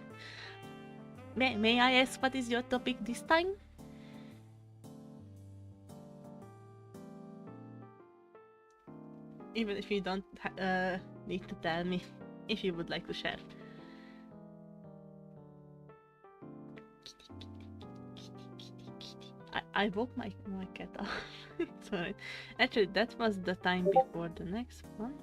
May I ask what is your topic this time? Even if you don't need to tell me, if you would like to share. I woke my cat up. It's alright. Actually, that was the time before the next one.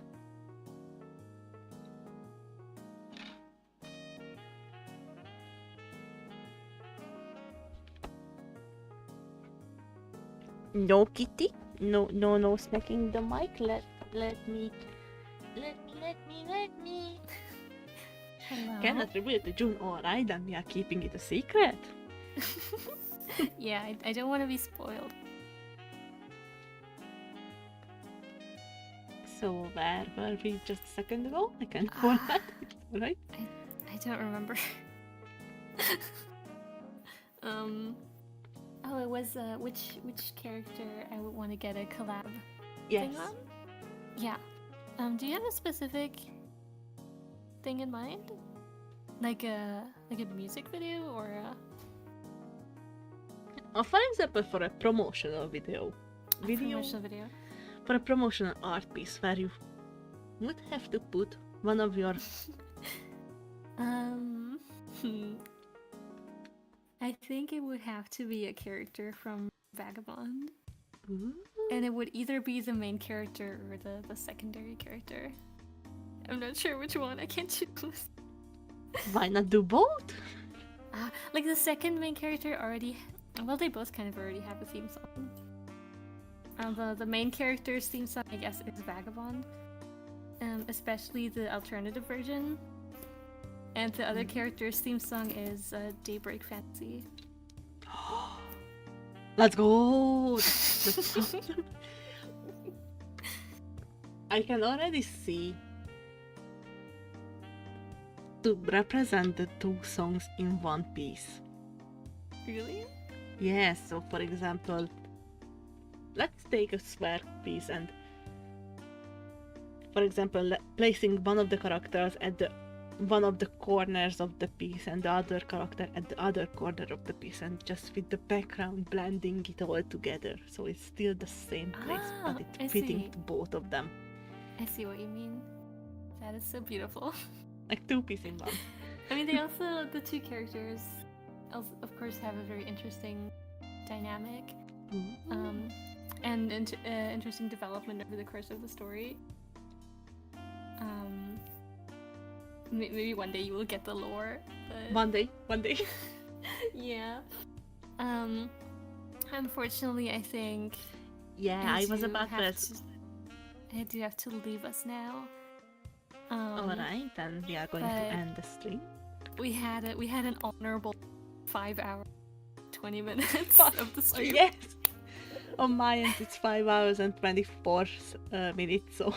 No, kitty. No smacking the mic. Let me. Hello. Can attribute it to June. Alright, then we are keeping it a secret. Yeah, I don't want to be spoiled. So where were we just a second ago? I can't format it, right? I don't remember. Oh, it was which character I would want to get a collab Yes. thing on? Yeah. Do you have a specific thing in mind? Like a music video or a... For example, for a promotional video. promotional video? For a promotional art piece where you would have to put one of your... I think it would have to be a character from Vagabond. Ooh. And it would either be the main character or the secondary character. I'm not sure which one, I can't choose. Why not do both? Like the second main character already... Well, they both kind of already have a theme song. The main character's theme song, I guess, is Vagabond. Especially the alternative version. And the other character's theme song is Daybreak Fantasy. Let's go! I can already see to represent the two songs in one piece. Really? Yes, so for example, let's take a square piece and, for example, placing one of the characters at the one of the corners of the piece and the other character at the other corner of the piece, and just with the background blending it all together, so it's still the same place, but I it's fitting see. to both of them, I see what you mean. That is so beautiful. like two pieces in one. I mean, they also, the two characters, of course, have a very interesting dynamic and interesting development over the course of the story. Maybe one day you will get the lore. But... One day. yeah. Unfortunately, I think. Yeah, I was about to. I do have to leave us now. Alright, then we are going to end the stream. We had an honorable 5 hours, 20 minutes of the stream. Yes! On my end, it's 5 hours and 24 minutes, so...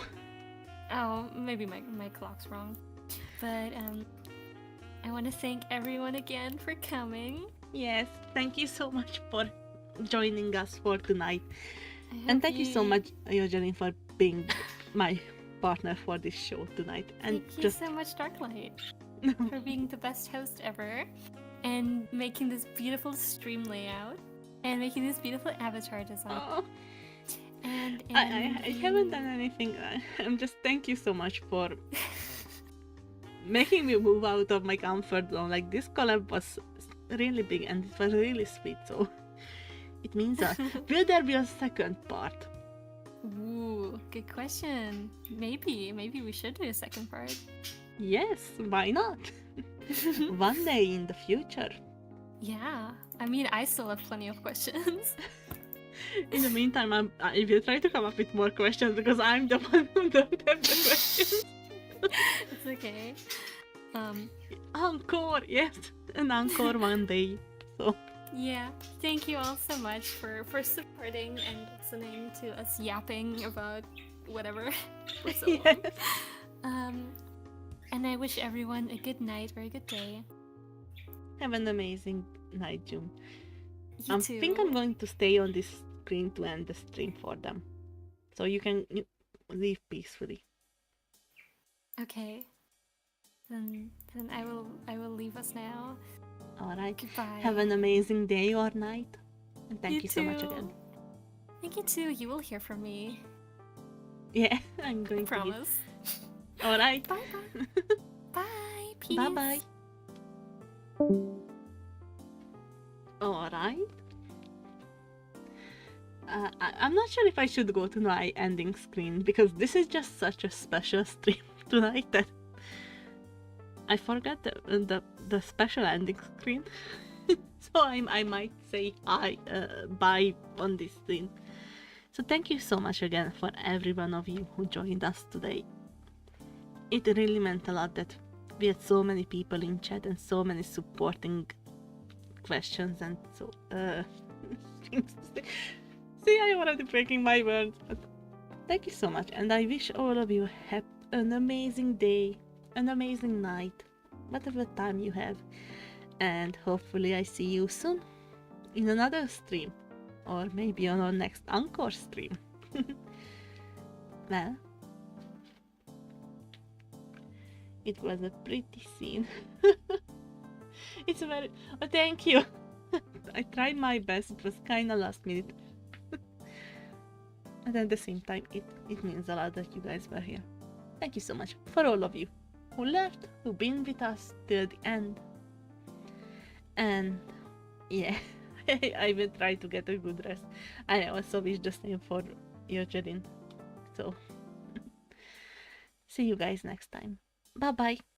Oh, maybe my clock's wrong. But, I want to thank everyone again for coming. Yes, thank you so much for joining us for tonight. And thank you so much, Yojelin, for being my partner for this show tonight. And thank you so much, Darklight, for being the best host ever, and making this beautiful stream layout, and making this beautiful avatar design. Oh. And I haven't done anything. I'm just thank you so much for making me move out of my comfort zone. Like, this collab was really big and it was really sweet, so it means that. Will there be a second part? Ooh, good question. Maybe we should do a second part. Yes, why not? One day in the future. Yeah, I mean, I still have plenty of questions. In the meantime, I will try to come up with more questions because I'm the one who don't have the questions. It's okay. Encore, yes, an encore one day. So. Yeah, thank you all so much for supporting and listening to us yapping about whatever for so long. Yes. And I wish everyone a good night or a good day. Have an amazing night, June. You too. I think I'm going to stay on this screen to end the stream for them, so you can leave peacefully. Okay. Then I will leave us now. Alright. Goodbye. Have an amazing day or night. And thank you so too. much again. Thank you too. You will hear from me. Yeah, I'm going I promise. to. Alright. Bye bye. Bye. Peace. Bye bye. Alright. I'm not sure if I should go to my ending screen because this is just such a special stream tonight that I forgot the special ending screen. So I might say bye on this stream. So thank you so much again for every one of you who joined us today. It really meant a lot that we had so many people in chat and so many supporting questions and so things to say. See, I'm already breaking my words, but thank you so much, and I wish all of you have an amazing day, an amazing night, whatever time you have, and hopefully I see you soon in another stream, or maybe on our next Encore stream. Well, it was a pretty scene. It's very... Oh, thank you! I tried my best, it was kinda last minute. And at the same time, it means a lot that you guys were here. Thank you so much for all of you who left, who've been with us till the end. And yeah, I will try to get a good rest. I also wish the same for Yojelin. So, see you guys next time. Bye bye.